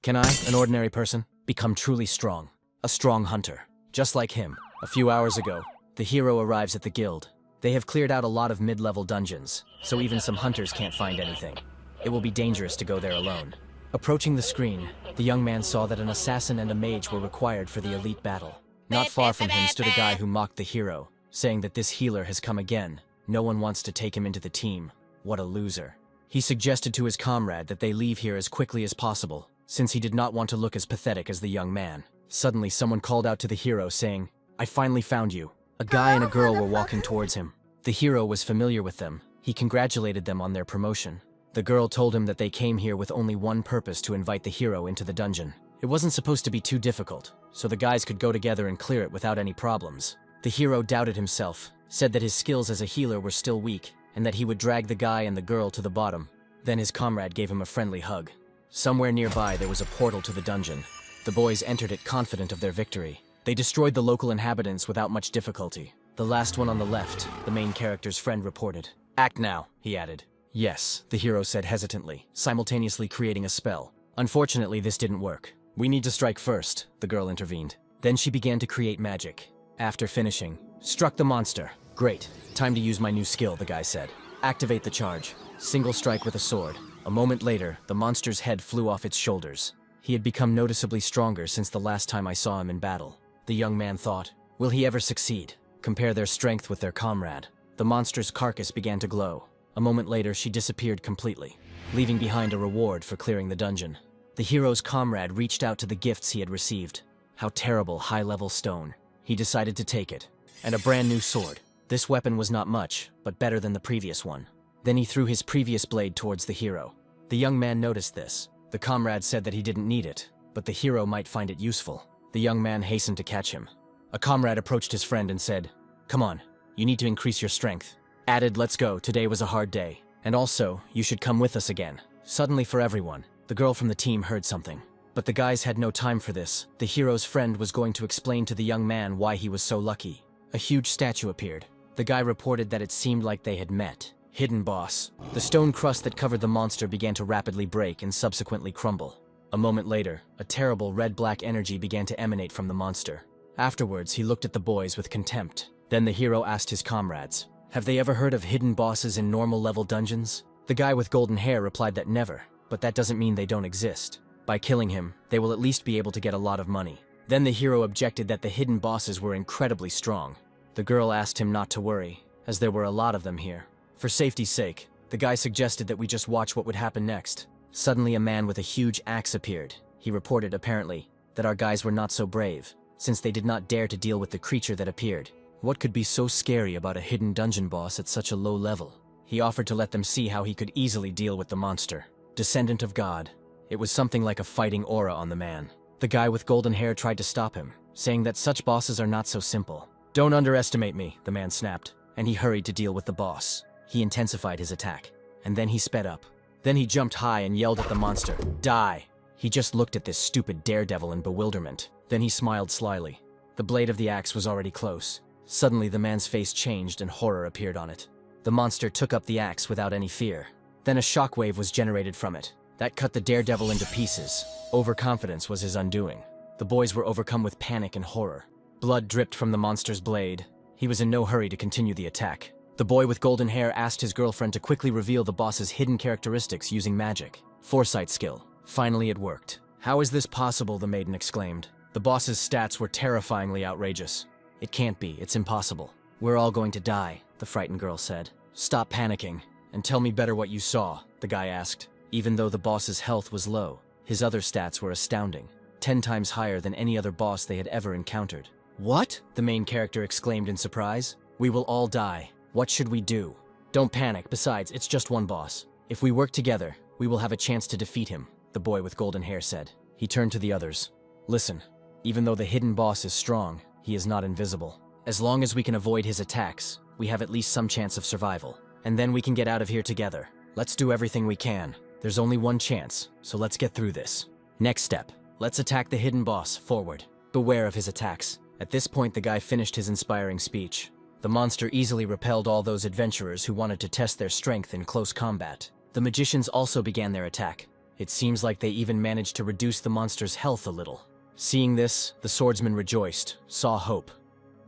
Can I, an ordinary person, become truly strong? A strong hunter. Just like him. A few hours ago, the hero arrives at the guild. They have cleared out a lot of mid-level dungeons, so even some hunters can't find anything. It will be dangerous to go there alone. Approaching the screen, the young man saw that an assassin and a mage were required for the elite battle. Not far from him stood a guy who mocked the hero, saying that this healer has come again. No one wants to take him into the team. What a loser. He suggested to his comrade that they leave here as quickly as possible, since he did not want to look as pathetic as the young man. Suddenly, someone called out to the hero, saying, "I finally found you." A guy and a girl were walking towards him. The hero was familiar with them. He congratulated them on their promotion. The girl told him that they came here with only one purpose: to invite the hero into the dungeon. It wasn't supposed to be too difficult, so the guys could go together and clear it without any problems. The hero doubted himself, said that his skills as a healer were still weak, and that he would drag the guy and the girl to the bottom. Then his comrade gave him a friendly hug. Somewhere nearby there was a portal to the dungeon. The boys entered it confident of their victory. They destroyed the local inhabitants without much difficulty. The last one on the left, the main character's friend, reported. "Act now," he added. "Yes," the hero said hesitantly, simultaneously creating a spell. "Unfortunately, this didn't work. We need to strike first," the girl intervened. Then she began to create magic. After finishing, struck the monster. "Great. Time to use my new skill," the guy said. "Activate the charge. Single strike with a sword." A moment later, the monster's head flew off its shoulders. He had become noticeably stronger since the last time I saw him in battle. The young man thought, will he ever succeed? Compare their strength with their comrade. The monster's carcass began to glow. A moment later, she disappeared completely, leaving behind a reward for clearing the dungeon. The hero's comrade reached out to the gifts he had received. How terrible, high-level stone. He decided to take it. And a brand new sword. This weapon was not much, but better than the previous one. Then he threw his previous blade towards the hero. The young man noticed this. The comrade said that he didn't need it, but the hero might find it useful. The young man hastened to catch him. A comrade approached his friend and said, "Come on, you need to increase your strength." Added, "Let's go, today was a hard day. And also, you should come with us again." Suddenly for everyone, the girl from the team heard something. But the guys had no time for this. The hero's friend was going to explain to the young man why he was so lucky. A huge statue appeared. The guy reported that it seemed like they had met. Hidden boss. The stone crust that covered the monster began to rapidly break and subsequently crumble. A moment later, a terrible red-black energy began to emanate from the monster. Afterwards, he looked at the boys with contempt. Then the hero asked his comrades, "Have they ever heard of hidden bosses in normal-level dungeons?" The guy with golden hair replied that never, but that doesn't mean they don't exist. By killing him, they will at least be able to get a lot of money. Then the hero objected that the hidden bosses were incredibly strong. The girl asked him not to worry, as there were a lot of them here. For safety's sake, the guy suggested that we just watch what would happen next. Suddenly a man with a huge axe appeared. He reported, apparently, that our guys were not so brave, since they did not dare to deal with the creature that appeared. What could be so scary about a hidden dungeon boss at such a low level? He offered to let them see how he could easily deal with the monster. Descendant of God. It was something like a fighting aura on the man. The guy with golden hair tried to stop him, saying that such bosses are not so simple. "Don't underestimate me," the man snapped, and he hurried to deal with the boss. He intensified his attack, and then he sped up. Then he jumped high and yelled at the monster, "Die!" He just looked at this stupid daredevil in bewilderment. Then he smiled slyly. The blade of the axe was already close. Suddenly the man's face changed and horror appeared on it. The monster took up the axe without any fear. Then a shockwave was generated from it. That cut the daredevil into pieces. Overconfidence was his undoing. The boys were overcome with panic and horror. Blood dripped from the monster's blade. He was in no hurry to continue the attack. The boy with golden hair asked his girlfriend to quickly reveal the boss's hidden characteristics using magic. Foresight skill. Finally it worked. "How is this possible?" the maiden exclaimed. The boss's stats were terrifyingly outrageous. "It can't be, it's impossible. We're all going to die," the frightened girl said. "Stop panicking, and tell me better what you saw," the guy asked. Even though the boss's health was low, his other stats were astounding. 10 times higher than any other boss they had ever encountered. "What?" the main character exclaimed in surprise. "We will all die. What should we do?" "Don't panic, besides, it's just one boss. If we work together, we will have a chance to defeat him," the boy with golden hair said. He turned to the others. "Listen, even though the hidden boss is strong, he is not invisible. As long as we can avoid his attacks, we have at least some chance of survival. And then we can get out of here together. Let's do everything we can. There's only one chance, so let's get through this. Next step, let's attack the hidden boss, forward. Beware of his attacks." At this point, the guy finished his inspiring speech. The monster easily repelled all those adventurers who wanted to test their strength in close combat. The magicians also began their attack. It seems like they even managed to reduce the monster's health a little. Seeing this, the swordsmen rejoiced, saw hope.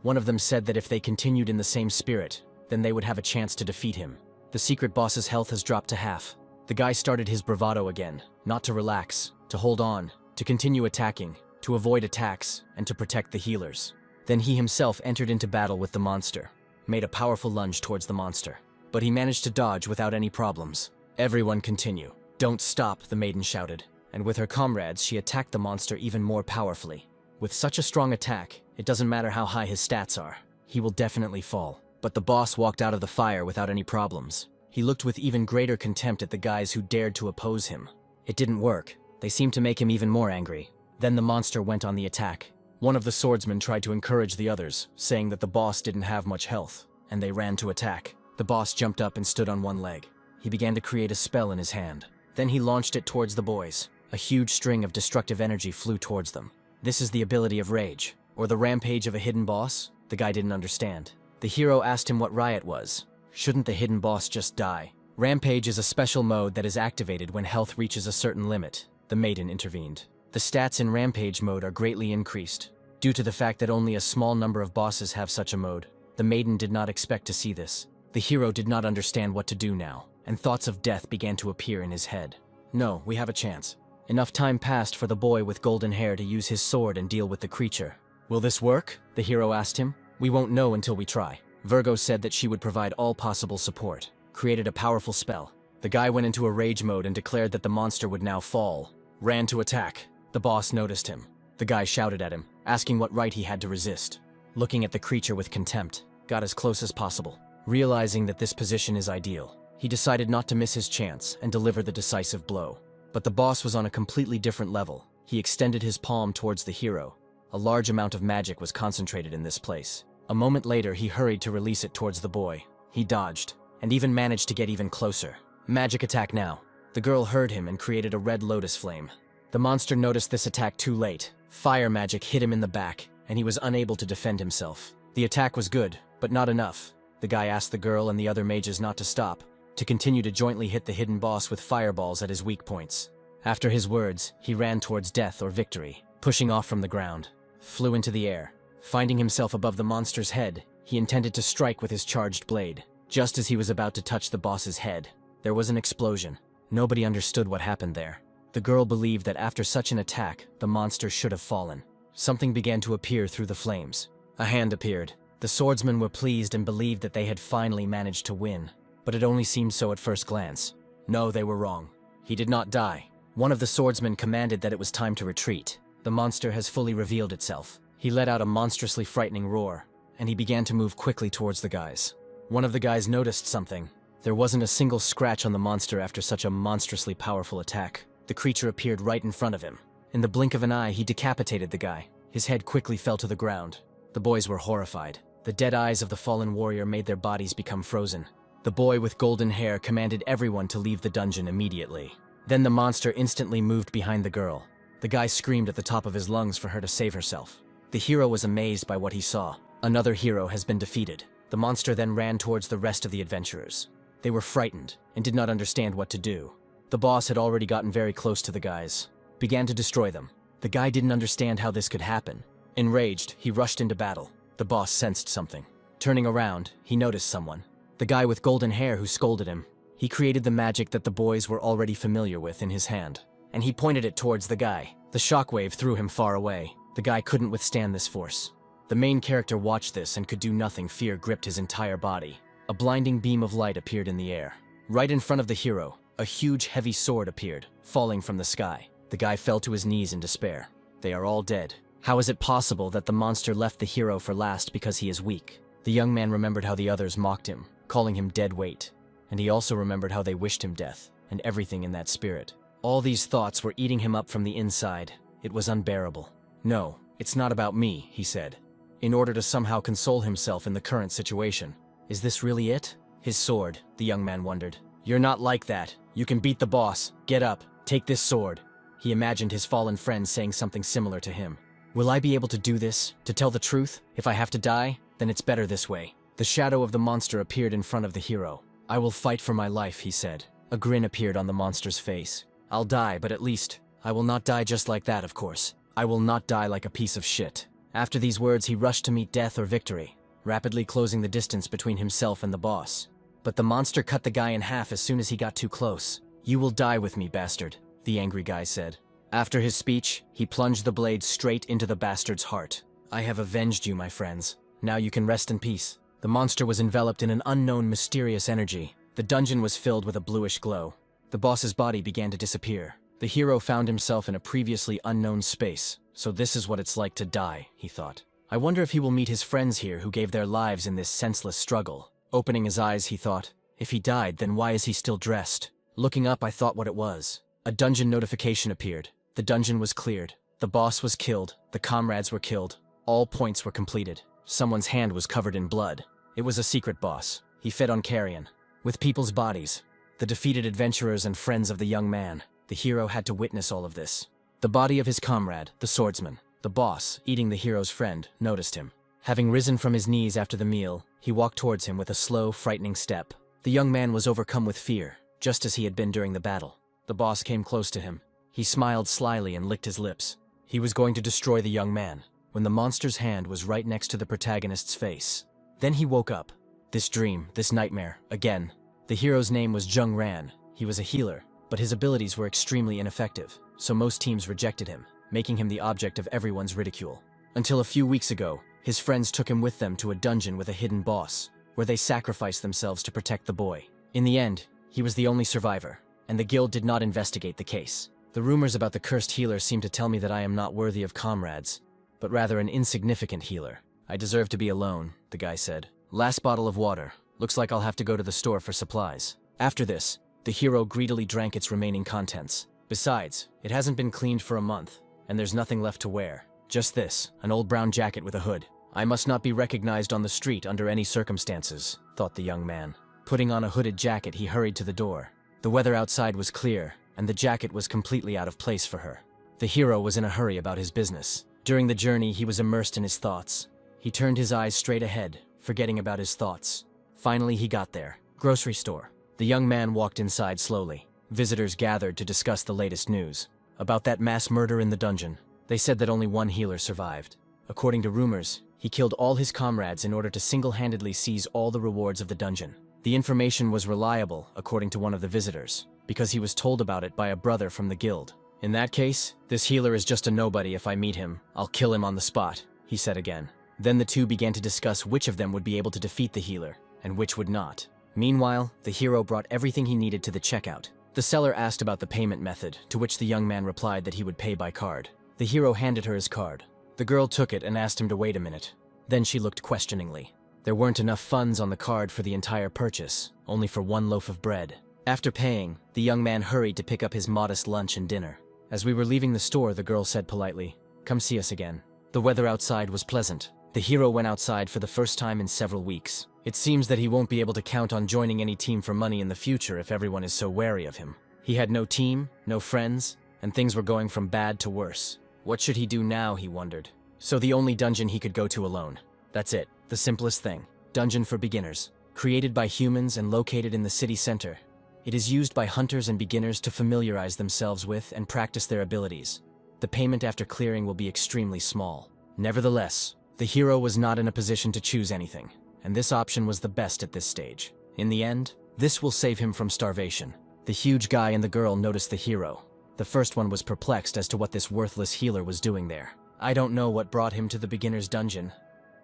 One of them said that if they continued in the same spirit, then they would have a chance to defeat him. The secret boss's health has dropped to half. The guy started his bravado again, not to relax, to hold on, to continue attacking, to avoid attacks, and to protect the healers. Then he himself entered into battle with the monster, made a powerful lunge towards the monster. But he managed to dodge without any problems. Everyone continue. Don't stop, the maiden shouted. And with her comrades, she attacked the monster even more powerfully. With such a strong attack, it doesn't matter how high his stats are. He will definitely fall. But the boss walked out of the fire without any problems. He looked with even greater contempt at the guys who dared to oppose him. It didn't work. They seemed to make him even more angry. Then the monster went on the attack. One of the swordsmen tried to encourage the others, saying that the boss didn't have much health, and they ran to attack. The boss jumped up and stood on one leg. He began to create a spell in his hand. Then he launched it towards the boys. A huge string of destructive energy flew towards them. This is the ability of Rage, or the rampage of a hidden boss? The guy didn't understand. The hero asked him what Riot was. Shouldn't the hidden boss just die? Rampage is a special mode that is activated when health reaches a certain limit. The maiden intervened. The stats in Rampage mode are greatly increased. Due to the fact that only a small number of bosses have such a mode, the maiden did not expect to see this. The hero did not understand what to do now, and thoughts of death began to appear in his head. No, we have a chance. Enough time passed for the boy with golden hair to use his sword and deal with the creature. Will this work? The hero asked him. We won't know until we try. Virgo said that she would provide all possible support, created a powerful spell. The guy went into a rage mode and declared that the monster would now fall. Ran to attack. The boss noticed him. The guy shouted at him, asking what right he had to resist. Looking at the creature with contempt, got as close as possible. Realizing that this position is ideal, he decided not to miss his chance and deliver the decisive blow. But the boss was on a completely different level. He extended his palm towards the hero. A large amount of magic was concentrated in this place. A moment later, he hurried to release it towards the boy. He dodged, and even managed to get even closer. Magic attack now. The girl heard him and created a red lotus flame. The monster noticed this attack too late. Fire magic hit him in the back, and he was unable to defend himself. The attack was good, but not enough. The guy asked the girl and the other mages not to stop, to continue to jointly hit the hidden boss with fireballs at his weak points. After his words, he ran towards death or victory, pushing off from the ground, flew into the air. Finding himself above the monster's head, he intended to strike with his charged blade. Just as he was about to touch the boss's head, there was an explosion. Nobody understood what happened there. The girl believed that after such an attack, the monster should have fallen. Something began to appear through the flames. A hand appeared. The swordsmen were pleased and believed that they had finally managed to win. But it only seemed so at first glance. No, they were wrong. He did not die. One of the swordsmen commanded that it was time to retreat. The monster has fully revealed itself. He let out a monstrously frightening roar, and he began to move quickly towards the guys. One of the guys noticed something. There wasn't a single scratch on the monster after such a monstrously powerful attack. The creature appeared right in front of him. In the blink of an eye, he decapitated the guy. His head quickly fell to the ground. The boys were horrified. The dead eyes of the fallen warrior made their bodies become frozen. The boy with golden hair commanded everyone to leave the dungeon immediately. Then the monster instantly moved behind the girl. The guy screamed at the top of his lungs for her to save herself. The hero was amazed by what he saw. Another hero has been defeated. The monster then ran towards the rest of the adventurers. They were frightened and did not understand what to do. The boss had already gotten very close to the guys, began to destroy them. The guy didn't understand how this could happen. Enraged, he rushed into battle. The boss sensed something. Turning around, he noticed someone. The guy with golden hair who scolded him. He created the magic that the boys were already familiar with in his hand, and he pointed it towards the guy. The shockwave threw him far away. The guy couldn't withstand this force. The main character watched this and could do nothing. Fear gripped his entire body. A blinding beam of light appeared in the air. Right in front of the hero, a huge heavy sword appeared, falling from the sky. The guy fell to his knees in despair. They are all dead. How is it possible that the monster left the hero for last because he is weak? The young man remembered how the others mocked him, calling him dead weight. And he also remembered how they wished him death, and everything in that spirit. All these thoughts were eating him up from the inside. It was unbearable. No, it's not about me, he said, in order to somehow console himself in the current situation. Is this really it? His sword, the young man wondered. You're not like that. You can beat the boss. Get up. Take this sword. He imagined his fallen friend saying something similar to him. Will I be able to do this? To tell the truth? If I have to die, then it's better this way. The shadow of the monster appeared in front of the hero. I will fight for my life, he said. A grin appeared on the monster's face. I'll die, but at least, I will not die just like that, of course. I will not die like a piece of shit. After these words, he rushed to meet death or victory, rapidly closing the distance between himself and the boss. But the monster cut the guy in half as soon as he got too close. "You will die with me, bastard," the angry guy said. After his speech, he plunged the blade straight into the bastard's heart. "I have avenged you, my friends. Now you can rest in peace." The monster was enveloped in an unknown mysterious energy. The dungeon was filled with a bluish glow. The boss's body began to disappear. The hero found himself in a previously unknown space. So this is what it's like to die, he thought. I wonder if he will meet his friends here who gave their lives in this senseless struggle. Opening his eyes, he thought, if he died, then why is he still dressed? Looking up, I thought what it was. A dungeon notification appeared. The dungeon was cleared. The boss was killed. The comrades were killed. All points were completed. Someone's hand was covered in blood. It was a secret boss. He fed on carrion. With people's bodies. The defeated adventurers and friends of the young man. The hero had to witness all of this. The body of his comrade, the swordsman, the boss, eating the hero's friend, noticed him. Having risen from his knees after the meal, he walked towards him with a slow, frightening step. The young man was overcome with fear, just as he had been during the battle. The boss came close to him. He smiled slyly and licked his lips. He was going to destroy the young man, when the monster's hand was right next to the protagonist's face. Then he woke up. This dream, this nightmare, again. The hero's name was Jung Ran. He was a healer, but his abilities were extremely ineffective, so most teams rejected him, making him the object of everyone's ridicule. Until a few weeks ago, his friends took him with them to a dungeon with a hidden boss, where they sacrificed themselves to protect the boy. In the end, he was the only survivor, and the guild did not investigate the case. The rumors about the cursed healer seem to tell me that I am not worthy of comrades, but rather an insignificant healer. I deserve to be alone, the guy said. Last bottle of water. Looks like I'll have to go to the store for supplies. After this, the hero greedily drank its remaining contents. Besides, it hasn't been cleaned for a month, and there's nothing left to wear. Just this, an old brown jacket with a hood. I must not be recognized on the street under any circumstances, thought the young man. Putting on a hooded jacket, he hurried to the door. The weather outside was clear, and the jacket was completely out of place for her. The hero was in a hurry about his business. During the journey, he was immersed in his thoughts. He turned his eyes straight ahead, forgetting about his thoughts. Finally, he got there. Grocery store. The young man walked inside slowly. Visitors gathered to discuss the latest news. About that mass murder in the dungeon. They said that only one healer survived. According to rumors, he killed all his comrades in order to single-handedly seize all the rewards of the dungeon. The information was reliable, according to one of the visitors, because he was told about it by a brother from the guild. In that case, this healer is just a nobody. If I meet him, I'll kill him on the spot, he said again. Then the two began to discuss which of them would be able to defeat the healer, and which would not. Meanwhile, the hero brought everything he needed to the checkout. The seller asked about the payment method, to which the young man replied that he would pay by card. The hero handed her his card. The girl took it and asked him to wait a minute. Then she looked questioningly. There weren't enough funds on the card for the entire purchase, only for one loaf of bread. After paying, the young man hurried to pick up his modest lunch and dinner. As we were leaving the store, the girl said politely, "Come see us again." The weather outside was pleasant. The hero went outside for the first time in several weeks. It seems that he won't be able to count on joining any team for money in the future if everyone is so wary of him. He had no team, no friends, and things were going from bad to worse. What should he do now, he wondered. So the only dungeon he could go to alone. That's it, the simplest thing. Dungeon for beginners. Created by humans and located in the city center. It is used by hunters and beginners to familiarize themselves with and practice their abilities. The payment after clearing will be extremely small. Nevertheless, the hero was not in a position to choose anything, and this option was the best at this stage. In the end, this will save him from starvation. The huge guy and the girl noticed the hero. The first one was perplexed as to what this worthless healer was doing there. I don't know what brought him to the beginner's dungeon.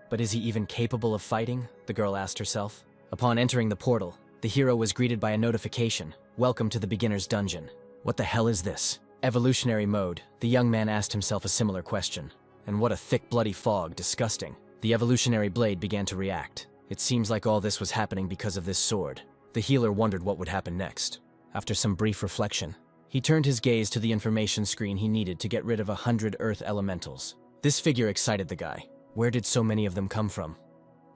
But is he even capable of fighting? The girl asked herself. Upon entering the portal, the hero was greeted by a notification. Welcome to the beginner's dungeon. What the hell is this? Evolutionary mode. The young man asked himself a similar question. And what a thick bloody fog, disgusting. The evolutionary blade began to react. It seems like all this was happening because of this sword. The healer wondered what would happen next. After some brief reflection, he turned his gaze to the information screen he needed to get rid of 100 earth elementals. This figure excited the guy. Where did so many of them come from?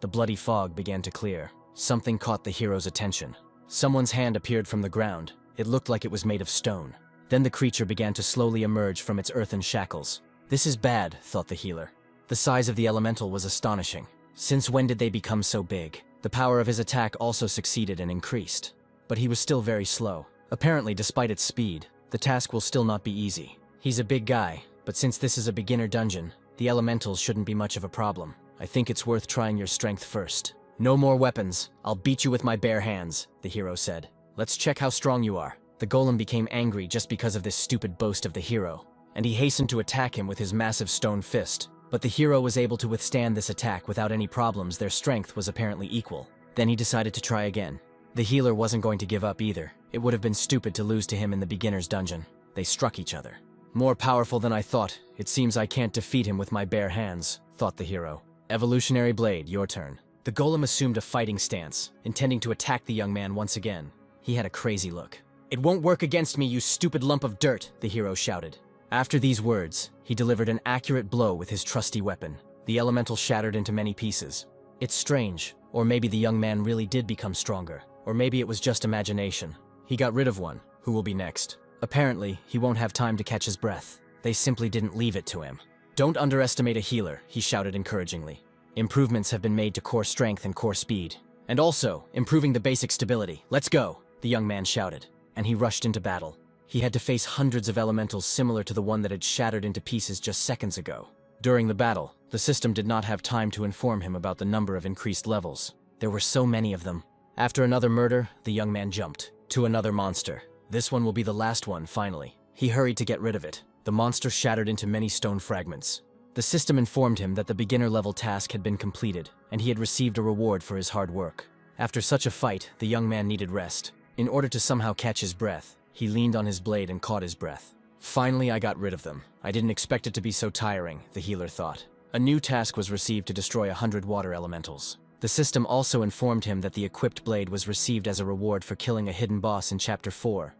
The bloody fog began to clear. Something caught the hero's attention. Someone's hand appeared from the ground. It looked like it was made of stone. Then the creature began to slowly emerge from its earthen shackles. This is bad, thought the healer. The size of the elemental was astonishing. Since when did they become so big? The power of his attack also succeeded and increased. But he was still very slow. Apparently, despite its speed, the task will still not be easy. He's a big guy, but since this is a beginner dungeon, the elementals shouldn't be much of a problem. I think it's worth trying your strength first. No more weapons. I'll beat you with my bare hands, the hero said. Let's check how strong you are. The golem became angry just because of this stupid boast of the hero, and he hastened to attack him with his massive stone fist. But the hero was able to withstand this attack without any problems. Their strength was apparently equal. Then he decided to try again. The healer wasn't going to give up either. It would have been stupid to lose to him in the beginner's dungeon. They struck each other. More powerful than I thought. It seems I can't defeat him with my bare hands, thought the hero. Evolutionary Blade, your turn. The golem assumed a fighting stance, intending to attack the young man once again. He had a crazy look. It won't work against me, you stupid lump of dirt, the hero shouted. After these words, he delivered an accurate blow with his trusty weapon. The elemental shattered into many pieces. It's strange, or maybe the young man really did become stronger, or maybe it was just imagination. He got rid of one. Who will be next? Apparently, he won't have time to catch his breath. They simply didn't leave it to him. Don't underestimate a healer, he shouted encouragingly. Improvements have been made to core strength and core speed. And also, improving the basic stability. Let's go, the young man shouted, and he rushed into battle. He had to face hundreds of elementals similar to the one that had shattered into pieces just seconds ago. During the battle, the system did not have time to inform him about the number of increased levels. There were so many of them. After another murder, the young man jumped to another monster. This one will be the last one, finally. He hurried to get rid of it. The monster shattered into many stone fragments. The system informed him that the beginner-level task had been completed, and he had received a reward for his hard work. After such a fight, the young man needed rest. In order to somehow catch his breath, he leaned on his blade and caught his breath. Finally, I got rid of them. I didn't expect it to be so tiring, the healer thought. A new task was received to destroy 100 water elementals. The system also informed him that the equipped blade was received as a reward for killing a hidden boss in Chapter 4,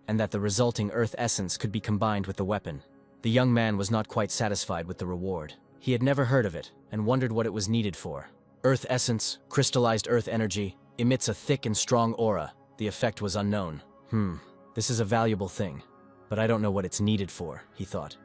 and that the resulting earth essence could be combined with the weapon. The young man was not quite satisfied with the reward. He had never heard of it, and wondered what it was needed for. Earth essence, crystallized earth energy, emits a thick and strong aura. The effect was unknown. This is a valuable thing, but I don't know what it's needed for, he thought.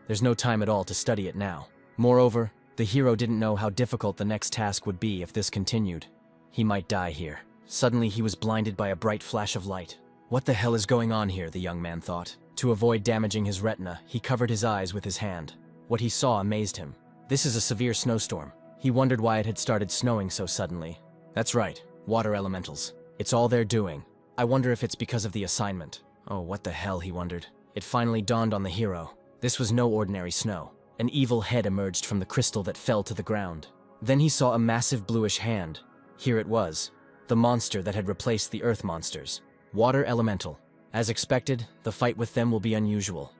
There's no time at all to study it now. Moreover, the hero didn't know how difficult the next task would be if this continued. He might die here. Suddenly he was blinded by a bright flash of light. What the hell is going on here, the young man thought. To avoid damaging his retina, he covered his eyes with his hand. What he saw amazed him. This is a severe snowstorm. He wondered why it had started snowing so suddenly. That's right, water elementals. It's all they're doing. I wonder if it's because of the assignment. Oh, what the hell, he wondered. It finally dawned on the hero. This was no ordinary snow. An evil head emerged from the crystal that fell to the ground. Then he saw a massive bluish hand. Here it was, the monster that had replaced the earth monsters. Water elemental. As expected, the fight with them will be unusual.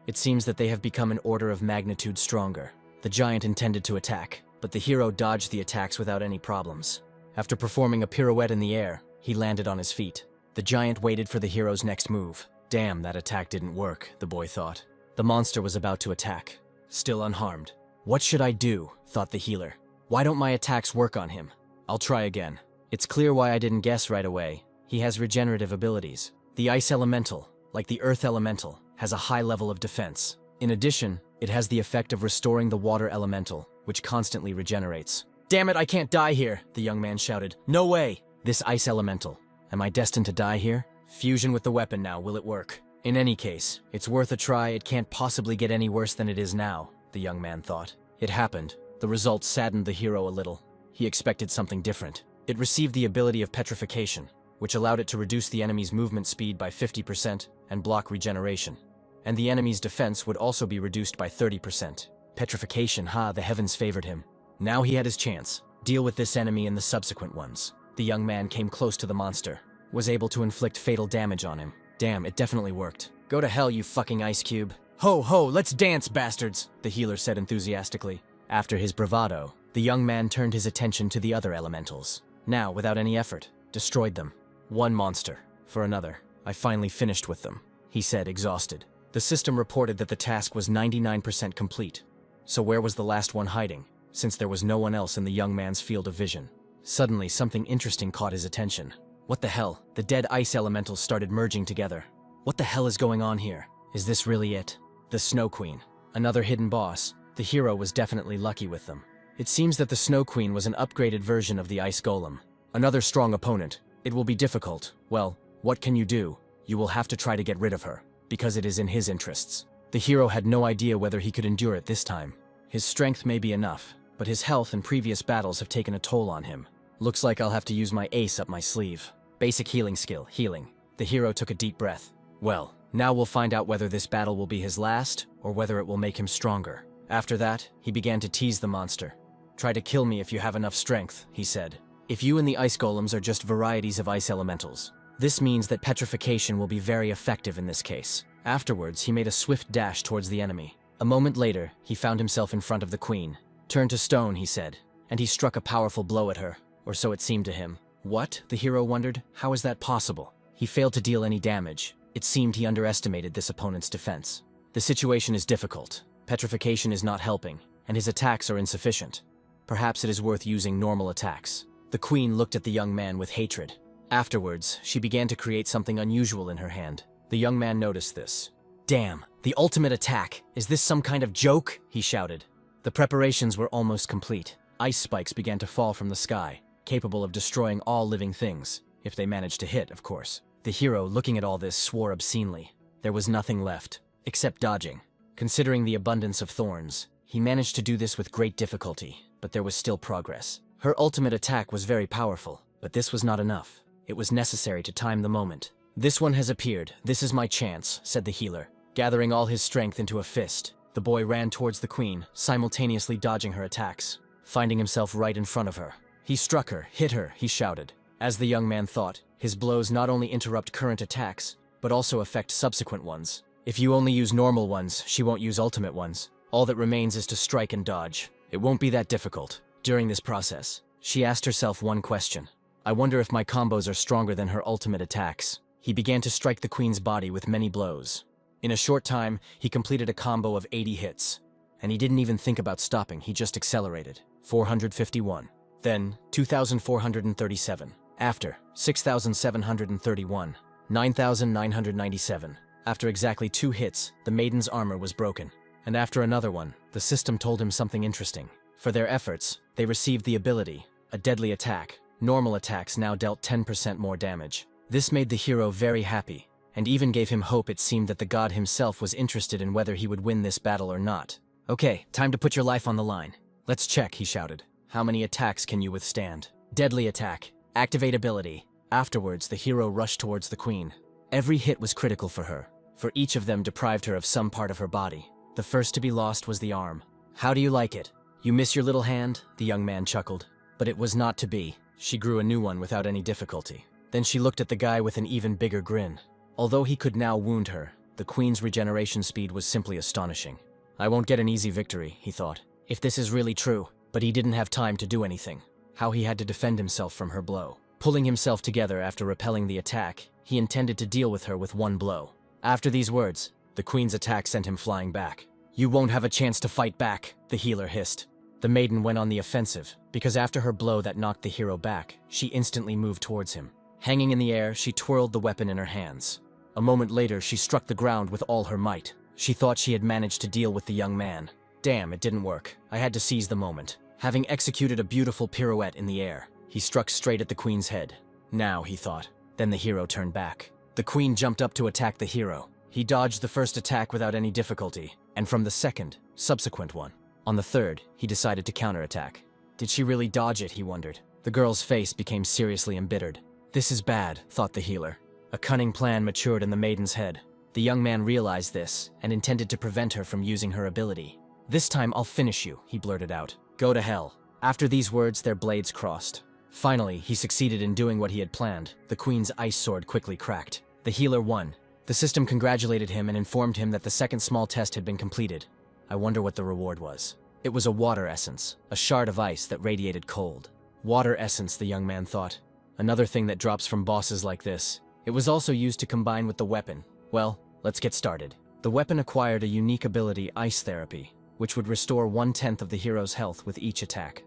It seems that they have become an order of magnitude stronger. The giant intended to attack, but the hero dodged the attacks without any problems. After performing a pirouette in the air, he landed on his feet. The giant waited for the hero's next move. Damn, that attack didn't work, the boy thought. The monster was about to attack, still unharmed. What should I do, thought the healer. Why don't my attacks work on him? I'll try again. It's clear why I didn't guess right away. He has regenerative abilities. The ice elemental, like the earth elemental, has a high level of defense. In addition, it has the effect of restoring the water elemental, which constantly regenerates. Damn it, I can't die here, the young man shouted. No way! This ice elemental. Am I destined to die here? Fusion with the weapon now, will it work? In any case, it's worth a try. It can't possibly get any worse than it is now, the young man thought. It happened. The result saddened the hero a little. He expected something different. It received the ability of petrification, which allowed it to reduce the enemy's movement speed by 50% and block regeneration. And the enemy's defense would also be reduced by 30%. Petrification, the heavens favored him. Now he had his chance. Deal with this enemy and the subsequent ones. The young man came close to the monster, was able to inflict fatal damage on him. Damn, it definitely worked. Go to hell, you fucking ice cube. Ho ho, let's dance, bastards, the healer said enthusiastically. After his bravado, the young man turned his attention to the other elementals. Now, without any effort, destroyed them. One monster for another. I finally finished with them, he said, exhausted. The system reported that the task was 99% complete. So where was the last one hiding, since there was no one else in the young man's field of vision? Suddenly, something interesting caught his attention. What the hell? The dead ice elementals started merging together. What the hell is going on here? Is this really it? The Snow Queen. Another hidden boss. The hero was definitely lucky with them. It seems that the Snow Queen was an upgraded version of the Ice Golem. Another strong opponent. It will be difficult. Well, what can you do? You will have to try to get rid of her. because it is in his interests. The hero had no idea whether he could endure it this time. His strength may be enough, but his health and previous battles have taken a toll on him. Looks like I'll have to use my ace up my sleeve. Basic healing skill, healing. The hero took a deep breath. Well, now we'll find out whether this battle will be his last, or whether it will make him stronger. After that, he began to tease the monster. "Try to kill me if you have enough strength," he said. "If you and the ice golems are just varieties of ice elementals. This means that petrification will be very effective in this case." Afterwards, he made a swift dash towards the enemy. A moment later, he found himself in front of the queen. "Turn to stone," he said, and he struck a powerful blow at her, or so it seemed to him. What? The hero wondered. How is that possible? He failed to deal any damage. It seemed he underestimated this opponent's defense. The situation is difficult. Petrification is not helping, and his attacks are insufficient. Perhaps it is worth using normal attacks. The queen looked at the young man with hatred. Afterwards, she began to create something unusual in her hand. The young man noticed this. "Damn, the ultimate attack! Is this some kind of joke?" he shouted. The preparations were almost complete. Ice spikes began to fall from the sky, capable of destroying all living things, if they managed to hit, of course. The hero, looking at all this, swore obscenely. There was nothing left, except dodging. Considering the abundance of thorns, he managed to do this with great difficulty, but there was still progress. Her ultimate attack was very powerful, but this was not enough. It was necessary to time the moment. "This one has appeared. This is my chance," said the healer. Gathering all his strength into a fist, the boy ran towards the queen, simultaneously dodging her attacks. Finding himself right in front of her, he struck her, hit her, he shouted. As the young man thought, his blows not only interrupt current attacks, but also affect subsequent ones. If you only use normal ones, she won't use ultimate ones. All that remains is to strike and dodge. It won't be that difficult. During this process, she asked herself one question. I wonder if my combos are stronger than her ultimate attacks. He began to strike the queen's body with many blows. In a short time, he completed a combo of 80 hits. And he didn't even think about stopping, he just accelerated. 451. Then, 2,437. After, 6,731. 9,997. After exactly 2 hits, the maiden's armor was broken. And after another one, the system told him something interesting. For their efforts, they received the ability, a deadly attack. Normal attacks now dealt 10% more damage. This made the hero very happy, and even gave him hope. It seemed that the god himself was interested in whether he would win this battle or not. "Okay, time to put your life on the line. Let's check," he shouted. "How many attacks can you withstand?" Deadly attack. Activate ability. Afterwards, the hero rushed towards the queen. Every hit was critical for her, for each of them deprived her of some part of her body. The first to be lost was the arm. "How do you like it? You miss your little hand?" the young man chuckled. But it was not to be. She grew a new one without any difficulty. Then she looked at the guy with an even bigger grin. Although he could now wound her, the queen's regeneration speed was simply astonishing. "I won't get an easy victory," he thought, "if this is really true." But he didn't have time to do anything. How he had to defend himself from her blow. Pulling himself together after repelling the attack, he intended to deal with her with one blow. After these words, the queen's attack sent him flying back. "You won't have a chance to fight back," the healer hissed. The maiden went on the offensive, because after her blow that knocked the hero back, she instantly moved towards him. Hanging in the air, she twirled the weapon in her hands. A moment later, she struck the ground with all her might. She thought she had managed to deal with the young man. Damn, it didn't work. I had to seize the moment. Having executed a beautiful pirouette in the air, he struck straight at the queen's head. Now, he thought. Then the hero turned back. The queen jumped up to attack the hero. He dodged the first attack without any difficulty, and from the second, subsequent one. On the third, he decided to counterattack. Did she really dodge it, he wondered. The girl's face became seriously embittered. This is bad, thought the healer. A cunning plan matured in the maiden's head. The young man realized this, and intended to prevent her from using her ability. "This time I'll finish you," he blurted out. "Go to hell." After these words, their blades crossed. Finally, he succeeded in doing what he had planned. The queen's ice sword quickly cracked. The healer won. The system congratulated him and informed him that the second small test had been completed. I wonder what the reward was. It was a water essence, a shard of ice that radiated cold. Water essence, the young man thought. Another thing that drops from bosses like this. It was also used to combine with the weapon. Well, let's get started. The weapon acquired a unique ability, Ice Therapy, which would restore 1/10 of the hero's health with each attack.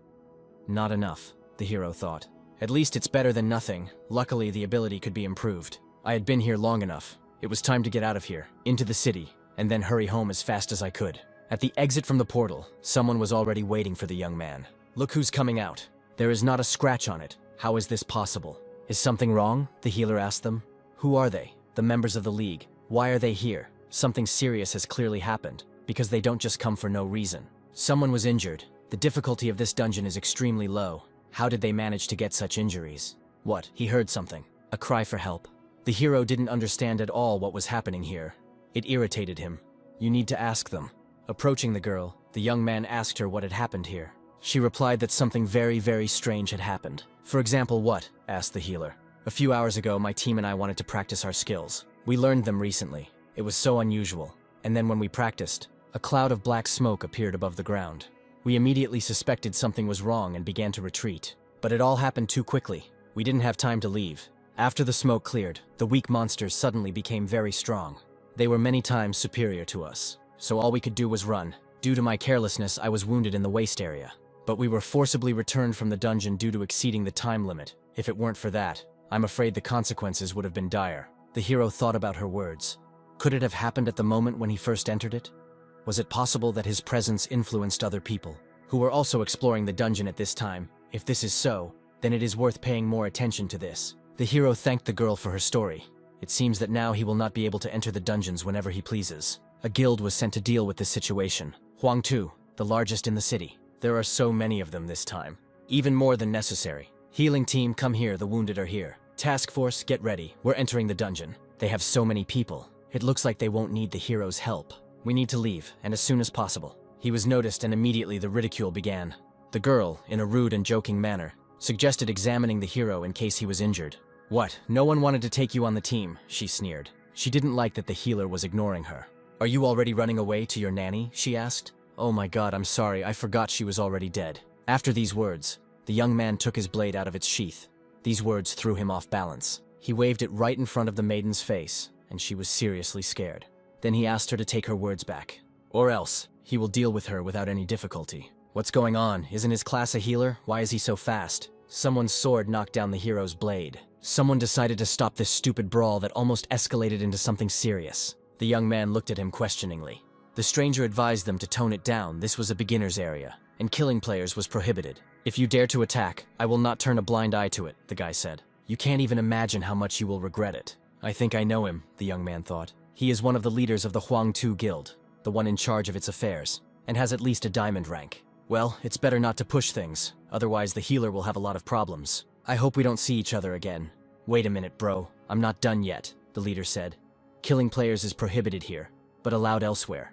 Not enough, the hero thought. At least it's better than nothing. Luckily, the ability could be improved. I had been here long enough. It was time to get out of here, into the city, and then hurry home as fast as I could. At the exit from the portal, someone was already waiting for the young man. "Look who's coming out. There is not a scratch on it. How is this possible?" "Is something wrong?" the healer asked them. "Who are they?" "The members of the League. Why are they here? Something serious has clearly happened, because they don't just come for no reason. Someone was injured. The difficulty of this dungeon is extremely low. How did they manage to get such injuries? What? He heard something. A cry for help. The hero didn't understand at all what was happening here. It irritated him. You need to ask them. Approaching the girl, the young man asked her what had happened here. She replied that something very, very strange had happened. For example, what? Asked the healer. A few hours ago, my team and I wanted to practice our skills. We learned them recently. It was so unusual. And then when we practiced, a cloud of black smoke appeared above the ground. We immediately suspected something was wrong and began to retreat. But it all happened too quickly. We didn't have time to leave. After the smoke cleared, the weak monsters suddenly became very strong. They were many times superior to us. So all we could do was run. Due to my carelessness, I was wounded in the waist area. But we were forcibly returned from the dungeon due to exceeding the time limit. If it weren't for that, I'm afraid the consequences would have been dire. The hero thought about her words. Could it have happened at the moment when he first entered it? Was it possible that his presence influenced other people, who were also exploring the dungeon at this time? If this is so, then it is worth paying more attention to this. The hero thanked the girl for her story. It seems that now he will not be able to enter the dungeons whenever he pleases. A guild was sent to deal with this situation. Huangtu, the largest in the city. There are so many of them this time. Even more than necessary. Healing team, come here, the wounded are here. Task force, get ready. We're entering the dungeon. They have so many people. It looks like they won't need the hero's help. We need to leave, and as soon as possible. He was noticed and immediately the ridicule began. The girl, in a rude and joking manner, suggested examining the hero in case he was injured. What? No one wanted to take you on the team, she sneered. She didn't like that the healer was ignoring her. Are you already running away to your nanny? She asked. Oh my god, I'm sorry, I forgot she was already dead. After these words, the young man took his blade out of its sheath. These words threw him off balance. He waved it right in front of the maiden's face, and she was seriously scared. Then he asked her to take her words back. Or else, he will deal with her without any difficulty. What's going on? Isn't his class a healer? Why is he so fast? Someone's sword knocked down the hero's blade. Someone decided to stop this stupid brawl that almost escalated into something serious. The young man looked at him questioningly. The stranger advised them to tone it down. This was a beginner's area, and killing players was prohibited. If you dare to attack, I will not turn a blind eye to it, the guy said. You can't even imagine how much you will regret it. I think I know him, the young man thought. He is one of the leaders of the Huangtu Guild, the one in charge of its affairs, and has at least a diamond rank. Well, it's better not to push things, otherwise the healer will have a lot of problems. I hope we don't see each other again. Wait a minute, bro. I'm not done yet, the leader said. Killing players is prohibited here, but allowed elsewhere.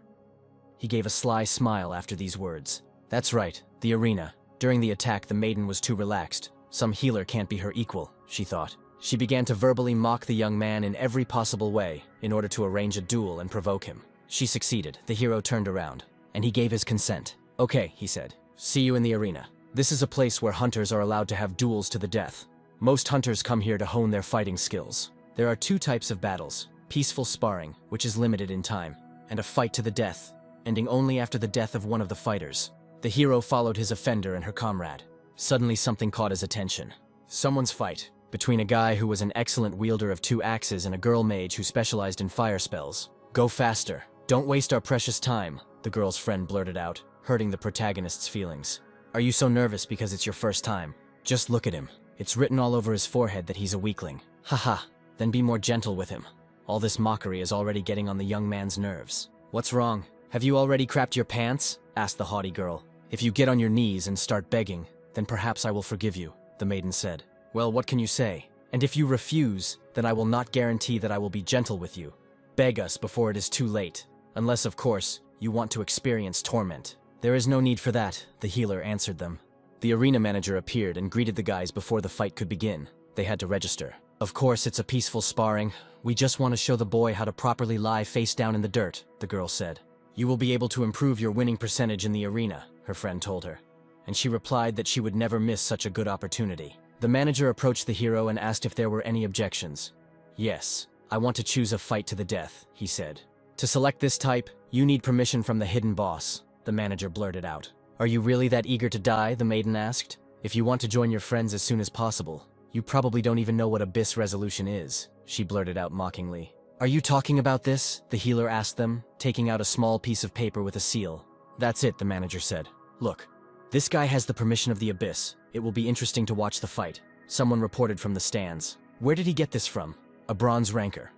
He gave a sly smile after these words. That's right, the arena. During the attack, the maiden was too relaxed. Some healer can't be her equal, she thought. She began to verbally mock the young man in every possible way in order to arrange a duel and provoke him. She succeeded. The hero turned around, and he gave his consent. Okay, he said. See you in the arena. This is a place where hunters are allowed to have duels to the death. Most hunters come here to hone their fighting skills. There are two types of battles. Peaceful sparring, which is limited in time, and a fight to the death, ending only after the death of one of the fighters. The hero followed his offender and her comrade. Suddenly something caught his attention. Someone's fight, between a guy who was an excellent wielder of 2 axes and a girl mage who specialized in fire spells. Go faster. Don't waste our precious time, the girl's friend blurted out, hurting the protagonist's feelings. Are you so nervous because it's your first time? Just look at him. It's written all over his forehead that he's a weakling. Haha, then be more gentle with him. All this mockery is already getting on the young man's nerves. What's wrong? Have you already crapped your pants? Asked the haughty girl. If you get on your knees and start begging, then perhaps I will forgive you, the maiden said. Well, what can you say? And if you refuse, then I will not guarantee that I will be gentle with you. Beg us before it is too late. Unless, of course, you want to experience torment. There is no need for that, the healer answered them. The arena manager appeared and greeted the guys before the fight could begin. They had to register. Of course, it's a peaceful sparring. We just want to show the boy how to properly lie face down in the dirt, the girl said. You will be able to improve your winning percentage in the arena, her friend told her. And she replied that she would never miss such a good opportunity. The manager approached the hero and asked if there were any objections. Yes, I want to choose a fight to the death, he said. To select this type, you need permission from the hidden boss, the manager blurted out. Are you really that eager to die? The maiden asked. If you want to join your friends as soon as possible, you probably don't even know what Abyss Resolution is, she blurted out mockingly. Are you talking about this? The healer asked them, taking out a small piece of paper with a seal. That's it, the manager said. Look, this guy has the permission of the Abyss. It will be interesting to watch the fight. Someone reported from the stands. Where did he get this from? A bronze ranker.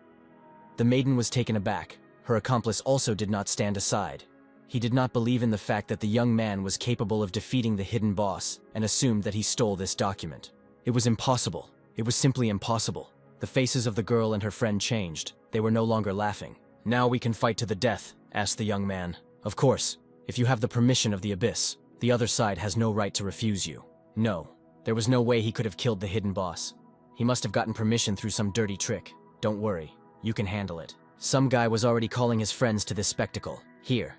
The maiden was taken aback. Her accomplice also did not stand aside. He did not believe in the fact that the young man was capable of defeating the hidden boss and assumed that he stole this document. It was impossible. It was simply impossible. The faces of the girl and her friend changed. They were no longer laughing. "Now we can fight to the death," asked the young man. "Of course, if you have the permission of the Abyss, the other side has no right to refuse you." No, there was no way he could have killed the hidden boss. He must have gotten permission through some dirty trick. Don't worry, you can handle it. Some guy was already calling his friends to this spectacle. Here.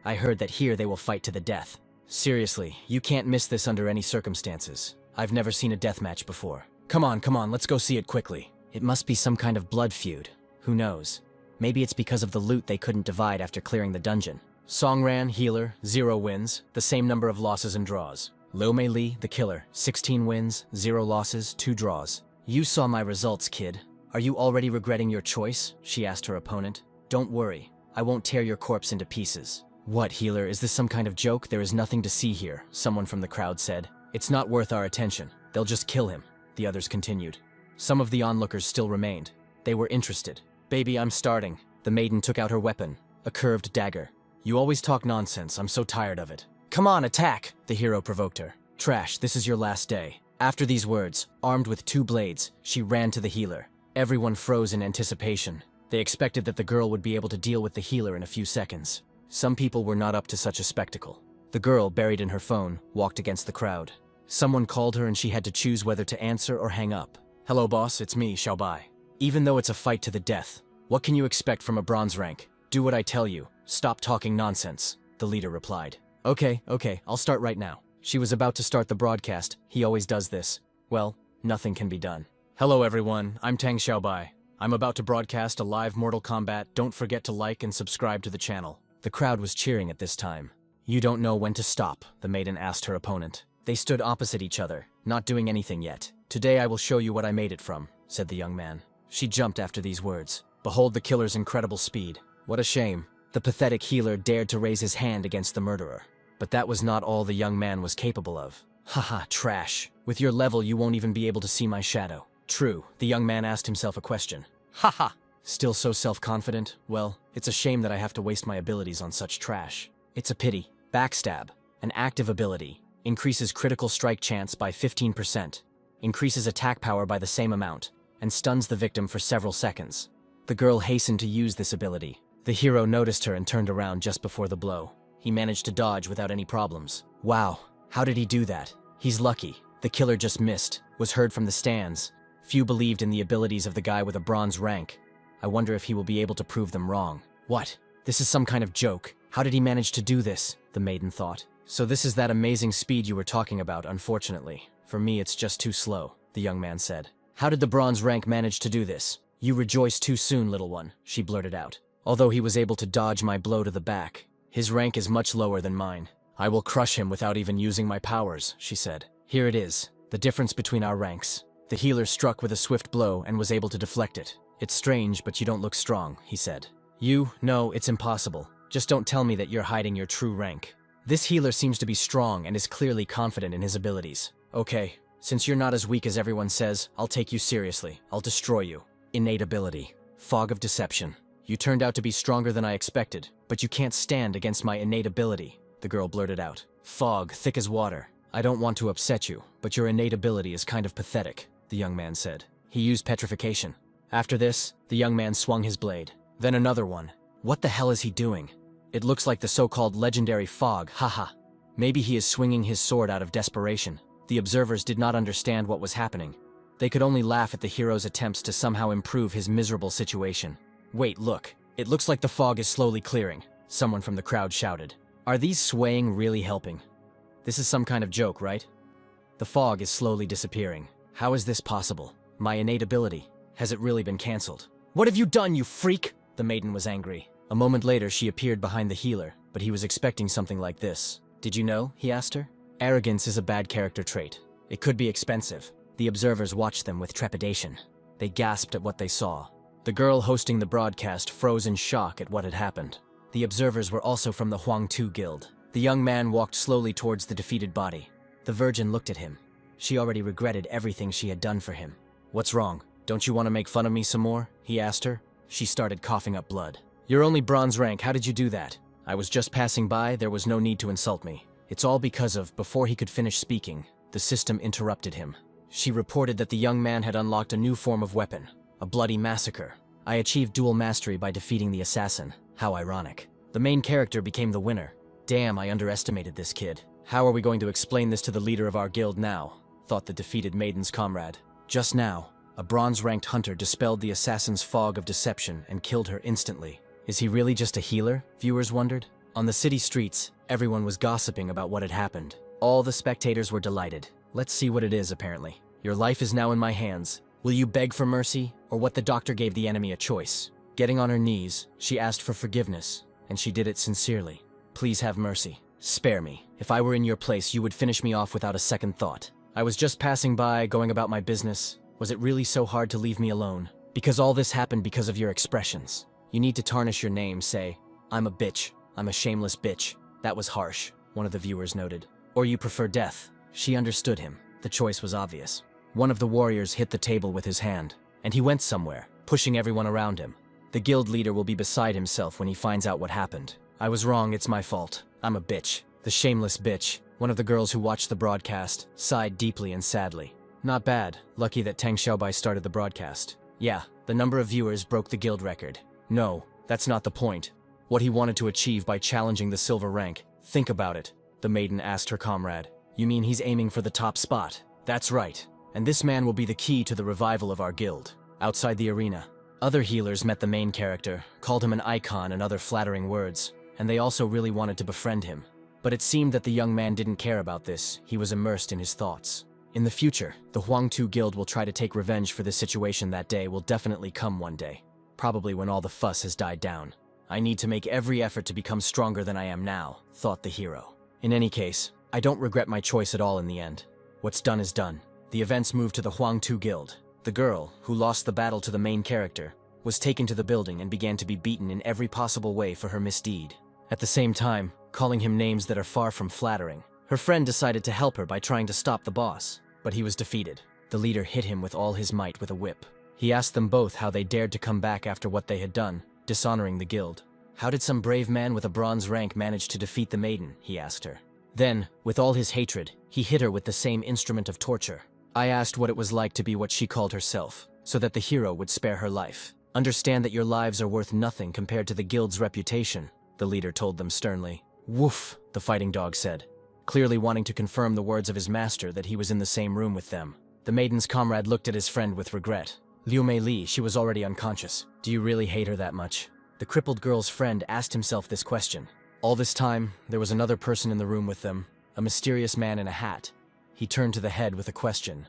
I heard that here they will fight to the death. Seriously, you can't miss this under any circumstances. I've never seen a death match before. Come on, let's go see it quickly. It must be some kind of blood feud. Who knows? Maybe it's because of the loot they couldn't divide after clearing the dungeon. Songran, healer, 0 wins, the same number of losses and draws. Liu Mei Li, the killer, 16 wins, 0 losses, 2 draws. "You saw my results, kid. Are you already regretting your choice?" she asked her opponent. "Don't worry, I won't tear your corpse into pieces." "What, healer, is this some kind of joke? There is nothing to see here," someone from the crowd said. "It's not worth our attention. They'll just kill him," the others continued. Some of the onlookers still remained. They were interested. "Baby, I'm starting." The maiden took out her weapon, a curved dagger. "You always talk nonsense. I'm so tired of it." "Come on, attack!" the hero provoked her. "Trash, this is your last day." After these words, armed with 2 blades, she ran to the healer. Everyone froze in anticipation. They expected that the girl would be able to deal with the healer in a few seconds. Some people were not up to such a spectacle. The girl, buried in her phone, walked against the crowd. Someone called her and she had to choose whether to answer or hang up. "Hello, boss, it's me, Xiaobai. Even though it's a fight to the death, what can you expect from a bronze rank? Do what I tell you. Stop talking nonsense," the leader replied. Okay, I'll start right now." She was about to start the broadcast. He always does this. Well, nothing can be done. "Hello everyone, I'm Tang Xiaobai. I'm about to broadcast a live Mortal Kombat. Don't forget to like and subscribe to the channel." The crowd was cheering at this time. "You don't know when to stop?" the maiden asked her opponent. They stood opposite each other, not doing anything yet. "Today I will show you what I made it from," said the young man. She jumped after these words. Behold the killer's incredible speed. What a shame. The pathetic healer dared to raise his hand against the murderer. But that was not all the young man was capable of. "Haha, trash. With your level you won't even be able to see my shadow." True, the young man asked himself a question. Haha! Still so self-confident? Well, it's a shame that I have to waste my abilities on such trash. It's a pity. Backstab, an active ability, increases critical strike chance by 15%, increases attack power by the same amount, and stuns the victim for several seconds. The girl hastened to use this ability. The hero noticed her and turned around just before the blow. He managed to dodge without any problems. Wow, how did he do that? He's lucky. The killer just missed, was heard from the stands. Few believed in the abilities of the guy with a bronze rank. I wonder if he will be able to prove them wrong. What? This is some kind of joke. How did he manage to do this? The maiden thought. So this is that amazing speed you were talking about, unfortunately. For me, it's just too slow, the young man said. How did the bronze rank manage to do this? You rejoice too soon, little one, she blurted out. Although he was able to dodge my blow to the back, his rank is much lower than mine. I will crush him without even using my powers, she said. Here it is, the difference between our ranks. The healer struck with a swift blow and was able to deflect it. It's strange, but you don't look strong, he said. No, it's impossible. Just don't tell me that you're hiding your true rank. This healer seems to be strong and is clearly confident in his abilities. Okay, since you're not as weak as everyone says, I'll take you seriously. I'll destroy you. Innate ability. Fog of deception. You turned out to be stronger than I expected, but you can't stand against my innate ability, the girl blurted out. Fog, thick as water. I don't want to upset you, but your innate ability is kind of pathetic, the young man said. He used petrification. After this, the young man swung his blade. Then another one. What the hell is he doing? It looks like the so-called legendary Fog, haha. Maybe he is swinging his sword out of desperation. The observers did not understand what was happening. They could only laugh at the hero's attempts to somehow improve his miserable situation. Wait, look. It looks like the fog is slowly clearing, someone from the crowd shouted. Are these swaying really helping? This is some kind of joke, right? The fog is slowly disappearing. How is this possible? My innate ability. Has it really been cancelled? What have you done, you freak? The maiden was angry. A moment later, she appeared behind the healer, but he was expecting something like this. Did you know? He asked her. Arrogance is a bad character trait. It could be expensive. The observers watched them with trepidation. They gasped at what they saw. The girl hosting the broadcast froze in shock at what had happened. The observers were also from the Huangtu Guild. The young man walked slowly towards the defeated body. The Virgin looked at him. She already regretted everything she had done for him. What's wrong? Don't you want to make fun of me some more? He asked her. She started coughing up blood. "You're only bronze rank, how did you do that?" "I was just passing by, there was no need to insult me." It's all because of, before he could finish speaking, the system interrupted him. She reported that the young man had unlocked a new form of weapon, a bloody massacre. I achieved dual mastery by defeating the assassin. How ironic. The main character became the winner. Damn, I underestimated this kid. How are we going to explain this to the leader of our guild now? Thought the defeated maiden's comrade. Just now, a bronze-ranked hunter dispelled the assassin's fog of deception and killed her instantly. Is he really just a healer? Viewers wondered. On the city streets, everyone was gossiping about what had happened. All the spectators were delighted. Let's see what it is, apparently. Your life is now in my hands. Will you beg for mercy, or what the doctor gave the enemy a choice? Getting on her knees, she asked for forgiveness, and she did it sincerely. Please have mercy. Spare me. If I were in your place, you would finish me off without a second thought. I was just passing by, going about my business. Was it really so hard to leave me alone? Because all this happened because of your expressions. You need to tarnish your name, say, I'm a bitch. I'm a shameless bitch. That was harsh, one of the viewers noted. Or you prefer death. She understood him. The choice was obvious. One of the warriors hit the table with his hand, and he went somewhere, pushing everyone around him. The guild leader will be beside himself when he finds out what happened. I was wrong, it's my fault. I'm a bitch. The shameless bitch. One of the girls who watched the broadcast sighed deeply and sadly. Not bad. Lucky that Tang Xiaobai started the broadcast. Yeah, the number of viewers broke the guild record. No, that's not the point. What he wanted to achieve by challenging the silver rank. Think about it, the maiden asked her comrade. You mean he's aiming for the top spot? That's right. And this man will be the key to the revival of our guild. Outside the arena, other healers met the main character, called him an icon and other flattering words, and they also really wanted to befriend him. But it seemed that the young man didn't care about this. He was immersed in his thoughts. In the future, the Huangtu Guild will try to take revenge for this situation. That day will definitely come one day. Probably when all the fuss has died down. I need to make every effort to become stronger than I am now, thought the hero. In any case, I don't regret my choice at all in the end. What's done is done. The events moved to the Huangtu Guild. The girl, who lost the battle to the main character, was taken to the building and began to be beaten in every possible way for her misdeed. At the same time, calling him names that are far from flattering. Her friend decided to help her by trying to stop the boss, but he was defeated. The leader hit him with all his might with a whip. He asked them both how they dared to come back after what they had done, dishonoring the guild. How did some brave man with a bronze rank manage to defeat the maiden, he asked her. Then, with all his hatred, he hit her with the same instrument of torture. I asked what it was like to be what she called herself, so that the hero would spare her life. Understand that your lives are worth nothing compared to the guild's reputation, the leader told them sternly. Woof, the fighting dog said, clearly wanting to confirm the words of his master that he was in the same room with them. The maiden's comrade looked at his friend with regret. Liu Mei Li, she was already unconscious. Do you really hate her that much? The crippled girl's friend asked himself this question. All this time, there was another person in the room with them, a mysterious man in a hat. He turned to the head with a question.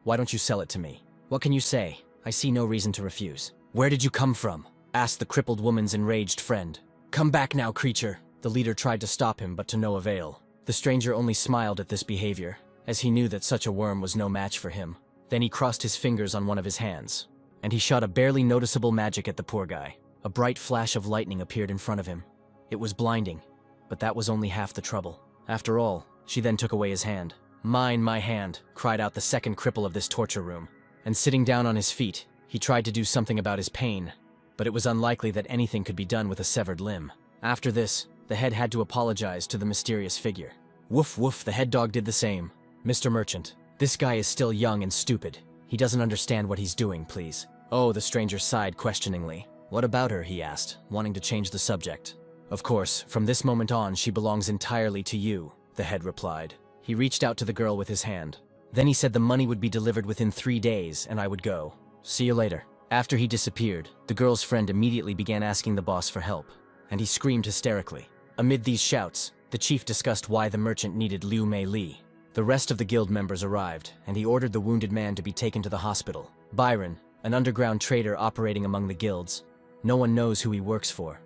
Why don't you sell it to me? What can you say? I see no reason to refuse. Where did you come from? Asked the crippled woman's enraged friend. Come back now, creature. The leader tried to stop him, but to no avail. The stranger only smiled at this behavior, as he knew that such a worm was no match for him. Then he crossed his fingers on one of his hands, and he shot a barely noticeable magic at the poor guy. A bright flash of lightning appeared in front of him. It was blinding, but that was only half the trouble. After all, she then took away his hand. Mine, my hand, cried out the second cripple of this torture room. And sitting down on his feet, he tried to do something about his pain, but it was unlikely that anything could be done with a severed limb. After this, the head had to apologize to the mysterious figure. Woof woof, the head dog did the same. Mr. Merchant, this guy is still young and stupid. He doesn't understand what he's doing, please. Oh, the stranger sighed questioningly. What about her, he asked, wanting to change the subject. Of course, from this moment on, she belongs entirely to you, the head replied. He reached out to the girl with his hand. Then he said the money would be delivered within 3 days, and I would go. See you later. After he disappeared, the girl's friend immediately began asking the boss for help, and he screamed hysterically. Amid these shouts, the chief discussed why the merchant needed Liu Mei Li. The rest of the guild members arrived, and he ordered the wounded man to be taken to the hospital. Byron, an underground trader operating among the guilds. No one knows who he works for.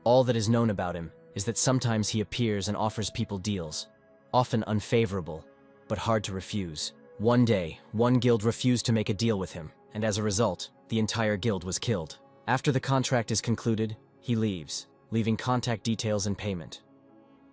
All that is known about him is that sometimes he appears and offers people deals, often unfavorable, but hard to refuse. One day, one guild refused to make a deal with him, and as a result, the entire guild was killed. After the contract is concluded, he leaves, leaving contact details and payment.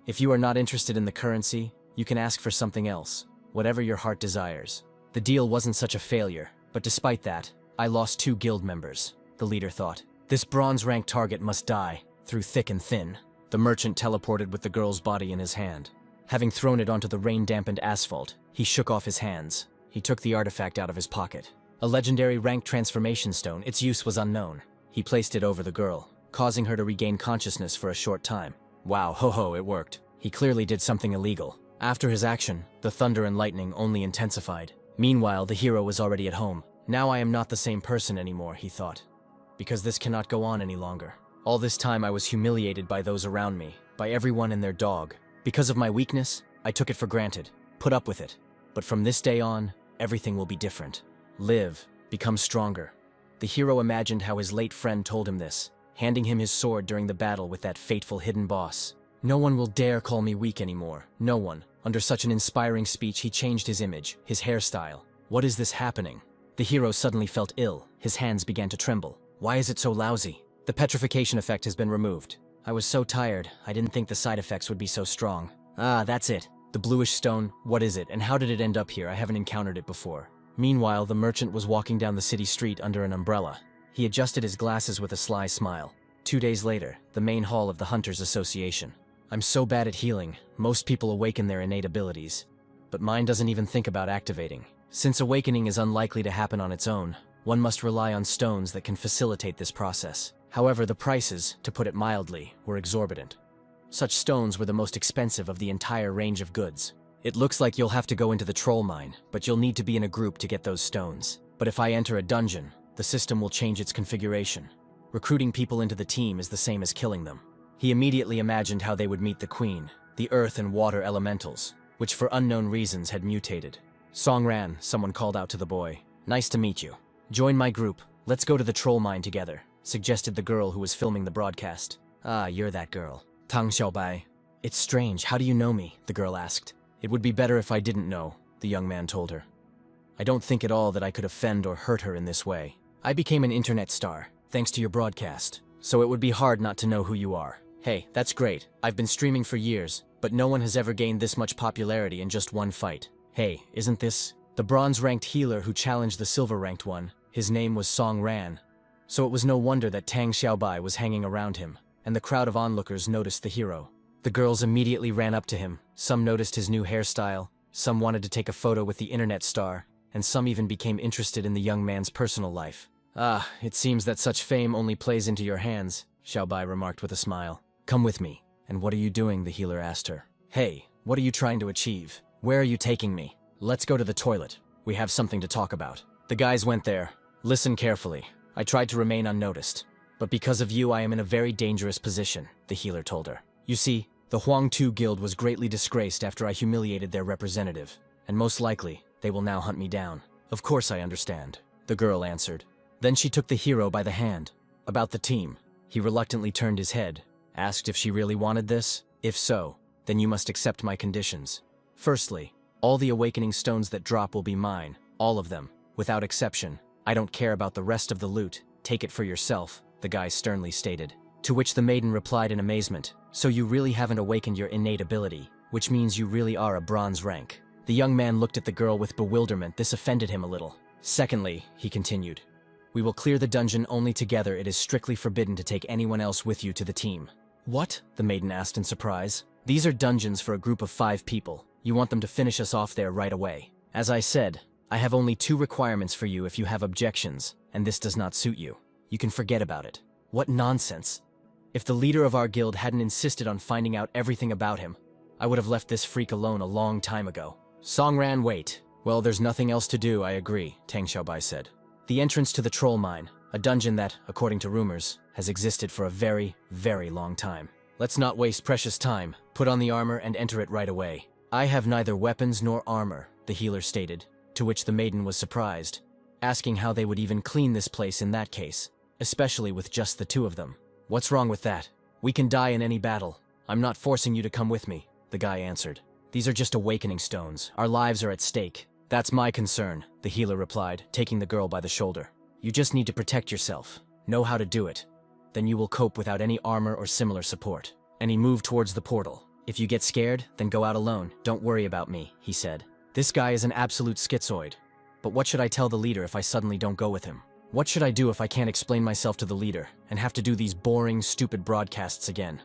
If you are not interested in the currency, you can ask for something else, whatever your heart desires. The deal wasn't such a failure, but despite that, I lost 2 guild members, the leader thought. This bronze-rank target must die, through thick and thin. The merchant teleported with the girl's body in his hand. Having thrown it onto the rain-dampened asphalt, he shook off his hands. He took the artifact out of his pocket. A legendary rank transformation stone, its use was unknown. He placed it over the girl, causing her to regain consciousness for a short time. Wow, ho-ho, it worked. He clearly did something illegal. After his action, the thunder and lightning only intensified. Meanwhile, the hero was already at home. Now I am not the same person anymore, he thought. Because this cannot go on any longer. All this time I was humiliated by those around me, by everyone and their dog. Because of my weakness, I took it for granted, put up with it. But from this day on, everything will be different. Live, become stronger. The hero imagined how his late friend told him this, handing him his sword during the battle with that fateful hidden boss. No one will dare call me weak anymore. No one. Under such an inspiring speech, he changed his image, his hairstyle. What is this happening? The hero suddenly felt ill. His hands began to tremble. Why is it so lousy? The petrification effect has been removed. I was so tired, I didn't think the side effects would be so strong. Ah, that's it. The bluish stone, what is it, and how did it end up here? I haven't encountered it before. Meanwhile, the merchant was walking down the city street under an umbrella. He adjusted his glasses with a sly smile. 2 days later, the main hall of the Hunters Association. I'm so bad at healing, most people awaken their innate abilities. But mine doesn't even think about activating. Since awakening is unlikely to happen on its own, one must rely on stones that can facilitate this process. However, the prices, to put it mildly, were exorbitant. Such stones were the most expensive of the entire range of goods. It looks like you'll have to go into the troll mine, but you'll need to be in a group to get those stones. But if I enter a dungeon, the system will change its configuration. Recruiting people into the team is the same as killing them. He immediately imagined how they would meet the queen, the earth and water elementals, which for unknown reasons had mutated. Songran, someone called out to the boy. Nice to meet you. Join my group. Let's go to the troll mine together, suggested the girl who was filming the broadcast. Ah, you're that girl. Tang Xiaobai. It's strange, how do you know me? The girl asked. It would be better if I didn't know, the young man told her. I don't think at all that I could offend or hurt her in this way. I became an internet star, thanks to your broadcast, so it would be hard not to know who you are. Hey, that's great. I've been streaming for years, but no one has ever gained this much popularity in just one fight. Hey, isn't this? The bronze-ranked healer who challenged the silver-ranked one, his name was Song Ran. So it was no wonder that Tang Xiaobai was hanging around him, and the crowd of onlookers noticed the hero. The girls immediately ran up to him. Some noticed his new hairstyle, some wanted to take a photo with the internet star, and some even became interested in the young man's personal life. Ah, it seems that such fame only plays into your hands, Xiaobai remarked with a smile. Come with me. And what are you doing? The healer asked her. Hey, what are you trying to achieve? Where are you taking me? Let's go to the toilet. We have something to talk about. The guys went there. Listen carefully. I tried to remain unnoticed. But because of you, I am in a very dangerous position, the healer told her. You see, the Huangtu Guild was greatly disgraced after I humiliated their representative, and most likely, they will now hunt me down. Of course I understand, the girl answered. Then she took the hero by the hand. About the team. He reluctantly turned his head, asked if she really wanted this. If so, then you must accept my conditions. Firstly, all the awakening stones that drop will be mine, all of them, without exception. I don't care about the rest of the loot, take it for yourself, the guy sternly stated. To which the maiden replied in amazement, so you really haven't awakened your innate ability, which means you really are a bronze rank. The young man looked at the girl with bewilderment. This offended him a little. Secondly, he continued, we will clear the dungeon only together. It is strictly forbidden to take anyone else with you to the team. What? The maiden asked in surprise. These are dungeons for a group of 5 people. You want them to finish us off there right away. As I said, I have only 2 requirements for you if you have objections, and this does not suit you. You can forget about it. What nonsense. If the leader of our guild hadn't insisted on finding out everything about him, I would have left this freak alone a long time ago. Songran, wait. Well, there's nothing else to do, I agree, Tang Xiaobai said. The entrance to the troll mine, a dungeon that, according to rumors, has existed for a very, very long time. Let's not waste precious time. Put on the armor and enter it right away. I have neither weapons nor armor, the healer stated, to which the maiden was surprised, asking how they would even clean this place in that case, especially with just the 2 of them. What's wrong with that? We can die in any battle. I'm not forcing you to come with me, the guy answered. These are just awakening stones. Our lives are at stake. That's my concern, the healer replied, taking the girl by the shoulder. You just need to protect yourself. Know how to do it. Then you will cope without any armor or similar support. And he moved towards the portal. If you get scared, then go out alone. Don't worry about me, he said. This guy is an absolute schizoid. But what should I tell the leader if I suddenly don't go with him? What should I do if I can't explain myself to the leader and have to do these boring, stupid broadcasts again?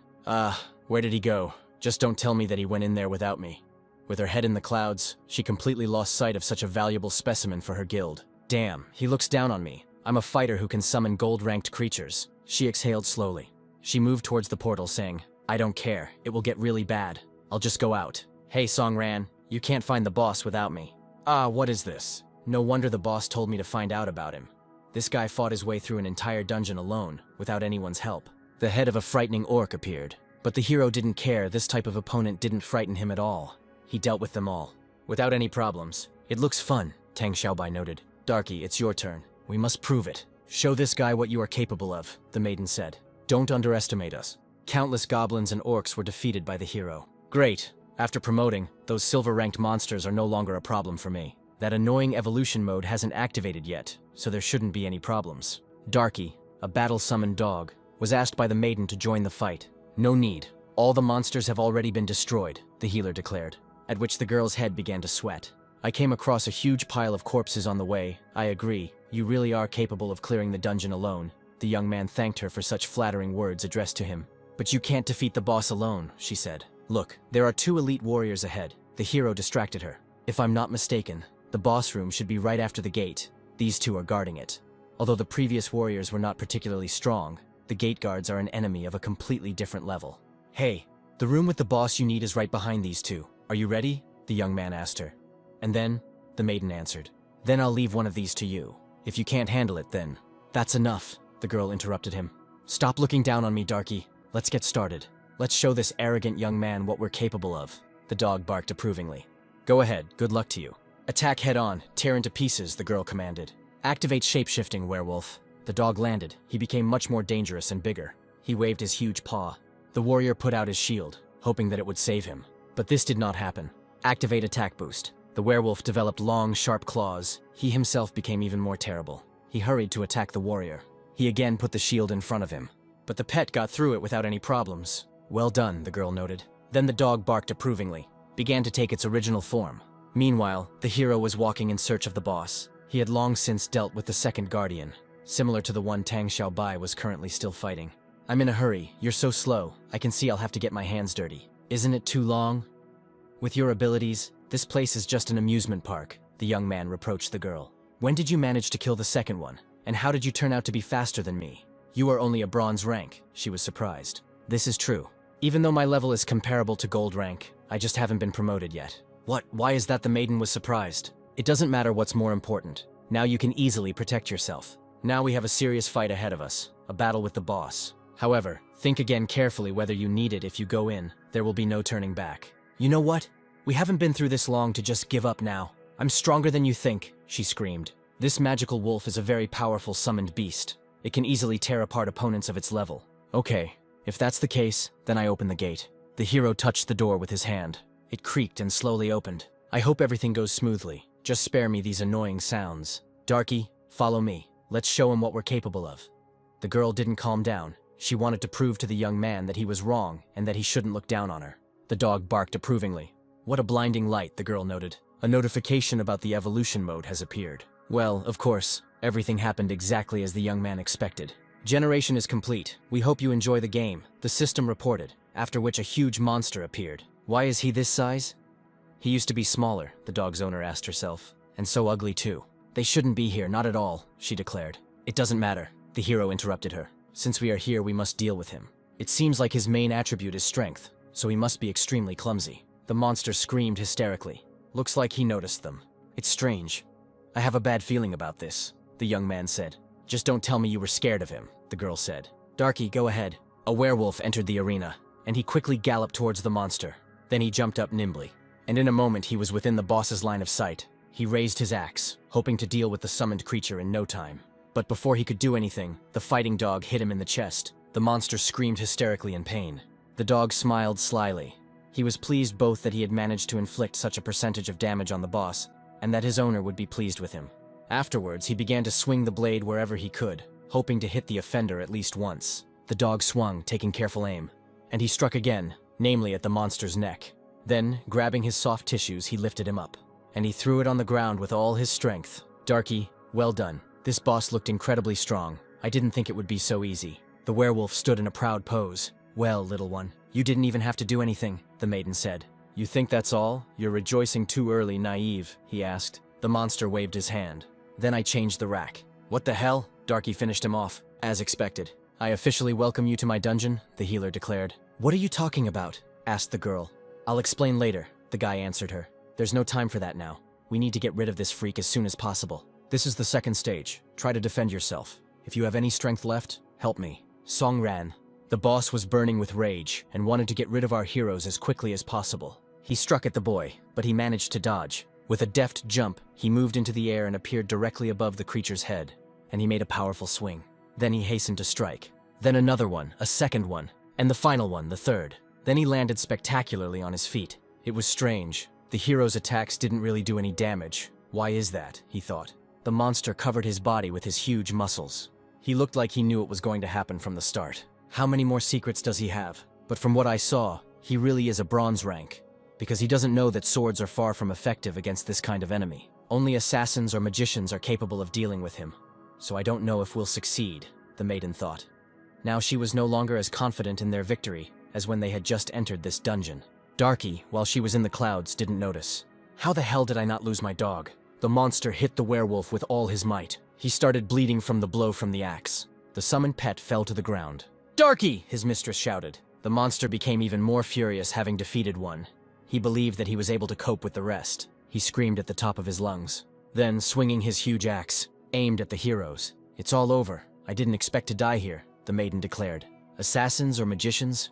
Where did he go? Just don't tell me that he went in there without me. With her head in the clouds, she completely lost sight of such a valuable specimen for her guild. Damn, he looks down on me. I'm a fighter who can summon gold-ranked creatures. She exhaled slowly. She moved towards the portal, saying, I don't care. It will get really bad. I'll just go out. Hey, Songran, you can't find the boss without me. What is this? No wonder the boss told me to find out about him. This guy fought his way through an entire dungeon alone, without anyone's help. The head of a frightening orc appeared. But the hero didn't care. This type of opponent didn't frighten him at all. He dealt with them all, without any problems. It looks fun, Tang Xiaobai noted. Darky, it's your turn. We must prove it. Show this guy what you are capable of, the maiden said. Don't underestimate us. Countless goblins and orcs were defeated by the hero. Great. After promoting, those silver-ranked monsters are no longer a problem for me. That annoying evolution mode hasn't activated yet, so there shouldn't be any problems. Darky, a battle-summoned dog, was asked by the maiden to join the fight. No need. All the monsters have already been destroyed, the healer declared, at which the girl's head began to sweat. I came across a huge pile of corpses on the way. I agree. You really are capable of clearing the dungeon alone. The young man thanked her for such flattering words addressed to him. But you can't defeat the boss alone, she said. Look, there are 2 elite warriors ahead. The hero distracted her. If I'm not mistaken, the boss room should be right after the gate. These 2 are guarding it. Although the previous warriors were not particularly strong, the gate guards are an enemy of a completely different level. Hey, the room with the boss you need is right behind these 2. Are you ready? The young man asked her. And then, the maiden answered. Then I'll leave one of these to you. If you can't handle it, then. That's enough, the girl interrupted him. Stop looking down on me, Darky. Let's get started. Let's show this arrogant young man what we're capable of. The dog barked approvingly. Go ahead, good luck to you. Attack head on, tear into pieces, the girl commanded. Activate shape-shifting, werewolf. The dog landed. He became much more dangerous and bigger. He waved his huge paw. The warrior put out his shield, hoping that it would save him. But this did not happen. Activate attack boost. The werewolf developed long, sharp claws. He himself became even more terrible. He hurried to attack the warrior. He again put the shield in front of him. But the pet got through it without any problems. Well done, the girl noted. Then the dog barked approvingly, began to take its original form. Meanwhile, the hero was walking in search of the boss. He had long since dealt with the second guardian, similar to the one Tang Xiaobai was currently still fighting. I'm in a hurry. You're so slow. I can see I'll have to get my hands dirty. Isn't it too long? With your abilities, this place is just an amusement park, the young man reproached the girl. When did you manage to kill the second one? And how did you turn out to be faster than me? You are only a bronze rank, she was surprised. This is true. Even though my level is comparable to gold rank, I just haven't been promoted yet. What? Why is that? The maiden was surprised. It doesn't matter what's more important. Now you can easily protect yourself. Now we have a serious fight ahead of us, a battle with the boss. However, think again carefully whether you need it. If you go in, there will be no turning back. You know what? We haven't been through this long to just give up now. I'm stronger than you think, she screamed. This magical wolf is a very powerful summoned beast. It can easily tear apart opponents of its level. Okay, if that's the case, then I open the gate. The hero touched the door with his hand. It creaked and slowly opened. I hope everything goes smoothly. Just spare me these annoying sounds. Darky, follow me. Let's show him what we're capable of. The girl didn't calm down. She wanted to prove to the young man that he was wrong and that he shouldn't look down on her. The dog barked approvingly. What a blinding light, the girl noted. A notification about the evolution mode has appeared. Well, of course, everything happened exactly as the young man expected. Generation is complete. We hope you enjoy the game, the system reported, after which a huge monster appeared. Why is he this size? He used to be smaller, the dog's owner asked herself. And so ugly too. They shouldn't be here, not at all, she declared. It doesn't matter, the hero interrupted her. Since we are here, we must deal with him. It seems like his main attribute is strength, so he must be extremely clumsy. The monster screamed hysterically. Looks like he noticed them. It's strange. I have a bad feeling about this, the young man said. Just don't tell me you were scared of him, the girl said. Darky, go ahead. A werewolf entered the arena, and he quickly galloped towards the monster. Then he jumped up nimbly, and in a moment he was within the boss's line of sight. He raised his axe, hoping to deal with the summoned creature in no time. But before he could do anything, the fighting dog hit him in the chest. The monster screamed hysterically in pain. The dog smiled slyly. He was pleased both that he had managed to inflict such a percentage of damage on the boss, and that his owner would be pleased with him. Afterwards, he began to swing the blade wherever he could, hoping to hit the offender at least once. The dog swung, taking careful aim, and he struck again, namely at the monster's neck. Then, grabbing his soft tissues, he lifted him up, and he threw it on the ground with all his strength. Darky, well done. This boss looked incredibly strong. I didn't think it would be so easy. The werewolf stood in a proud pose. Well, little one, you didn't even have to do anything, the maiden said. You think that's all? You're rejoicing too early, naive, he asked. The monster waved his hand. Then I changed the rack. What the hell? Darky finished him off, as expected. I officially welcome you to my dungeon, the healer declared. What are you talking about? Asked the girl. I'll explain later, the guy answered her. There's no time for that now. We need to get rid of this freak as soon as possible. This is the second stage. Try to defend yourself. If you have any strength left, help me. Song ran. The boss was burning with rage and wanted to get rid of our heroes as quickly as possible. He struck at the boy, but he managed to dodge. With a deft jump, he moved into the air and appeared directly above the creature's head, and he made a powerful swing. Then he hastened to strike. Then another one, a second one, and the final one, the third. Then he landed spectacularly on his feet. It was strange. The hero's attacks didn't really do any damage. Why is that? He thought. The monster covered his body with his huge muscles. He looked like he knew it was going to happen from the start. How many more secrets does he have? But from what I saw, he really is a bronze rank, because he doesn't know that swords are far from effective against this kind of enemy. Only assassins or magicians are capable of dealing with him. So I don't know if we'll succeed, the maiden thought. Now she was no longer as confident in their victory as when they had just entered this dungeon. Darky, while she was in the clouds, didn't notice. How the hell did I not lose my dog? The monster hit the werewolf with all his might. He started bleeding from the blow from the axe. The summoned pet fell to the ground. Darky! His mistress shouted. The monster became even more furious, having defeated one. He believed that he was able to cope with the rest. He screamed at the top of his lungs. Then, swinging his huge axe, aimed at the heroes. It's all over. I didn't expect to die here, the maiden declared. Assassins or magicians?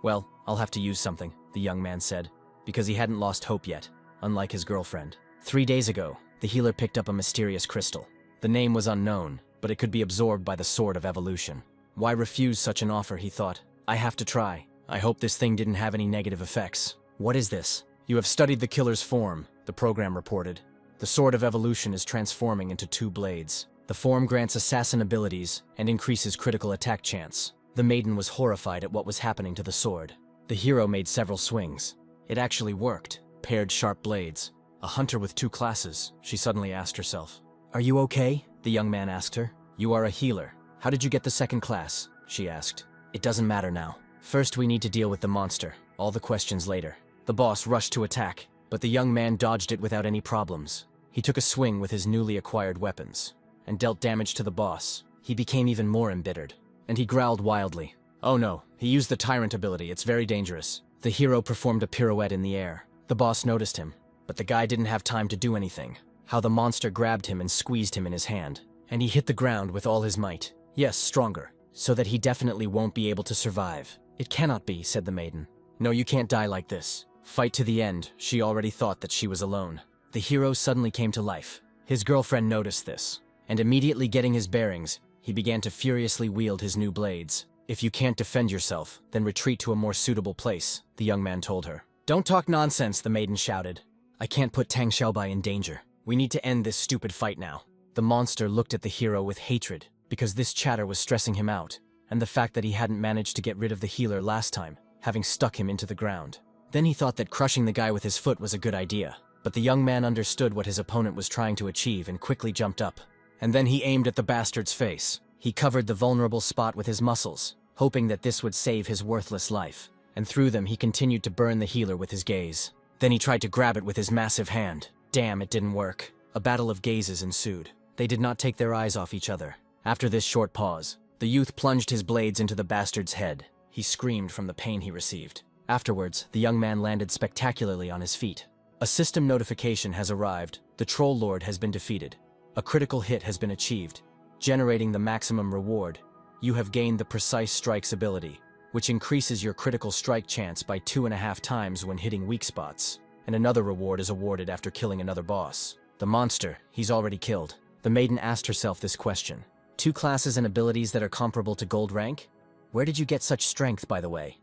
Well, I'll have to use something, the young man said, because he hadn't lost hope yet, unlike his girlfriend. 3 days ago, the healer picked up a mysterious crystal. The name was unknown, but it could be absorbed by the Sword of Evolution. Why refuse such an offer, he thought. I have to try. I hope this thing didn't have any negative effects. What is this? You have studied the killer's form, the program reported. The Sword of Evolution is transforming into 2 blades. The form grants assassin abilities and increases critical attack chance. The maiden was horrified at what was happening to the sword. The hero made several swings. It actually worked. Paired sharp blades. A hunter with 2 classes, she suddenly asked herself. Are you okay? The young man asked her. You are a healer. How did you get the 2nd class? She asked. It doesn't matter now. First we need to deal with the monster. All the questions later. The boss rushed to attack, but the young man dodged it without any problems. He took a swing with his newly acquired weapons, and dealt damage to the boss. He became even more embittered, and he growled wildly. Oh no, he used the tyrant ability, it's very dangerous. The hero performed a pirouette in the air. The boss noticed him, but the guy didn't have time to do anything. How the monster grabbed him and squeezed him in his hand, and he hit the ground with all his might. Yes, stronger, so that he definitely won't be able to survive. It cannot be, said the maiden. No, you can't die like this. Fight to the end. She already thought that she was alone. The hero suddenly came to life. His girlfriend noticed this, and immediately getting his bearings, he began to furiously wield his new blades. If you can't defend yourself, then retreat to a more suitable place, the young man told her. Don't talk nonsense, the maiden shouted. I can't put Tang Xiaobai in danger. We need to end this stupid fight now. The monster looked at the hero with hatred, because this chatter was stressing him out, and the fact that he hadn't managed to get rid of the healer last time, having stuck him into the ground. Then he thought that crushing the guy with his foot was a good idea, but the young man understood what his opponent was trying to achieve and quickly jumped up. And then he aimed at the bastard's face. He covered the vulnerable spot with his muscles, hoping that this would save his worthless life. And through them he continued to burn the healer with his gaze. Then he tried to grab it with his massive hand. Damn, it didn't work. A battle of gazes ensued. They did not take their eyes off each other. After this short pause, the youth plunged his blades into the bastard's head. He screamed from the pain he received. Afterwards, the young man landed spectacularly on his feet. A system notification has arrived. The Troll Lord has been defeated. A critical hit has been achieved, generating the maximum reward. You have gained the Precise Strikes ability, which increases your critical strike chance by 2.5 times when hitting weak spots. And another reward is awarded after killing another boss. The monster, he's already killed. The maiden asked herself this question. 2 classes and abilities that are comparable to gold rank? Where did you get such strength, by the way?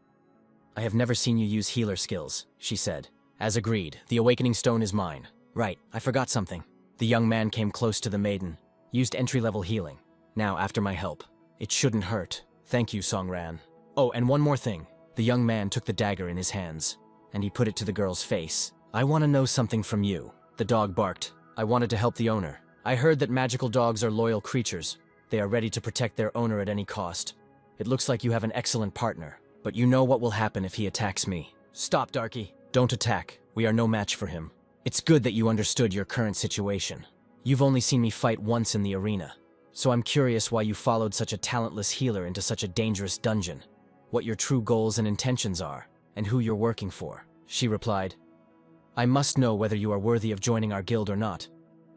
I have never seen you use healer skills, she said. As agreed, the awakening stone is mine. Right, I forgot something. The young man came close to the maiden. Used entry-level healing. Now, after my help. It shouldn't hurt. Thank you, Songran. Oh, and one more thing. The young man took the dagger in his hands, and he put it to the girl's face. I want to know something from you. The dog barked. I wanted to help the owner. I heard that magical dogs are loyal creatures. They are ready to protect their owner at any cost. It looks like you have an excellent partner, but you know what will happen if he attacks me. Stop, Darky. Don't attack. We are no match for him. It's good that you understood your current situation. You've only seen me fight once in the arena, so I'm curious why you followed such a talentless healer into such a dangerous dungeon, what your true goals and intentions are, and who you're working for. She replied, I must know whether you are worthy of joining our guild or not.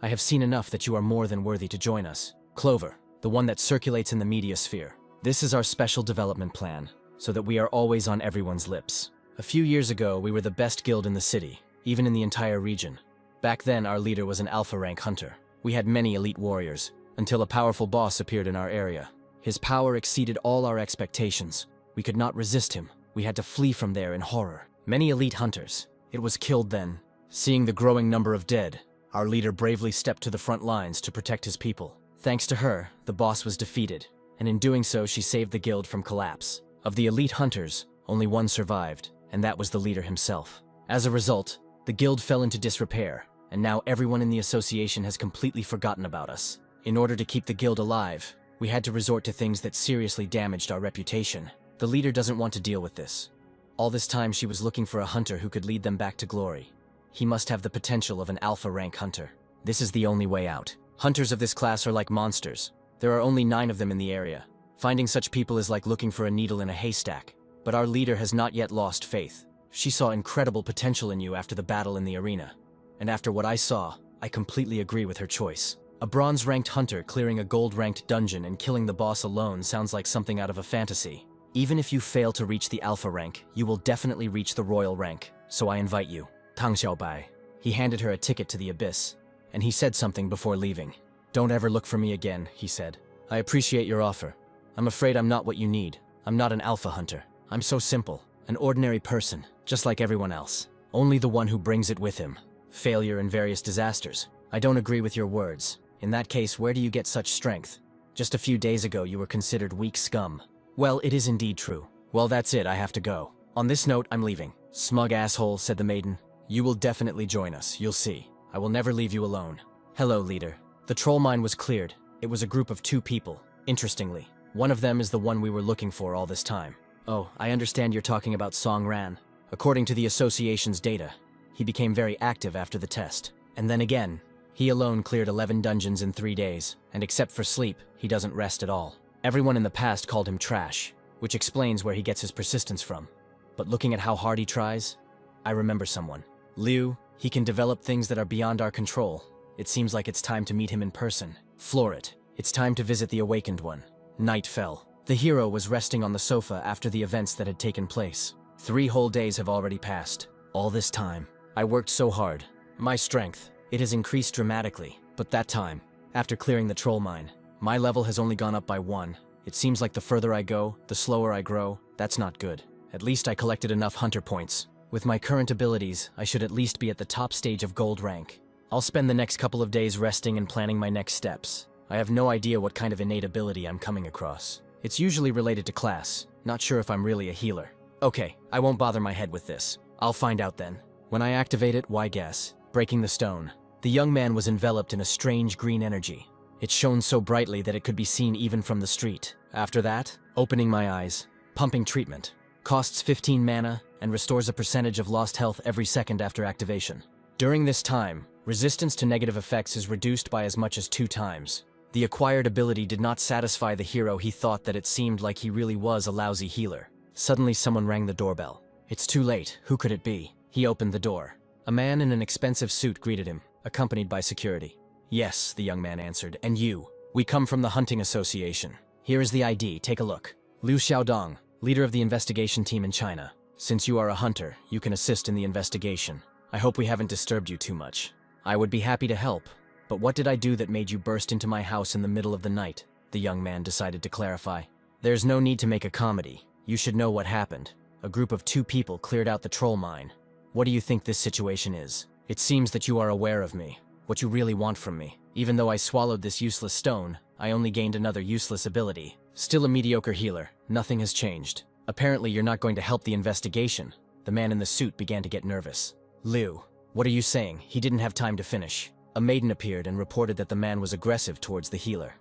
I have seen enough that you are more than worthy to join us. Clover, the one that circulates in the media sphere. This is our special development plan, so that we are always on everyone's lips. A few years ago, we were the best guild in the city, even in the entire region. Back then, our leader was an alpha rank hunter. We had many elite warriors, until a powerful boss appeared in our area. His power exceeded all our expectations. We could not resist him. We had to flee from there in horror. Many elite hunters. It was killed then. Seeing the growing number of dead, our leader bravely stepped to the front lines to protect his people. Thanks to her, the boss was defeated, and in doing so, she saved the guild from collapse. Of the elite hunters, only one survived, and that was the leader himself. As a result, the guild fell into disrepair, and now everyone in the association has completely forgotten about us. In order to keep the guild alive, we had to resort to things that seriously damaged our reputation. The leader doesn't want to deal with this. All this time she was looking for a hunter who could lead them back to glory. He must have the potential of an alpha rank hunter. This is the only way out. Hunters of this class are like monsters. There are only 9 of them in the area. Finding such people is like looking for a needle in a haystack. But our leader has not yet lost faith. She saw incredible potential in you after the battle in the arena. And after what I saw, I completely agree with her choice. A bronze-ranked hunter clearing a gold-ranked dungeon and killing the boss alone sounds like something out of a fantasy. Even if you fail to reach the alpha rank, you will definitely reach the royal rank. So I invite you. Tang Xiaobai. He handed her a ticket to the abyss, and he said something before leaving. Don't ever look for me again, he said. I appreciate your offer. I'm afraid I'm not what you need. I'm not an alpha hunter. I'm so simple, an ordinary person, just like everyone else. Only the one who brings it with him. Failure and various disasters. I don't agree with your words. In that case, where do you get such strength? Just a few days ago, you were considered weak scum. Well, it is indeed true. Well, that's it, I have to go. On this note, I'm leaving. Smug asshole, said the maiden. You will definitely join us, you'll see. I will never leave you alone. Hello, leader. The troll mine was cleared. It was a group of 2 people. Interestingly, one of them is the one we were looking for all this time. Oh, I understand you're talking about Song Ran. According to the association's data, he became very active after the test. And then again, he alone cleared 11 dungeons in 3 days, and except for sleep, he doesn't rest at all. Everyone in the past called him trash, which explains where he gets his persistence from. But looking at how hard he tries, I remember someone. Liu, he can develop things that are beyond our control. It seems like it's time to meet him in person. Floor it. It's time to visit the Awakened One. Night fell. The hero was resting on the sofa after the events that had taken place. 3 whole days have already passed. All this time, I worked so hard. My strength, it has increased dramatically. But that time, after clearing the troll mine, my level has only gone up by 1. It seems like the further I go, the slower I grow. That's not good. At least I collected enough hunter points. With my current abilities, I should at least be at the top stage of gold rank. I'll spend the next couple of days resting and planning my next steps. I have no idea what kind of innate ability I'm coming across. It's usually related to class. Not sure if I'm really a healer. Okay, I won't bother my head with this. I'll find out then. When I activate it, why guess? Breaking the stone. The young man was enveloped in a strange green energy. It shone so brightly that it could be seen even from the street. After that, opening my eyes. Pumping treatment. Costs 15 mana and restores a percentage of lost health every second after activation. During this time, resistance to negative effects is reduced by as much as 2 times. The acquired ability did not satisfy the hero. He thought that it seemed like he really was a lousy healer. Suddenly someone rang the doorbell. It's too late. Who could it be? He opened the door. A man in an expensive suit greeted him, accompanied by security. Yes, the young man answered. And you? We come from the Hunting Association. Here is the ID. Take a look. Liu Xiaodong, leader of the investigation team in China. Since you are a hunter, you can assist in the investigation. I hope we haven't disturbed you too much. I would be happy to help. But what did I do that made you burst into my house in the middle of the night? The young man decided to clarify. There's no need to make a comedy. You should know what happened. A group of 2 people cleared out the troll mine. What do you think this situation is? It seems that you are aware of me. What you really want from me. Even though I swallowed this useless stone, I only gained another useless ability. Still a mediocre healer. Nothing has changed. Apparently you're not going to help the investigation. The man in the suit began to get nervous. Liu, what are you saying? He didn't have time to finish. A maiden appeared and reported that the man was aggressive towards the healer.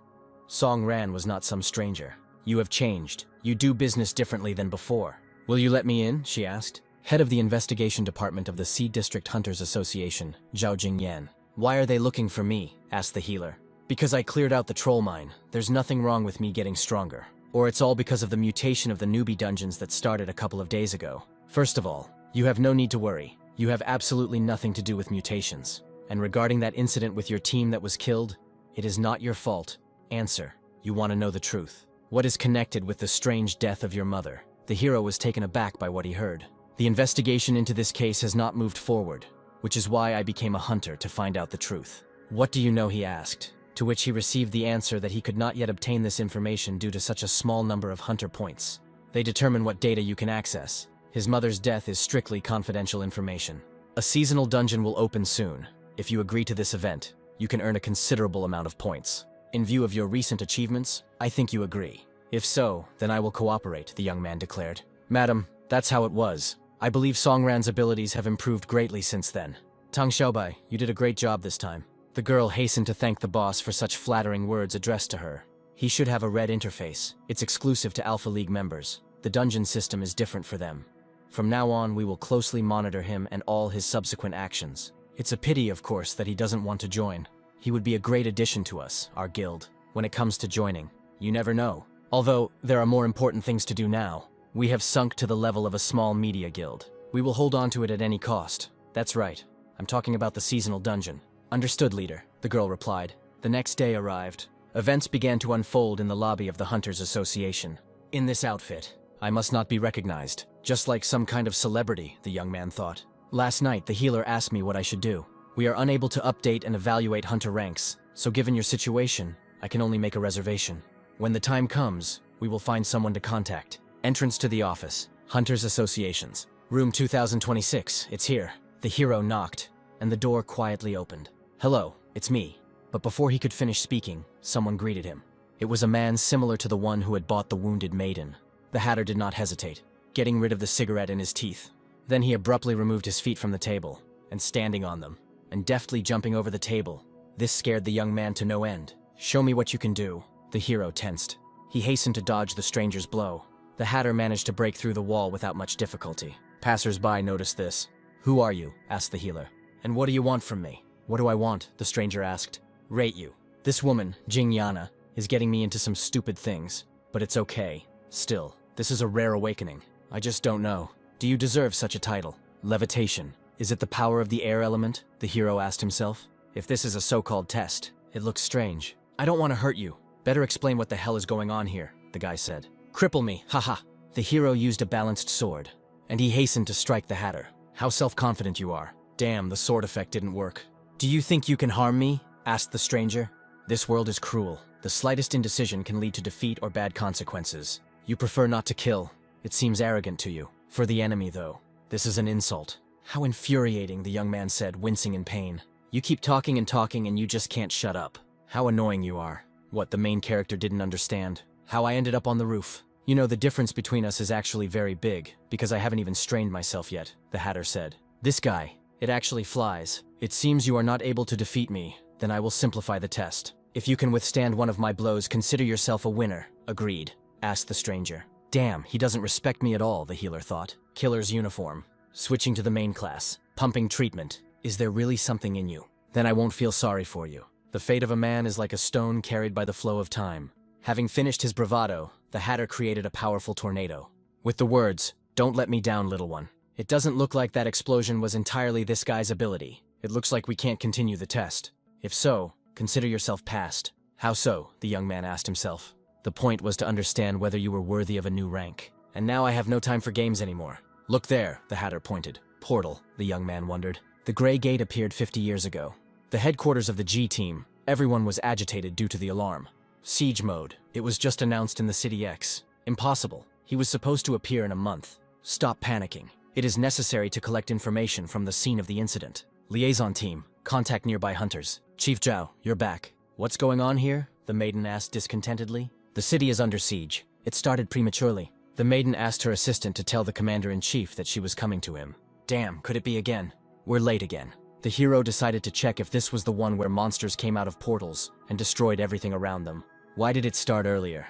Song Ran was not some stranger. "You have changed. You do business differently than before. Will you let me in?" she asked. Head of the investigation department of the Sea District Hunters Association, Zhao Jingyan. "Why are they looking for me?" asked the healer. "Because I cleared out the troll mine. There's nothing wrong with me getting stronger. Or it's all because of the mutation of the newbie dungeons that started a couple of days ago. First of all, you have no need to worry. You have absolutely nothing to do with mutations. And regarding that incident with your team that was killed, it is not your fault. Answer. You want to know the truth. What is connected with the strange death of your mother?" The hero was taken aback by what he heard. "The investigation into this case has not moved forward, which is why I became a hunter to find out the truth." "What do you know?" he asked, to which he received the answer that he could not yet obtain this information due to such a small number of hunter points. They determine what data you can access. His mother's death is strictly confidential information. A seasonal dungeon will open soon. If you agree to this event, you can earn a considerable amount of points. In view of your recent achievements, I think you agree. If so, then I will cooperate," the young man declared. "Madam, that's how it was. I believe Songran's abilities have improved greatly since then. Tang Xiaobai, you did a great job this time." The girl hastened to thank the boss for such flattering words addressed to her. "He should have a red interface. It's exclusive to Alpha League members. The dungeon system is different for them. From now on, we will closely monitor him and all his subsequent actions. It's a pity, of course, that he doesn't want to join. He would be a great addition to us, our guild. When it comes to joining, you never know. Although, there are more important things to do now. We have sunk to the level of a small media guild. We will hold on to it at any cost." "That's right. I'm talking about the seasonal dungeon." "Understood, leader," the girl replied. The next day arrived. Events began to unfold in the lobby of the Hunters Association. "In this outfit, I must not be recognized. Just like some kind of celebrity," the young man thought. "Last night, the healer asked me what I should do. We are unable to update and evaluate hunter ranks, so given your situation, I can only make a reservation. When the time comes, we will find someone to contact." Entrance to the office. Hunters Associations. "Room 2026, it's here." The hero knocked, and the door quietly opened. "Hello, it's me." But before he could finish speaking, someone greeted him. It was a man similar to the one who had bought the wounded maiden. The hatter did not hesitate, getting rid of the cigarette in his teeth. Then he abruptly removed his feet from the table, and standing on them, and deftly jumping over the table. This scared the young man to no end. "Show me what you can do." The hero tensed. He hastened to dodge the stranger's blow. The hatter managed to break through the wall without much difficulty. Passers-by noticed this. "Who are you?" asked the healer. "And what do you want from me?" "What do I want?" the stranger asked. "Rate you. This woman, Jing Yana, is getting me into some stupid things, but it's okay. Still, this is a rare awakening. I just don't know. Do you deserve such a title?" "Levitation. Is it the power of the air element?" the hero asked himself. "If this is a so-called test, it looks strange." "I don't want to hurt you. Better explain what the hell is going on here," the guy said. "Cripple me, haha." The hero used a balanced sword, and he hastened to strike the hatter. "How self-confident you are. Damn, the sword effect didn't work." "Do you think you can harm me?" asked the stranger. "This world is cruel. The slightest indecision can lead to defeat or bad consequences. You prefer not to kill. It seems arrogant to you. For the enemy, though, this is an insult." "How infuriating," the young man said, wincing in pain. "You keep talking and you just can't shut up. How annoying you are." What the main character didn't understand. "How I ended up on the roof. You know, the difference between us is actually very big, because I haven't even strained myself yet," the hatter said. "This guy, it actually flies. It seems you are not able to defeat me. Then I will simplify the test. If you can withstand one of my blows, consider yourself a winner." "Agreed," asked the stranger. "Damn, he doesn't respect me at all," the healer thought. Killer's uniform. Switching to the main class. Pumping treatment. Is there really something in you? Then I won't feel sorry for you. The fate of a man is like a stone carried by the flow of time. Having finished his bravado, the hatter created a powerful tornado. With the words, "Don't let me down, little one." It doesn't look like that explosion was entirely this guy's ability. It looks like we can't continue the test. If so, consider yourself passed. "How so?" the young man asked himself. "The point was to understand whether you were worthy of a new rank. And now I have no time for games anymore." "Look there," the hatter pointed. "Portal," the young man wondered. The Grey Gate appeared 50 years ago. The headquarters of the G team. Everyone was agitated due to the alarm. Siege mode. It was just announced in the City X. Impossible. He was supposed to appear in a month. Stop panicking. It is necessary to collect information from the scene of the incident. Liaison team, contact nearby hunters. Chief Zhao, you're back. What's going on here? The maiden asked discontentedly. The city is under siege. It started prematurely. The maiden asked her assistant to tell the commander-in-chief that she was coming to him. Damn, could it be again? We're late again. The hero decided to check if this was the one where monsters came out of portals and destroyed everything around them. Why did it start earlier?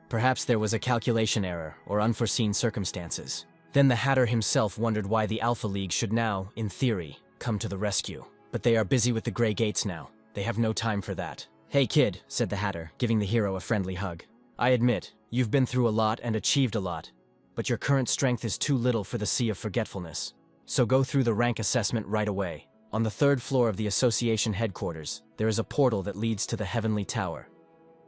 Perhaps there was a calculation error or unforeseen circumstances. Then the Hatter himself wondered why the Alpha League should now, in theory, come to the rescue. But they are busy with the Grey Gates now. They have no time for that. "Hey kid," said the Hatter, giving the hero a friendly hug. "I admit, you've been through a lot and achieved a lot, but your current strength is too little for the Sea of Forgetfulness. So go through the rank assessment right away. On the 3rd floor of the Association headquarters, there is a portal that leads to the Heavenly Tower.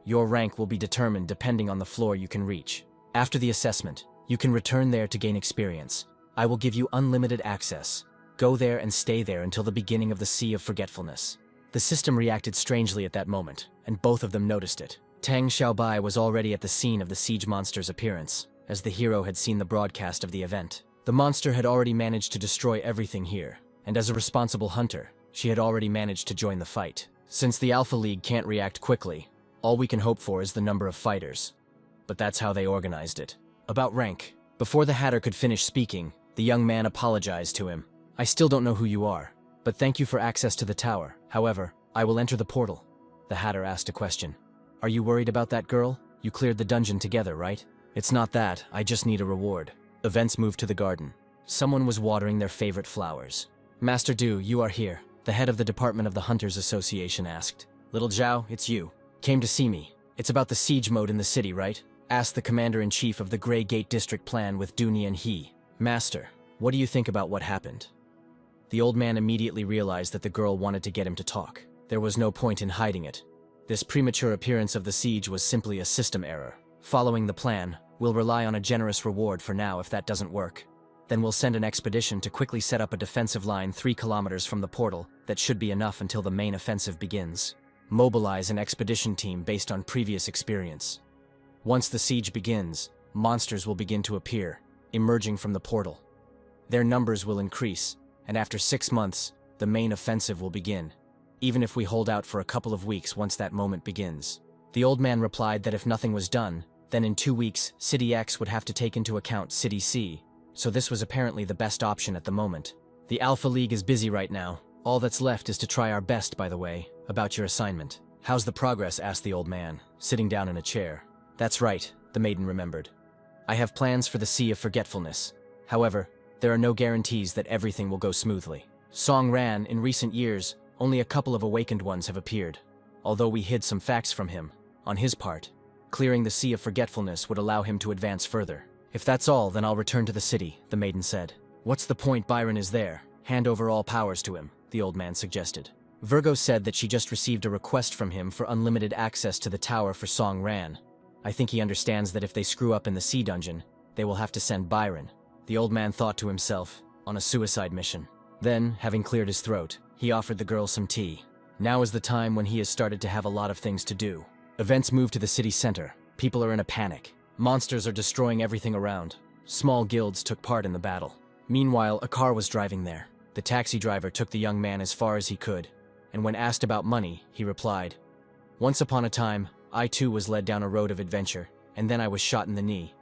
Your rank will be determined depending on the floor you can reach. After the assessment, you can return there to gain experience. I will give you unlimited access. Go there and stay there until the beginning of the Sea of Forgetfulness." The system reacted strangely at that moment, and both of them noticed it. Tang Xiaobai was already at the scene of the siege monster's appearance, as the hero had seen the broadcast of the event. The monster had already managed to destroy everything here, and as a responsible hunter, she had already managed to join the fight. Since the Alpha League can't react quickly, all we can hope for is the number of fighters. But that's how they organized it. About rank. Before the Hatter could finish speaking, the young man apologized to him. "I still don't know who you are, but thank you for access to the tower. However, I will enter the portal." The Hatter asked a question. "Are you worried about that girl? You cleared the dungeon together, right?" "It's not that, I just need a reward." Events moved to the garden. Someone was watering their favorite flowers. "Master Du, you are here," the head of the department of the Hunters Association asked. "Little Zhao, it's you. Came to see me. It's about the siege mode in the city, right?" asked the commander-in-chief of the Grey Gate District Plan with Duni and He. "Master, what do you think about what happened?" The old man immediately realized that the girl wanted to get him to talk. There was no point in hiding it. This premature appearance of the siege was simply a system error. Following the plan, we'll rely on a generous reward for now if that doesn't work. Then we'll send an expedition to quickly set up a defensive line 3 kilometers from the portal that should be enough until the main offensive begins. Mobilize an expedition team based on previous experience. Once the siege begins, monsters will begin to appear, emerging from the portal. Their numbers will increase, and after 6 months, the main offensive will begin, even if we hold out for a couple of weeks once that moment begins. The old man replied that if nothing was done, then in 2 weeks, City X would have to take into account City C, so this was apparently the best option at the moment. "The Alpha League is busy right now. All that's left is to try our best, by the way, about your assignment." "How's the progress?" asked the old man, sitting down in a chair. "That's right," the maiden remembered. "I have plans for the Sea of Forgetfulness. However, there are no guarantees that everything will go smoothly. Song Ran, in recent years, only a couple of awakened ones have appeared. Although we hid some facts from him, on his part, clearing the Sea of Forgetfulness would allow him to advance further. If that's all, then I'll return to the city," the maiden said. "What's the point? Byron is there. Hand over all powers to him," the old man suggested. Virgo said that she just received a request from him for unlimited access to the tower for Song Ran. "I think he understands that if they screw up in the sea dungeon, they will have to send Byron." The old man thought to himself, on a suicide mission. Then, having cleared his throat, he offered the girl some tea. Now is the time when he has started to have a lot of things to do. Events move to the city center. People are in a panic. Monsters are destroying everything around. Small guilds took part in the battle. Meanwhile, a car was driving there. The taxi driver took the young man as far as he could, and when asked about money, he replied, "Once upon a time, I too was led down a road of adventure, and then I was shot in the knee.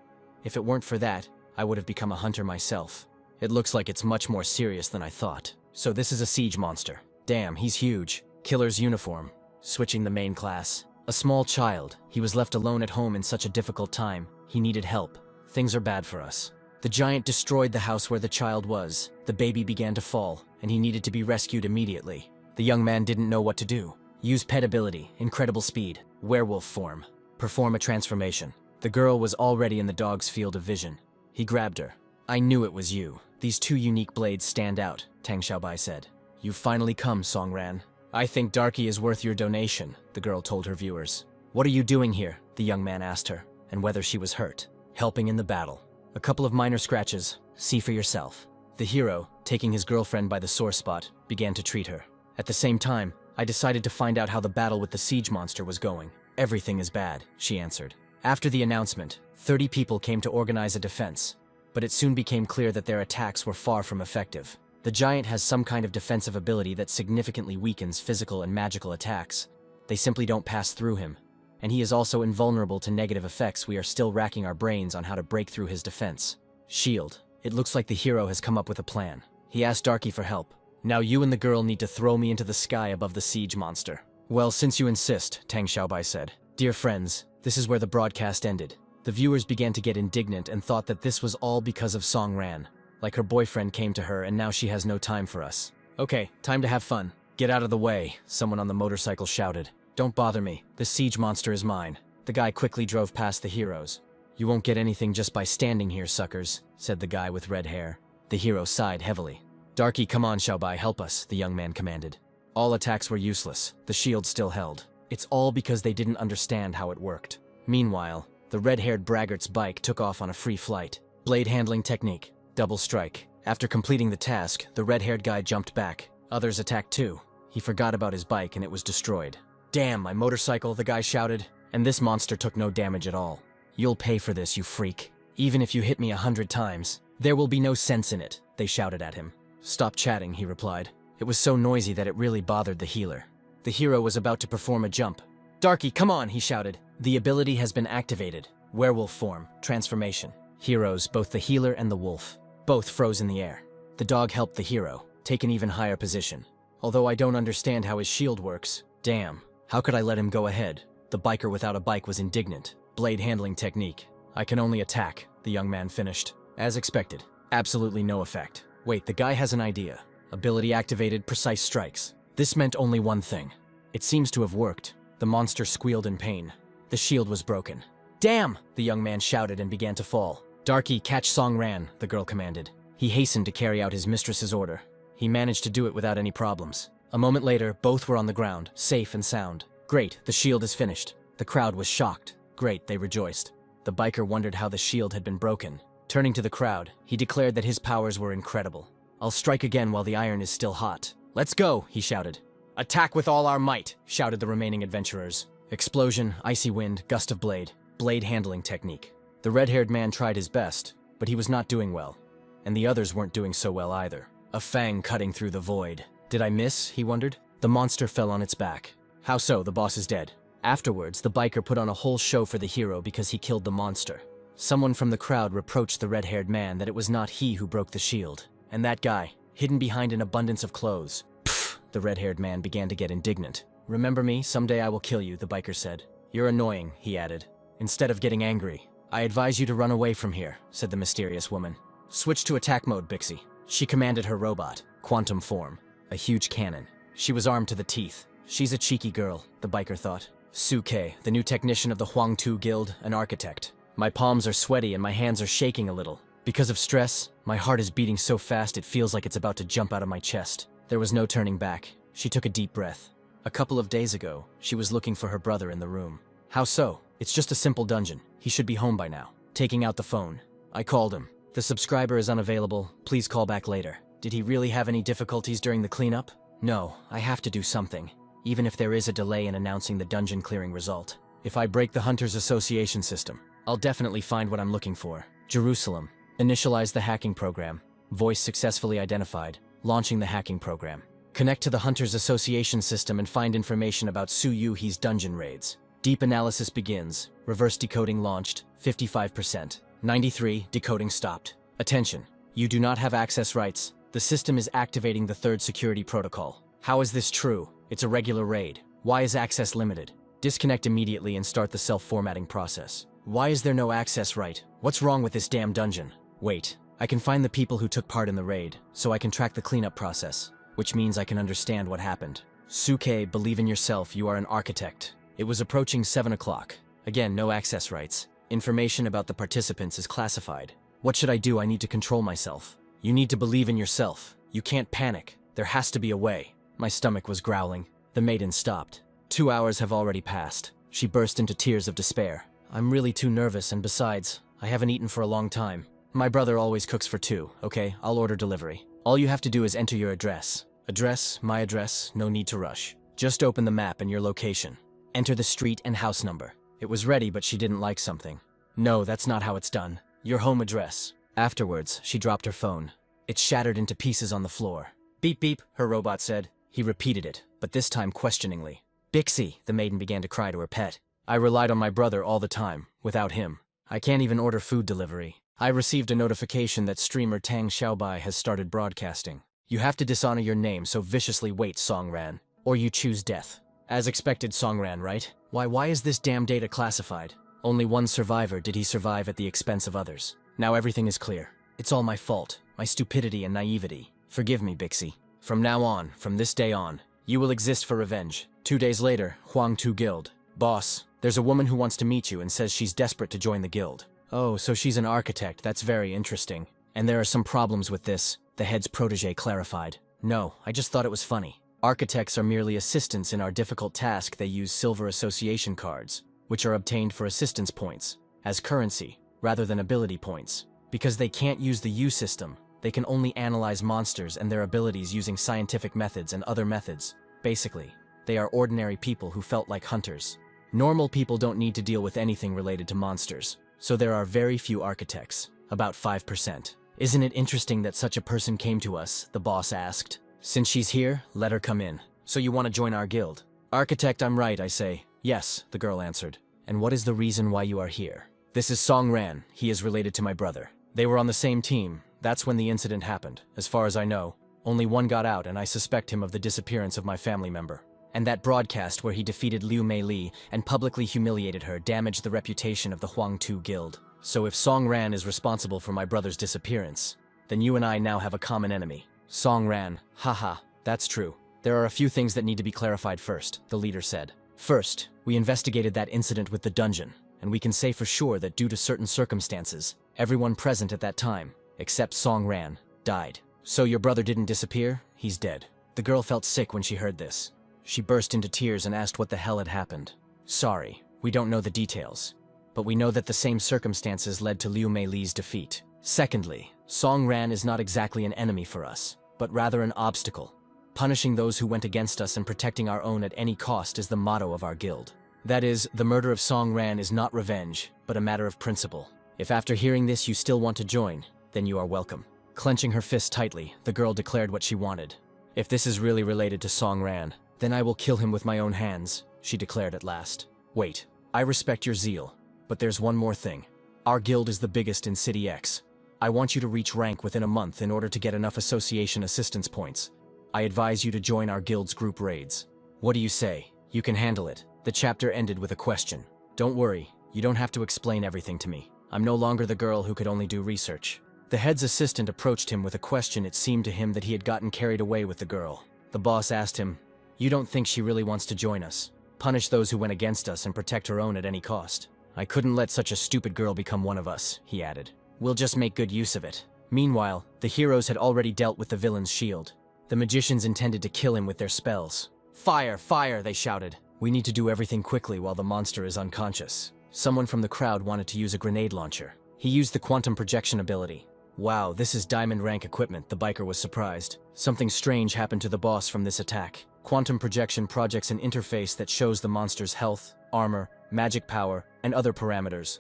If it weren't for that, I would have become a hunter myself. It looks like it's much more serious than I thought. So this is a siege monster. Damn, he's huge. Killer's uniform. Switching the main class. A small child. He was left alone at home in such a difficult time. He needed help. Things are bad for us." The giant destroyed the house where the child was. The baby began to fall, and he needed to be rescued immediately. The young man didn't know what to do. Use pet ability, incredible speed, werewolf form. Perform a transformation. The girl was already in the dog's field of vision. He grabbed her. "I knew it was you. These 2 unique blades stand out," Tang Xiaobai said. "You've finally come, Song Ran. I think Darky is worth your donation," the girl told her viewers. "What are you doing here?" the young man asked her, and whether she was hurt. "Helping in the battle. A couple of minor scratches. See for yourself." The hero, taking his girlfriend by the sore spot, began to treat her. "At the same time, I decided to find out how the battle with the siege monster was going." "Everything is bad," she answered. After the announcement, 30 people came to organize a defense, but it soon became clear that their attacks were far from effective. The giant has some kind of defensive ability that significantly weakens physical and magical attacks. They simply don't pass through him, and he is also invulnerable to negative effects. We are still racking our brains on how to break through his defense. Shield. It looks like the hero has come up with a plan. He asked Darky for help. Now you and the girl need to throw me into the sky above the siege monster. Well, since you insist, Tang Xiaobai said. Dear friends, this is where the broadcast ended. The viewers began to get indignant and thought that this was all because of Song Ran. Like her boyfriend came to her and now she has no time for us. Okay, time to have fun. Get out of the way, someone on the motorcycle shouted. Don't bother me, the siege monster is mine. The guy quickly drove past the heroes. You won't get anything just by standing here, suckers, said the guy with red hair. The hero sighed heavily. Darky, come on, Xiaobai, help us, the young man commanded. All attacks were useless, the shield still held. It's all because they didn't understand how it worked. Meanwhile, the red-haired braggart's bike took off on a free flight. Blade handling technique, double strike. After completing the task, the red-haired guy jumped back. Others attacked too. He forgot about his bike and it was destroyed. Damn, my motorcycle, the guy shouted. And this monster took no damage at all. You'll pay for this, you freak. Even if you hit me 100 times, there will be no sense in it, they shouted at him. Stop chatting, he replied. It was so noisy that it really bothered the healer. The hero was about to perform a jump. Darky, come on, he shouted. The ability has been activated. Werewolf form, transformation. Heroes, both the healer and the wolf, both froze in the air. The dog helped the hero, take an even higher position. Although I don't understand how his shield works. Damn, how could I let him go ahead? The biker without a bike was indignant. Blade handling technique. I can only attack, the young man finished. As expected. Absolutely no effect. Wait, the guy has an idea. Ability activated, precise strikes. This meant only one thing. It seems to have worked. The monster squealed in pain. The shield was broken. Damn! The young man shouted and began to fall. Darky, catch Song Ran, the girl commanded. He hastened to carry out his mistress's order. He managed to do it without any problems. A moment later, both were on the ground, safe and sound. Great, the shield is finished. The crowd was shocked. Great, they rejoiced. The biker wondered how the shield had been broken. Turning to the crowd, he declared that his powers were incredible. I'll strike again while the iron is still hot. Let's go, he shouted. Attack with all our might, shouted the remaining adventurers. Explosion, icy wind, gust of blade. Blade handling technique. The red-haired man tried his best, but he was not doing well. And the others weren't doing so well either. A fang cutting through the void. Did I miss, he wondered? The monster fell on its back. How so? The boss is dead. Afterwards, the biker put on a whole show for the hero because he killed the monster. Someone from the crowd reproached the red-haired man that it was not he who broke the shield. And that guy, hidden behind an abundance of clothes. Pfft, the red-haired man began to get indignant. Remember me, someday I will kill you, the biker said. You're annoying, he added. Instead of getting angry, I advise you to run away from here, said the mysterious woman. Switch to attack mode, Bixie. She commanded her robot, quantum form, a huge cannon. She was armed to the teeth. She's a cheeky girl, the biker thought. Su Kei, the new technician of the Huangtu Guild, an architect. My palms are sweaty and my hands are shaking a little. Because of stress, my heart is beating so fast it feels like it's about to jump out of my chest. There was no turning back. She took a deep breath. A couple of days ago, she was looking for her brother in the room. How so? It's just a simple dungeon. He should be home by now. Taking out the phone. I called him. The subscriber is unavailable. Please call back later. Did he really have any difficulties during the cleanup? No, I have to do something. Even if there is a delay in announcing the dungeon clearing result. If I break the Hunters Association system, I'll definitely find what I'm looking for. Jerusalem. Initialize the hacking program. Voice successfully identified. Launching the hacking program. Connect to the Hunters Association system and find information about Su Yuhi's dungeon raids. Deep analysis begins. Reverse decoding launched. 55%. 93. Decoding stopped. Attention. You do not have access rights. The system is activating the third security protocol. How is this true? It's a regular raid. Why is access limited? Disconnect immediately and start the self-formatting process. Why is there no access right? What's wrong with this damn dungeon? Wait, I can find the people who took part in the raid, so I can track the cleanup process, which means I can understand what happened. Suke, believe in yourself, you are an architect. It was approaching 7 o'clock. Again, no access rights. Information about the participants is classified. What should I do? I need to control myself. You need to believe in yourself. You can't panic. There has to be a way. My stomach was growling. The maiden stopped. 2 hours have already passed. She burst into tears of despair. I'm really too nervous, and besides, I haven't eaten for a long time. My brother always cooks for two, okay? I'll order delivery. All you have to do is enter your address. Address, my address, no need to rush. Just open the map and your location. Enter the street and house number. It was ready, but she didn't like something. No, that's not how it's done. Your home address. Afterwards, she dropped her phone. It shattered into pieces on the floor. Beep beep, her robot said. He repeated it, but this time questioningly. Bixie, the maiden began to cry to her pet. I relied on my brother all the time. Without him, I can't even order food delivery. I received a notification that streamer Tang Xiaobai has started broadcasting. You have to dishonor your name, so viciously wait, Songran. Or you choose death. As expected, Songran, right? Why is this damn data classified? Only one survivor. Did he survive at the expense of others? Now everything is clear. It's all my fault. My stupidity and naivety. Forgive me, Bixie. From now on, from this day on, you will exist for revenge. 2 days later, Huang Tu Guild. Boss, there's a woman who wants to meet you and says she's desperate to join the guild. Oh, so she's an architect. That's very interesting. And there are some problems with this, the head's protege clarified. No, I just thought it was funny. Architects are merely assistants in our difficult task. They use silver association cards, which are obtained for assistance points, as currency, rather than ability points. Because they can't use the U system, they can only analyze monsters and their abilities using scientific methods and other methods. Basically, they are ordinary people who felt like hunters. Normal people don't need to deal with anything related to monsters, so there are very few architects, about 5%. Isn't it interesting that such a person came to us, the boss asked. Since she's here, let her come in. So you want to join our guild? Architect, I'm right, I say. Yes, the girl answered. And what is the reason why you are here? This is Songran. He is related to my brother. They were on the same team. That's when the incident happened. As far as I know, only one got out, and I suspect him of the disappearance of my family member. And that broadcast where he defeated Liu Mei Li and publicly humiliated her damaged the reputation of the Huang Tu Guild. So if Songran is responsible for my brother's disappearance, then you and I now have a common enemy. Songran, haha, that's true. There are a few things that need to be clarified first, the leader said. First, we investigated that incident with the dungeon, and we can say for sure that due to certain circumstances, everyone present at that time, except Songran, died. So your brother didn't disappear? He's dead. The girl felt sick when she heard this. She burst into tears and asked what the hell had happened. Sorry, we don't know the details, but we know that the same circumstances led to Liu Mei Li's defeat. Secondly, Songran is not exactly an enemy for us, but rather an obstacle. Punishing those who went against us and protecting our own at any cost is the motto of our guild. That is, the murder of Songran is not revenge, but a matter of principle. If after hearing this you still want to join, then you are welcome. Clenching her fist tightly, the girl declared what she wanted. If this is really related to Songran, then I will kill him with my own hands, she declared at last. Wait, I respect your zeal, but there's one more thing. Our guild is the biggest in City X. I want you to reach rank within a month in order to get enough association assistance points. I advise you to join our guild's group raids. What do you say? You can handle it. The chapter ended with a question. Don't worry, you don't have to explain everything to me. I'm no longer the girl who could only do research. The head's assistant approached him with a question. It seemed to him that he had gotten carried away with the girl. The boss asked him, "You don't think she really wants to join us? Punish those who went against us and protect her own at any cost." "I couldn't let such a stupid girl become one of us," he added. "We'll just make good use of it." Meanwhile, the heroes had already dealt with the villain's shield. The magicians intended to kill him with their spells. "Fire! Fire!" they shouted. "We need to do everything quickly while the monster is unconscious." Someone from the crowd wanted to use a grenade launcher. He used the quantum projection ability. Wow, this is diamond rank equipment, the biker was surprised. Something strange happened to the boss from this attack. Quantum projection projects an interface that shows the monster's health, armor, magic power, and other parameters.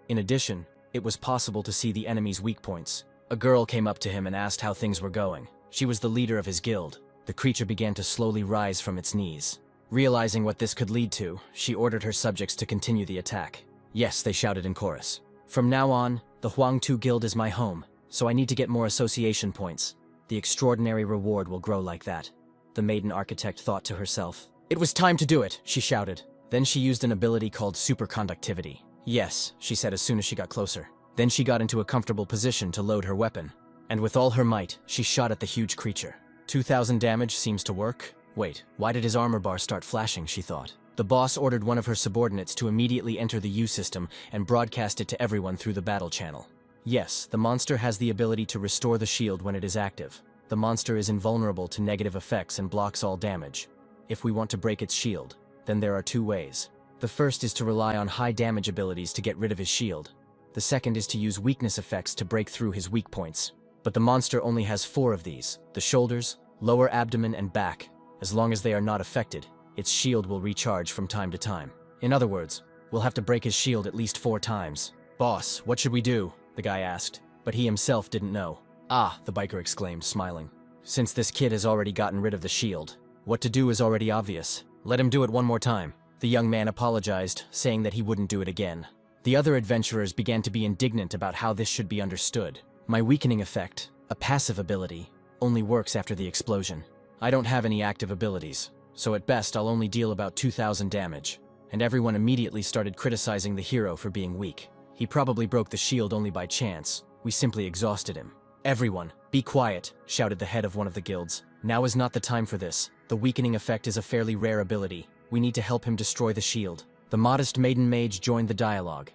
In addition, it was possible to see the enemy's weak points. A girl came up to him and asked how things were going. She was the leader of his guild. The creature began to slowly rise from its knees. Realizing what this could lead to, she ordered her subjects to continue the attack. "Yes," they shouted in chorus. "From now on, the Huang Tu Guild is my home, so I need to get more association points. The extraordinary reward will grow like that," the maiden architect thought to herself. "It was time to do it," she shouted. Then she used an ability called superconductivity. "Yes," she said as soon as she got closer. Then she got into a comfortable position to load her weapon. And with all her might, she shot at the huge creature. 2,000 damage seems to work. Wait, why did his armor bar start flashing, she thought. The boss ordered one of her subordinates to immediately enter the U system and broadcast it to everyone through the battle channel. Yes, the monster has the ability to restore the shield when it is active. The monster is invulnerable to negative effects and blocks all damage. If we want to break its shield, then there are two ways. The first is to rely on high damage abilities to get rid of his shield. The second is to use weakness effects to break through his weak points. But the monster only has 4 of these: the shoulders, lower abdomen, and back. As long as they are not affected, its shield will recharge from time to time. In other words, we'll have to break his shield at least 4 times. "Boss, what should we do?" the guy asked, but he himself didn't know. "Ah," the biker exclaimed, smiling. "Since this kid has already gotten rid of the shield, what to do is already obvious. Let him do it one more time." The young man apologized, saying that he wouldn't do it again. The other adventurers began to be indignant about how this should be understood. "My weakening effect, a passive ability, only works after the explosion. I don't have any active abilities, so at best I'll only deal about 2,000 damage. And everyone immediately started criticizing the hero for being weak. He probably broke the shield only by chance. We simply exhausted him. Everyone, be quiet, shouted the head of one of the guilds. Now is not the time for this. The weakening effect is a fairly rare ability. We need to help him destroy the shield. The modest maiden mage joined the dialogue.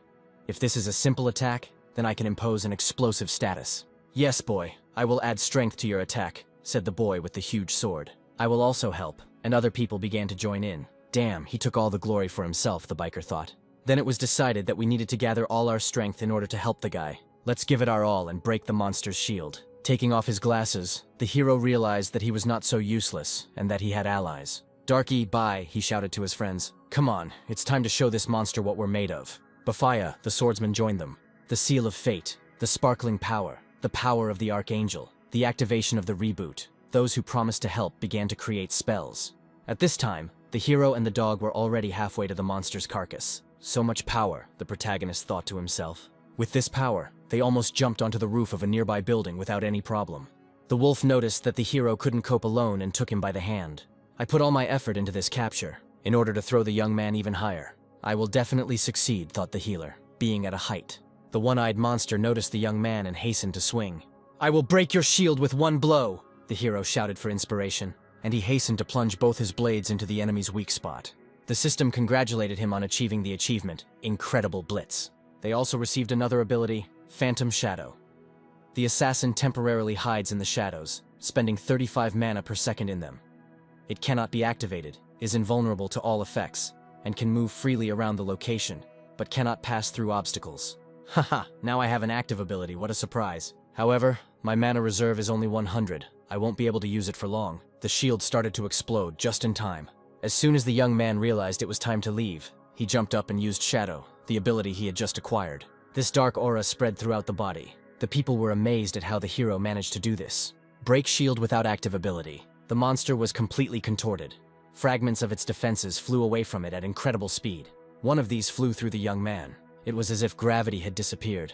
If this is a simple attack, then I can impose an explosive status. Yes, boy, I will add strength to your attack, said the boy with the huge sword. I will also help, and other people began to join in. Damn, he took all the glory for himself, the biker thought. Then it was decided that we needed to gather all our strength in order to help the guy. Let's give it our all and break the monster's shield. Taking off his glasses, the hero realized that he was not so useless and that he had allies. Darky, bye, he shouted to his friends. Come on, it's time to show this monster what we're made of. Bafaya, the swordsman, joined them. The seal of fate, the sparkling power, the power of the archangel, the activation of the reboot. Those who promised to help began to create spells. At this time, the hero and the dog were already halfway to the monster's carcass. So much power, the protagonist thought to himself. With this power, they almost jumped onto the roof of a nearby building without any problem. The wolf noticed that the hero couldn't cope alone and took him by the hand. I put all my effort into this capture, in order to throw the young man even higher. I will definitely succeed, thought the healer, being at a height. The one-eyed monster noticed the young man and hastened to swing. I will break your shield with one blow, the hero shouted for inspiration, and he hastened to plunge both his blades into the enemy's weak spot. The system congratulated him on achieving the achievement, Incredible Blitz. They also received another ability, Phantom Shadow. The assassin temporarily hides in the shadows, spending 35 mana per second in them. It cannot be activated, is invulnerable to all effects, and can move freely around the location, but cannot pass through obstacles. Haha, now I have an active ability, what a surprise. However, my mana reserve is only 100. I won't be able to use it for long. The shield started to explode just in time. As soon as the young man realized it was time to leave, he jumped up and used Shadow, the ability he had just acquired. This dark aura spread throughout the body. The people were amazed at how the hero managed to do this. Break shield without active ability. The monster was completely contorted. Fragments of its defenses flew away from it at incredible speed. One of these flew through the young man. It was as if gravity had disappeared.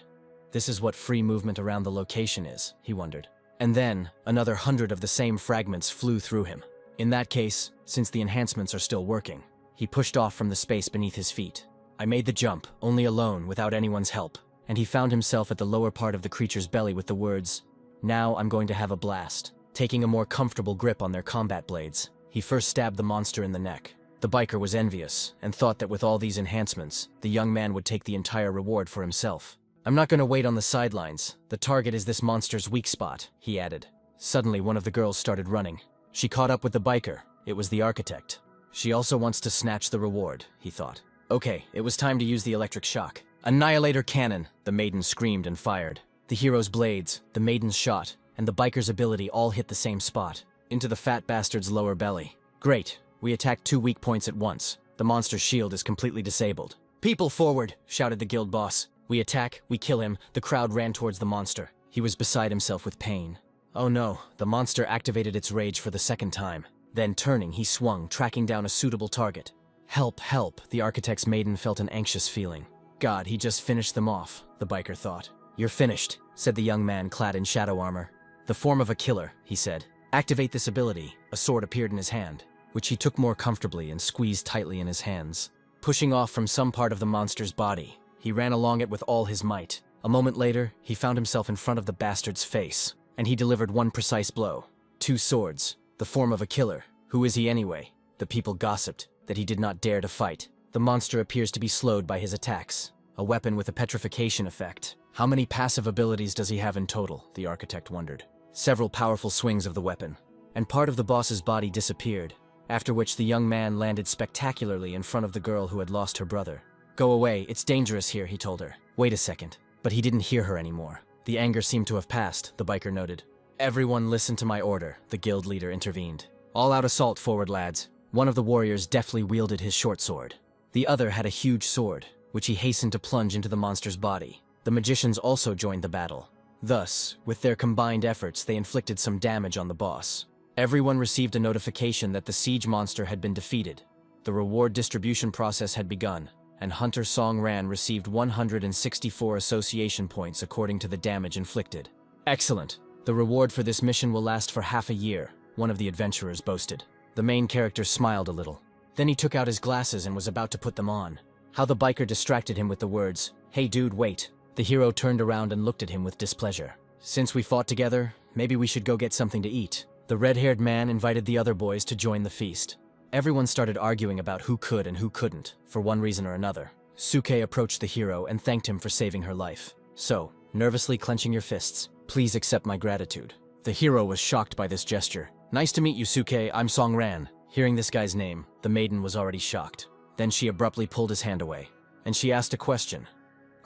This is what free movement around the location is, he wondered. And then, another 100 of the same fragments flew through him. In that case, since the enhancements are still working, he pushed off from the space beneath his feet. I made the jump, only alone, without anyone's help, and he found himself at the lower part of the creature's belly with the words, "Now I'm going to have a blast." Taking a more comfortable grip on their combat blades, he first stabbed the monster in the neck. The biker was envious, and thought that with all these enhancements, the young man would take the entire reward for himself. I'm not going to wait on the sidelines. The target is this monster's weak spot, he added. Suddenly, one of the girls started running. She caught up with the biker. It was the architect. She also wants to snatch the reward, he thought. Okay, it was time to use the electric shock. Annihilator cannon, the maiden screamed and fired. The hero's blades, the maiden's shot, and the biker's ability all hit the same spot, into the fat bastard's lower belly. Great, we attacked 2 weak points at once. The monster's shield is completely disabled. People forward, shouted the guild boss. We attack, we kill him. The crowd ran towards the monster. He was beside himself with pain. Oh no, the monster activated its rage for the second time. Then turning, he swung, tracking down a suitable target. Help, help, the architect's maiden felt an anxious feeling. God, he just finished them off, the biker thought. You're finished, said the young man clad in shadow armor. The form of a killer, he said. Activate this ability. A sword appeared in his hand, which he took more comfortably and squeezed tightly in his hands. Pushing off from some part of the monster's body, he ran along it with all his might. A moment later, he found himself in front of the bastard's face, and he delivered one precise blow. 2 swords, the form of a killer. Who is he anyway? The people gossiped that he did not dare to fight. The monster appears to be slowed by his attacks, a weapon with a petrification effect. How many passive abilities does he have in total, the architect wondered. Several powerful swings of the weapon, and part of the boss's body disappeared, after which the young man landed spectacularly in front of the girl who had lost her brother. Go away, it's dangerous here, he told her. Wait a second. But he didn't hear her anymore. The anger seemed to have passed, the biker noted. Everyone listen to my order, the guild leader intervened. All-out assault forward, lads. One of the warriors deftly wielded his short sword. The other had a huge sword, which he hastened to plunge into the monster's body. The magicians also joined the battle. Thus, with their combined efforts, they inflicted some damage on the boss. Everyone received a notification that the siege monster had been defeated. The reward distribution process had begun, and Hunter Song Ran received 164 association points according to the damage inflicted. Excellent. The reward for this mission will last for half a year, one of the adventurers boasted. The main character smiled a little. Then he took out his glasses and was about to put them on. How the biker distracted him with the words, "Hey dude, wait." The hero turned around and looked at him with displeasure. "Since we fought together, maybe we should go get something to eat." The red-haired man invited the other boys to join the feast. Everyone started arguing about who could and who couldn't, for one reason or another. Suke approached the hero and thanked him for saving her life. "So, nervously clenching your fists, please accept my gratitude." The hero was shocked by this gesture. "Nice to meet you, Suke, I'm Song Ran." Hearing this guy's name, the maiden was already shocked. Then she abruptly pulled his hand away, and she asked a question.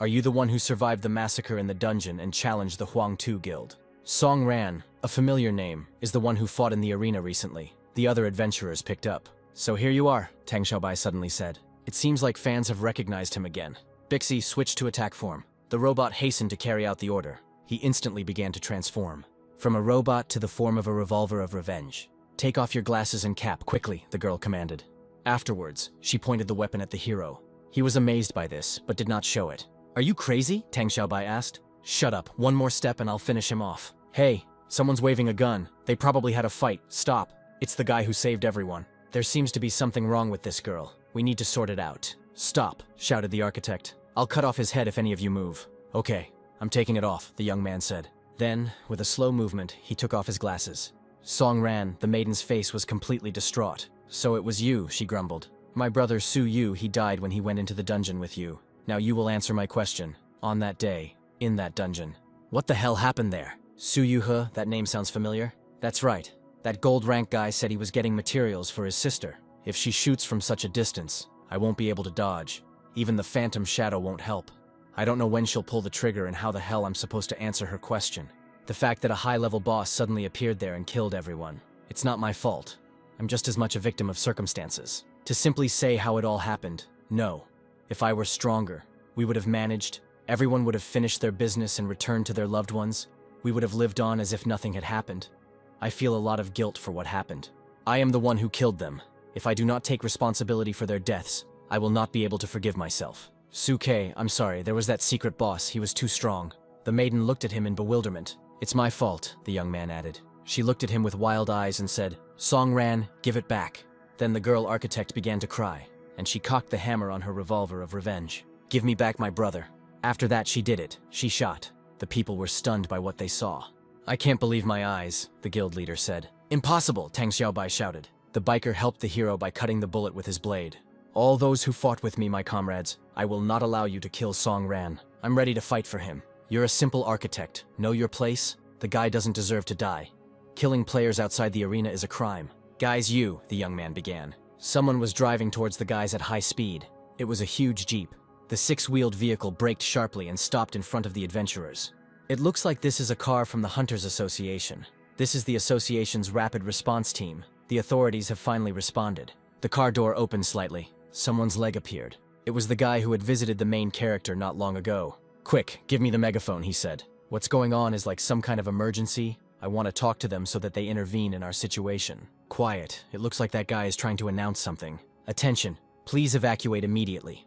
"Are you the one who survived the massacre in the dungeon and challenged the Huang Tu Guild?" Song Ran, a familiar name, is the one who fought in the arena recently. The other adventurers picked up. "So here you are," Tang Xiaobai suddenly said. It seems like fans have recognized him again. Bixi switched to attack form. The robot hastened to carry out the order. He instantly began to transform. From a robot to the form of a revolver of revenge. "Take off your glasses and cap, quickly," the girl commanded. Afterwards, she pointed the weapon at the hero. He was amazed by this, but did not show it. "Are you crazy?" Tang Xiaobai asked. "Shut up, one more step and I'll finish him off." "Hey, someone's waving a gun. They probably had a fight. Stop. It's the guy who saved everyone. There seems to be something wrong with this girl. We need to sort it out." "Stop," shouted the architect. "I'll cut off his head if any of you move." "Okay, I'm taking it off," the young man said. Then, with a slow movement, he took off his glasses. Song Ran, the maiden's face was completely distraught. "So it was you," she grumbled. "My brother Su Yu, he died when he went into the dungeon with you. Now you will answer my question. On that day, in that dungeon. What the hell happened there?" Su Yu He, that name sounds familiar? That's right. That gold rank guy said he was getting materials for his sister. If she shoots from such a distance, I won't be able to dodge. Even the phantom shadow won't help. I don't know when she'll pull the trigger and how the hell I'm supposed to answer her question. The fact that a high-level boss suddenly appeared there and killed everyone. It's not my fault. I'm just as much a victim of circumstances. To simply say how it all happened, no. If I were stronger, we would have managed. Everyone would have finished their business and returned to their loved ones. We would have lived on as if nothing had happened. I feel a lot of guilt for what happened. I am the one who killed them. If I do not take responsibility for their deaths, I will not be able to forgive myself. Suke, I'm sorry, there was that secret boss, he was too strong. The maiden looked at him in bewilderment. It's my fault, the young man added. She looked at him with wild eyes and said, Song Ran, give it back. Then the girl architect began to cry, and she cocked the hammer on her revolver of revenge. Give me back my brother. After that she did it. She shot. The people were stunned by what they saw. I can't believe my eyes, the guild leader said. Impossible, Tang Xiaobai shouted. The biker helped the hero by cutting the bullet with his blade. All those who fought with me, my comrades, I will not allow you to kill Song Ran. I'm ready to fight for him. You're a simple architect. Know your place? The guy doesn't deserve to die. Killing players outside the arena is a crime. Guys, you, the young man began. Someone was driving towards the guys at high speed. It was a huge jeep. The six-wheeled vehicle braked sharply and stopped in front of the adventurers. It looks like this is a car from the Hunters Association. This is the association's rapid response team. The authorities have finally responded. The car door opened slightly. Someone's leg appeared. It was the guy who had visited the main character not long ago. Quick, give me the megaphone, he said. What's going on is like some kind of emergency. I want to talk to them so that they intervene in our situation. Quiet, it looks like that guy is trying to announce something. Attention, please evacuate immediately.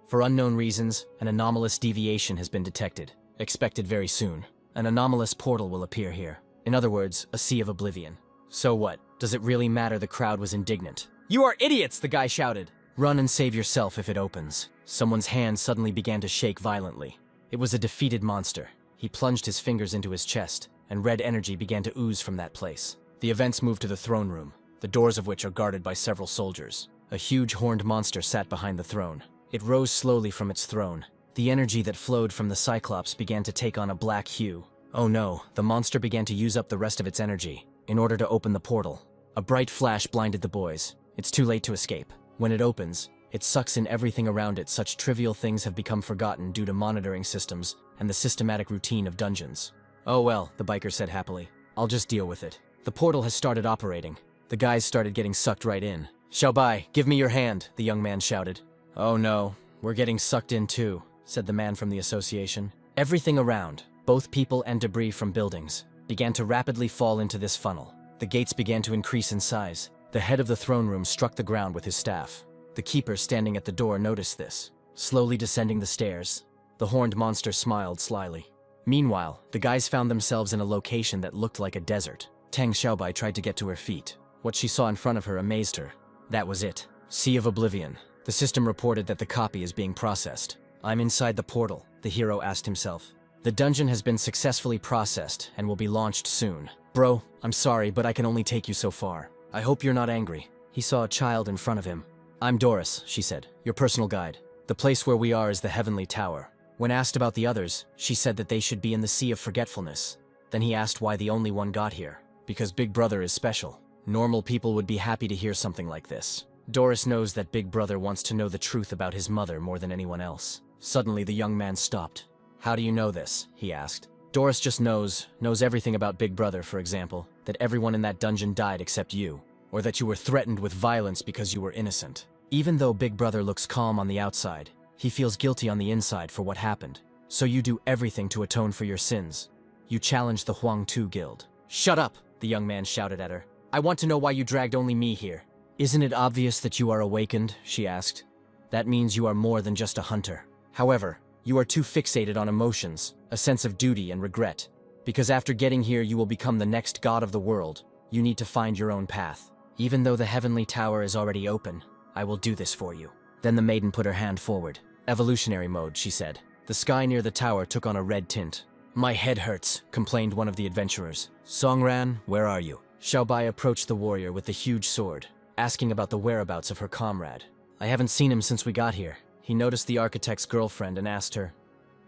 For unknown reasons, an anomalous deviation has been detected. Expected very soon. An anomalous portal will appear here. In other words, a sea of oblivion. So what? Does it really matter? The crowd was indignant. You are idiots, the guy shouted. Run and save yourself if it opens. Someone's hand suddenly began to shake violently. It was a defeated monster. He plunged his fingers into his chest, and red energy began to ooze from that place. The events moved to the throne room, the doors of which are guarded by several soldiers. A huge horned monster sat behind the throne. It rose slowly from its throne. The energy that flowed from the Cyclops began to take on a black hue. Oh no, the monster began to use up the rest of its energy in order to open the portal. A bright flash blinded the boys. It's too late to escape. When it opens, it sucks in everything around it. Such trivial things have become forgotten due to monitoring systems and the systematic routine of dungeons. Oh well, the biker said happily. I'll just deal with it. The portal has started operating. The guys started getting sucked right in. Xiaobai, give me your hand, the young man shouted. Oh no, we're getting sucked in too, said the man from the association. Everything around, both people and debris from buildings, began to rapidly fall into this funnel. The gates began to increase in size. The head of the throne room struck the ground with his staff. The keeper standing at the door noticed this. Slowly descending the stairs, the horned monster smiled slyly. Meanwhile, the guys found themselves in a location that looked like a desert. Tang Xiaobai tried to get to her feet. What she saw in front of her amazed her. That was it. Sea of Oblivion. The system reported that the copy is being processed. I'm inside the portal, the hero asked himself. The dungeon has been successfully processed and will be launched soon. Bro, I'm sorry, but I can only take you so far. I hope you're not angry. He saw a child in front of him. I'm Doris, she said, your personal guide. The place where we are is the Heavenly Tower. When asked about the others, she said that they should be in the Sea of Forgetfulness. Then he asked why the only one got here. Because Big Brother is special. Normal people would be happy to hear something like this. Doris knows that Big Brother wants to know the truth about his mother more than anyone else. Suddenly, the young man stopped. How do you know this? He asked. Doris just knows everything about Big Brother, for example, that everyone in that dungeon died except you, or that you were threatened with violence because you were innocent. Even though Big Brother looks calm on the outside, he feels guilty on the inside for what happened. So you do everything to atone for your sins. You challenge the Huang Tu Guild. Shut up, the young man shouted at her. I want to know why you dragged only me here. Isn't it obvious that you are awakened? She asked. That means you are more than just a hunter. However, you are too fixated on emotions, a sense of duty and regret. Because after getting here you will become the next god of the world. You need to find your own path. Even though the Heavenly Tower is already open, I will do this for you. Then the maiden put her hand forward. Evolutionary mode, she said. The sky near the tower took on a red tint. My head hurts, complained one of the adventurers. Songran, where are you? Xiaobai approached the warrior with the huge sword, asking about the whereabouts of her comrade. I haven't seen him since we got here. He noticed the architect's girlfriend and asked her,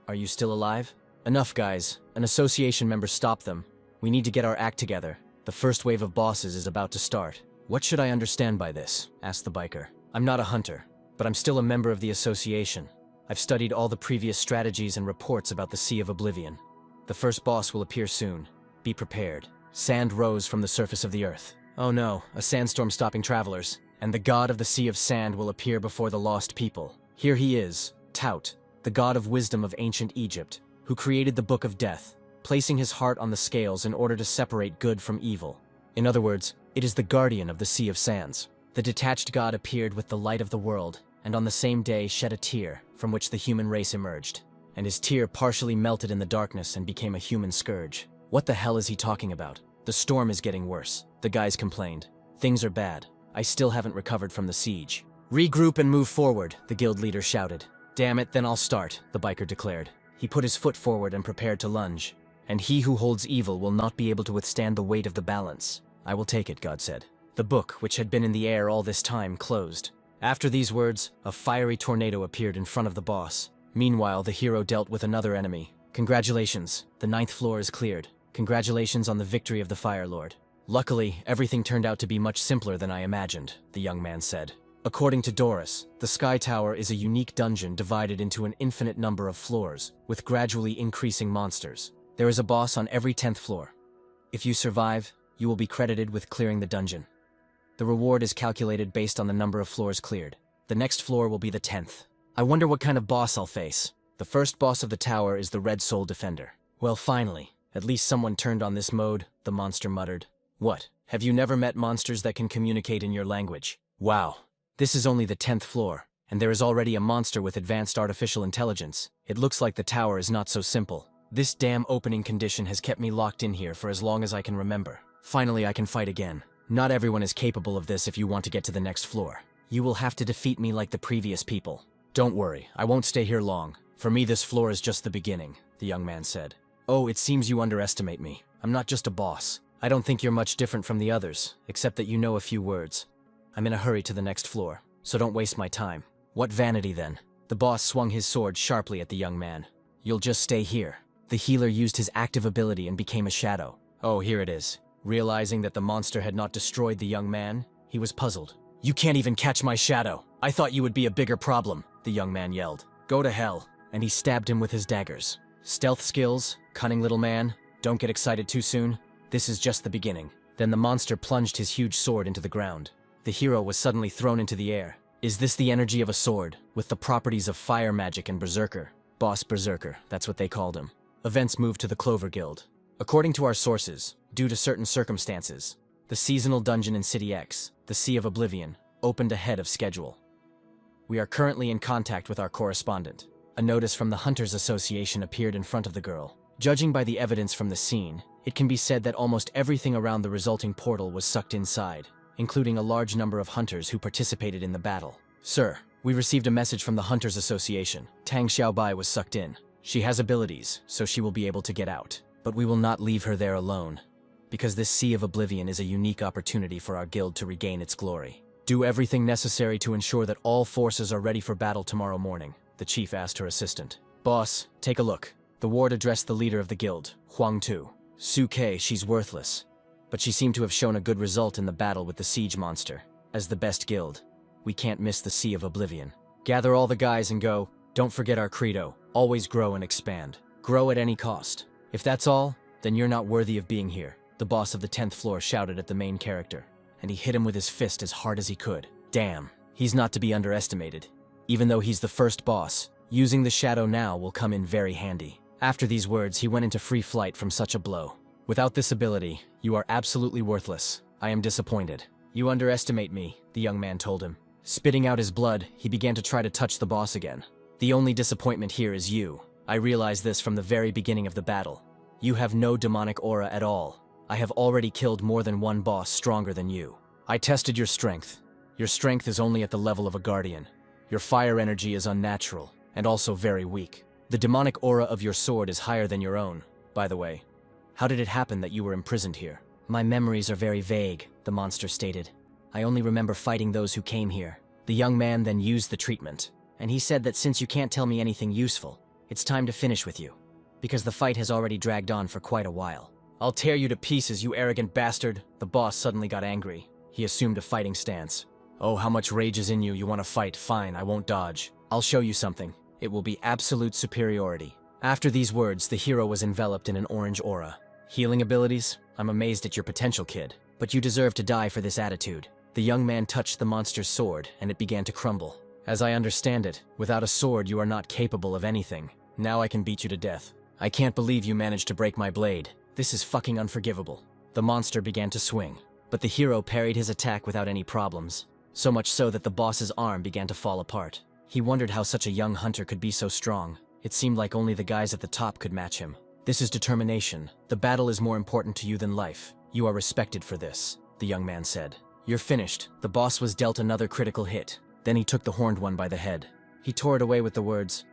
Are you still alive? Enough, guys. An association member stopped them. We need to get our act together. The first wave of bosses is about to start. What should I understand by this? Asked the biker. I'm not a hunter, but I'm still a member of the association. I've studied all the previous strategies and reports about the Sea of Oblivion. The first boss will appear soon. Be prepared. Sand rose from the surface of the earth. Oh no, a sandstorm stopping travelers. And the god of the Sea of Sand will appear before the lost people. Here he is, Tout, the god of wisdom of ancient Egypt, who created the Book of Death, placing his heart on the scales in order to separate good from evil. In other words, it is the guardian of the Sea of Sands. The detached god appeared with the light of the world, and on the same day shed a tear from which the human race emerged. And his tear partially melted in the darkness and became a human scourge. What the hell is he talking about? The storm is getting worse, the guys complained. Things are bad. I still haven't recovered from the siege. Regroup and move forward, the guild leader shouted. Damn it, then I'll start, the biker declared. He put his foot forward and prepared to lunge. And he who holds evil will not be able to withstand the weight of the balance. I will take it, God said. The book, which had been in the air all this time, closed. After these words, a fiery tornado appeared in front of the boss. Meanwhile, the hero dealt with another enemy. Congratulations, the 9th floor is cleared. Congratulations on the victory of the Fire Lord. Luckily, everything turned out to be much simpler than I imagined, the young man said. According to Doris, the Sky Tower is a unique dungeon divided into an infinite number of floors, with gradually increasing monsters. There is a boss on every 10th floor. If you survive, you will be credited with clearing the dungeon. The reward is calculated based on the number of floors cleared. The next floor will be the 10th. I wonder what kind of boss I'll face. The first boss of the tower is the Red Soul Defender. Well, finally. At least someone turned on this mode, the monster muttered. What? Have you never met monsters that can communicate in your language? Wow. This is only the 10th floor, and there is already a monster with advanced artificial intelligence. It looks like the tower is not so simple. This damn opening condition has kept me locked in here for as long as I can remember. Finally, I can fight again. Not everyone is capable of this if you want to get to the next floor. You will have to defeat me like the previous people. Don't worry, I won't stay here long. For me, this floor is just the beginning, the young man said. Oh, it seems you underestimate me. I'm not just a boss. I don't think you're much different from the others, except that you know a few words. I'm in a hurry to the next floor, so don't waste my time. What vanity then? The boss swung his sword sharply at the young man. You'll just stay here. The healer used his active ability and became a shadow. Oh, here it is. Realizing that the monster had not destroyed the young man, he was puzzled. You can't even catch my shadow. I thought you would be a bigger problem, the young man yelled. Go to hell. And he stabbed him with his daggers. Stealth skills, cunning little man, don't get excited too soon. This is just the beginning. Then the monster plunged his huge sword into the ground. The hero was suddenly thrown into the air. Is this the energy of a sword, with the properties of fire magic and berserker? Boss Berserker, that's what they called him. Events moved to the Clover Guild. According to our sources, due to certain circumstances, the seasonal dungeon in City X, the Sea of Oblivion, opened ahead of schedule. We are currently in contact with our correspondent. A notice from the Hunters Association appeared in front of the girl. Judging by the evidence from the scene, it can be said that almost everything around the resulting portal was sucked inside, including a large number of hunters who participated in the battle. Sir, we received a message from the Hunters Association. Tang Xiaobai was sucked in. She has abilities, so she will be able to get out. But we will not leave her there alone, because this Sea of Oblivion is a unique opportunity for our guild to regain its glory. Do everything necessary to ensure that all forces are ready for battle tomorrow morning, the chief asked her assistant. Boss, take a look. The ward addressed the leader of the guild, Huang Tu. Su Kei, she's worthless, but she seemed to have shown a good result in the battle with the siege monster. As the best guild, we can't miss the Sea of Oblivion. Gather all the guys and go. Don't forget our credo. Always grow and expand. Grow at any cost. If that's all, then you're not worthy of being here, the boss of the 10th floor shouted at the main character, and he hit him with his fist as hard as he could. Damn, he's not to be underestimated. Even though he's the first boss, using the shadow now will come in very handy. After these words, he went into free flight from such a blow. Without this ability, you are absolutely worthless. I am disappointed. You underestimate me, the young man told him. Spitting out his blood, he began to try to touch the boss again. The only disappointment here is you. I realized this from the very beginning of the battle. You have no demonic aura at all. I have already killed more than one boss stronger than you. I tested your strength. Your strength is only at the level of a guardian. Your fire energy is unnatural, and also very weak. The demonic aura of your sword is higher than your own, by the way. How did it happen that you were imprisoned here? My memories are very vague, the monster stated. I only remember fighting those who came here. The young man then used the treatment, and he said that since you can't tell me anything useful, it's time to finish with you, because the fight has already dragged on for quite a while. I'll tear you to pieces, you arrogant bastard. The boss suddenly got angry. He assumed a fighting stance. Oh, how much rage is in you, you want to fight? Fine, I won't dodge. I'll show you something. It will be absolute superiority. After these words, the hero was enveloped in an orange aura. Healing abilities? I'm amazed at your potential, kid. But you deserve to die for this attitude. The young man touched the monster's sword, and it began to crumble. As I understand it, without a sword you are not capable of anything. Now I can beat you to death. I can't believe you managed to break my blade. This is fucking unforgivable. The monster began to swing, but the hero parried his attack without any problems. So much so that the boss's arm began to fall apart. He wondered how such a young hunter could be so strong. It seemed like only the guys at the top could match him. This is determination. The battle is more important to you than life. You are respected for this, the young man said. You're finished. The boss was dealt another critical hit. Then he took the horned one by the head. He tore it away with the words,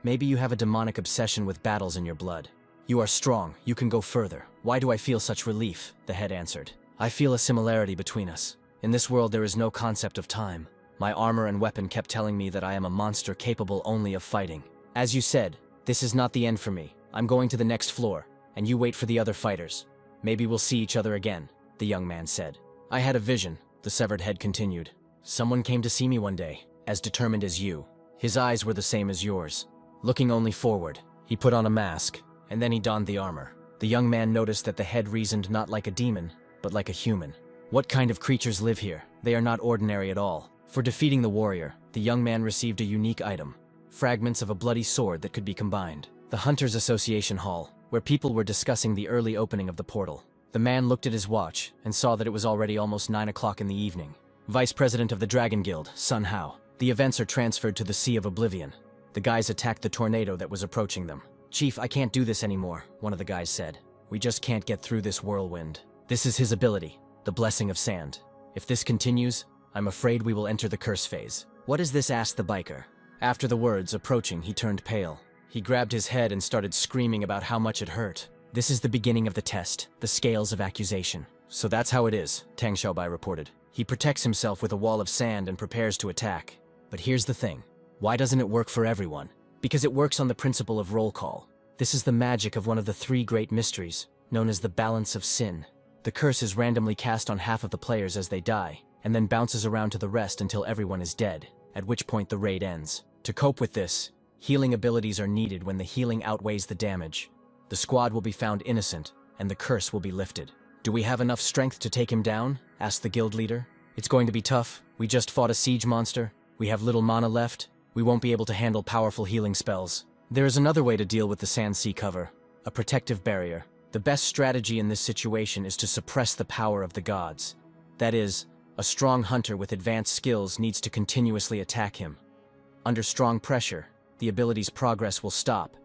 "Maybe you have a demonic obsession with battles in your blood. You are strong. You can go further. Why do I feel such relief?" the head answered. I feel a similarity between us. In this world there is no concept of time. My armor and weapon kept telling me that I am a monster capable only of fighting. As you said, this is not the end for me. I'm going to the next floor, and you wait for the other fighters. Maybe we'll see each other again, the young man said. I had a vision, the severed head continued. Someone came to see me one day, as determined as you. His eyes were the same as yours. Looking only forward, he put on a mask, and then he donned the armor. The young man noticed that the head reasoned not like a demon, but like a human. What kind of creatures live here? They are not ordinary at all. For defeating the warrior, the young man received a unique item, fragments of a bloody sword that could be combined. The Hunters Association Hall, where people were discussing the early opening of the portal. The man looked at his watch and saw that it was already almost 9 o'clock in the evening. Vice President of the Dragon Guild, Sun Hao. The events are transferred to the Sea of Oblivion. The guys attacked the tornado that was approaching them. Chief, I can't do this anymore, one of the guys said. We just can't get through this whirlwind. This is his ability, the Blessing of Sand. If this continues, I'm afraid we will enter the curse phase. What is this? Asked the biker. After the words, approaching, he turned pale. He grabbed his head and started screaming about how much it hurt. This is the beginning of the test, the scales of accusation. So that's how it is, Tang Xiaobai reported. He protects himself with a wall of sand and prepares to attack. But here's the thing. Why doesn't it work for everyone? Because it works on the principle of roll call. This is the magic of one of the 3 great mysteries, known as the balance of sin. The curse is randomly cast on half of the players as they die, and then bounces around to the rest until everyone is dead, at which point the raid ends. To cope with this, healing abilities are needed when the healing outweighs the damage. The squad will be found innocent, and the curse will be lifted. Do we have enough strength to take him down? Asked the guild leader. It's going to be tough. We just fought a siege monster. We have little mana left. We won't be able to handle powerful healing spells. There is another way to deal with the Sand Sea cover, a protective barrier. The best strategy in this situation is to suppress the power of the gods. That is, a strong hunter with advanced skills needs to continuously attack him. Under strong pressure, the ability's progress will stop,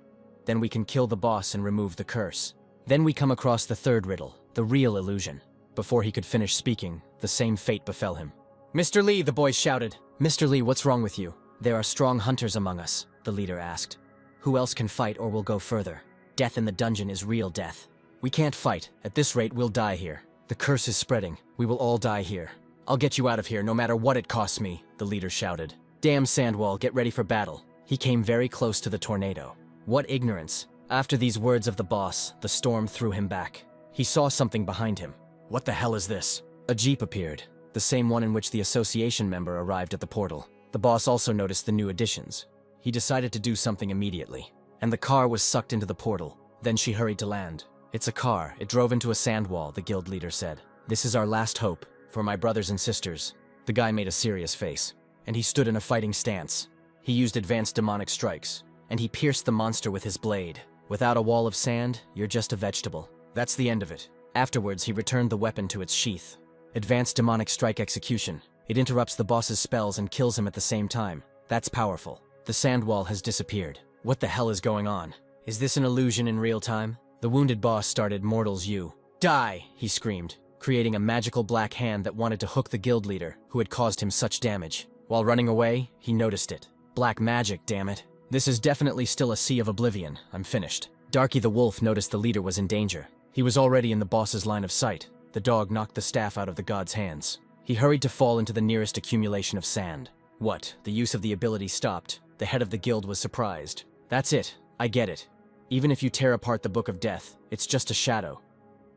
Then we can kill the boss and remove the curse. Then we come across the third riddle, the real illusion. Before he could finish speaking, the same fate befell him. "Mr. Lee," the boys shouted. "Mr. Lee, what's wrong with you?" "There are strong hunters among us," the leader asked. "Who else can fight or will go further? Death in the dungeon is real death. We can't fight. At this rate, we'll die here. The curse is spreading. We will all die here. I'll get you out of here no matter what it costs me," the leader shouted. "Damn Sandwall, get ready for battle." He came very close to the tornado. What ignorance. After these words of the boss, the storm threw him back. He saw something behind him. What the hell is this? A jeep appeared, the same one in which the association member arrived at the portal. The boss also noticed the new additions. He decided to do something immediately, and the car was sucked into the portal. Then she hurried to land. "It's a car. It drove into a sand wall," the guild leader said. "This is our last hope, for my brothers and sisters." The guy made a serious face, and he stood in a fighting stance. He used advanced demonic strikes, and he pierced the monster with his blade. Without a wall of sand, you're just a vegetable. That's the end of it. Afterwards, he returned the weapon to its sheath. Advanced demonic strike execution. It interrupts the boss's spells and kills him at the same time. That's powerful. The sand wall has disappeared. What the hell is going on? Is this an illusion in real time? The wounded boss started "Mortals you." "Die!" he screamed, creating a magical black hand that wanted to hook the guild leader, who had caused him such damage. While running away, he noticed it. Black magic, damn it. This is definitely still a sea of oblivion. I'm finished. Darky the wolf noticed the leader was in danger. He was already in the boss's line of sight. The dog knocked the staff out of the god's hands. He hurried to fall into the nearest accumulation of sand. What? The use of the ability stopped. The head of the guild was surprised. "That's it. I get it. Even if you tear apart the Book of Death, it's just a shadow."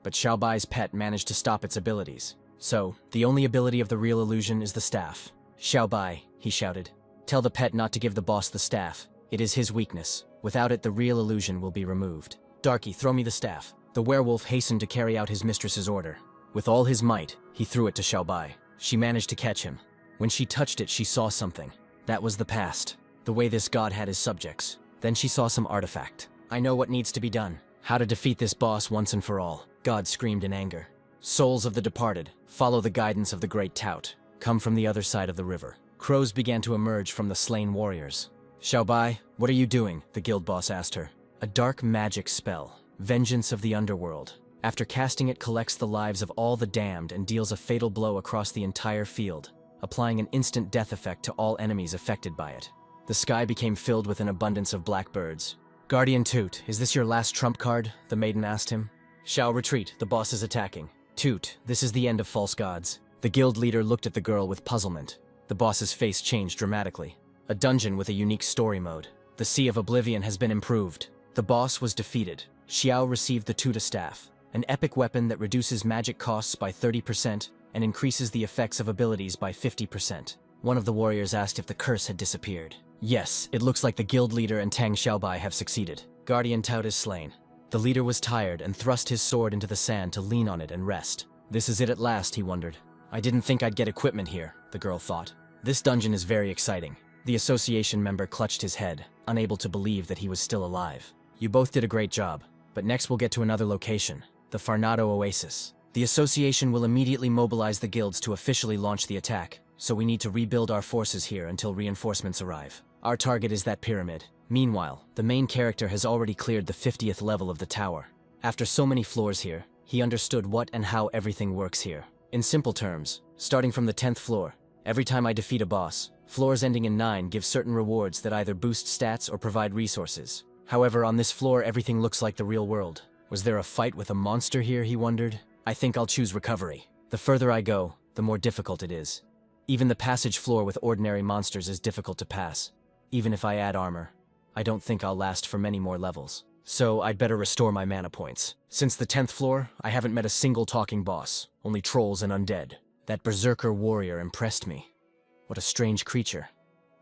But Xiaobai's pet managed to stop its abilities. So, the only ability of the real illusion is the staff. "Xiaobai," he shouted. "Tell the pet not to give the boss the staff. It is his weakness. Without it, the real illusion will be removed." "Darky, throw me the staff." The werewolf hastened to carry out his mistress's order. With all his might, he threw it to Xiaobai. She managed to catch him. When she touched it, she saw something. That was the past, the way this god had his subjects. Then she saw some artifact. "I know what needs to be done. How to defeat this boss once and for all," God screamed in anger. "Souls of the departed, follow the guidance of the great tout. Come from the other side of the river." Crows began to emerge from the slain warriors. "Xiaobai, what are you doing?" the guild boss asked her. "A dark magic spell. Vengeance of the underworld. After casting it, collects the lives of all the damned and deals a fatal blow across the entire field, applying an instant death effect to all enemies affected by it." The sky became filled with an abundance of blackbirds. "Guardian Toot, is this your last trump card?" the maiden asked him. "Shall retreat, the boss is attacking." "Toot, this is the end of false gods." The guild leader looked at the girl with puzzlement. The boss's face changed dramatically. "A dungeon with a unique story mode. The Sea of Oblivion has been improved." The boss was defeated. Xiao received the Tuta staff, an epic weapon that reduces magic costs by 30% and increases the effects of abilities by 50%. One of the warriors asked if the curse had disappeared. "Yes, it looks like the guild leader and Tang Xiaobai have succeeded. Guardian Tout is slain." The leader was tired and thrust his sword into the sand to lean on it and rest. This is it at last, he wondered. "I didn't think I'd get equipment here," the girl thought. "This dungeon is very exciting." The association member clutched his head, unable to believe that he was still alive. "You both did a great job, but next we'll get to another location, the Farnado Oasis. The association will immediately mobilize the guilds to officially launch the attack, so we need to rebuild our forces here until reinforcements arrive. Our target is that pyramid." Meanwhile, the main character has already cleared the 50th level of the tower. After so many floors here, he understood what and how everything works here. In simple terms, starting from the 10th floor, every time I defeat a boss, floors ending in 9 give certain rewards that either boost stats or provide resources. However, on this floor, everything looks like the real world. Was there a fight with a monster here, he wondered? "I think I'll choose recovery. The further I go, the more difficult it is. Even the passage floor with ordinary monsters is difficult to pass. Even if I add armor, I don't think I'll last for many more levels. So I'd better restore my mana points. Since the 10th floor, I haven't met a single talking boss, only trolls and undead. That berserker warrior impressed me. What a strange creature.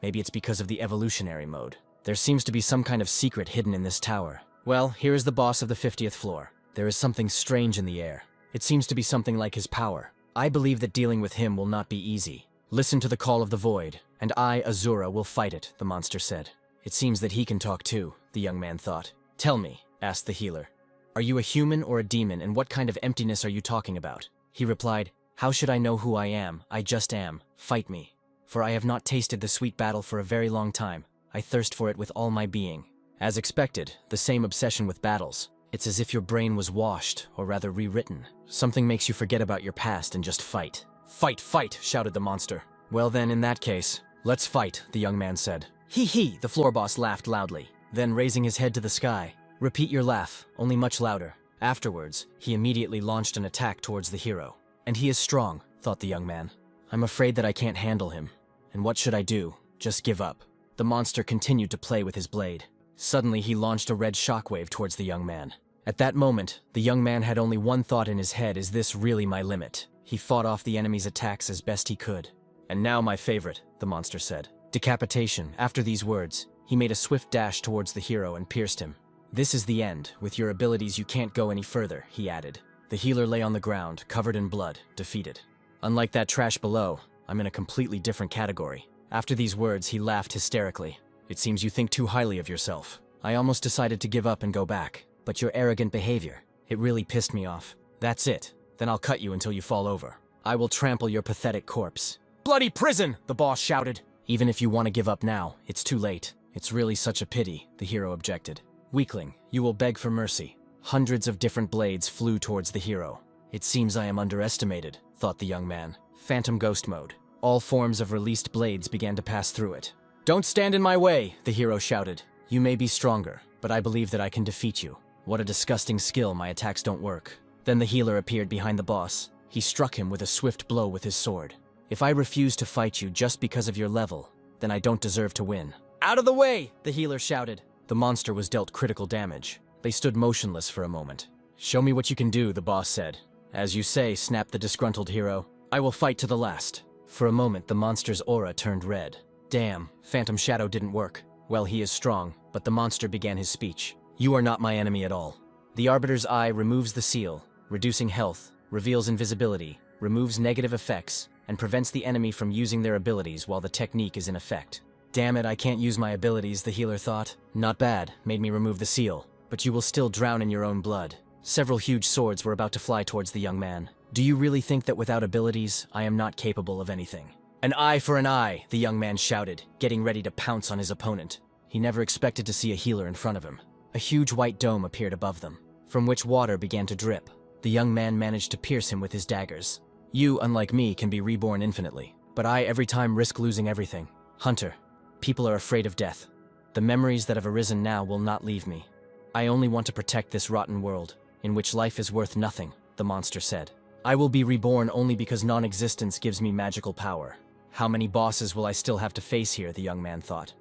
Maybe it's because of the evolutionary mode. There seems to be some kind of secret hidden in this tower. Well, here is the boss of the 50th floor. There is something strange in the air. It seems to be something like his power. I believe that dealing with him will not be easy. Listen to the call of the void, and I, Azura, will fight it," the monster said. "It seems that he can talk too," the young man thought. "Tell me," asked the healer. "Are you a human or a demon, and what kind of emptiness are you talking about?" He replied, "How should I know who I am? I just am. Fight me. For I have not tasted the sweet battle for a very long time. I thirst for it with all my being." As expected, the same obsession with battles. It's as if your brain was washed, or rather rewritten. Something makes you forget about your past and just fight. Fight, fight, shouted the monster. Well then, in that case, let's fight, the young man said. Hee hee, the floor boss laughed loudly. Then raising his head to the sky, repeat your laugh, only much louder. Afterwards, he immediately launched an attack towards the hero. And he is strong, thought the young man. I'm afraid that I can't handle him. And what should I do? Just give up. The monster continued to play with his blade. Suddenly, he launched a red shockwave towards the young man. At that moment, the young man had only one thought in his head: is this really my limit? He fought off the enemy's attacks as best he could. And now my favorite, the monster said. Decapitation. After these words, he made a swift dash towards the hero and pierced him. This is the end. With your abilities, you can't go any further, he added. The healer lay on the ground, covered in blood, defeated. Unlike that trash below, I'm in a completely different category. After these words, he laughed hysterically. It seems you think too highly of yourself. I almost decided to give up and go back, but your arrogant behavior, it really pissed me off. That's it. Then I'll cut you until you fall over. I will trample your pathetic corpse. Bloody prison, the boss shouted. Even if you want to give up now, it's too late. It's really such a pity, the hero objected. Weakling, you will beg for mercy. Hundreds of different blades flew towards the hero. It seems I am underestimated, thought the young man. Phantom ghost mode. All forms of released blades began to pass through it. Don't stand in my way, the hero shouted. You may be stronger, but I believe that I can defeat you. What a disgusting skill, my attacks don't work. Then the healer appeared behind the boss. He struck him with a swift blow with his sword. If I refuse to fight you just because of your level, then I don't deserve to win. Out of the way, the healer shouted. The monster was dealt critical damage. They stood motionless for a moment. Show me what you can do, the boss said. As you say, snapped the disgruntled hero. I will fight to the last. For a moment, the monster's aura turned red. Damn, Phantom Shadow didn't work. Well, he is strong, but the monster began his speech. You are not my enemy at all. The Arbiter's Eye removes the seal, reducing health, reveals invisibility, removes negative effects, and prevents the enemy from using their abilities while the technique is in effect. Damn it, I can't use my abilities, the healer thought. Not bad, made me remove the seal. But you will still drown in your own blood. Several huge swords were about to fly towards the young man. Do you really think that without abilities, I am not capable of anything? An eye for an eye, the young man shouted, getting ready to pounce on his opponent. He never expected to see a healer in front of him. A huge white dome appeared above them, from which water began to drip. The young man managed to pierce him with his daggers. You, unlike me, can be reborn infinitely, but I every time risk losing everything. Hunter, people are afraid of death. The memories that have arisen now will not leave me. I only want to protect this rotten world, in which life is worth nothing, the monster said. I will be reborn only because non-existence gives me magical power. How many bosses will I still have to face here, the young man thought.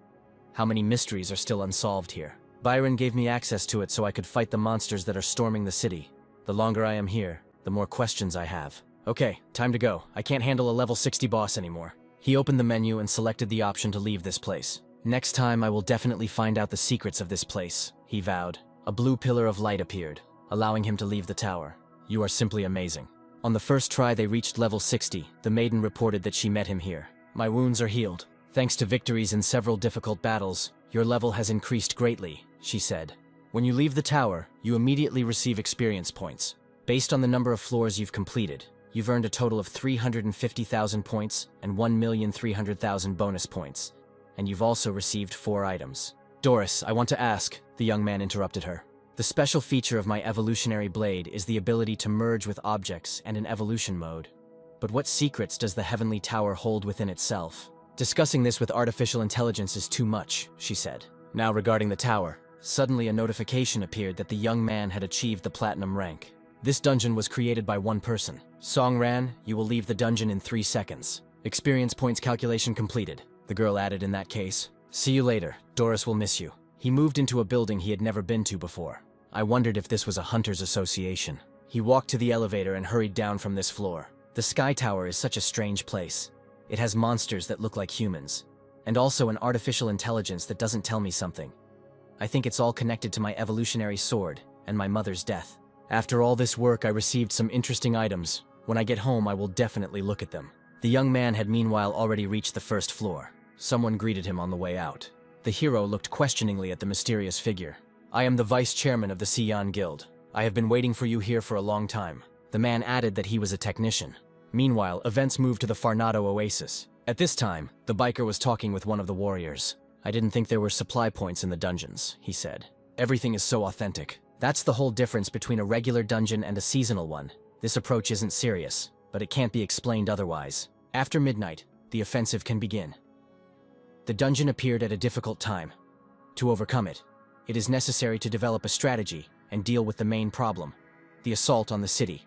How many mysteries are still unsolved here? Byron gave me access to it so I could fight the monsters that are storming the city. The longer I am here, the more questions I have. Okay, time to go. I can't handle a level 60 boss anymore. He opened the menu and selected the option to leave this place. Next time I will definitely find out the secrets of this place, he vowed. A blue pillar of light appeared, allowing him to leave the tower. You are simply amazing. On the first try they reached level 60. The maiden reported that she met him here. My wounds are healed. Thanks to victories in several difficult battles, your level has increased greatly, she said. When you leave the tower, you immediately receive experience points. Based on the number of floors you've completed, you've earned a total of 350,000 points and 1,300,000 bonus points. And you've also received 4 items. Doris, I want to ask, the young man interrupted her. The special feature of my evolutionary blade is the ability to merge with objects and in evolution mode. But what secrets does the heavenly tower hold within itself? Discussing this with artificial intelligence is too much, she said. Now regarding the tower, suddenly a notification appeared that the young man had achieved the platinum rank. This dungeon was created by one person. Song ran, you will leave the dungeon in 3 seconds. Experience points calculation completed, the girl added in that case. See you later, Doris will miss you. He moved into a building he had never been to before. I wondered if this was a hunter's association. He walked to the elevator and hurried down from this floor. The Sky Tower is such a strange place. It has monsters that look like humans, and also an artificial intelligence that doesn't tell me something. I think it's all connected to my evolutionary sword and my mother's death. After all this work, I received some interesting items. When I get home, I will definitely look at them. The young man had meanwhile already reached the first floor. Someone greeted him on the way out. The hero looked questioningly at the mysterious figure. I am the vice chairman of the Sion Guild. I have been waiting for you here for a long time. The man added that he was a technician. Meanwhile, events moved to the Farnado Oasis. At this time, the biker was talking with one of the warriors. I didn't think there were supply points in the dungeons, he said. Everything is so authentic. That's the whole difference between a regular dungeon and a seasonal one. This approach isn't serious, but it can't be explained otherwise. After midnight, the offensive can begin. The dungeon appeared at a difficult time. To overcome it, it is necessary to develop a strategy and deal with the main problem, the assault on the city.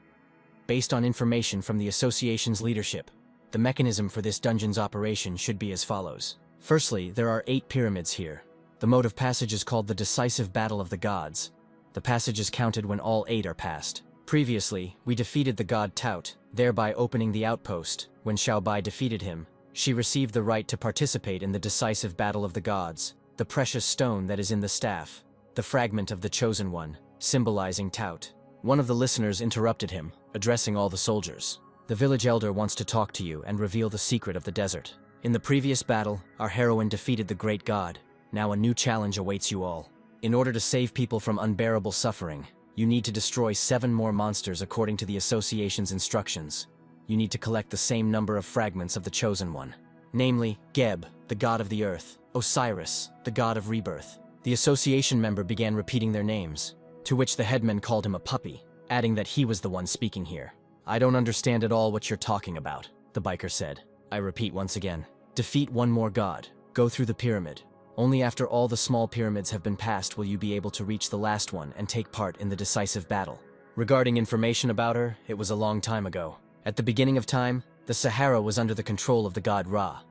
Based on information from the association's leadership, the mechanism for this dungeon's operation should be as follows. Firstly, there are 8 pyramids here. The mode of passage is called the Decisive Battle of the Gods. The passage is counted when all 8 are passed. Previously, we defeated the god Tout, thereby opening the outpost. When Xiaobai defeated him, she received the right to participate in the Decisive Battle of the Gods, the precious stone that is in the staff, the fragment of the Chosen One, symbolizing Tout. One of the listeners interrupted him, addressing all the soldiers. The village elder wants to talk to you and reveal the secret of the desert. In the previous battle, our heroine defeated the great god. Now a new challenge awaits you all. In order to save people from unbearable suffering, you need to destroy 7 more monsters according to the association's instructions. You need to collect the same number of fragments of the Chosen One. Namely, Geb, the god of the earth, Osiris, the god of rebirth. The association member began repeating their names, to which the headman called him a puppy, adding that he was the one speaking here. I don't understand at all what you're talking about, the biker said. I repeat once again. Defeat 1 more god. Go through the pyramid. Only after all the small pyramids have been passed will you be able to reach the last one and take part in the decisive battle. Regarding information about her, it was a long time ago. At the beginning of time, the Sahara was under the control of the god Ra.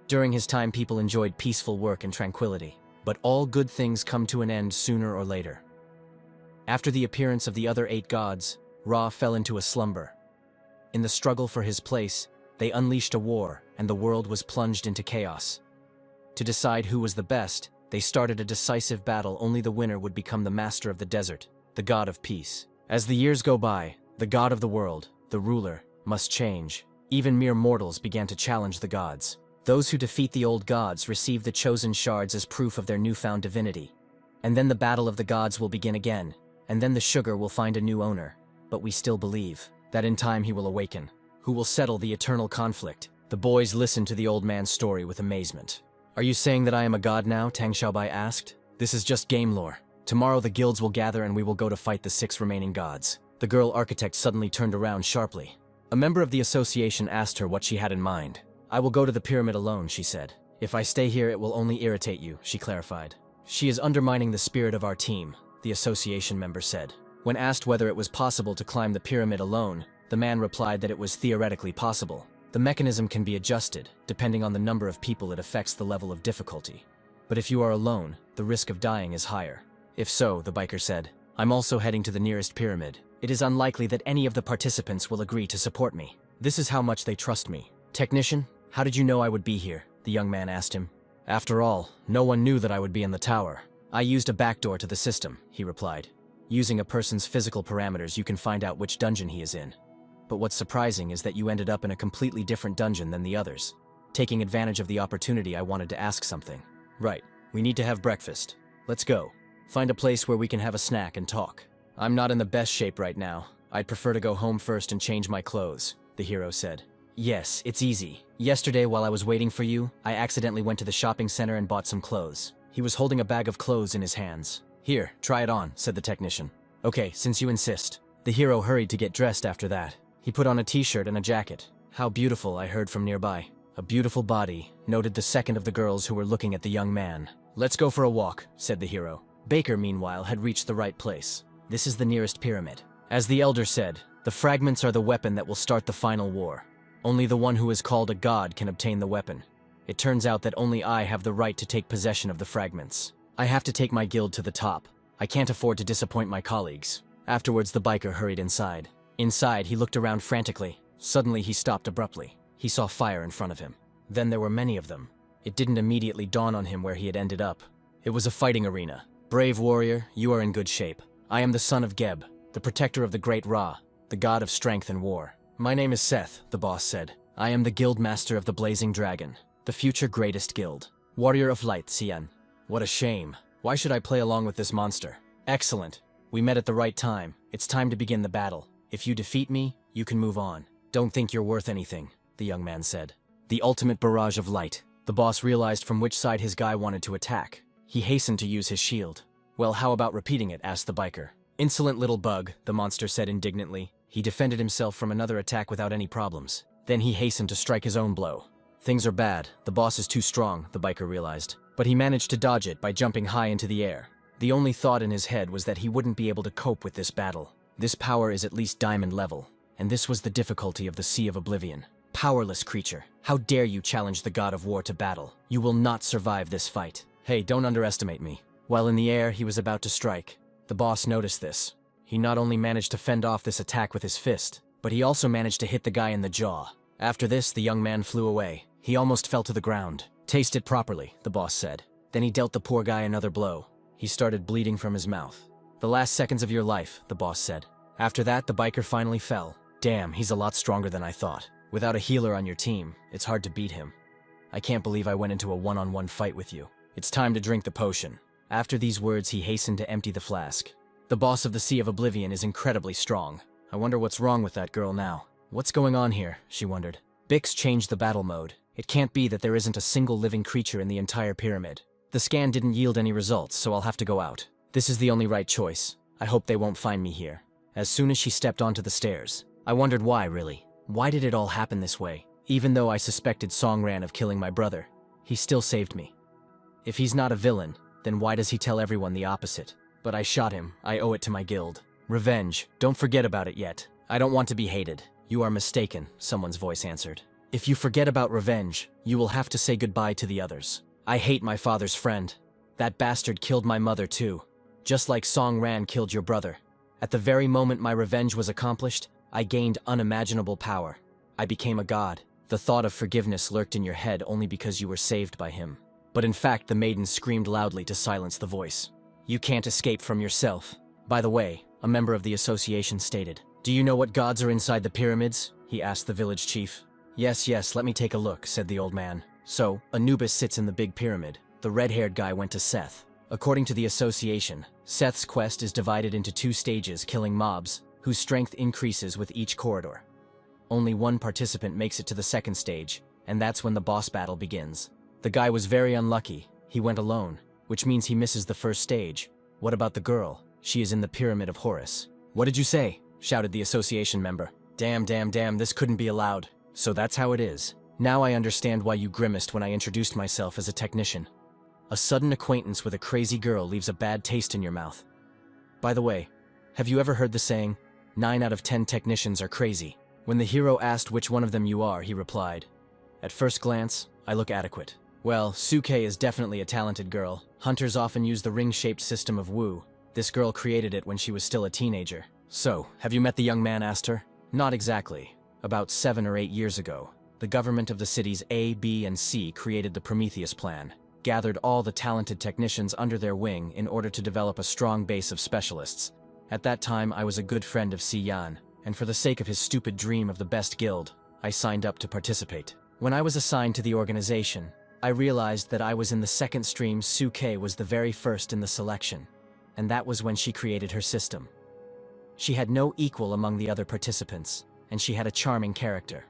During his time, people enjoyed peaceful work and tranquility. But all good things come to an end sooner or later. After the appearance of the other 8 gods, Ra fell into a slumber. In the struggle for his place, they unleashed a war, and the world was plunged into chaos. To decide who was the best, they started a decisive battle. Only the winner would become the master of the desert, the god of peace. As the years go by, the god of the world, the ruler, must change. Even mere mortals began to challenge the gods. Those who defeat the old gods receive the chosen shards as proof of their newfound divinity. And then the battle of the gods will begin again, and then the sugar will find a new owner. But we still believe that in time he will awaken, who will settle the eternal conflict. The boys listened to the old man's story with amazement. Are you saying that I am a god now? Tang Xiaobai asked. This is just game lore. Tomorrow the guilds will gather and we will go to fight the 6 remaining gods. The girl architect suddenly turned around sharply. A member of the association asked her what she had in mind. I will go to the pyramid alone, she said. If I stay here, it will only irritate you, she clarified. She is undermining the spirit of our team, the association member said. When asked whether it was possible to climb the pyramid alone, the man replied that it was theoretically possible. The mechanism can be adjusted, depending on the number of people it affects the level of difficulty. But if you are alone, the risk of dying is higher. If so, the biker said, I'm also heading to the nearest pyramid. It is unlikely that any of the participants will agree to support me. This is how much they trust me. Technician, how did you know I would be here? The young man asked him. After all, no one knew that I would be in the tower. I used a backdoor to the system, he replied. Using a person's physical parameters, you can find out which dungeon he is in. But what's surprising is that you ended up in a completely different dungeon than the others. Taking advantage of the opportunity, I wanted to ask something. Right, we need to have breakfast. Let's go. Find a place where we can have a snack and talk. I'm not in the best shape right now. I'd prefer to go home first and change my clothes, the hero said. Yes, it's easy. Yesterday, while I was waiting for you, I accidentally went to the shopping center and bought some clothes. He was holding a bag of clothes in his hands. Here, try it on, said the technician. Okay, since you insist. The hero hurried to get dressed after that. He put on a t-shirt and a jacket. How beautiful, I heard from nearby. A beautiful body, noted the second of the girls who were looking at the young man. Let's go for a walk, said the hero. Baker, meanwhile, had reached the right place. This is the nearest pyramid. As the elder said, the fragments are the weapon that will start the final war. Only the one who is called a god can obtain the weapon. It turns out that only I have the right to take possession of the fragments. I have to take my guild to the top. I can't afford to disappoint my colleagues. Afterwards, the biker hurried inside. Inside, he looked around frantically. Suddenly, he stopped abruptly. He saw fire in front of him. Then there were many of them. It didn't immediately dawn on him where he had ended up. It was a fighting arena. Brave warrior, you are in good shape. I am the son of Geb, the protector of the great Ra, the god of strength and war. My name is Seth, the boss said. I am the guild master of the Blazing Dragon, the future greatest guild. Warrior of light, Xian. What a shame. Why should I play along with this monster? Excellent. We met at the right time. It's time to begin the battle. If you defeat me, you can move on. Don't think you're worth anything, the young man said. The ultimate barrage of light. The boss realized from which side his guy wanted to attack. He hastened to use his shield. "Well, how about repeating it?" asked the biker. "Insolent little bug," the monster said indignantly. He defended himself from another attack without any problems. Then he hastened to strike his own blow. Things are bad. The boss is too strong, the biker realized. But he managed to dodge it by jumping high into the air. The only thought in his head was that he wouldn't be able to cope with this battle. This power is at least diamond level, and this was the difficulty of the Sea of Oblivion. Powerless creature, how dare you challenge the god of war to battle? You will not survive this fight. Hey, don't underestimate me. While in the air, he was about to strike. The boss noticed this. He not only managed to fend off this attack with his fist, but he also managed to hit the guy in the jaw. After this, the young man flew away. He almost fell to the ground. "Taste it properly," the boss said. Then he dealt the poor guy another blow. He started bleeding from his mouth. "The last seconds of your life," the boss said. After that, the biker finally fell. "Damn, he's a lot stronger than I thought. Without a healer on your team, it's hard to beat him. I can't believe I went into a one-on-one fight with you. It's time to drink the potion." After these words, he hastened to empty the flask. "The boss of the Sea of Oblivion is incredibly strong. I wonder what's wrong with that girl now. What's going on here?" she wondered. Bix changed the battle mode. It can't be that there isn't a single living creature in the entire pyramid. The scan didn't yield any results, so I'll have to go out. This is the only right choice. I hope they won't find me here. As soon as she stepped onto the stairs, I wondered why, really. Why did it all happen this way? Even though I suspected Songran of killing my brother, he still saved me. If he's not a villain, then why does he tell everyone the opposite? But I shot him. I owe it to my guild. Revenge. Don't forget about it yet. I don't want to be hated. You are mistaken, someone's voice answered. If you forget about revenge, you will have to say goodbye to the others. I hate my father's friend. That bastard killed my mother too. Just like Song Ran killed your brother. At the very moment my revenge was accomplished, I gained unimaginable power. I became a god. The thought of forgiveness lurked in your head only because you were saved by him. But in fact, the maiden screamed loudly to silence the voice. You can't escape from yourself. By the way, a member of the association stated. Do you know what gods are inside the pyramids? He asked the village chief. Yes, let me take a look, said the old man. So, Anubis sits in the big pyramid. The red-haired guy went to Seth. According to the association, Seth's quest is divided into 2 stages, killing mobs, whose strength increases with each corridor. Only one participant makes it to the 2nd stage, and that's when the boss battle begins. The guy was very unlucky. He went alone, which means he misses the 1st stage. What about the girl? She is in the Pyramid of Horus. What did you say? Shouted the association member. Damn, this couldn't be allowed. So that's how it is. Now I understand why you grimaced when I introduced myself as a technician. A sudden acquaintance with a crazy girl leaves a bad taste in your mouth. By the way, have you ever heard the saying, 9 out of 10 technicians are crazy? When the hero asked which one of them you are, he replied, At first glance, I look adequate. Well, Suke is definitely a talented girl. Hunters often use the ring-shaped system of Wu. This girl created it when she was still a teenager. So, have you met the young man? Asked her. Not exactly. About 7 or 8 years ago, the government of the cities A, B, and C created the Prometheus Plan, gathered all the talented technicians under their wing in order to develop a strong base of specialists. At that time, I was a good friend of Si Yan, and for the sake of his stupid dream of the best guild, I signed up to participate. When I was assigned to the organization, I realized that I was in the 2nd stream. Suke was the very first in the selection, and that was when she created her system. She had no equal among the other participants, and she had a charming character.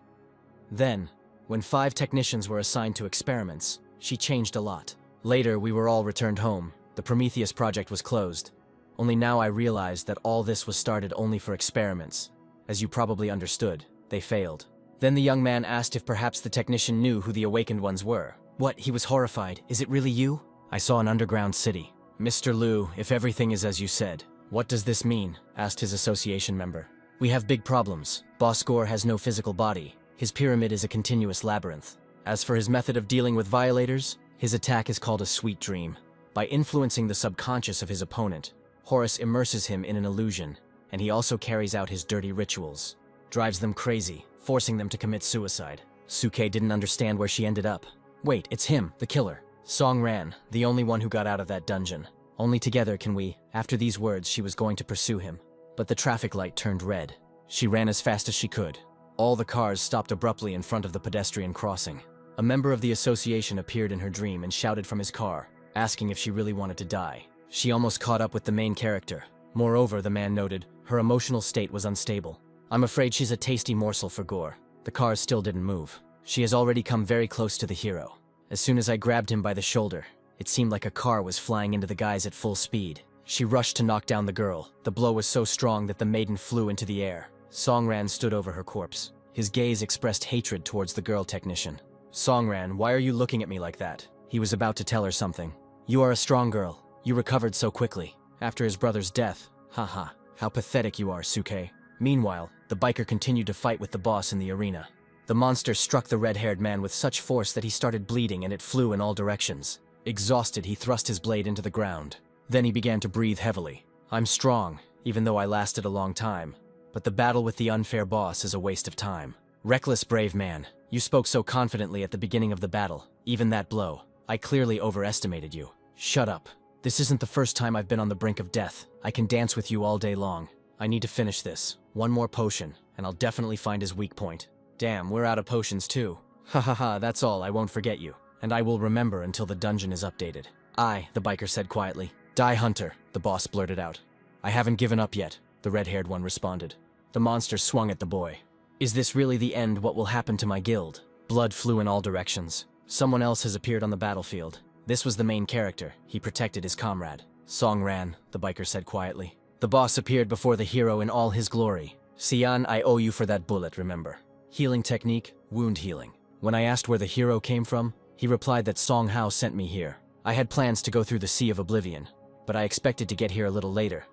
Then, when 5 technicians were assigned to experiments, she changed a lot. Later, we were all returned home. The Prometheus project was closed. Only now I realized that all this was started only for experiments. As you probably understood, they failed. Then the young man asked if perhaps the technician knew who the awakened ones were. What? He was horrified. Is it really you? I saw an underground city. Mr. Liu, if everything is as you said, what does this mean? Asked his association member. We have big problems. Boss Gore has no physical body. His pyramid is a continuous labyrinth. As for his method of dealing with violators, his attack is called a sweet dream. By influencing the subconscious of his opponent, Horus immerses him in an illusion, and he also carries out his dirty rituals. Drives them crazy, forcing them to commit suicide. Suke didn't understand where she ended up. Wait, it's him, the killer. Song Ran, the only one who got out of that dungeon. Only together can we. After these words, she was going to pursue him. But the traffic light turned red. She ran as fast as she could. All the cars stopped abruptly in front of the pedestrian crossing. A member of the association appeared in her dream and shouted from his car, asking if she really wanted to die. She almost caught up with the main character. Moreover, the man noted, her emotional state was unstable. I'm afraid she's a tasty morsel for Gore. The cars still didn't move. She has already come very close to the hero. As soon as I grabbed him by the shoulder, it seemed like a car was flying into the guys at full speed. She rushed to knock down the girl. The blow was so strong that the maiden flew into the air. Songran stood over her corpse. His gaze expressed hatred towards the girl technician. Songran, why are you looking at me like that? He was about to tell her something. You are a strong girl. You recovered so quickly. After his brother's death. Haha. How pathetic you are, Suke. Meanwhile, the biker continued to fight with the boss in the arena. The monster struck the red-haired man with such force that he started bleeding and it flew in all directions. Exhausted, he thrust his blade into the ground. Then he began to breathe heavily. I'm strong, even though I lasted a long time. But the battle with the unfair boss is a waste of time. Reckless brave man, you spoke so confidently at the beginning of the battle. Even that blow. I clearly overestimated you. Shut up. This isn't the first time I've been on the brink of death. I can dance with you all day long. I need to finish this. One more potion, and I'll definitely find his weak point. Damn, we're out of potions too. Ha ha ha, that's all, I won't forget you. And I will remember until the dungeon is updated. The biker said quietly. Die, Hunter, the boss blurted out. I haven't given up yet, the red-haired one responded. The monster swung at the boy. Is this really the end? What will happen to my guild? Blood flew in all directions. Someone else has appeared on the battlefield. This was the main character. He protected his comrade. Songran, the biker said quietly. The boss appeared before the hero in all his glory. Xian, I owe you for that bullet, remember? Healing technique, wound healing. When I asked where the hero came from, he replied that Song Hao sent me here. I had plans to go through the Sea of Oblivion, but I expected to get here a little later.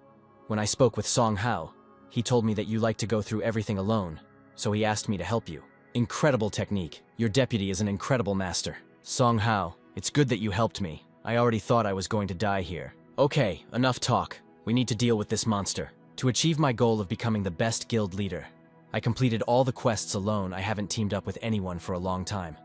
When I spoke with Song Hao, he told me that you like to go through everything alone, so he asked me to help you. Incredible technique. Your deputy is an incredible master. Song Hao, it's good that you helped me. I already thought I was going to die here. Okay, enough talk. We need to deal with this monster. To achieve my goal of becoming the best guild leader, I completed all the quests alone. I haven't teamed up with anyone for a long time.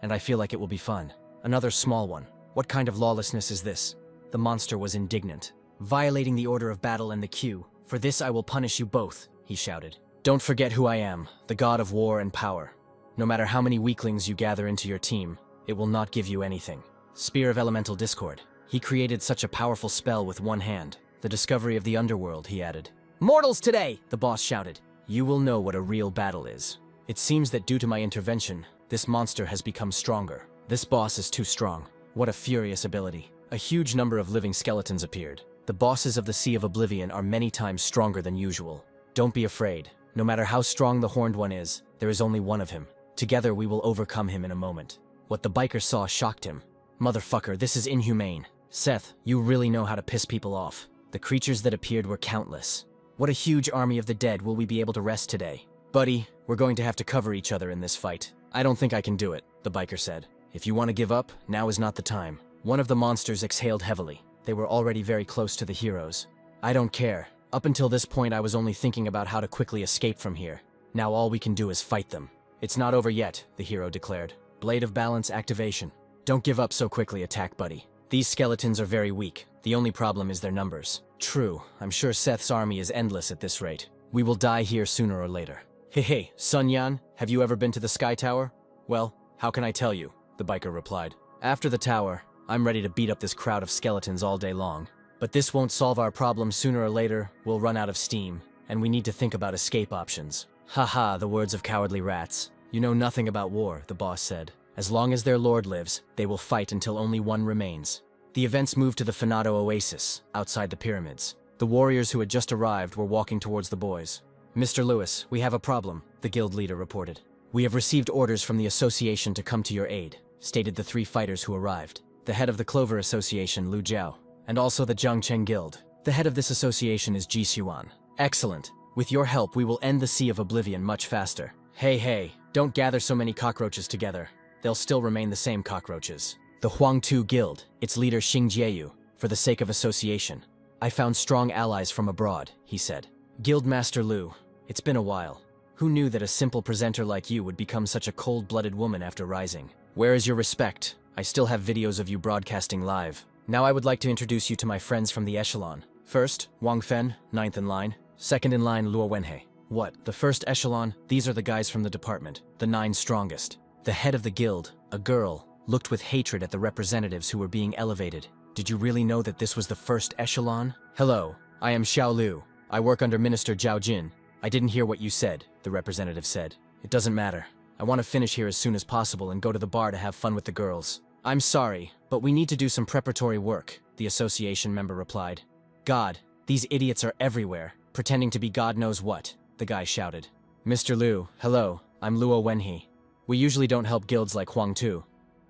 And I feel like it will be fun. Another small one. What kind of lawlessness is this? The monster was indignant. Violating the order of battle and the queue. For this I will punish you both, he shouted. Don't forget who I am, the god of war and power. No matter how many weaklings you gather into your team, it will not give you anything. Spear of Elemental Discord. He created such a powerful spell with one hand. The discovery of the underworld, he added. Mortals today, the boss shouted. You will know what a real battle is. It seems that due to my intervention, this monster has become stronger. This boss is too strong. What a furious ability. A huge number of living skeletons appeared. The bosses of the Sea of Oblivion are many times stronger than usual. Don't be afraid. No matter how strong the horned one is, there is only one of him. Together we will overcome him in a moment. What the biker saw shocked him. Motherfucker, this is inhumane. Seth, you really know how to piss people off. The creatures that appeared were countless. What a huge army of the dead. Will we be able to rest today? Buddy, we're going to have to cover each other in this fight. I don't think I can do it, the biker said. If you want to give up, now is not the time. One of the monsters exhaled heavily. They were already very close to the heroes. I don't care. Up until this point, I was only thinking about how to quickly escape from here. Now all we can do is fight them. It's not over yet, the hero declared. Blade of Balance activation. Don't give up so quickly, attack buddy. These skeletons are very weak. The only problem is their numbers. True, I'm sure Seth's army is endless at this rate. We will die here sooner or later. Hey, Sun Yan, have you ever been to the Sky Tower? Well, how can I tell you? The biker replied. After the tower, I'm ready to beat up this crowd of skeletons all day long. But this won't solve our problem. Sooner or later, we'll run out of steam, and we need to think about escape options. Haha, the words of cowardly rats. You know nothing about war, the boss said. As long as their lord lives, they will fight until only one remains. The events moved to the Finado Oasis, outside the pyramids. The warriors who had just arrived were walking towards the boys. Mr. Lewis, we have a problem, the guild leader reported. We have received orders from the association to come to your aid, stated the three fighters who arrived. The head of the Clover Association, Lu Jiao, and also the Zhangcheng Guild. The head of this association is Ji Xuan. Excellent. With your help, we will end the Sea of Oblivion much faster. Hey, don't gather so many cockroaches together. They'll still remain the same cockroaches. The Huangtu Guild, its leader Xing Jieyu, for the sake of association. I found strong allies from abroad, he said. Guildmaster Lu, it's been a while. Who knew that a simple presenter like you would become such a cold-blooded woman after rising? Where is your respect? I still have videos of you broadcasting live. Now I would like to introduce you to my friends from the echelon. First, Wang Fen, 9th in line. Second in line, Luo Wenhei. What, the first echelon? These are the guys from the department, the 9 strongest. The head of the guild, a girl, looked with hatred at the representatives who were being elevated. Did you really know that this was the first echelon? Hello, I am Xiao Lu. I work under Minister Zhao Jin. I didn't hear what you said, the representative said. It doesn't matter. I want to finish here as soon as possible and go to the bar to have fun with the girls. I'm sorry, but we need to do some preparatory work, the association member replied. God, these idiots are everywhere, pretending to be God knows what, the guy shouted. Mr. Liu, hello, I'm Luo Wenhe. We usually don't help guilds like Huang Tu.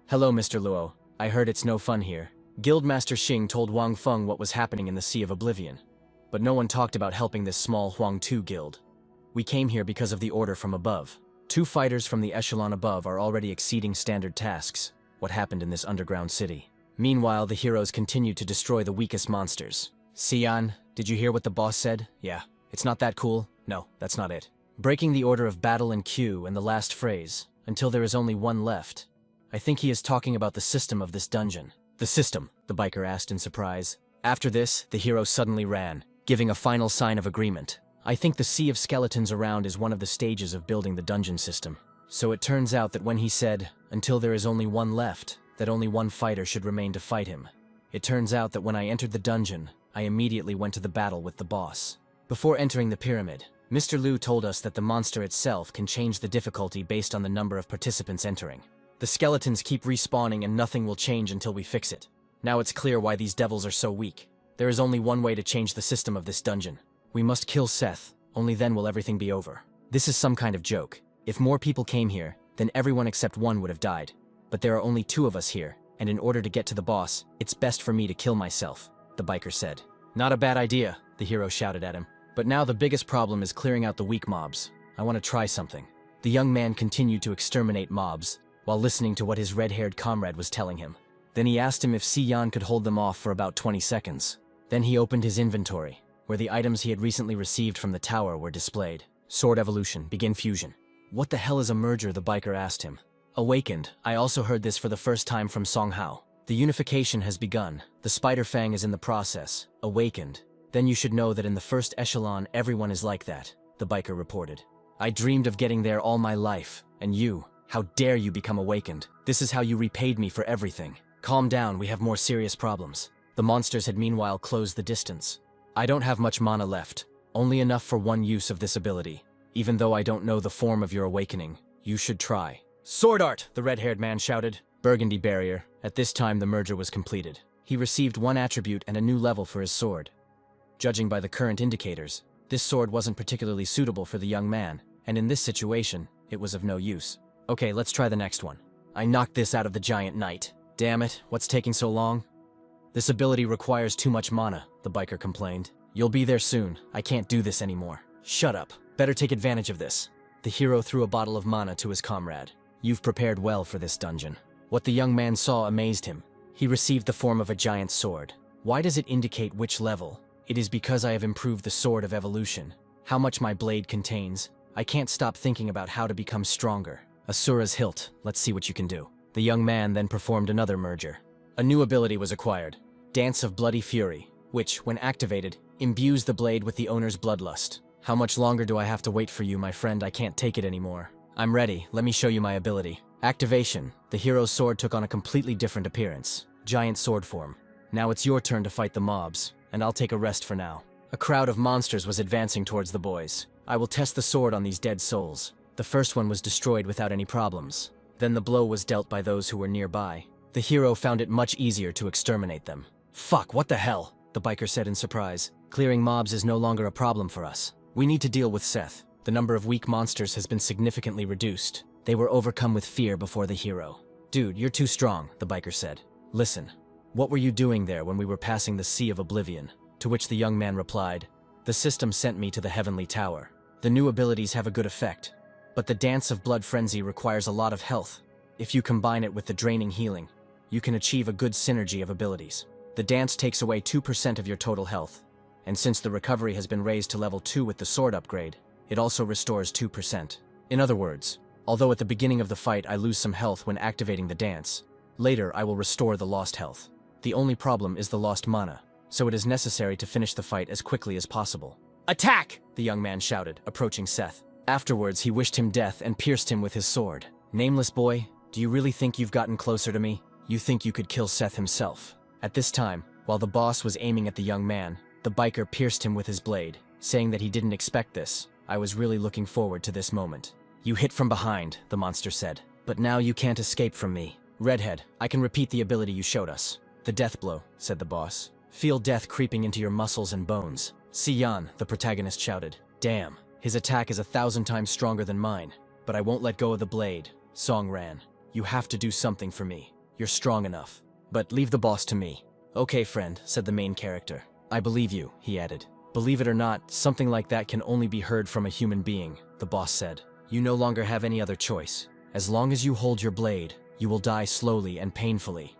Hello, Mr. Luo, I heard it's no fun here. Guildmaster Xing told Wang Feng what was happening in the Sea of Oblivion. But no one talked about helping this small Huang Tu guild. We came here because of the order from above. 2 fighters from the echelon above are already exceeding standard tasks. What happened in this underground city? Meanwhile, the heroes continue to destroy the weakest monsters. Xian, did you hear what the boss said? Yeah. It's not that cool? No, that's not it. Breaking the order of battle and queue in the last phrase, until there is only one left. I think he is talking about the system of this dungeon. The system, the biker asked in surprise. After this, the hero suddenly ran, giving a final sign of agreement. I think the sea of skeletons around is one of the stages of building the dungeon system. So it turns out that when he said, until there is only one left, that only one fighter should remain to fight him. It turns out that when I entered the dungeon, I immediately went to the battle with the boss. Before entering the pyramid, Mr. Liu told us that the monster itself can change the difficulty based on the number of participants entering. The skeletons keep respawning and nothing will change until we fix it. Now it's clear why these devils are so weak. There is only one way to change the system of this dungeon. We must kill Seth, only then will everything be over. This is some kind of joke. If more people came here, then everyone except one would have died. But there are only 2 of us here, and in order to get to the boss, it's best for me to kill myself, the biker said. Not a bad idea, the hero shouted at him. But now the biggest problem is clearing out the weak mobs. I want to try something. The young man continued to exterminate mobs, while listening to what his red-haired comrade was telling him. Then he asked him if Xian could hold them off for about 20 seconds. Then he opened his inventory, where the items he had recently received from the tower were displayed. Sword evolution, begin fusion. What the hell is a merger, the biker asked him. Awakened, I also heard this for the first time from Song Hao. The unification has begun. The Spider Fang is in the process. Awakened. Then you should know that in the first echelon, everyone is like that, the biker reported. I dreamed of getting there all my life, and you, how dare you become awakened? This is how you repaid me for everything. Calm down, we have more serious problems. The monsters had meanwhile closed the distance. I don't have much mana left, only enough for one use of this ability. Even though I don't know the form of your awakening, you should try. Sword art, the red-haired man shouted. Burgundy barrier. At this time the merger was completed. He received 1 attribute and a new level for his sword. Judging by the current indicators, this sword wasn't particularly suitable for the young man, and in this situation, it was of no use. Okay, let's try the next one. I knocked this out of the giant knight. Damn it, what's taking so long? This ability requires too much mana, the biker complained. You'll be there soon. I can't do this anymore. Shut up. Better take advantage of this. The hero threw a bottle of mana to his comrade. You've prepared well for this dungeon. What the young man saw amazed him. He received the form of a giant sword. Why does it indicate which level? It is because I have improved the sword of evolution. How much my blade contains. I can't stop thinking about how to become stronger. Asura's hilt. Let's see what you can do. The young man then performed another merger. A new ability was acquired. Dance of Bloody Fury, which, when activated, imbues the blade with the owner's bloodlust. How much longer do I have to wait for you, my friend? I can't take it anymore. I'm ready. Let me show you my ability. Activation. The hero's sword took on a completely different appearance. Giant sword form. Now it's your turn to fight the mobs, and I'll take a rest for now. A crowd of monsters was advancing towards the boys. I will test the sword on these dead souls. The first one was destroyed without any problems. Then the blow was dealt by those who were nearby. The hero found it much easier to exterminate them. Fuck, what the hell? The biker said in surprise. Clearing mobs is no longer a problem for us. We need to deal with Seth. The number of weak monsters has been significantly reduced. They were overcome with fear before the hero. Dude, you're too strong, the biker said. Listen, what were you doing there when we were passing the Sea of Oblivion? To which the young man replied, the system sent me to the Heavenly Tower. The new abilities have a good effect, but the Dance of Blood Frenzy requires a lot of health. If you combine it with the draining healing, you can achieve a good synergy of abilities. The dance takes away 2% of your total health, and since the recovery has been raised to level 2 with the sword upgrade, it also restores 2%. In other words, although at the beginning of the fight I lose some health when activating the dance, later I will restore the lost health. The only problem is the lost mana, so it is necessary to finish the fight as quickly as possible. Attack! The young man shouted, approaching Seth. Afterwards, he wished him death and pierced him with his sword. Nameless boy, do you really think you've gotten closer to me? You think you could kill Seth himself? At this time, while the boss was aiming at the young man, the biker pierced him with his blade, saying that he didn't expect this. I was really looking forward to this moment. You hit from behind, the monster said, but now you can't escape from me. Redhead, I can repeat the ability you showed us. The death blow, said the boss. Feel death creeping into your muscles and bones. Siyan, the protagonist shouted. Damn, his attack is 1,000 times stronger than mine. But I won't let go of the blade. Song ran. You have to do something for me. You're strong enough. But leave the boss to me. Okay, friend, said the main character. I believe you, he added. Believe it or not, something like that can only be heard from a human being, the boss said. You no longer have any other choice. As long as you hold your blade, you will die slowly and painfully.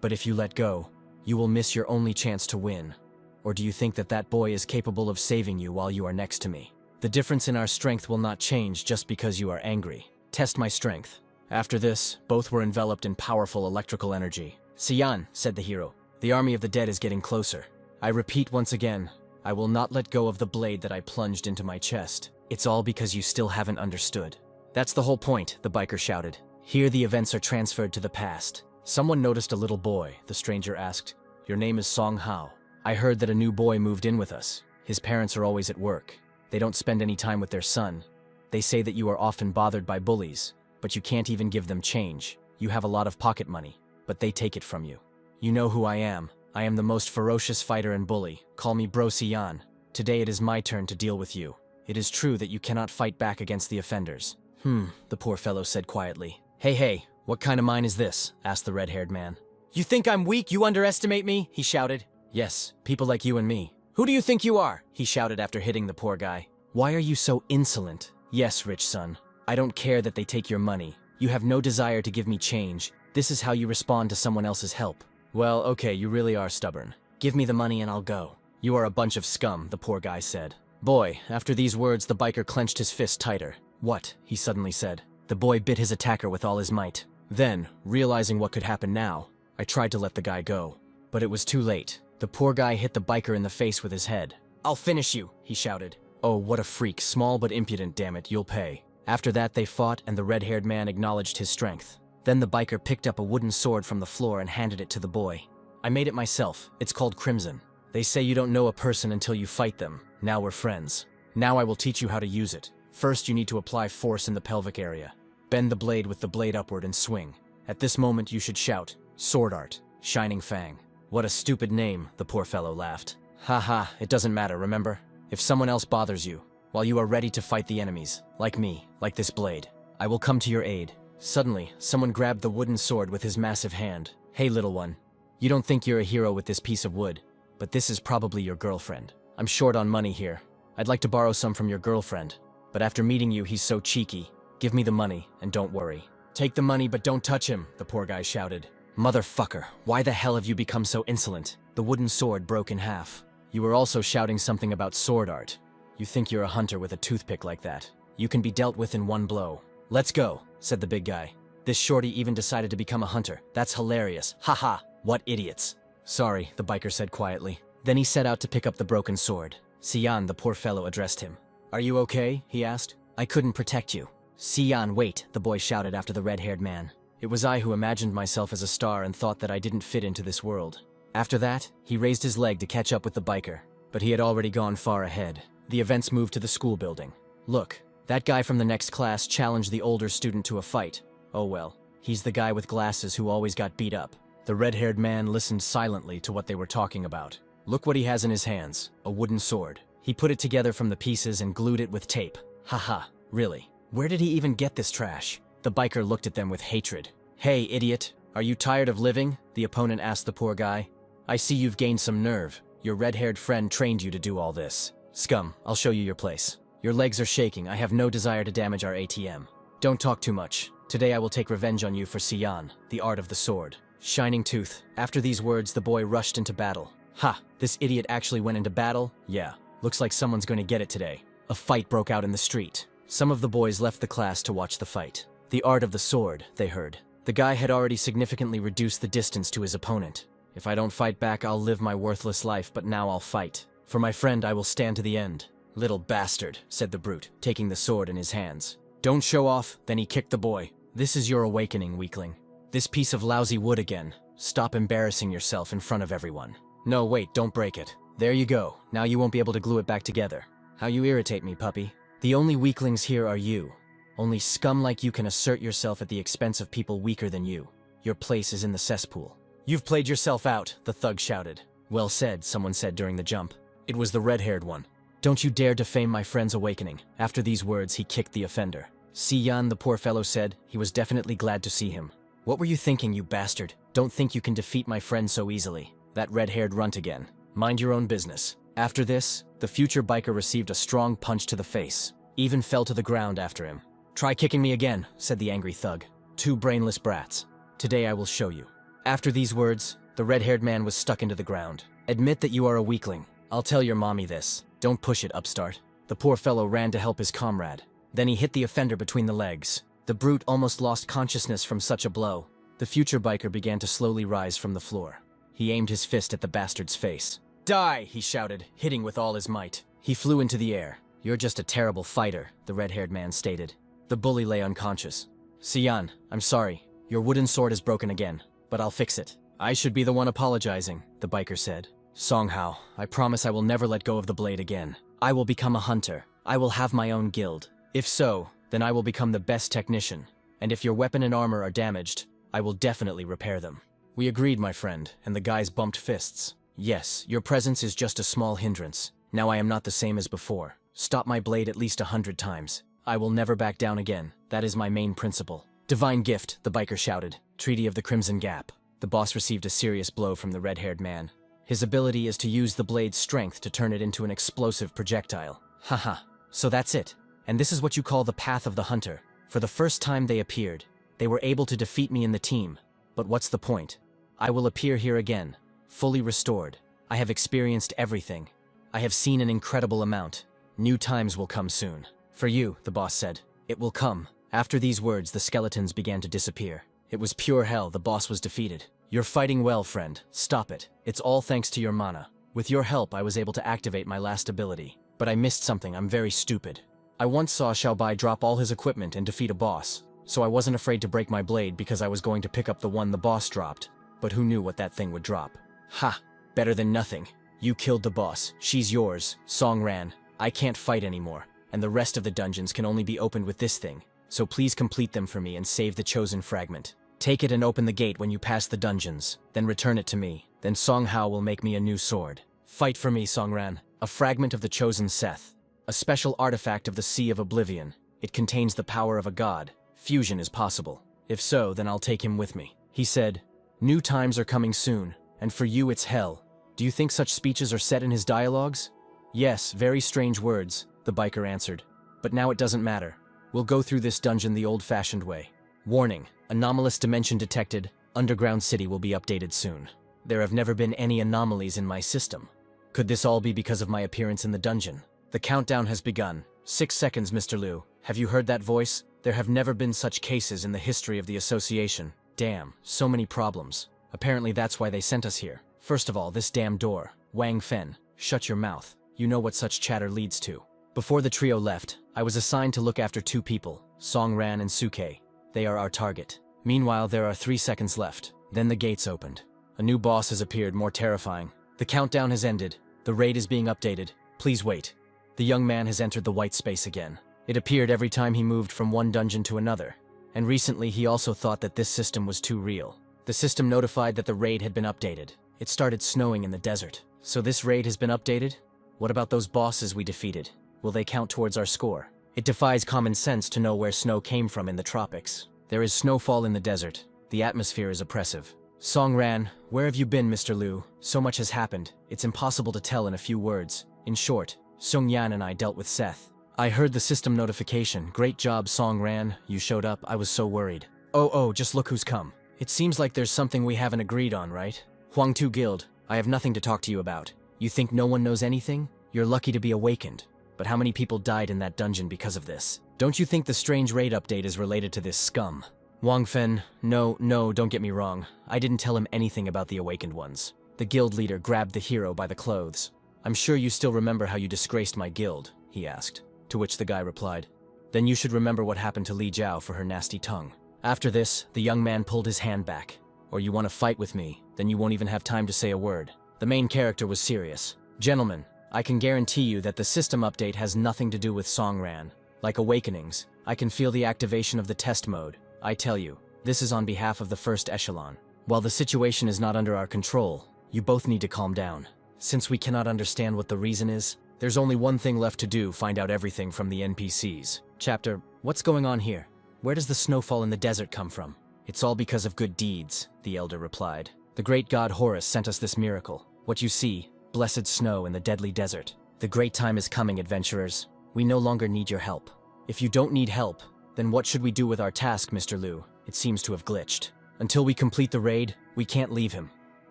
But if you let go, you will miss your only chance to win. Or do you think that that boy is capable of saving you while you are next to me? The difference in our strength will not change just because you are angry. Test my strength. After this, both were enveloped in powerful electrical energy. Siyan, said the hero, the army of the dead is getting closer. I repeat once again, I will not let go of the blade that I plunged into my chest. It's all because you still haven't understood. That's the whole point, the biker shouted. Here the events are transferred to the past. Someone noticed a little boy, the stranger asked. Your name is Song Hao. I heard that a new boy moved in with us. His parents are always at work. They don't spend any time with their son. They say that you are often bothered by bullies, but you can't even give them change. You have a lot of pocket money, but they take it from you. You know who I am. I am the most ferocious fighter and bully. Call me Bro Siyan. Today it is my turn to deal with you. It is true that you cannot fight back against the offenders. The poor fellow said quietly. Hey, what kind of mine is this? Asked the red-haired man. You think I'm weak? You underestimate me? He shouted. Yes, people like you and me. Who do you think you are? He shouted after hitting the poor guy. Why are you so insolent? Yes, rich son. I don't care that they take your money. You have no desire to give me change. This is how you respond to someone else's help. Well, okay, you really are stubborn. Give me the money and I'll go. You are a bunch of scum, the poor guy said. Boy, after these words, the biker clenched his fist tighter. What? He suddenly said. The boy bit his attacker with all his might. Then, realizing what could happen now, I tried to let the guy go. But it was too late. The poor guy hit the biker in the face with his head. I'll finish you, he shouted. Oh, what a freak, small but impudent, damn it, you'll pay. After that they fought and the red-haired man acknowledged his strength. Then the biker picked up a wooden sword from the floor and handed it to the boy. I made it myself. It's called Crimson. They say you don't know a person until you fight them. Now we're friends. Now I will teach you how to use it. First you need to apply force in the pelvic area. Bend the blade with the blade upward and swing. At this moment you should shout, Sword Art, Shining Fang. What a stupid name, the poor fellow laughed. Haha, it doesn't matter, remember? If someone else bothers you, while you are ready to fight the enemies, like me, like this blade, I will come to your aid. Suddenly, someone grabbed the wooden sword with his massive hand. Hey little one, you don't think you're a hero with this piece of wood, but this is probably your girlfriend. I'm short on money here. I'd like to borrow some from your girlfriend, but after meeting you he's so cheeky. Give me the money, and don't worry. Take the money but don't touch him, the poor guy shouted. Motherfucker, why the hell have you become so insolent? The wooden sword broke in half. You were also shouting something about sword art. You think you're a hunter with a toothpick like that. You can be dealt with in one blow. Let's go, said the big guy. This shorty even decided to become a hunter. That's hilarious. Haha, what idiots. Sorry, the biker said quietly. Then he set out to pick up the broken sword. Siyan, the poor fellow, addressed him. Are you okay? He asked. I couldn't protect you. Siyan, wait, the boy shouted after the red-haired man. It was I who imagined myself as a star and thought that I didn't fit into this world. After that, he raised his leg to catch up with the biker, but he had already gone far ahead. The events moved to the school building. Look, that guy from the next class challenged the older student to a fight. Oh well, he's the guy with glasses who always got beat up. The red-haired man listened silently to what they were talking about. Look what he has in his hands, a wooden sword. He put it together from the pieces and glued it with tape. Haha, really? Where did he even get this trash? The biker looked at them with hatred. Hey, idiot, are you tired of living? The opponent asked the poor guy. I see you've gained some nerve. Your red-haired friend trained you to do all this. Scum, I'll show you your place. Your legs are shaking. I have no desire to damage our ATM. Don't talk too much. Today I will take revenge on you for Siyan, the art of the sword. Shining Tooth. After these words, the boy rushed into battle. Ha! This idiot actually went into battle? Yeah. Looks like someone's going to get it today. A fight broke out in the street. Some of the boys left the class to watch the fight. The art of the sword, they heard. The guy had already significantly reduced the distance to his opponent. If I don't fight back, I'll live my worthless life, but now I'll fight. For my friend, I will stand to the end. Little bastard, said the brute, taking the sword in his hands. Don't show off, then he kicked the boy. This is your awakening, weakling. This piece of lousy wood again. Stop embarrassing yourself in front of everyone. No, wait, don't break it. There you go. Now you won't be able to glue it back together. How you irritate me, puppy. The only weaklings here are you. Only scum like you can assert yourself at the expense of people weaker than you. Your place is in the cesspool. You've played yourself out, the thug shouted. Well said, someone said during the jump. It was the red-haired one. Don't you dare defame my friend's awakening. After these words, he kicked the offender. See Yan, the poor fellow said. He was definitely glad to see him. What were you thinking, you bastard? Don't think you can defeat my friend so easily. That red-haired runt again. Mind your own business. After this, the future biker received a strong punch to the face. Even fell to the ground after him. Try kicking me again, said the angry thug. Two brainless brats. Today I will show you. After these words, the red-haired man was stuck into the ground. Admit that you are a weakling. I'll tell your mommy this. Don't push it, upstart. The poor fellow ran to help his comrade. Then he hit the offender between the legs. The brute almost lost consciousness from such a blow. The future biker began to slowly rise from the floor. He aimed his fist at the bastard's face. Die, he shouted, hitting with all his might. He flew into the air. You're just a terrible fighter, the red-haired man stated. The bully lay unconscious. Siyan, I'm sorry. Your wooden sword is broken again, but I'll fix it. I should be the one apologizing, the biker said. Songhao, I promise I will never let go of the blade again. I will become a hunter. I will have my own guild. If so, then I will become the best technician. And if your weapon and armor are damaged, I will definitely repair them. We agreed, my friend, and the guys bumped fists. Yes, your presence is just a small hindrance. Now I am not the same as before. Stop my blade at least 100 times. I will never back down again. That is my main principle. Divine gift, the biker shouted. Treaty of the Crimson Gap. The boss received a serious blow from the red-haired man. His ability is to use the blade's strength to turn it into an explosive projectile. Haha, so that's it. And this is what you call the path of the hunter. For the first time they appeared, they were able to defeat me in the team. But what's the point? I will appear here again, fully restored. I have experienced everything. I have seen an incredible amount. New times will come soon. For you, the boss said. It will come. After these words, the skeletons began to disappear. It was pure hell. The boss was defeated. You're fighting well, friend. Stop it. It's all thanks to your mana. With your help, I was able to activate my last ability. But I missed something. I'm very stupid. I once saw Xiaobai drop all his equipment and defeat a boss. So I wasn't afraid to break my blade because I was going to pick up the one the boss dropped. But who knew what that thing would drop? Ha! Better than nothing. You killed the boss. She's yours. Song ran. I can't fight anymore. And the rest of the dungeons can only be opened with this thing. So please complete them for me and save the chosen fragment. Take it and open the gate when you pass the dungeons. Then return it to me. Then Songhao will make me a new sword. Fight for me, Songran. A fragment of the chosen Seth. A special artifact of the Sea of Oblivion. It contains the power of a god. Fusion is possible. If so, then I'll take him with me. He said, new times are coming soon, and for you it's hell. Do you think such speeches are set in his dialogues? Yes, very strange words, the biker answered. But now it doesn't matter. We'll go through this dungeon the old-fashioned way. Warning, anomalous dimension detected. Underground city will be updated soon. There have never been any anomalies in my system. Could this all be because of my appearance in the dungeon? The countdown has begun. 6 seconds, Mr. Liu. Have you heard that voice? There have never been such cases in the history of the association. Damn, so many problems. Apparently that's why they sent us here. First of all, this damn door. Wang Fen, shut your mouth. You know what such chatter leads to. Before the trio left, I was assigned to look after 2 people, Song Ran and Suke. They are our target. Meanwhile, there are 3 seconds left. Then the gates opened. A new boss has appeared, more terrifying. The countdown has ended. The raid is being updated. Please wait. The young man has entered the white space again. It appeared every time he moved from one dungeon to another. And recently he also thought that this system was too real. The system notified that the raid had been updated. It started snowing in the desert. So this raid has been updated? What about those bosses we defeated? Will they count towards our score? It defies common sense to know where snow came from in the tropics. There is snowfall in the desert. The atmosphere is oppressive. Song Ran, where have you been, Mr. Liu? So much has happened. It's impossible to tell in a few words. In short, Song Yan and I dealt with Seth. I heard the system notification. Great job, Song Ran. You showed up. I was so worried. Oh, just look who's come. It seems like there's something we haven't agreed on, right? Huangtu Guild, I have nothing to talk to you about. You think no one knows anything? You're lucky to be awakened. But how many people died in that dungeon because of this? Don't you think the strange raid update is related to this scum? Wang Fen, no, don't get me wrong. I didn't tell him anything about the awakened ones. The guild leader grabbed the hero by the clothes. I'm sure you still remember how you disgraced my guild, he asked. To which the guy replied, then you should remember what happened to Li Jiao for her nasty tongue. After this, the young man pulled his hand back. Or you want to fight with me, then you won't even have time to say a word. The main character was serious. Gentlemen, I can guarantee you that the system update has nothing to do with Songran. Like Awakenings, I can feel the activation of the test mode. I tell you, This is on behalf of the first echelon. While the situation is not under our control, you both need to calm down. Since we cannot understand what the reason is, there's only one thing left to do: find out everything from the NPCs. Chapter, what's going on here? Where does the snowfall in the desert come from? It's all because of good deeds, the elder replied. The great god Horus sent us this miracle. What you see, blessed snow in the deadly desert. The great time is coming, adventurers. We no longer need your help. If you don't need help, then what should we do with our task, Mr. Liu? It seems to have glitched. Until we complete the raid, we can't leave him.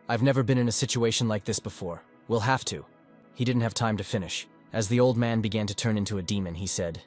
I've never been in a situation like this before. We'll have to. He didn't have time to finish. As the old man began to turn into a demon, he said,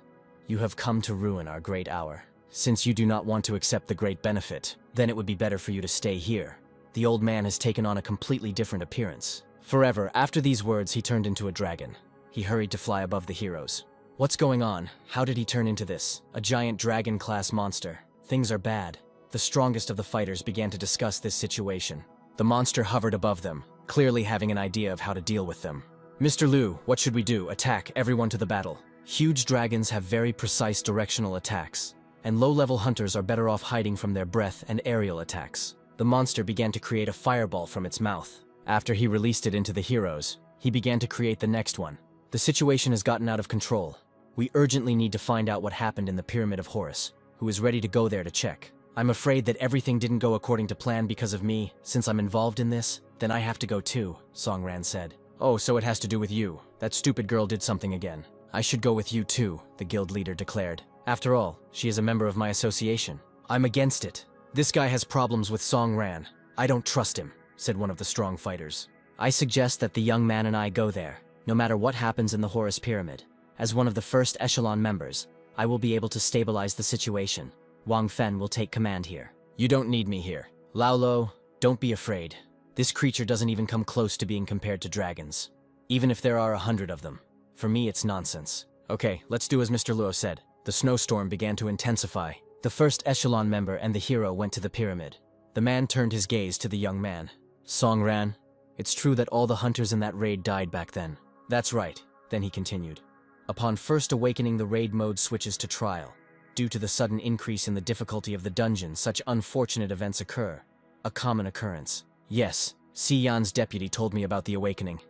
"You have come to ruin our great hour. Since you do not want to accept the great benefit, then it would be better for you to stay here." The old man has taken on a completely different appearance. Forever, after these words, he turned into a dragon. He hurried to fly above the heroes. What's going on? How did he turn into this? A giant dragon-class monster. Things are bad. The strongest of the fighters began to discuss this situation. The monster hovered above them, clearly having an idea of how to deal with them. Mr. Liu, what should we do? Attack, everyone to the battle. Huge dragons have very precise directional attacks, and low-level hunters are better off hiding from their breath and aerial attacks. The monster began to create a fireball from its mouth. After he released it into the heroes, he began to create the next one. The situation has gotten out of control. We urgently need to find out what happened in the Pyramid of Horus, who is ready to go there to check. I'm afraid that everything didn't go according to plan because of me. Since I'm involved in this, then I have to go too, Songran said. Oh, so it has to do with you. That stupid girl did something again. I should go with you too, the guild leader declared. After all, she is a member of my association. I'm against it. This guy has problems with Songran. I don't trust him, said one of the strong fighters. I suggest that the young man and I go there, no matter what happens in the Horus Pyramid. As one of the first echelon members, I will be able to stabilize the situation. Wang Fen will take command here. You don't need me here. Lao Lo, don't be afraid. This creature doesn't even come close to being compared to dragons. Even if there are 100 of them. For me, it's nonsense. Okay, let's do as Mr. Luo said. The snowstorm began to intensify. The first echelon member and the hero went to the pyramid. The man turned his gaze to the young man. Songran, it's true that all the hunters in that raid died back then. That's right, then he continued. Upon first awakening, the raid mode switches to trial. Due to the sudden increase in the difficulty of the dungeon, such unfortunate events occur. A common occurrence. Yes, Si Yan's deputy told me about the awakening.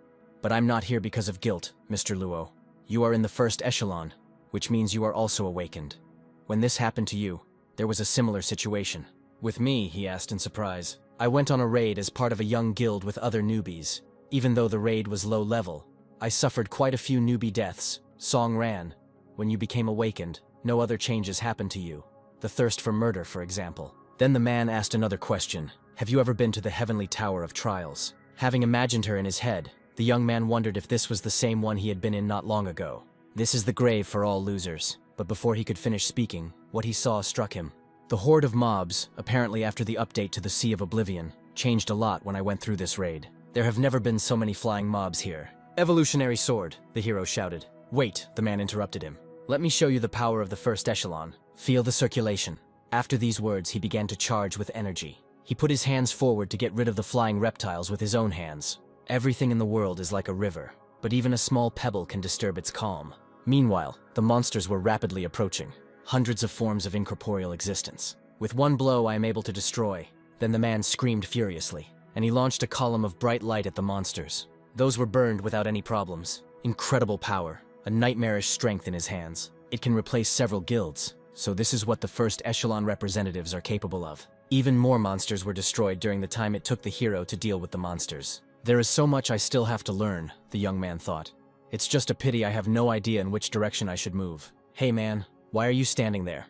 But I'm not here because of guilt, Mr. Luo. You are in the first echelon, which means you are also awakened. When this happened to you, there was a similar situation. With me, he asked in surprise. I went on a raid as part of a young guild with other newbies. Even though the raid was low level, I suffered quite a few newbie deaths. Songran, when you became awakened, no other changes happened to you. The thirst for murder, for example. Then the man asked another question. Have you ever been to the Heavenly Tower of Trials? Having imagined her in his head, the young man wondered if this was the same one he had been in not long ago. This is the grave for all losers. But before he could finish speaking, what he saw struck him. The horde of mobs, apparently after the update to the Sea of Oblivion, changed a lot when I went through this raid. There have never been so many flying mobs here. Evolutionary sword, the hero shouted. Wait, the man interrupted him. Let me show you the power of the first echelon. Feel the circulation. After these words, he began to charge with energy. He put his hands forward to get rid of the flying reptiles with his own hands. Everything in the world is like a river, but even a small pebble can disturb its calm. Meanwhile, the monsters were rapidly approaching. Hundreds of forms of incorporeal existence. With one blow, I am able to destroy. Then the man screamed furiously, and he launched a column of bright light at the monsters. Those were burned without any problems. Incredible power, a nightmarish strength in his hands. It can replace several guilds, so this is what the first echelon representatives are capable of. Even more monsters were destroyed during the time it took the hero to deal with the monsters. There is so much I still have to learn, the young man thought. It's just a pity I have no idea in which direction I should move. Hey man, why are you standing there?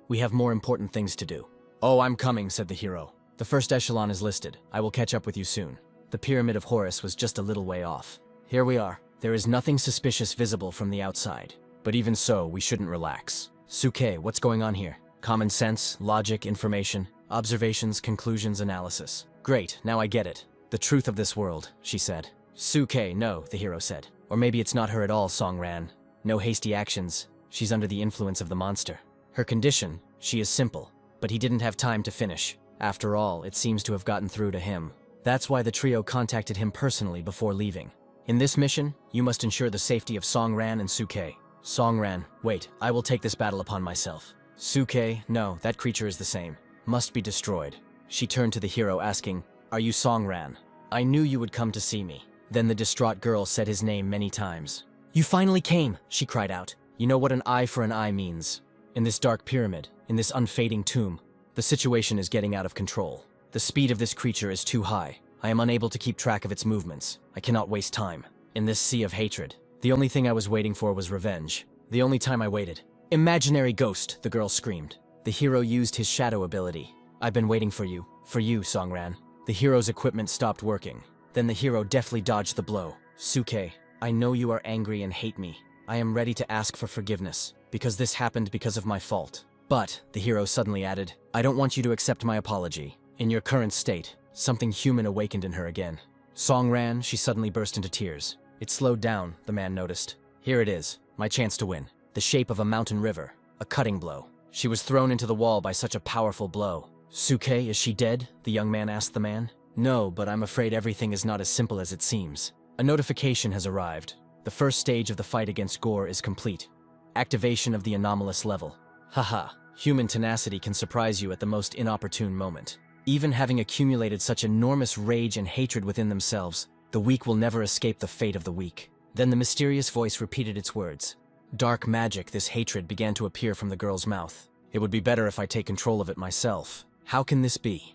We have more important things to do. Oh, I'm coming, said the hero. The first echelon is listed. I will catch up with you soon. The Pyramid of Horus was just a little way off. Here we are. There is nothing suspicious visible from the outside. But even so, we shouldn't relax. Suke, what's going on here? Common sense, logic, information, observations, conclusions, analysis. Great, now I get it. The truth of this world, she said. Suke, no, the hero said. Or maybe it's not her at all, Songran. No hasty actions. She's under the influence of the monster. Her condition, she is simple. But he didn't have time to finish. After all, it seems to have gotten through to him. That's why the trio contacted him personally before leaving. In this mission, you must ensure the safety of Songran and Suke. Songran, wait, I will take this battle upon myself. Suke, no, that creature is the same. Must be destroyed. She turned to the hero asking, "Are you Songran? I knew you would come to see me." Then the distraught girl said his name many times. "You finally came," she cried out. "You know what an eye for an eye means. In this dark pyramid, in this unfading tomb, the situation is getting out of control. The speed of this creature is too high. I am unable to keep track of its movements. I cannot waste time. In this sea of hatred, the only thing I was waiting for was revenge. The only time I waited." "Imaginary ghost," the girl screamed. The hero used his shadow ability. "I've been waiting for you, Songran." The hero's equipment stopped working. Then the hero deftly dodged the blow. "Suke, I know you are angry and hate me. I am ready to ask for forgiveness, because this happened because of my fault. But," the hero suddenly added, "I don't want you to accept my apology. In your current state, something human awakened in her again." Songran, she suddenly burst into tears. It slowed down, the man noticed. "Here it is, my chance to win. The shape of a mountain river, a cutting blow. She was thrown into the wall by such a powerful blow." "Suke, is she dead?" the young man asked the man. "No, but I'm afraid everything is not as simple as it seems. A notification has arrived. The first stage of the fight against Gore is complete. Activation of the anomalous level." Haha, human tenacity can surprise you at the most inopportune moment. Even having accumulated such enormous rage and hatred within themselves, the weak will never escape the fate of the weak. Then the mysterious voice repeated its words. Dark magic, this hatred began to appear from the girl's mouth. "It would be better if I take control of it myself. How can this be?"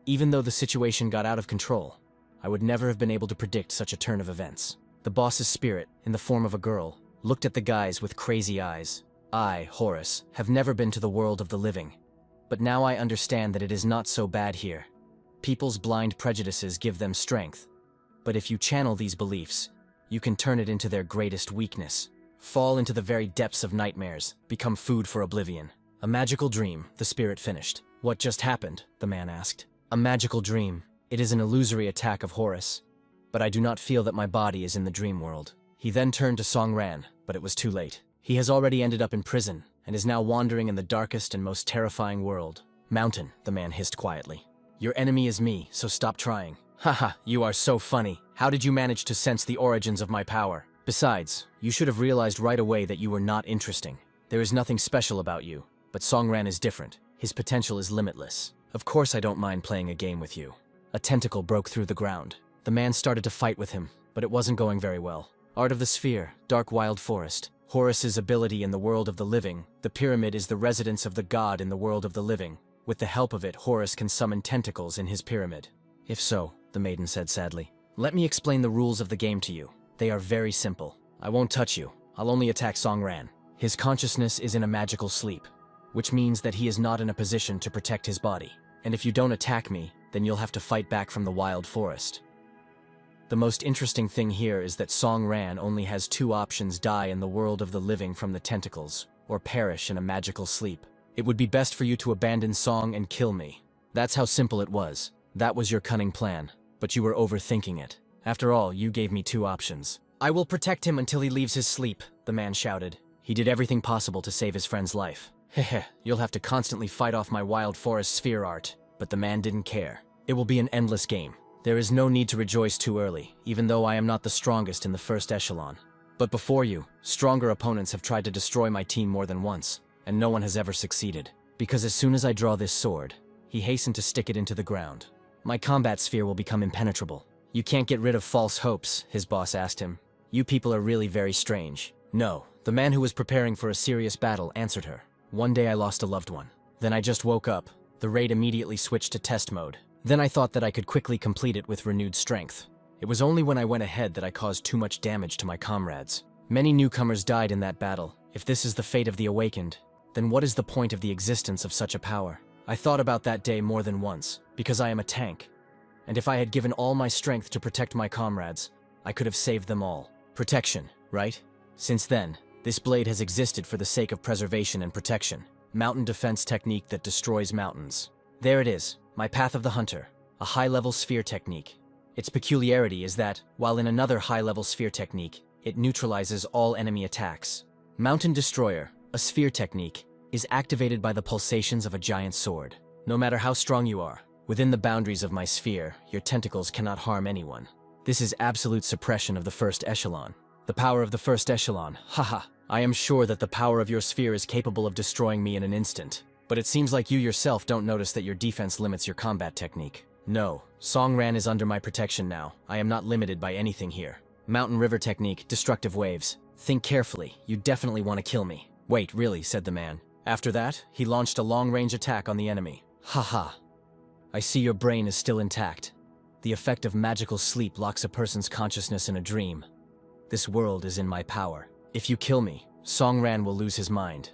Even though the situation got out of control, I would never have been able to predict such a turn of events. The boss's spirit, in the form of a girl, looked at the guys with crazy eyes. "I, Horus, have never been to the world of the living. But now I understand that it is not so bad here. People's blind prejudices give them strength. But if you channel these beliefs, you can turn it into their greatest weakness. Fall into the very depths of nightmares, become food for oblivion." "A magical dream," the spirit finished. "What just happened?" the man asked. "A magical dream. It is an illusory attack of Horus. But I do not feel that my body is in the dream world." He then turned to Songran, but it was too late. He has already ended up in prison, and is now wandering in the darkest and most terrifying world. "Mountain," the man hissed quietly. "Your enemy is me, so stop trying." "Haha, you are so funny. How did you manage to sense the origins of my power? Besides, you should have realized right away that you were not interesting. There is nothing special about you, but Songran is different. His potential is limitless. Of course I don't mind playing a game with you." A tentacle broke through the ground. The man started to fight with him, but it wasn't going very well. Art of the Sphere, Dark Wild Forest. Horus's ability in the world of the living. The pyramid is the residence of the god in the world of the living. With the help of it, Horus can summon tentacles in his pyramid. "If so," the maiden said sadly, "let me explain the rules of the game to you. They are very simple. I won't touch you. I'll only attack Songran. His consciousness is in a magical sleep, which means that he is not in a position to protect his body. And if you don't attack me, then you'll have to fight back from the wild forest. The most interesting thing here is that Songran only has two options: die in the world of the living from the tentacles, or perish in a magical sleep. It would be best for you to abandon Song and kill me." That's how simple it was. That was your cunning plan, but you were overthinking it. After all, you gave me two options. "I will protect him until he leaves his sleep," the man shouted. He did everything possible to save his friend's life. "Heh, you'll have to constantly fight off my wild forest sphere art." But the man didn't care. "It will be an endless game. There is no need to rejoice too early, even though I am not the strongest in the first echelon. But before you, stronger opponents have tried to destroy my team more than once, and no one has ever succeeded. Because as soon as I draw this sword," he hastened to stick it into the ground, "my combat sphere will become impenetrable." "You can't get rid of false hopes," his boss asked him. "You people are really very strange." "No," the man who was preparing for a serious battle answered her. "One day I lost a loved one. Then I just woke up. The raid immediately switched to test mode. Then I thought that I could quickly complete it with renewed strength. It was only when I went ahead that I caused too much damage to my comrades. Many newcomers died in that battle. If this is the fate of the awakened, then what is the point of the existence of such a power? I thought about that day more than once, because I am a tank. And if I had given all my strength to protect my comrades, I could have saved them all. Protection, right? Since then, this blade has existed for the sake of preservation and protection. Mountain defense technique that destroys mountains. There it is, my Path of the Hunter, a high-level sphere technique. Its peculiarity is that, while in another high-level sphere technique, it neutralizes all enemy attacks. Mountain Destroyer, a sphere technique, is activated by the pulsations of a giant sword. No matter how strong you are, within the boundaries of my sphere, your tentacles cannot harm anyone. This is absolute suppression of the first echelon. The power of the first echelon, haha. I am sure that the power of your sphere is capable of destroying me in an instant. But it seems like you yourself don't notice that your defense limits your combat technique. No, Songran is under my protection now. I am not limited by anything here. Mountain river technique, destructive waves. Think carefully, you definitely want to kill me. Wait, really, said the man. After that, he launched a long-range attack on the enemy. Haha. I see your brain is still intact. The effect of magical sleep locks a person's consciousness in a dream. This world is in my power. If you kill me, Songran will lose his mind.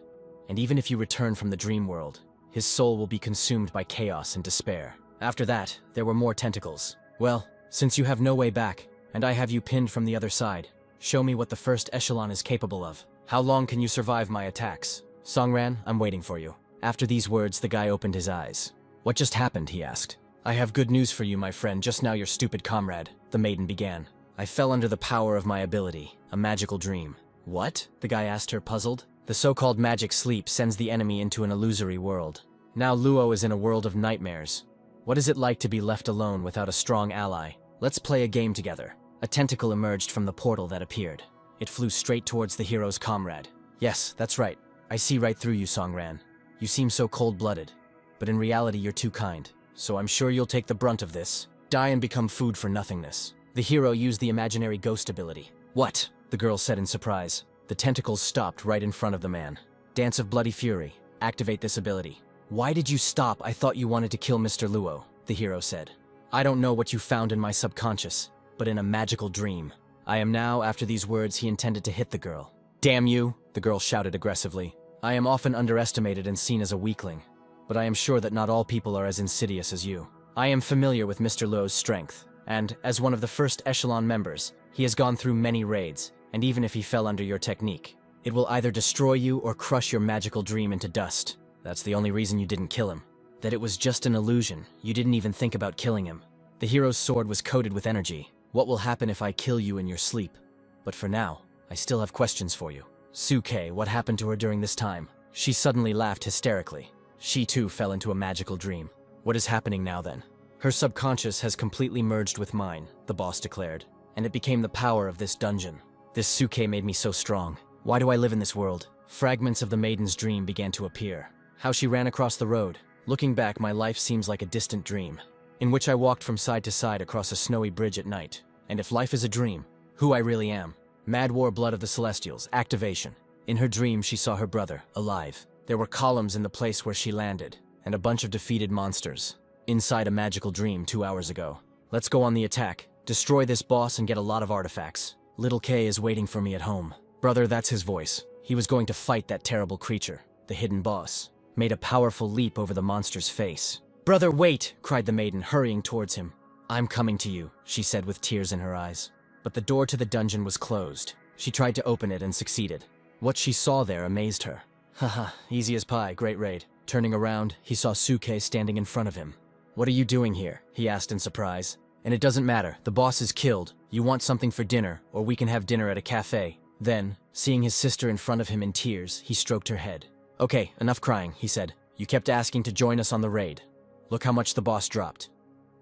And even if you return from the dream world, his soul will be consumed by chaos and despair. After that, there were more tentacles. Well, since you have no way back, and I have you pinned from the other side, show me what the first echelon is capable of. How long can you survive my attacks? Songran, I'm waiting for you. After these words, the guy opened his eyes. What just happened, he asked. I have good news for you, my friend, just now your stupid comrade, the maiden began. I fell under the power of my ability, a magical dream. What? The guy asked her, puzzled. The so-called magic sleep sends the enemy into an illusory world. Now Luo is in a world of nightmares. What is it like to be left alone without a strong ally? Let's play a game together. A tentacle emerged from the portal that appeared. It flew straight towards the hero's comrade. Yes, that's right. I see right through you, Songran. You seem so cold-blooded. But in reality, you're too kind. So I'm sure you'll take the brunt of this. Die and become food for nothingness. The hero used the imaginary ghost ability. What? The girl said in surprise. The tentacles stopped right in front of the man. Dance of Bloody Fury. Activate this ability. Why did you stop? I thought you wanted to kill Mr. Luo, the hero said. I don't know what you found in my subconscious, but in a magical dream. I am now, after these words, he intended to hit the girl. Damn you, the girl shouted aggressively. I am often underestimated and seen as a weakling, but I am sure that not all people are as insidious as you. I am familiar with Mr. Luo's strength, and, as one of the first echelon members, he has gone through many raids, and even if he fell under your technique, it will either destroy you or crush your magical dream into dust. That's the only reason you didn't kill him. That it was just an illusion. You didn't even think about killing him. The hero's sword was coated with energy. What will happen if I kill you in your sleep? But for now, I still have questions for you. Suke, what happened to her during this time? She suddenly laughed hysterically. She too fell into a magical dream. What is happening now then? Her subconscious has completely merged with mine, the boss declared, and it became the power of this dungeon. This Suke made me so strong. Why do I live in this world? Fragments of the maiden's dream began to appear. How she ran across the road. Looking back, my life seems like a distant dream, in which I walked from side to side across a snowy bridge at night. And if life is a dream, who I really am. Mad War Blood of the Celestials, activation. In her dream, she saw her brother, alive. There were columns in the place where she landed, and a bunch of defeated monsters. Inside a magical dream 2 hours ago. Let's go on the attack. Destroy this boss and get a lot of artifacts. Little K is waiting for me at home. Brother, that's his voice. He was going to fight that terrible creature, the hidden boss. Made a powerful leap over the monster's face. Brother, wait! Cried the maiden, hurrying towards him. I'm coming to you, she said with tears in her eyes. But the door to the dungeon was closed. She tried to open it and succeeded. What she saw there amazed her. Haha, easy as pie, great raid. Turning around, he saw Suke standing in front of him. What are you doing here? He asked in surprise. And it doesn't matter, the boss is killed. You want something for dinner, or we can have dinner at a cafe. Then, seeing his sister in front of him in tears, he stroked her head. Okay, enough crying, he said. You kept asking to join us on the raid. Look how much the boss dropped.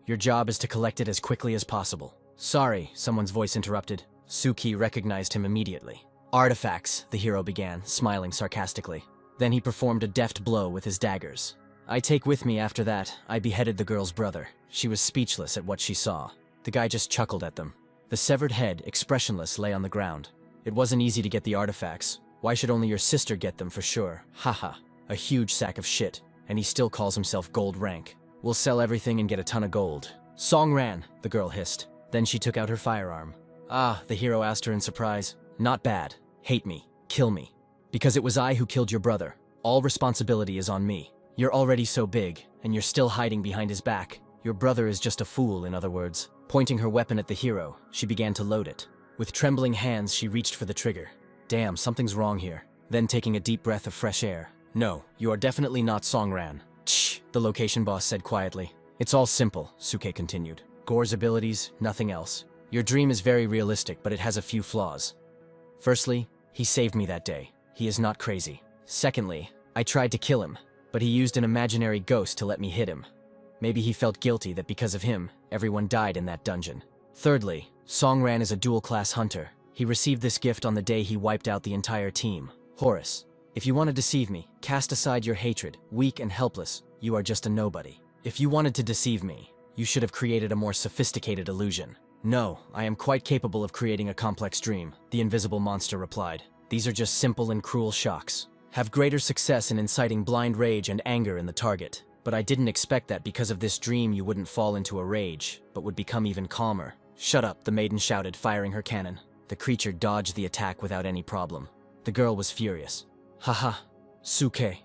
Your job is to collect it as quickly as possible. Sorry, someone's voice interrupted. Suki recognized him immediately. Artifacts, the hero began, smiling sarcastically. Then he performed a deft blow with his daggers. I take with me after that, I beheaded the girl's brother. She was speechless at what she saw. The guy just chuckled at them. The severed head, expressionless, lay on the ground. It wasn't easy to get the artifacts. Why should only your sister get them for sure? Haha, a huge sack of shit. And he still calls himself gold rank. We'll sell everything and get a ton of gold. Songran, the girl hissed. Then she took out her firearm. Ah, the hero asked her in surprise. Not bad. Hate me. Kill me. Because it was I who killed your brother. All responsibility is on me. You're already so big, and you're still hiding behind his back. Your brother is just a fool, in other words. Pointing her weapon at the hero, she began to load it. With trembling hands, she reached for the trigger. Damn, something's wrong here. Then taking a deep breath of fresh air. No, you are definitely not Songran. Shh, the location boss said quietly. It's all simple, Suke continued. Gore's abilities, nothing else. Your dream is very realistic, but it has a few flaws. Firstly, he saved me that day. He is not crazy. Secondly, I tried to kill him, but he used an imaginary ghost to let me hit him. Maybe he felt guilty that because of him, everyone died in that dungeon. Thirdly, Songran is a dual-class hunter. He received this gift on the day he wiped out the entire team. Horus. If you want to deceive me, cast aside your hatred. Weak and helpless, you are just a nobody. If you wanted to deceive me, you should have created a more sophisticated illusion. No, I am quite capable of creating a complex dream, the invisible monster replied. These are just simple and cruel shocks. Have greater success in inciting blind rage and anger in the target. But I didn't expect that because of this dream you wouldn't fall into a rage, but would become even calmer. Shut up, the maiden shouted, firing her cannon. The creature dodged the attack without any problem. The girl was furious. Haha, Suke.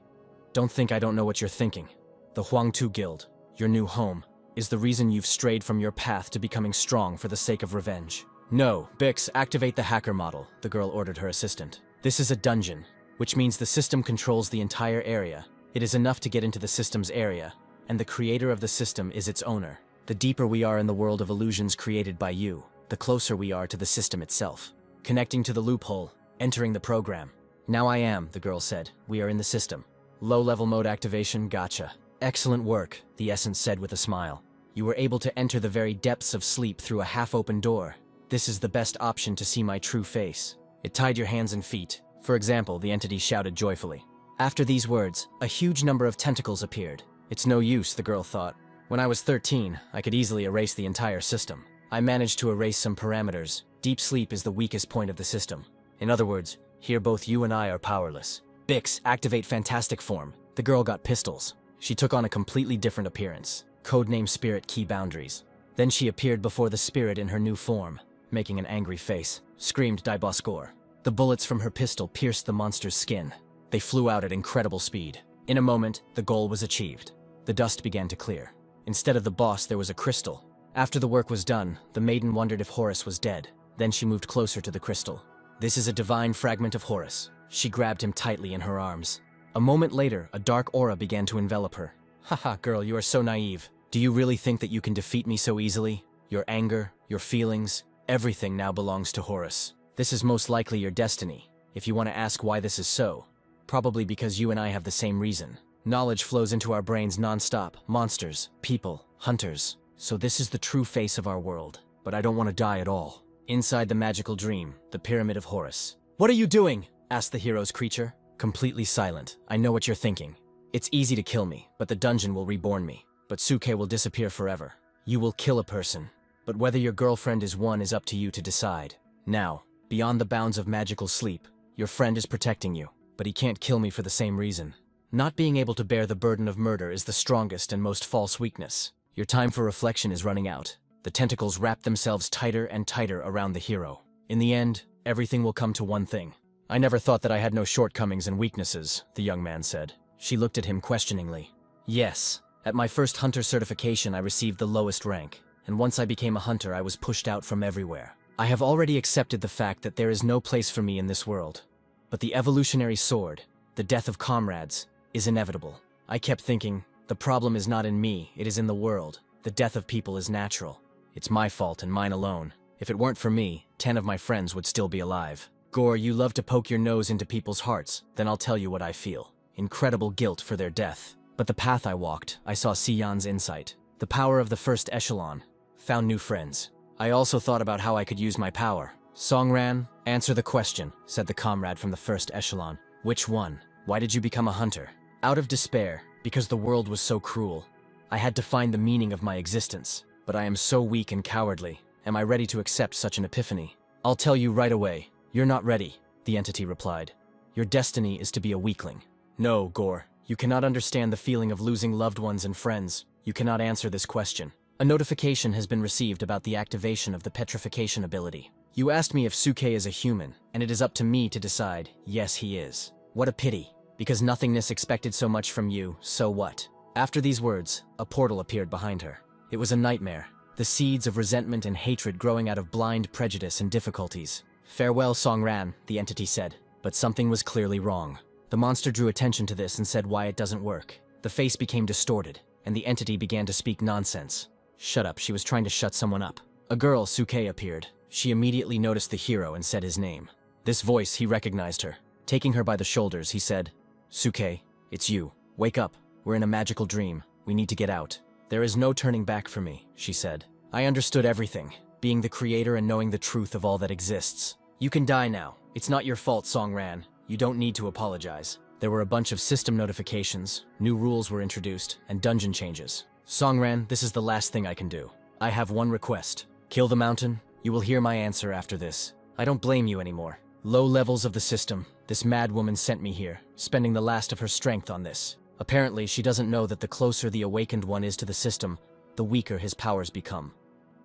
Don't think I don't know what you're thinking. The Huangtu Guild, your new home, is the reason you've strayed from your path to becoming strong for the sake of revenge. No, Bix, activate the hacker model, the girl ordered her assistant. This is a dungeon, which means the system controls the entire area. It is enough to get into the system's area, and the creator of the system is its owner. The deeper we are in the world of illusions created by you, the closer we are to the system itself. Connecting to the loophole, entering the program. Now I am, the girl said. We are in the system. Low-level mode activation, gotcha. Excellent work, the essence said with a smile. You were able to enter the very depths of sleep through a half-open door. This is the best option to see my true face. It tied your hands and feet. For example, the entity shouted joyfully. After these words, a huge number of tentacles appeared. It's no use, the girl thought. When I was 13, I could easily erase the entire system. I managed to erase some parameters. Deep sleep is the weakest point of the system. In other words, here both you and I are powerless. Bix, activate fantastic form. The girl got pistols. She took on a completely different appearance. Codename Spirit Key Boundaries. Then she appeared before the spirit in her new form, making an angry face. Screamed Daiboskor. The bullets from her pistol pierced the monster's skin. They flew out at incredible speed. In a moment, the goal was achieved. The dust began to clear. Instead of the boss, there was a crystal. After the work was done, the maiden wondered if Horus was dead. Then she moved closer to the crystal. This is a divine fragment of Horus. She grabbed him tightly in her arms. A moment later, a dark aura began to envelop her. Haha, girl, you are so naive. Do you really think that you can defeat me so easily? Your anger, your feelings, everything now belongs to Horus. This is most likely your destiny. If you want to ask why this is so, probably because you and I have the same reason. Knowledge flows into our brains non-stop. Monsters, people, hunters. So this is the true face of our world. But I don't want to die at all. Inside the magical dream, the Pyramid of Horus. What are you doing? Asked the hero's creature. Completely silent. I know what you're thinking. It's easy to kill me, but the dungeon will reborn me. But Suke will disappear forever. You will kill a person. But whether your girlfriend is one is up to you to decide. Now, beyond the bounds of magical sleep, your friend is protecting you. But he can't kill me for the same reason. Not being able to bear the burden of murder is the strongest and most false weakness. Your time for reflection is running out. The tentacles wrap themselves tighter and tighter around the hero. In the end, everything will come to one thing. I never thought that I had no shortcomings and weaknesses, the young man said. She looked at him questioningly. Yes, at my first hunter certification I received the lowest rank, and once I became a hunter I was pushed out from everywhere. I have already accepted the fact that there is no place for me in this world. But the evolutionary sword, the death of comrades, is inevitable. I kept thinking, the problem is not in me, it is in the world. The death of people is natural. It's my fault and mine alone. If it weren't for me, 10 of my friends would still be alive. Gore, you love to poke your nose into people's hearts, then I'll tell you what I feel. Incredible guilt for their death. But the path I walked, I saw Sion's insight. The power of the first echelon. Found new friends. I also thought about how I could use my power. Songran, answer the question, said the comrade from the first echelon. Which one? Why did you become a hunter? Out of despair, because the world was so cruel. I had to find the meaning of my existence. But I am so weak and cowardly. Am I ready to accept such an epiphany? I'll tell you right away. You're not ready, the entity replied. Your destiny is to be a weakling. No, Gore. You cannot understand the feeling of losing loved ones and friends. You cannot answer this question. A notification has been received about the activation of the petrification ability. You asked me if Suke is a human, and it is up to me to decide. Yes, he is. What a pity. Because nothingness expected so much from you, so what? After these words, a portal appeared behind her. It was a nightmare, the seeds of resentment and hatred growing out of blind prejudice and difficulties. Farewell, Songran, the entity said, but something was clearly wrong. The monster drew attention to this and said why it doesn't work. The face became distorted, and the entity began to speak nonsense. Shut up, she was trying to shut someone up. A girl, Suke, appeared. She immediately noticed the hero and said his name. This voice, he recognized her. Taking her by the shoulders, he said, Suke, it's you. Wake up. We're in a magical dream. We need to get out. There is no turning back for me, she said. I understood everything, being the creator and knowing the truth of all that exists. You can die now. It's not your fault, Songran. you don't need to apologize. There were a bunch of system notifications, new rules were introduced, and dungeon changes. Songran, this is the last thing I can do. I have one request. Kill the mountain. You will hear my answer after this. I don't blame you anymore. Low levels of the system. This mad woman sent me here, spending the last of her strength on this. Apparently, she doesn't know that the closer the awakened one is to the system, the weaker his powers become.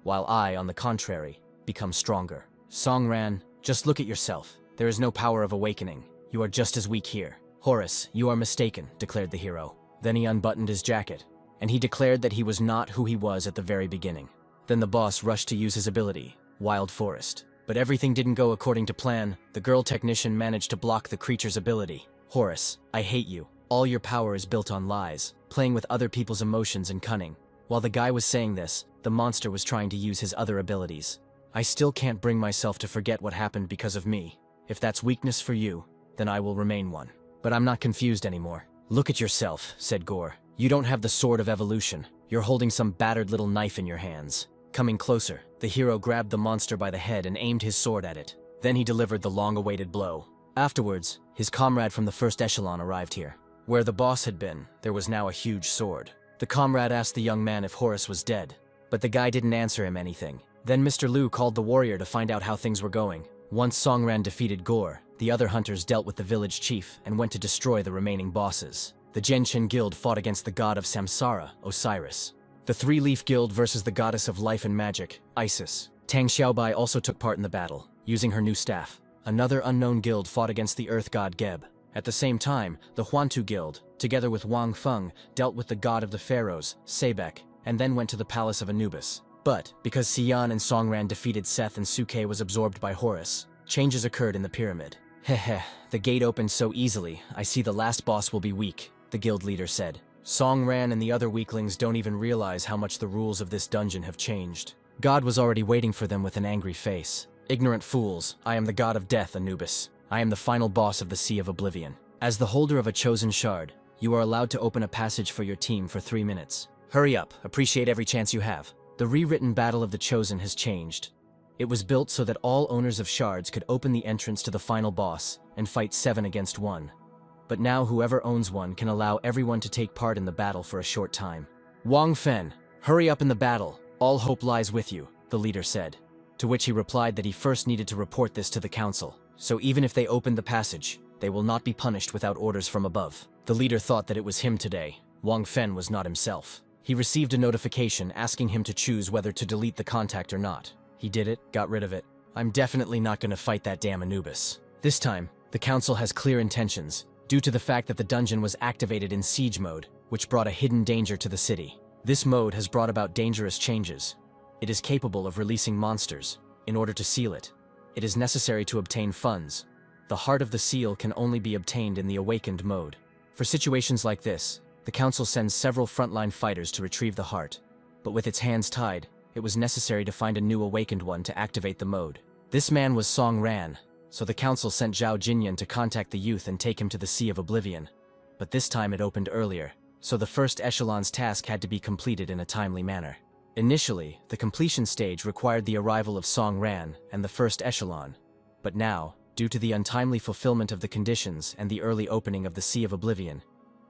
While I, on the contrary, become stronger. Songran, just look at yourself. There is no power of awakening. You are just as weak here. Horus, you are mistaken, declared the hero. Then he unbuttoned his jacket, and he declared that he was not who he was at the very beginning. Then the boss rushed to use his ability, Wild Forest. But everything didn't go according to plan. The girl technician managed to block the creature's ability. Horus, I hate you. All your power is built on lies, playing with other people's emotions and cunning. While the guy was saying this, the monster was trying to use his other abilities. I still can't bring myself to forget what happened because of me. If that's weakness for you, then I will remain one. But I'm not confused anymore. Look at yourself, said Gore. You don't have the sword of evolution. You're holding some battered little knife in your hands. Coming closer, the hero grabbed the monster by the head and aimed his sword at it. Then he delivered the long-awaited blow. Afterwards, his comrade from the first echelon arrived here. Where the boss had been, there was now a huge sword. The comrade asked the young man if Horus was dead, but the guy didn't answer him anything. Then Mr. Liu called the warrior to find out how things were going. Once Songran defeated Gore, the other hunters dealt with the village chief and went to destroy the remaining bosses. The Genshin Guild fought against the god of Samsara, Osiris. The Three-Leaf Guild versus the goddess of life and magic, Isis. Tang Xiaobai also took part in the battle, using her new staff. Another unknown guild fought against the earth god Geb. At the same time, the Huantu Guild, together with Wang Feng, dealt with the god of the pharaohs, Sebek, and then went to the palace of Anubis. But, because Xian and Songran defeated Seth and Suke was absorbed by Horus, changes occurred in the pyramid. Heh, the gate opened so easily, I see the last boss will be weak, the guild leader said. Songran and the other weaklings don't even realize how much the rules of this dungeon have changed. God was already waiting for them with an angry face. Ignorant fools, I am the god of death, Anubis. I am the final boss of the Sea of Oblivion. As the holder of a chosen shard, you are allowed to open a passage for your team for 3 minutes. Hurry up, appreciate every chance you have. The rewritten Battle of the Chosen has changed. It was built so that all owners of shards could open the entrance to the final boss and fight 7 against 1. But now whoever owns one can allow everyone to take part in the battle for a short time. Wang Fen, hurry up in the battle. All hope lies with you, the leader said. To which he replied that he first needed to report this to the council. So even if they opened the passage, they will not be punished without orders from above. The leader thought that it was him today. Wang Fen was not himself. He received a notification asking him to choose whether to delete the contact or not. He did it, got rid of it. I'm definitely not going to fight that damn Anubis. This time, the council has clear intentions, due to the fact that the dungeon was activated in siege mode, which brought a hidden danger to the city. This mode has brought about dangerous changes. It is capable of releasing monsters. In order to seal it, it is necessary to obtain funds. The heart of the seal can only be obtained in the awakened mode. For situations like this, the council sends several frontline fighters to retrieve the heart. But with its hands tied, it was necessary to find a new awakened one to activate the mode. This man was Song Ran, so the council sent Zhao Jinyan to contact the youth and take him to the Sea of Oblivion. But this time it opened earlier, so the first echelon's task had to be completed in a timely manner. Initially, the completion stage required the arrival of Song Ran and the first echelon. But now, due to the untimely fulfillment of the conditions and the early opening of the Sea of Oblivion,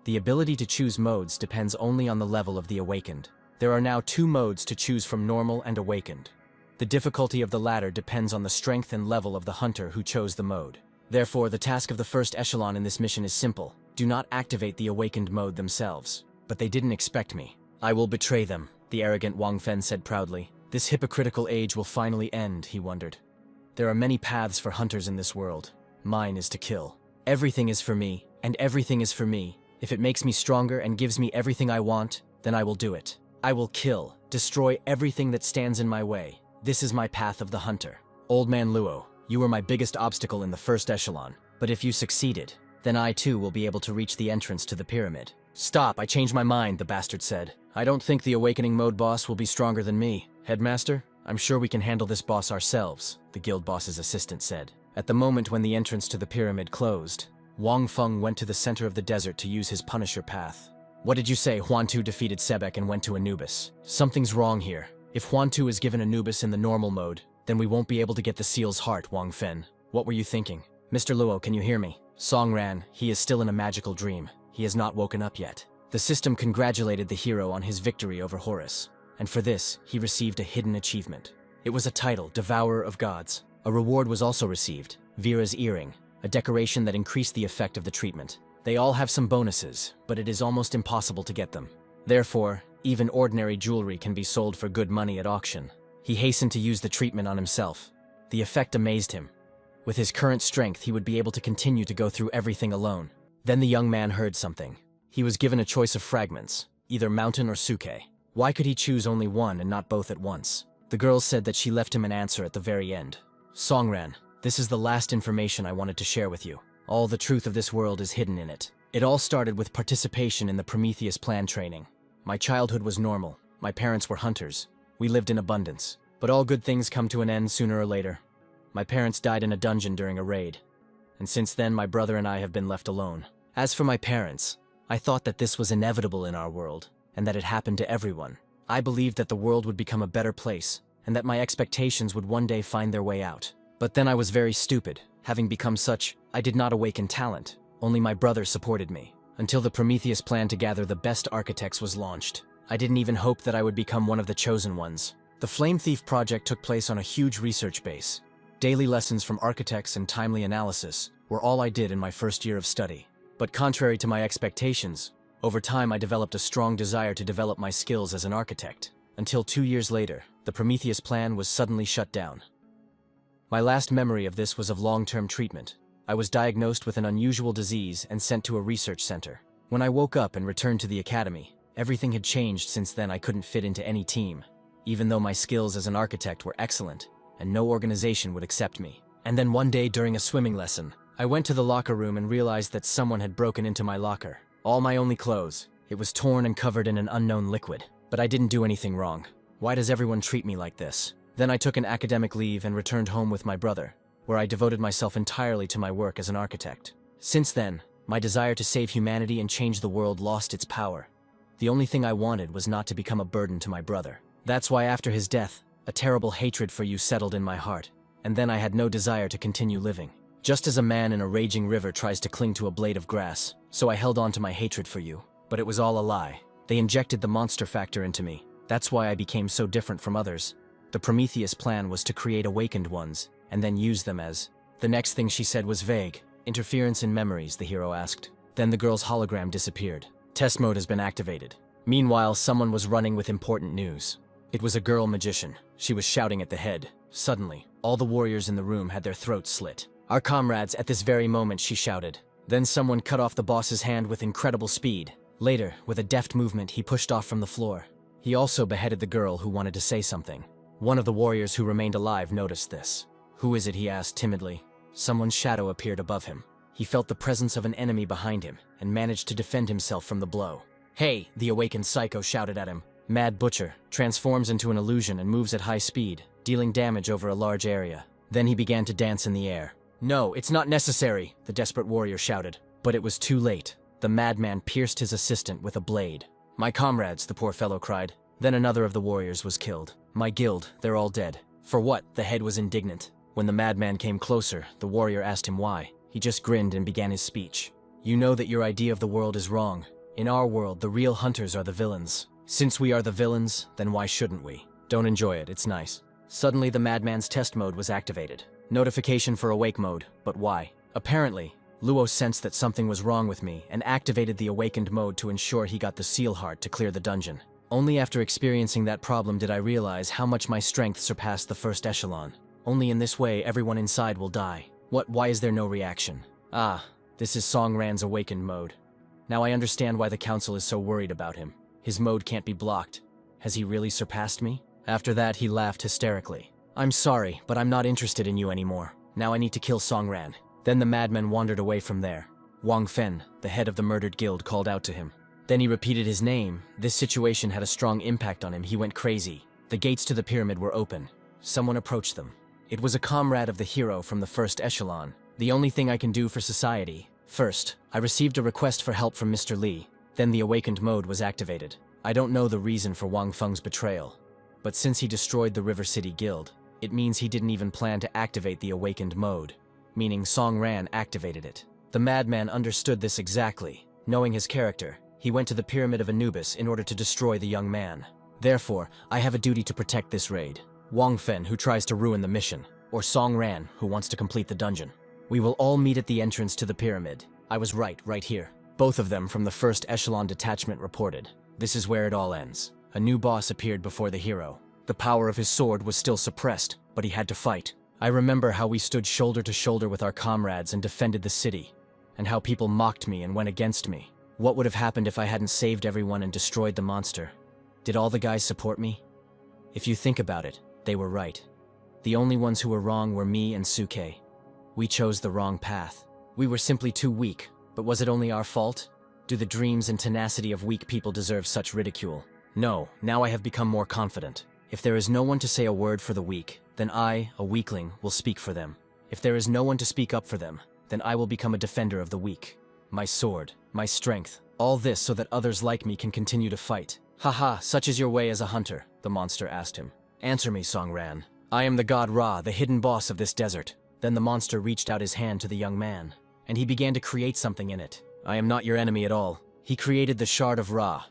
the ability to choose modes depends only on the level of the awakened. There are now 2 modes to choose from: normal and awakened. The difficulty of the latter depends on the strength and level of the hunter who chose the mode. Therefore, the task of the first echelon in this mission is simple. Do not activate the awakened mode themselves. But they didn't expect me. I will betray them, the arrogant Wang Fen said proudly. This hypocritical age will finally end, he wondered. There are many paths for hunters in this world. Mine is to kill. Everything is for me, and everything is for me. If it makes me stronger and gives me everything I want, then I will do it. I will kill, destroy everything that stands in my way. This is my path of the hunter. Old man Luo, you were my biggest obstacle in the first echelon. But if you succeeded, then I too will be able to reach the entrance to the pyramid. Stop, I changed my mind, the bastard said. I don't think the awakening mode boss will be stronger than me. Headmaster, I'm sure we can handle this boss ourselves, the guild boss's assistant said. At the moment when the entrance to the pyramid closed, Wang Feng went to the center of the desert to use his Punisher path. What did you say? Huantu defeated Sebek and went to Anubis. Something's wrong here. If Huantu is given Anubis in the normal mode, then we won't be able to get the seal's heart, Wang Fen. What were you thinking? Mr. Luo, can you hear me? Song ran, he is still in a magical dream. He has not woken up yet. The system congratulated the hero on his victory over Horus, and for this, he received a hidden achievement. It was a title, Devourer of Gods. A reward was also received, Vera's earring, a decoration that increased the effect of the treatment. They all have some bonuses, but it is almost impossible to get them. Therefore, even ordinary jewelry can be sold for good money at auction. He hastened to use the treatment on himself. The effect amazed him. With his current strength, he would be able to continue to go through everything alone. Then the young man heard something. He was given a choice of fragments, either mountain or suke. Why could he choose only one and not both at once? The girl said that she left him an answer at the very end. Songran, this is the last information I wanted to share with you. All the truth of this world is hidden in it. It all started with participation in the Prometheus plan training. My childhood was normal. My parents were hunters. We lived in abundance. But all good things come to an end sooner or later. My parents died in a dungeon during a raid. And since then, my brother and I have been left alone. As for my parents, I thought that this was inevitable in our world, and that it happened to everyone. I believed that the world would become a better place, and that my expectations would one day find their way out. But then I was very stupid. Having become such, I did not awaken talent. Only my brother supported me. Until the Prometheus plan to gather the best architects was launched. I didn't even hope that I would become one of the chosen ones. The Flame Thief project took place on a huge research base. Daily lessons from architects and timely analysis were all I did in my first year of study. But contrary to my expectations, over time I developed a strong desire to develop my skills as an architect. Until 2 years later, the Prometheus plan was suddenly shut down. My last memory of this was of long-term treatment. I was diagnosed with an unusual disease and sent to a research center. When I woke up and returned to the academy, everything had changed. Since then I couldn't fit into any team, even though my skills as an architect were excellent, and no organization would accept me. And then one day during a swimming lesson, I went to the locker room and realized that someone had broken into my locker. All my only clothes. It was torn and covered in an unknown liquid. But I didn't do anything wrong. Why does everyone treat me like this? Then I took an academic leave and returned home with my brother, where I devoted myself entirely to my work as an architect. Since then, my desire to save humanity and change the world lost its power. The only thing I wanted was not to become a burden to my brother. That's why after his death, a terrible hatred for you settled in my heart, and then I had no desire to continue living. Just as a man in a raging river tries to cling to a blade of grass, so I held on to my hatred for you. But it was all a lie. They injected the monster factor into me. That's why I became so different from others. The Prometheus plan was to create awakened ones, and then use them as... The next thing she said was vague. Interference in memories, the hero asked. Then the girl's hologram disappeared. Test mode has been activated. Meanwhile, someone was running with important news. It was a girl magician. She was shouting at the head. Suddenly, all the warriors in the room had their throats slit. Our comrades, at this very moment, she shouted. Then someone cut off the boss's hand with incredible speed. Later, with a deft movement, he pushed off from the floor. He also beheaded the girl who wanted to say something. One of the warriors who remained alive noticed this. Who is it? He asked timidly. Someone's shadow appeared above him. He felt the presence of an enemy behind him and managed to defend himself from the blow. Hey, the awakened psycho shouted at him. Mad Butcher transforms into an illusion and moves at high speed, dealing damage over a large area. Then he began to dance in the air. No, it's not necessary, the desperate warrior shouted. But it was too late. The madman pierced his assistant with a blade. My comrades, the poor fellow cried. Then another of the warriors was killed. My guild, they're all dead. For what? The head was indignant. When the madman came closer, the warrior asked him why. He just grinned and began his speech. You know that your idea of the world is wrong. In our world, the real hunters are the villains. Since we are the villains, then why shouldn't we? Don't enjoy it, it's nice. Suddenly the madman's test mode was activated. Notification for awake mode, but why? Apparently, Luo sensed that something was wrong with me and activated the awakened mode to ensure he got the seal heart to clear the dungeon. Only after experiencing that problem did I realize how much my strength surpassed the first echelon. Only in this way everyone inside will die. Why is there no reaction? Ah, this is Song Ran's awakened mode. Now I understand why the council is so worried about him. His mode can't be blocked. Has he really surpassed me? After that, he laughed hysterically. I'm sorry, but I'm not interested in you anymore. Now I need to kill Song Ran. Then the madman wandered away from there. Wang Fen, the head of the murdered guild, called out to him. Then he repeated his name. This situation had a strong impact on him. He went crazy. The gates to the pyramid were open. Someone approached them. It was a comrade of the hero from the first echelon. The only thing I can do for society. First, I received a request for help from Mr. Li. Then the awakened mode was activated. I don't know the reason for Wang Feng's betrayal. But since he destroyed the River City Guild, it means he didn't even plan to activate the awakened mode. Meaning Song Ran activated it. The madman understood this exactly. Knowing his character, he went to the Pyramid of Anubis in order to destroy the young man. Therefore, I have a duty to protect this raid. Wang Fen, who tries to ruin the mission, or Song Ran, who wants to complete the dungeon. We will all meet at the entrance to the pyramid. I was right here. Both of them from the first echelon detachment reported. This is where it all ends. A new boss appeared before the hero. The power of his sword was still suppressed, but he had to fight. I remember how we stood shoulder to shoulder with our comrades and defended the city, and how people mocked me and went against me. What would have happened if I hadn't saved everyone and destroyed the monster? Did all the guys support me? If you think about it, they were right. The only ones who were wrong were me and Suke. We chose the wrong path. We were simply too weak, but was it only our fault? Do the dreams and tenacity of weak people deserve such ridicule? No, now I have become more confident. If there is no one to say a word for the weak, then I, a weakling, will speak for them. If there is no one to speak up for them, then I will become a defender of the weak. My sword, my strength, all this so that others like me can continue to fight. Haha, such is your way as a hunter, the monster asked him. Answer me, Song Ran. I am the god Ra, the hidden boss of this desert. Then the monster reached out his hand to the young man, and he began to create something in it. I am not your enemy at all. He created the Shard of Ra,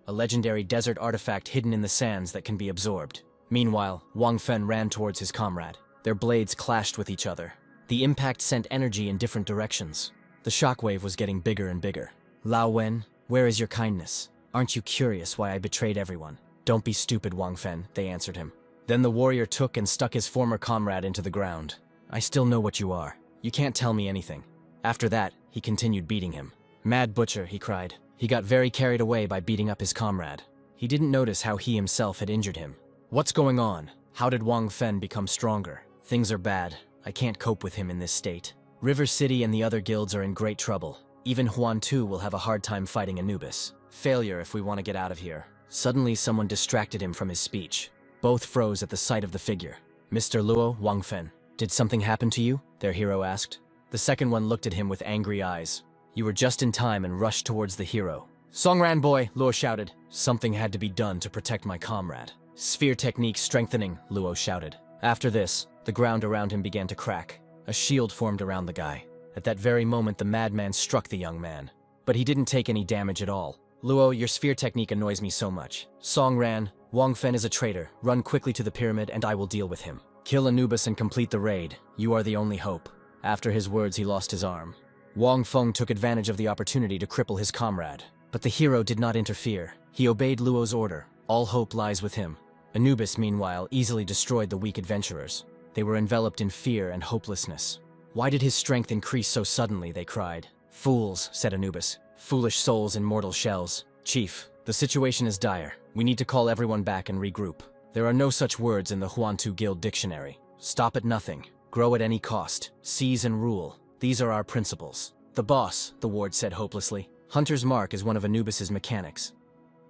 a legendary desert artifact hidden in the sands that can be absorbed. Meanwhile, Wang Fen ran towards his comrade. Their blades clashed with each other. The impact sent energy in different directions. The shockwave was getting bigger and bigger. Lao Wen, where is your kindness? Aren't you curious why I betrayed everyone? Don't be stupid, Wang Fen, they answered him. Then the warrior took and stuck his former comrade into the ground. I still know what you are. You can't tell me anything. After that, he continued beating him. Mad butcher, he cried. He got very carried away by beating up his comrade. He didn't notice how he himself had injured him. What's going on? How did Wang Fen become stronger? Things are bad. I can't cope with him in this state. River City and the other guilds are in great trouble. Even Huan Tu will have a hard time fighting Anubis. Failure if we want to get out of here. Suddenly someone distracted him from his speech. Both froze at the sight of the figure. Mr. Luo, Wang Fen. Did something happen to you? Their hero asked. The second one looked at him with angry eyes. You were just in time and rushed towards the hero. Songran boy, Luo shouted. Something had to be done to protect my comrade. Sphere technique strengthening, Luo shouted. After this, the ground around him began to crack. A shield formed around the guy. At that very moment, the madman struck the young man. But he didn't take any damage at all. Luo, your sphere technique annoys me so much. Songran, Wang Fen is a traitor. Run quickly to the pyramid and I will deal with him. Kill Anubis and complete the raid. You are the only hope. After his words, he lost his arm. Wang Feng took advantage of the opportunity to cripple his comrade. But the hero did not interfere. He obeyed Luo's order. All hope lies with him. Anubis, meanwhile, easily destroyed the weak adventurers. They were enveloped in fear and hopelessness. Why did his strength increase so suddenly, they cried. Fools, said Anubis. Foolish souls in mortal shells. Chief, the situation is dire. We need to call everyone back and regroup. There are no such words in the Huantu Guild dictionary. Stop at nothing. Grow at any cost. Seize and rule. These are our principles. The boss, the ward said hopelessly. Hunter's Mark is one of Anubis's mechanics.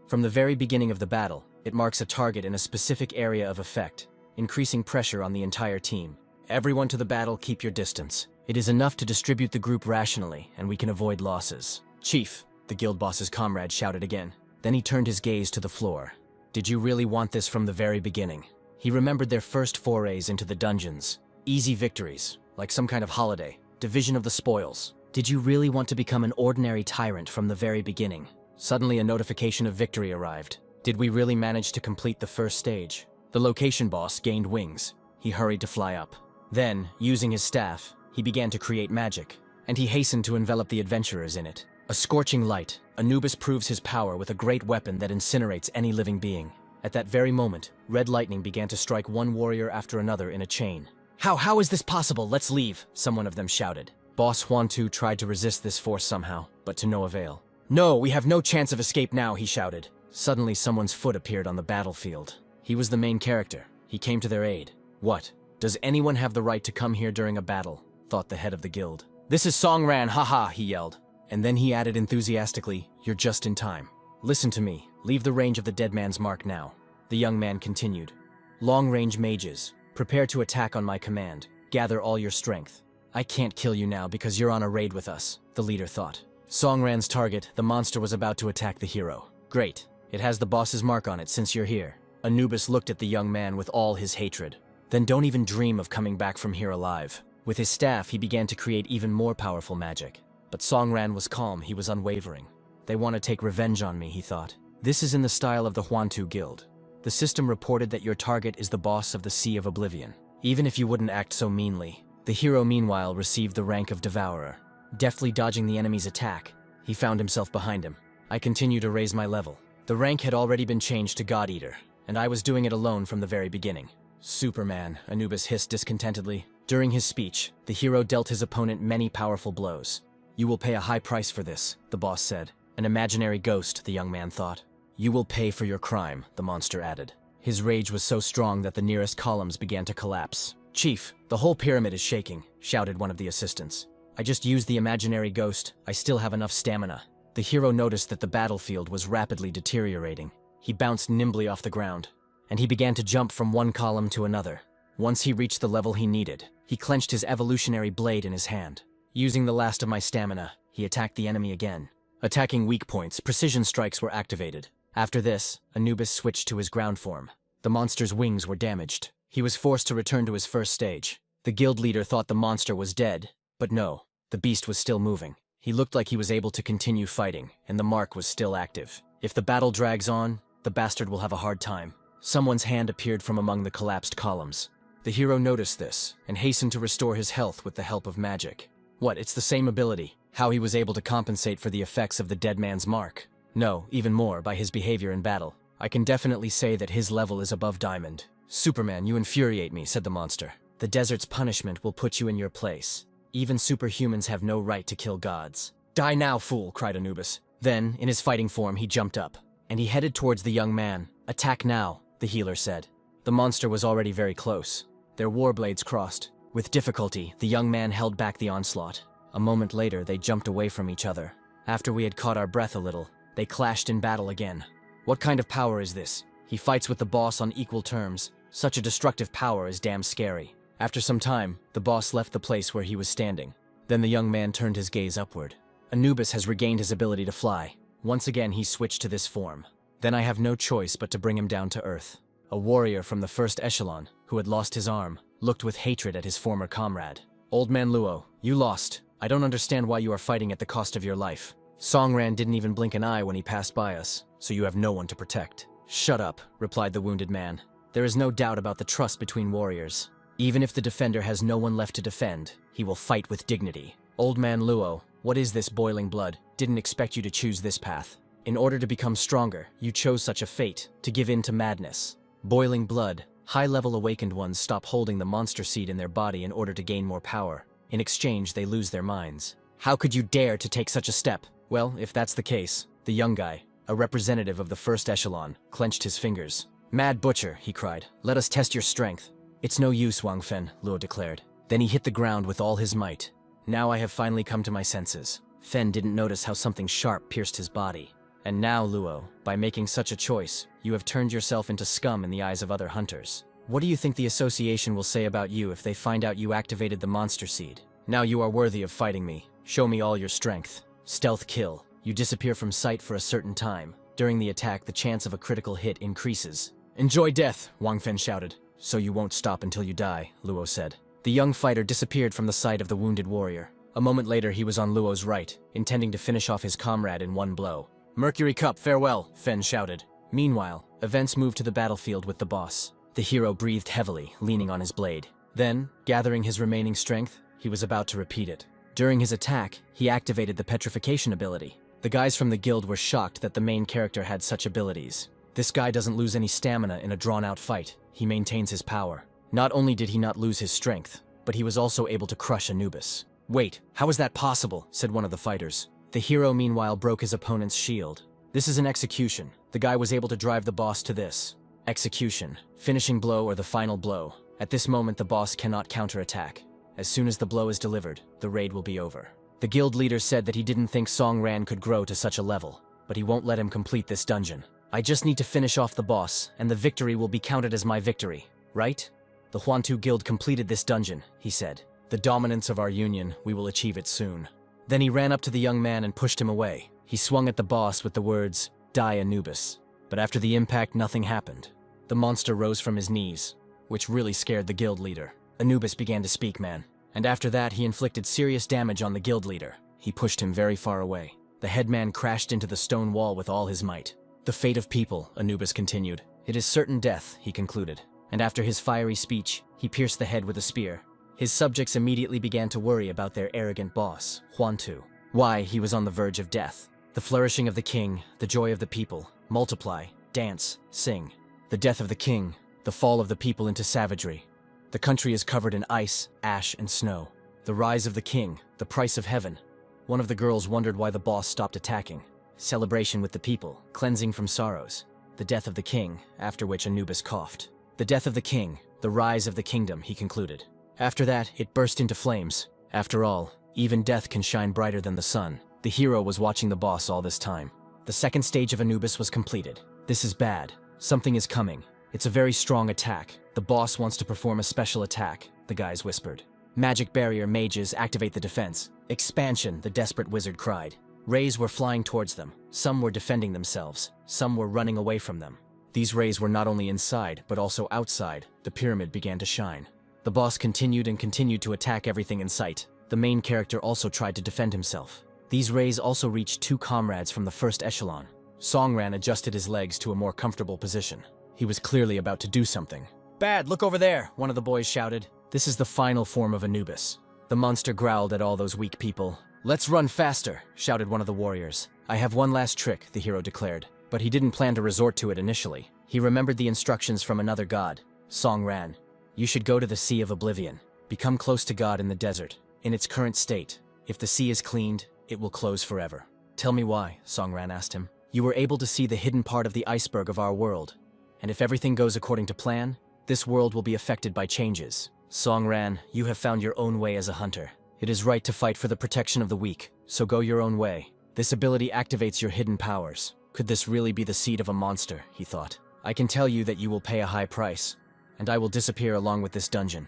From the very beginning of the battle, it marks a target in a specific area of effect, increasing pressure on the entire team. Everyone to the battle, keep your distance. It is enough to distribute the group rationally, and we can avoid losses. Chief, the guild boss's comrade shouted again. Then he turned his gaze to the floor. Did you really want this from the very beginning? He remembered their first forays into the dungeons. Easy victories, like some kind of holiday. Division of the spoils. Did you really want to become an ordinary tyrant from the very beginning? Suddenly a notification of victory arrived. Did we really manage to complete the first stage? The location boss gained wings. He hurried to fly up. Then, using his staff, he began to create magic, and he hastened to envelop the adventurers in it. A scorching light, Anubis proves his power with a great weapon that incinerates any living being. At that very moment, red lightning began to strike one warrior after another in a chain. How is this possible? Let's leave, someone of them shouted. Boss Huantu tried to resist this force somehow, but to no avail. No, we have no chance of escape now, he shouted. Suddenly someone's foot appeared on the battlefield. He was the main character. He came to their aid. What? Does anyone have the right to come here during a battle? Thought the head of the guild. This is Songran, haha, he yelled. And then he added enthusiastically, you're just in time. Listen to me. Leave the range of the dead man's mark now. The young man continued. Long-range mages, prepare to attack on my command. Gather all your strength. I can't kill you now because you're on a raid with us, the leader thought. Songran's target, the monster, was about to attack the hero. Great. It has the boss's mark on it since you're here. Anubis looked at the young man with all his hatred. Then don't even dream of coming back from here alive. With his staff, he began to create even more powerful magic. But Songran was calm, he was unwavering. They want to take revenge on me, he thought. This is in the style of the Huantu Guild. The system reported that your target is the boss of the Sea of Oblivion. Even if you wouldn't act so meanly. The hero meanwhile received the rank of Devourer. Deftly dodging the enemy's attack, he found himself behind him. I continue to raise my level. The rank had already been changed to God Eater, and I was doing it alone from the very beginning. Superman, Anubis hissed discontentedly. During his speech, the hero dealt his opponent many powerful blows. You will pay a high price for this, the boss said. An imaginary ghost, the young man thought. You will pay for your crime, the monster added. His rage was so strong that the nearest columns began to collapse. Chief, the whole pyramid is shaking, shouted one of the assistants. I just used the imaginary ghost. I still have enough stamina. The hero noticed that the battlefield was rapidly deteriorating. He bounced nimbly off the ground, and he began to jump from one column to another. Once he reached the level he needed, he clenched his evolutionary blade in his hand. Using the last of my stamina, he attacked the enemy again. Attacking weak points, precision strikes were activated. After this, Anubis switched to his ground form. The monster's wings were damaged. He was forced to return to his first stage. The guild leader thought the monster was dead, but no, the beast was still moving. He looked like he was able to continue fighting, and the mark was still active. If the battle drags on, the bastard will have a hard time. Someone's hand appeared from among the collapsed columns. The hero noticed this, and hastened to restore his health with the help of magic. What, it's the same ability? How he was able to compensate for the effects of the dead man's mark? No, even more, by his behavior in battle. I can definitely say that his level is above Diamond. Superman, you infuriate me, said the monster. The desert's punishment will put you in your place. Even superhumans have no right to kill gods. Die now, fool, cried Anubis. Then, in his fighting form, he jumped up, and he headed towards the young man. Attack now, the healer said. The monster was already very close. Their war blades crossed. With difficulty, the young man held back the onslaught. A moment later, they jumped away from each other. After we had caught our breath a little, they clashed in battle again. What kind of power is this? He fights with the boss on equal terms. Such a destructive power is damn scary. After some time, the boss left the place where he was standing. Then the young man turned his gaze upward. Anubis has regained his ability to fly. Once again, he switched to this form. Then I have no choice but to bring him down to earth. A warrior from the first echelon, who had lost his arm, looked with hatred at his former comrade. Old man Luo, you lost. I don't understand why you are fighting at the cost of your life. Songran didn't even blink an eye when he passed by us, so you have no one to protect. Shut up, replied the wounded man. There is no doubt about the trust between warriors. Even if the defender has no one left to defend, he will fight with dignity. Old man Luo, what is this boiling blood? Didn't expect you to choose this path. In order to become stronger, you chose such a fate, to give in to madness. Boiling blood, high-level awakened ones stop holding the monster seed in their body in order to gain more power. In exchange, they lose their minds. How could you dare to take such a step? Well, if that's the case, the young guy, a representative of the first echelon, clenched his fingers. Mad Butcher, he cried, let us test your strength. It's no use, Wang Fen, Luo declared. Then he hit the ground with all his might. Now I have finally come to my senses. Fen didn't notice how something sharp pierced his body. And now, Luo, by making such a choice, you have turned yourself into scum in the eyes of other hunters. What do you think the association will say about you if they find out you activated the monster seed? Now you are worthy of fighting me. Show me all your strength. Stealth kill. You disappear from sight for a certain time. During the attack, the chance of a critical hit increases. Enjoy death, Wang Fen shouted. So you won't stop until you die, Luo said. The young fighter disappeared from the sight of the wounded warrior. A moment later, he was on Luo's right, intending to finish off his comrade in one blow. Mercury Cup, farewell, Fen shouted. Meanwhile, events moved to the battlefield with the boss. The hero breathed heavily, leaning on his blade. Then, gathering his remaining strength, he was about to repeat it. During his attack, he activated the petrification ability. The guys from the guild were shocked that the main character had such abilities. This guy doesn't lose any stamina in a drawn-out fight. He maintains his power. Not only did he not lose his strength, but he was also able to crush Anubis. Wait, how is that possible? Said one of the fighters. The hero meanwhile broke his opponent's shield. This is an execution. The guy was able to drive the boss to this. Execution. Finishing blow or the final blow. At this moment the boss cannot counterattack. As soon as the blow is delivered, the raid will be over. The guild leader said that he didn't think Songran could grow to such a level, but he won't let him complete this dungeon. I just need to finish off the boss, and the victory will be counted as my victory, right? The Huantu Guild completed this dungeon, he said. The dominance of our union, we will achieve it soon. Then he ran up to the young man and pushed him away. He swung at the boss with the words, Die Anubis. But after the impact, nothing happened. The monster rose from his knees, which really scared the guild leader. Anubis began to speak, man. And after that, he inflicted serious damage on the guild leader. he pushed him very far away. The headman crashed into the stone wall with all his might. The fate of people, Anubis continued. It is certain death, he concluded. And after his fiery speech, he pierced the head with a spear. His subjects immediately began to worry about their arrogant boss, Huantu. Why, he was on the verge of death. The flourishing of the king, the joy of the people, multiply, dance, sing. The death of the king, the fall of the people into savagery. The country is covered in ice, ash, and snow. The rise of the king, the price of heaven. One of the girls wondered why the boss stopped attacking. Celebration with the people, cleansing from sorrows. The death of the king, after which Anubis coughed. The death of the king, the rise of the kingdom, he concluded. After that, it burst into flames. After all, even death can shine brighter than the sun. The hero was watching the boss all this time. The second stage of Anubis was completed. This is bad. Something is coming. It's a very strong attack. The boss wants to perform a special attack, the guys whispered. Magic barrier mages activate the defense. Expansion, the desperate wizard cried. Rays were flying towards them. Some were defending themselves. Some were running away from them. These rays were not only inside, but also outside. The pyramid began to shine. The boss continued and continued to attack everything in sight. The main character also tried to defend himself. These rays also reached two comrades from the first echelon. Songran adjusted his legs to a more comfortable position. He was clearly about to do something. "Bad, look over there," one of the boys shouted. This is the final form of Anubis. The monster growled at all those weak people. "Let's run faster," shouted one of the warriors. "I have one last trick," the hero declared. But he didn't plan to resort to it initially. He remembered the instructions from another god, Songran. "You should go to the Sea of Oblivion. Become close to God in the desert. In its current state, if the sea is cleaned, it will close forever." "Tell me why," Songran asked him. "You were able to see the hidden part of the iceberg of our world. And if everything goes according to plan, this world will be affected by changes. Songran, you have found your own way as a hunter. It is right to fight for the protection of the weak, so go your own way. This ability activates your hidden powers. Could this really be the seed of a monster?" he thought. "I can tell you that you will pay a high price, and I will disappear along with this dungeon.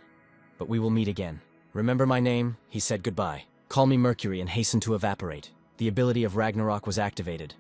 But we will meet again. Remember my name?" He said goodbye. "Call me Mercury and hasten to evaporate." The ability of Ragnarok was activated.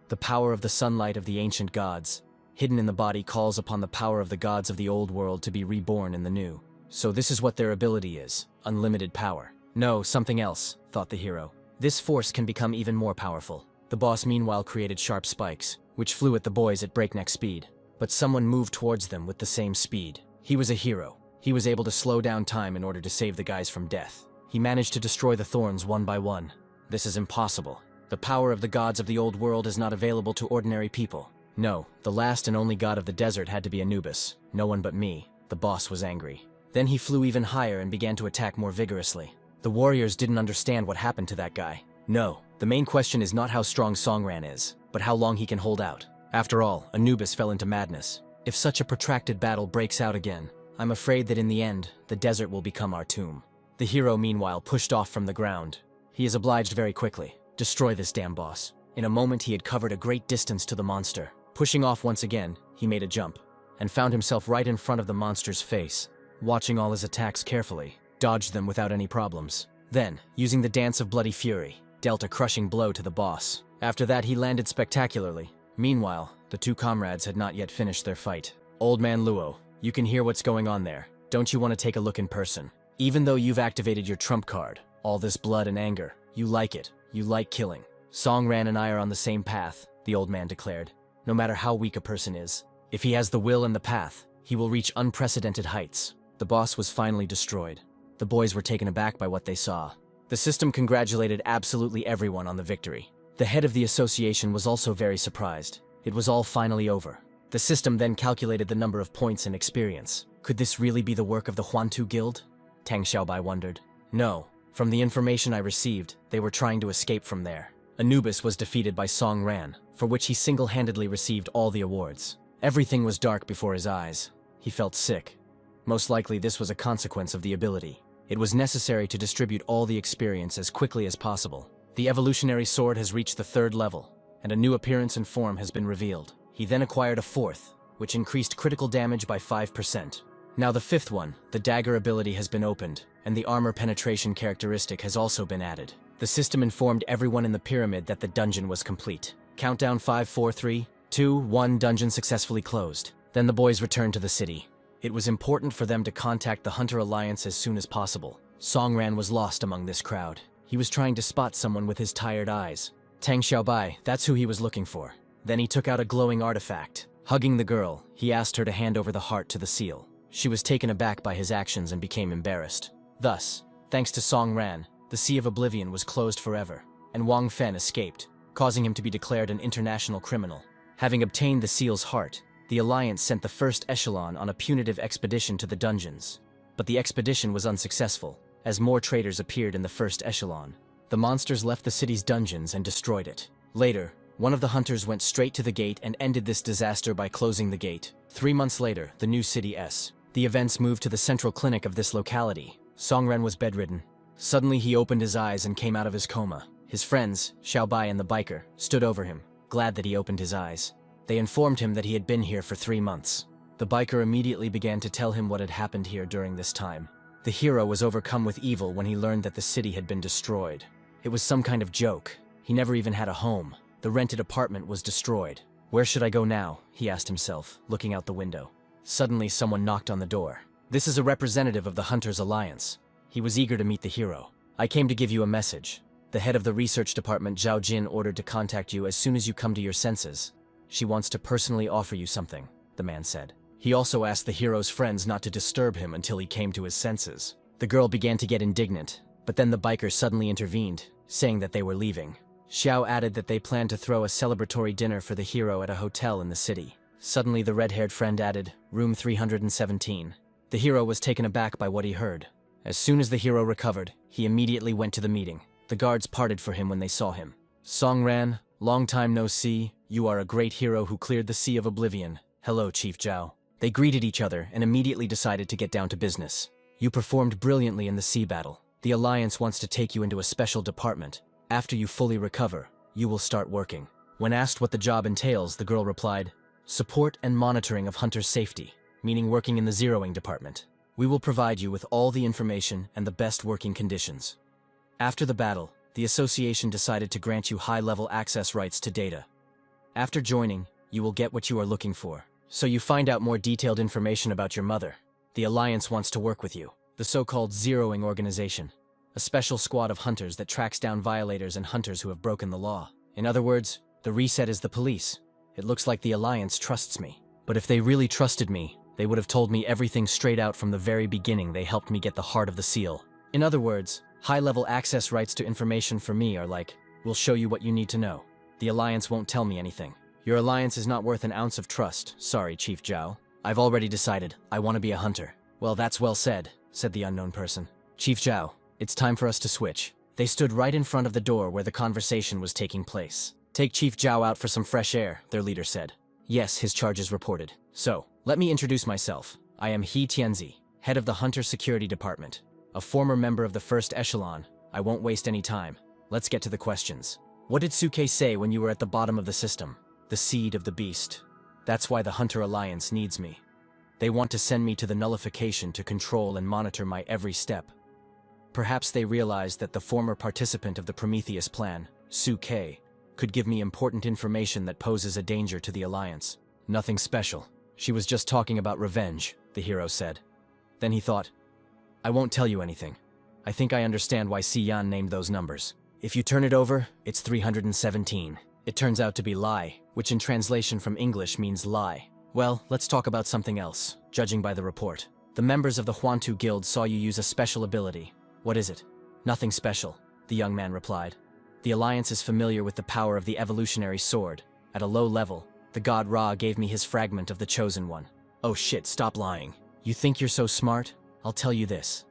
The power of the sunlight of the ancient gods, hidden in the body, calls upon the power of the gods of the old world to be reborn in the new. So this is what their ability is, unlimited power. No, something else, thought the hero. This force can become even more powerful. The boss meanwhile created sharp spikes, which flew at the boys at breakneck speed. But someone moved towards them with the same speed. He was a hero. He was able to slow down time in order to save the guys from death. He managed to destroy the thorns one by one. This is impossible. The power of the gods of the old world is not available to ordinary people. No, the last and only god of the desert had to be Anubis. No one but me. The boss was angry. Then he flew even higher and began to attack more vigorously. The warriors didn't understand what happened to that guy. No, the main question is not how strong Songran is, but how long he can hold out. After all, Anubis fell into madness. If such a protracted battle breaks out again, I'm afraid that in the end, the desert will become our tomb. The hero, meanwhile, pushed off from the ground. He is obliged very quickly. Destroy this damn boss. In a moment, he had covered a great distance to the monster. Pushing off once again, he made a jump, and found himself right in front of the monster's face. Watching all his attacks carefully, dodged them without any problems. Then, using the dance of bloody fury, dealt a crushing blow to the boss. After that, he landed spectacularly. Meanwhile, the two comrades had not yet finished their fight. "Old man Luo, you can hear what's going on there. Don't you want to take a look in person? Even though you've activated your trump card, all this blood and anger, you like it. You like killing. Songran and I are on the same path," the old man declared. "No matter how weak a person is, if he has the will and the path, he will reach unprecedented heights." The boss was finally destroyed. The boys were taken aback by what they saw. The system congratulated absolutely everyone on the victory. The head of the association was also very surprised. It was all finally over. The system then calculated the number of points and experience. Could this really be the work of the Huantu Guild? Tang Xiaobai wondered. No. From the information I received, they were trying to escape from there. Anubis was defeated by Songran, for which he single-handedly received all the awards. Everything was dark before his eyes. He felt sick. Most likely this was a consequence of the ability. It was necessary to distribute all the experience as quickly as possible. The evolutionary sword has reached the 3rd level, and a new appearance and form has been revealed. He then acquired a 4th, which increased critical damage by 5%. Now the 5th one, the dagger ability, has been opened, and the armor penetration characteristic has also been added. The system informed everyone in the pyramid that the dungeon was complete. Countdown 5, 4, 3, 2, 1, dungeon successfully closed. Then the boys returned to the city. It was important for them to contact the Hunter Alliance as soon as possible. Songran was lost among this crowd. He was trying to spot someone with his tired eyes. Tang Xiaobai, that's who he was looking for. Then he took out a glowing artifact. Hugging the girl, he asked her to hand over the heart to the seal. She was taken aback by his actions and became embarrassed. Thus, thanks to Song Ran, the Sea of Oblivion was closed forever, and Wang Fen escaped, causing him to be declared an international criminal. Having obtained the seal's heart, the Alliance sent the first echelon on a punitive expedition to the dungeons. But the expedition was unsuccessful, as more traitors appeared in the first echelon. The monsters left the city's dungeons and destroyed it. Later, one of the hunters went straight to the gate and ended this disaster by closing the gate. 3 months later, the new city S. The events moved to the central clinic of this locality. Songren was bedridden. Suddenly he opened his eyes and came out of his coma. His friends, Xiaobai and the biker, stood over him, glad that he opened his eyes. They informed him that he had been here for 3 months. The biker immediately began to tell him what had happened here during this time. The hero was overcome with evil when he learned that the city had been destroyed. It was some kind of joke. He never even had a home. The rented apartment was destroyed. Where should I go now? He asked himself, looking out the window. Suddenly someone knocked on the door. This is a representative of the Hunters Alliance. He was eager to meet the hero. I came to give you a message. The head of the research department, Zhao Jin, ordered to contact you as soon as you come to your senses. She wants to personally offer you something, the man said. He also asked the hero's friends not to disturb him until he came to his senses. The girl began to get indignant, but then the biker suddenly intervened, saying that they were leaving. Xiao added that they planned to throw a celebratory dinner for the hero at a hotel in the city. Suddenly the red-haired friend added, room 317. The hero was taken aback by what he heard. As soon as the hero recovered, he immediately went to the meeting. The guards parted for him when they saw him. Songran, long time no see, you are a great hero who cleared the Sea of Oblivion. Hello, Chief Zhao. They greeted each other and immediately decided to get down to business. You performed brilliantly in the sea battle. The Alliance wants to take you into a special department. After you fully recover, you will start working. When asked what the job entails, the girl replied, support and monitoring of Hunter's safety, meaning working in the zeroing department. We will provide you with all the information and the best working conditions. After the battle, the association decided to grant you high-level access rights to data. After joining, you will get what you are looking for. So you find out more detailed information about your mother. The Alliance wants to work with you. The so-called zeroing organization. A special squad of hunters that tracks down violators and hunters who have broken the law. In other words, the reset is the police. It looks like the Alliance trusts me. But if they really trusted me, they would have told me everything straight out from the very beginning. They helped me get the heart of the seal. In other words, high-level access rights to information for me are like, we'll show you what you need to know. The Alliance won't tell me anything. Your alliance is not worth an ounce of trust. Sorry, Chief Zhao. I've already decided. I want to be a hunter. Well, that's well said, said the unknown person. Chief Zhao, it's time for us to switch. They stood right in front of the door where the conversation was taking place. Take Chief Zhao out for some fresh air, their leader said. Yes, his charges reported. So, let me introduce myself. I am He Tianzi, head of the Hunter Security Department. A former member of the first echelon. I won't waste any time. Let's get to the questions. What did Suke say when you were at the bottom of the system? The seed of the beast. That's why the Hunter Alliance needs me. They want to send me to the nullification to control and monitor my every step. Perhaps they realized that the former participant of the Prometheus plan, Suke, could give me important information that poses a danger to the Alliance. Nothing special. She was just talking about revenge, the hero said. Then he thought, I won't tell you anything. I think I understand why Si Yan named those numbers. If you turn it over, it's 317. It turns out to be lie, which in translation from English means lie. Well, let's talk about something else, judging by the report. The members of the Huantu Guild saw you use a special ability. What is it? Nothing special, the young man replied. The Alliance is familiar with the power of the evolutionary sword. At a low level, the god Ra gave me his fragment of the Chosen One. Oh shit, stop lying. You think you're so smart? I'll tell you this.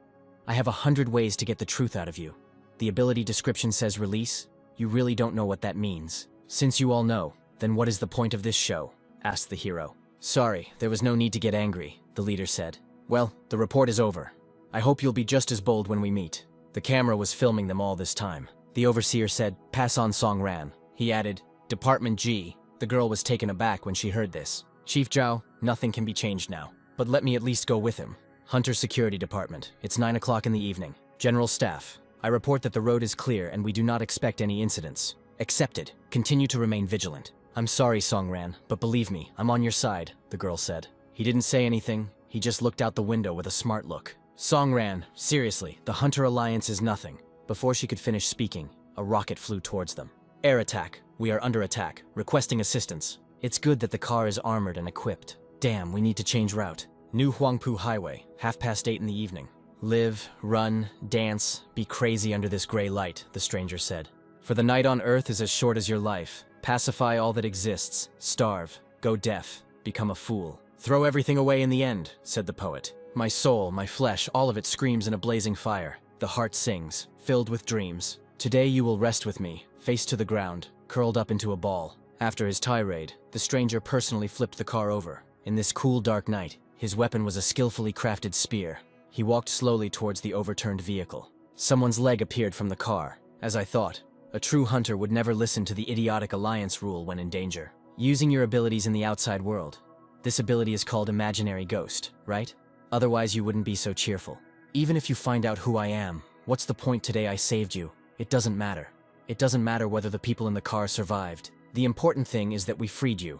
I have 100 ways to get the truth out of you. The ability description says release. You really don't know what that means. Since you all know, then what is the point of this show? Asked the hero. Sorry, there was no need to get angry, the leader said. Well, the report is over. I hope you'll be just as bold when we meet. The camera was filming them all this time. The overseer said, pass on Song Ran. He added, Department G. The girl was taken aback when she heard this. Chief Zhao, nothing can be changed now. But let me at least go with him. Hunter Security Department. It's 9 o'clock in the evening. General Staff. I report that the road is clear and we do not expect any incidents. Accepted. Continue to remain vigilant. I'm sorry, Songran, but believe me, I'm on your side, the girl said. He didn't say anything. He just looked out the window with a smart look. Songran, seriously, the Hunter Alliance is nothing. Before she could finish speaking, a rocket flew towards them. Air attack. We are under attack. Requesting assistance. It's good that the car is armored and equipped. Damn, we need to change route. New Huangpu Highway, 8:30 in the evening. Live, run, dance, be crazy under this gray light, the stranger said. For the night on Earth is as short as your life. Pacify all that exists. Starve. Go deaf. Become a fool. Throw everything away in the end, said the poet. My soul, my flesh, all of it screams in a blazing fire. The heart sings, filled with dreams. Today you will rest with me, face to the ground, curled up into a ball. After his tirade, the stranger personally flipped the car over. In this cool, dark night, his weapon was a skillfully crafted spear. He walked slowly towards the overturned vehicle. Someone's leg appeared from the car. As I thought, a true hunter would never listen to the idiotic alliance rule when in danger. Using your abilities in the outside world. This ability is called Imaginary Ghost, right? Otherwise you wouldn't be so cheerful. Even if you find out who I am, what's the point today I saved you? It doesn't matter. It doesn't matter whether the people in the car survived. The important thing is that we freed you.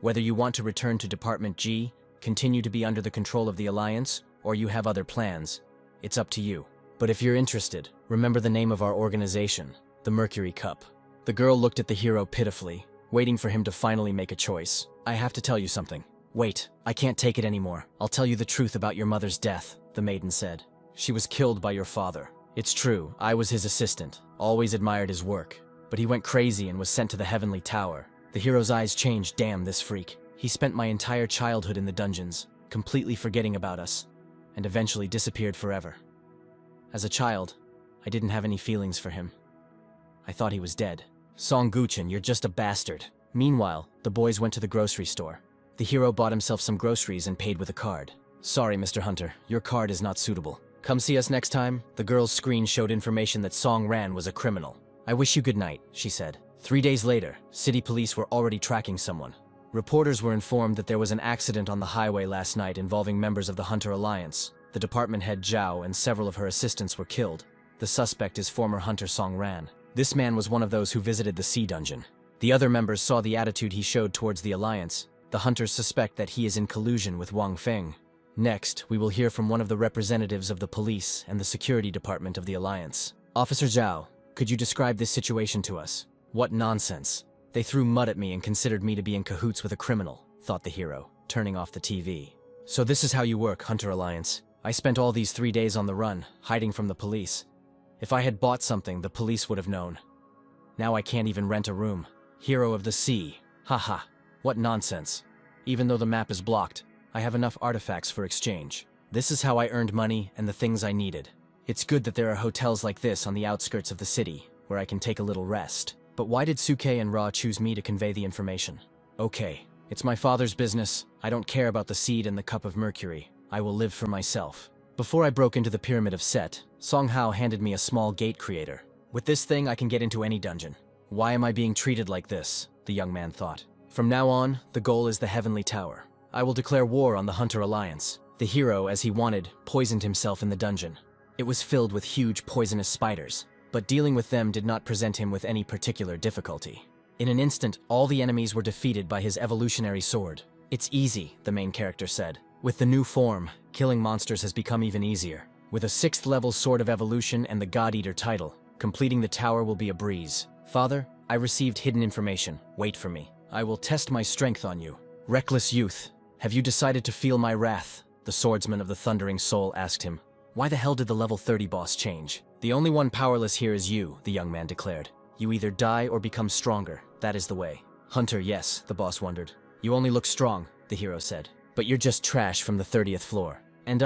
Whether you want to return to Department G, continue to be under the control of the Alliance, or you have other plans, it's up to you. But if you're interested, remember the name of our organization, the Mercury Cup. The girl looked at the hero pitifully, waiting for him to finally make a choice. I have to tell you something. Wait, I can't take it anymore. I'll tell you the truth about your mother's death, the maiden said. She was killed by your father. It's true, I was his assistant, always admired his work. But he went crazy and was sent to the Heavenly Tower. The hero's eyes changed. Damn, this freak. He spent my entire childhood in the dungeons, completely forgetting about us, and eventually disappeared forever. As a child, I didn't have any feelings for him. I thought he was dead. Song Guchen, you're just a bastard. Meanwhile, the boys went to the grocery store. The hero bought himself some groceries and paid with a card. Sorry, Mr. Hunter, your card is not suitable. Come see us next time. The girl's screen showed information that Song Ran was a criminal. I wish you good night, she said. 3 days later, city police were already tracking someone. Reporters were informed that there was an accident on the highway last night involving members of the Hunter Alliance. The department head Zhao and several of her assistants were killed. The suspect is former Hunter Song Ran. This man was one of those who visited the sea dungeon. The other members saw the attitude he showed towards the Alliance. The hunters suspect that he is in collusion with Wang Feng. Next, we will hear from one of the representatives of the police and the security department of the Alliance. Officer Zhao, could you describe this situation to us? What nonsense. They threw mud at me and considered me to be in cahoots with a criminal, thought the hero, turning off the TV. So this is how you work, Hunter Alliance. I spent all these 3 days on the run, hiding from the police. If I had bought something, the police would have known. Now I can't even rent a room. Hero of the sea. Haha. What nonsense. Even though the map is blocked, I have enough artifacts for exchange. This is how I earned money and the things I needed. It's good that there are hotels like this on the outskirts of the city, where I can take a little rest. But why did Suke and Ra choose me to convey the information? Okay, it's my father's business. I don't care about the seed and the cup of mercury. I will live for myself. Before I broke into the Pyramid of Set, Song Hao handed me a small gate creator. With this thing, I can get into any dungeon. Why am I being treated like this? The young man thought. From now on, the goal is the Heavenly Tower. I will declare war on the Hunter Alliance. The hero, as he wanted, poisoned himself in the dungeon. It was filled with huge poisonous spiders, but dealing with them did not present him with any particular difficulty. In an instant, all the enemies were defeated by his evolutionary sword. It's easy, the main character said. With the new form, killing monsters has become even easier. With a 6th level Sword of Evolution and the God Eater title, completing the tower will be a breeze. Father, I received hidden information. Wait for me. I will test my strength on you. Reckless youth, have you decided to feel my wrath? The swordsman of the Thundering Soul asked him. Why the hell did the level 30 boss change? The only one powerless here is you, the young man declared. You either die or become stronger. That is the way. Hunter, yes, the boss wondered. You only look strong, the hero said. But you're just trash from the 30th floor. And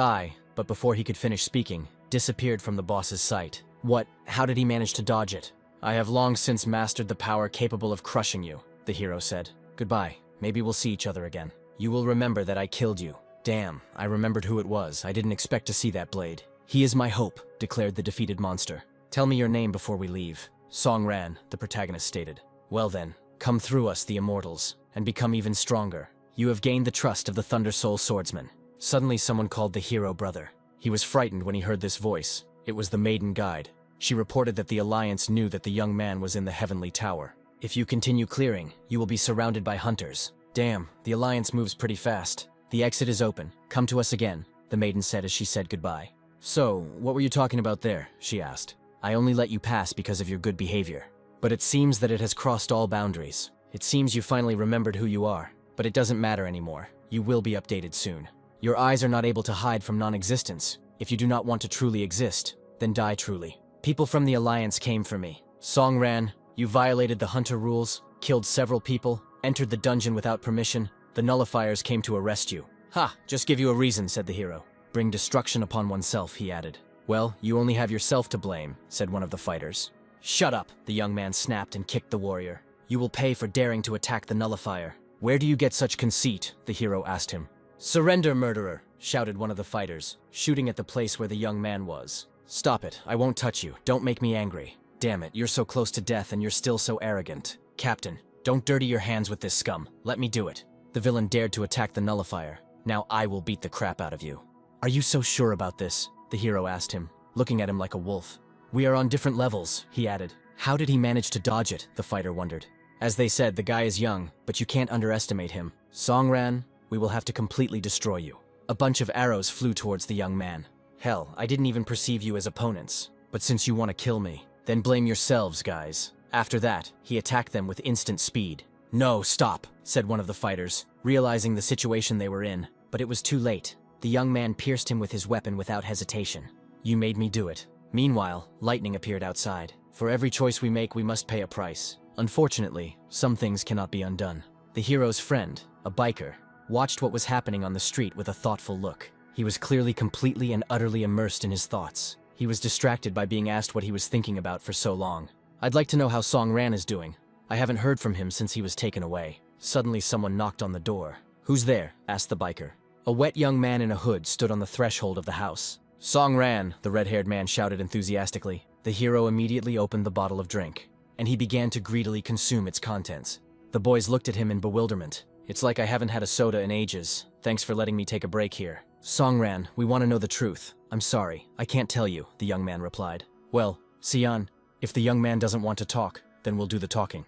but before he could finish speaking, disappeared from the boss's sight. What? How did he manage to dodge it? I have long since mastered the power capable of crushing you, the hero said. Goodbye. Maybe we'll see each other again. You will remember that I killed you. Damn, I remembered who it was. I didn't expect to see that blade. He is my hope, declared the defeated monster. Tell me your name before we leave. Song Ran, the protagonist stated. Well then, come through us, the immortals, and become even stronger. You have gained the trust of the Thunder Soul swordsman. Suddenly someone called the hero brother. He was frightened when he heard this voice. It was the maiden guide. She reported that the Alliance knew that the young man was in the Heavenly Tower. If you continue clearing, you will be surrounded by hunters. Damn, the Alliance moves pretty fast. The exit is open. Come to us again, the maiden said as she said goodbye. So, what were you talking about there? She asked. I only let you pass because of your good behavior. But it seems that it has crossed all boundaries. It seems you finally remembered who you are, but it doesn't matter anymore. You will be updated soon. Your eyes are not able to hide from non-existence. If you do not want to truly exist, then die truly. People from the Alliance came for me. Songran, you violated the hunter rules, killed several people, entered the dungeon without permission. The nullifiers came to arrest you. Ha! Just give you a reason, said the hero. Bring destruction upon oneself, he added. Well, you only have yourself to blame, said one of the fighters. Shut up, the young man snapped and kicked the warrior. You will pay for daring to attack the nullifier. Where do you get such conceit? The hero asked him. Surrender, murderer, shouted one of the fighters, shooting at the place where the young man was. Stop it, I won't touch you, don't make me angry. Damn it, you're so close to death and you're still so arrogant. Captain, don't dirty your hands with this scum, let me do it. The villain dared to attack the nullifier. Now I will beat the crap out of you. Are you so sure about this? The hero asked him, looking at him like a wolf. We are on different levels, he added. How did he manage to dodge it? The fighter wondered. As they said, the guy is young, but you can't underestimate him. Songran, we will have to completely destroy you. A bunch of arrows flew towards the young man. Hell, I didn't even perceive you as opponents. But since you want to kill me, then blame yourselves, guys. After that, he attacked them with instant speed. No, stop, said one of the fighters, realizing the situation they were in. But it was too late. The young man pierced him with his weapon without hesitation. You made me do it. Meanwhile, lightning appeared outside. For every choice we make, we must pay a price. Unfortunately, some things cannot be undone. The hero's friend, a biker, watched what was happening on the street with a thoughtful look. He was clearly completely and utterly immersed in his thoughts. He was distracted by being asked what he was thinking about for so long. I'd like to know how Songran is doing. I haven't heard from him since he was taken away. Suddenly someone knocked on the door. Who's there? Asked the biker. A wet young man in a hood stood on the threshold of the house. Songran, the red-haired man shouted enthusiastically. The hero immediately opened the bottle of drink, and he began to greedily consume its contents. The boys looked at him in bewilderment. It's like I haven't had a soda in ages. Thanks for letting me take a break here. Songran, we want to know the truth. I'm sorry, I can't tell you, the young man replied. Well, Sian, if the young man doesn't want to talk, then we'll do the talking.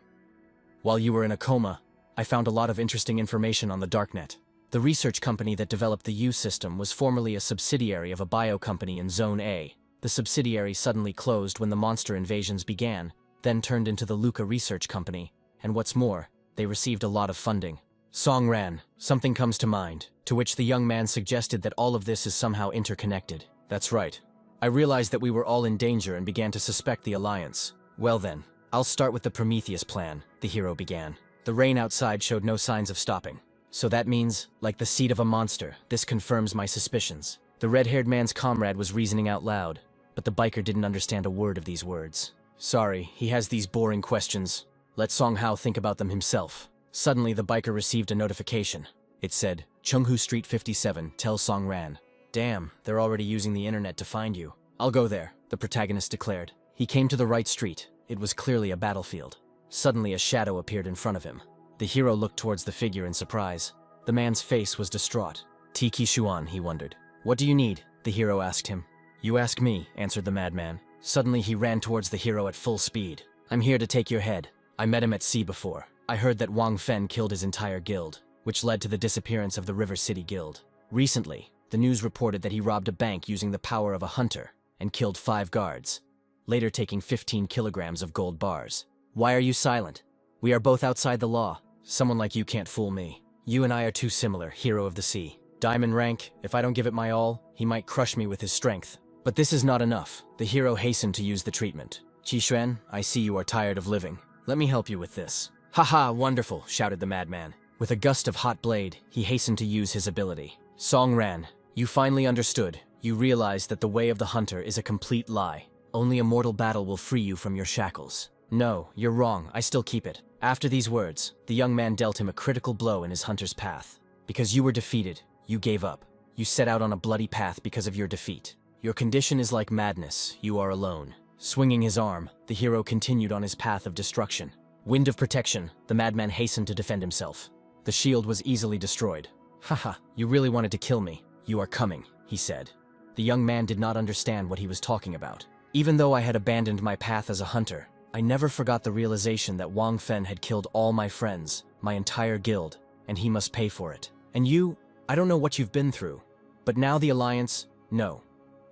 While you were in a coma, I found a lot of interesting information on the darknet. The research company that developed the U system was formerly a subsidiary of a bio company in Zone A. The subsidiary suddenly closed when the monster invasions began, then turned into the Luca Research Company, and what's more, they received a lot of funding. Songran, something comes to mind, to which the young man suggested that all of this is somehow interconnected. That's right. I realized that we were all in danger and began to suspect the Alliance. Well then, I'll start with the Prometheus plan, the hero began. The rain outside showed no signs of stopping. So that means, like the seed of a monster, this confirms my suspicions. The red-haired man's comrade was reasoning out loud, but the biker didn't understand a word of these words. Sorry, he has these boring questions. Let Song Hao think about them himself. Suddenly, the biker received a notification. It said, Chenghu Street 57, tell Songran. Damn, they're already using the internet to find you. I'll go there, the protagonist declared. He came to the right street. It was clearly a battlefield. Suddenly, a shadow appeared in front of him. The hero looked towards the figure in surprise. The man's face was distraught. Tiki Xuan, he wondered. What do you need? The hero asked him. You ask me, answered the madman. Suddenly he ran towards the hero at full speed. I'm here to take your head. I met him at sea before. I heard that Wang Fen killed his entire guild, which led to the disappearance of the River City Guild. Recently, the news reported that he robbed a bank using the power of a hunter and killed 5 guards, later taking 15 kilograms of gold bars. Why are you silent? We are both outside the law. Someone like you can't fool me. You and I are too similar, hero of the sea. Diamond rank, if I don't give it my all, he might crush me with his strength. But this is not enough. The hero hastened to use the treatment. Qixuan, I see you are tired of living. Let me help you with this. Haha, wonderful, shouted the madman. With a gust of hot blade, he hastened to use his ability. Songran, you finally understood. You realized that the way of the hunter is a complete lie. Only a mortal battle will free you from your shackles. No, you're wrong, I still keep it. After these words, the young man dealt him a critical blow in his hunter's path. Because you were defeated, you gave up. You set out on a bloody path because of your defeat. Your condition is like madness, you are alone. Swinging his arm, the hero continued on his path of destruction. Wind of protection, the madman hastened to defend himself. The shield was easily destroyed. Haha, you really wanted to kill me. You are coming, he said. The young man did not understand what he was talking about. Even though I had abandoned my path as a hunter, I never forgot the realization that Wang Fen had killed all my friends, my entire guild, and he must pay for it. And you, I don't know what you've been through, but now the Alliance, no.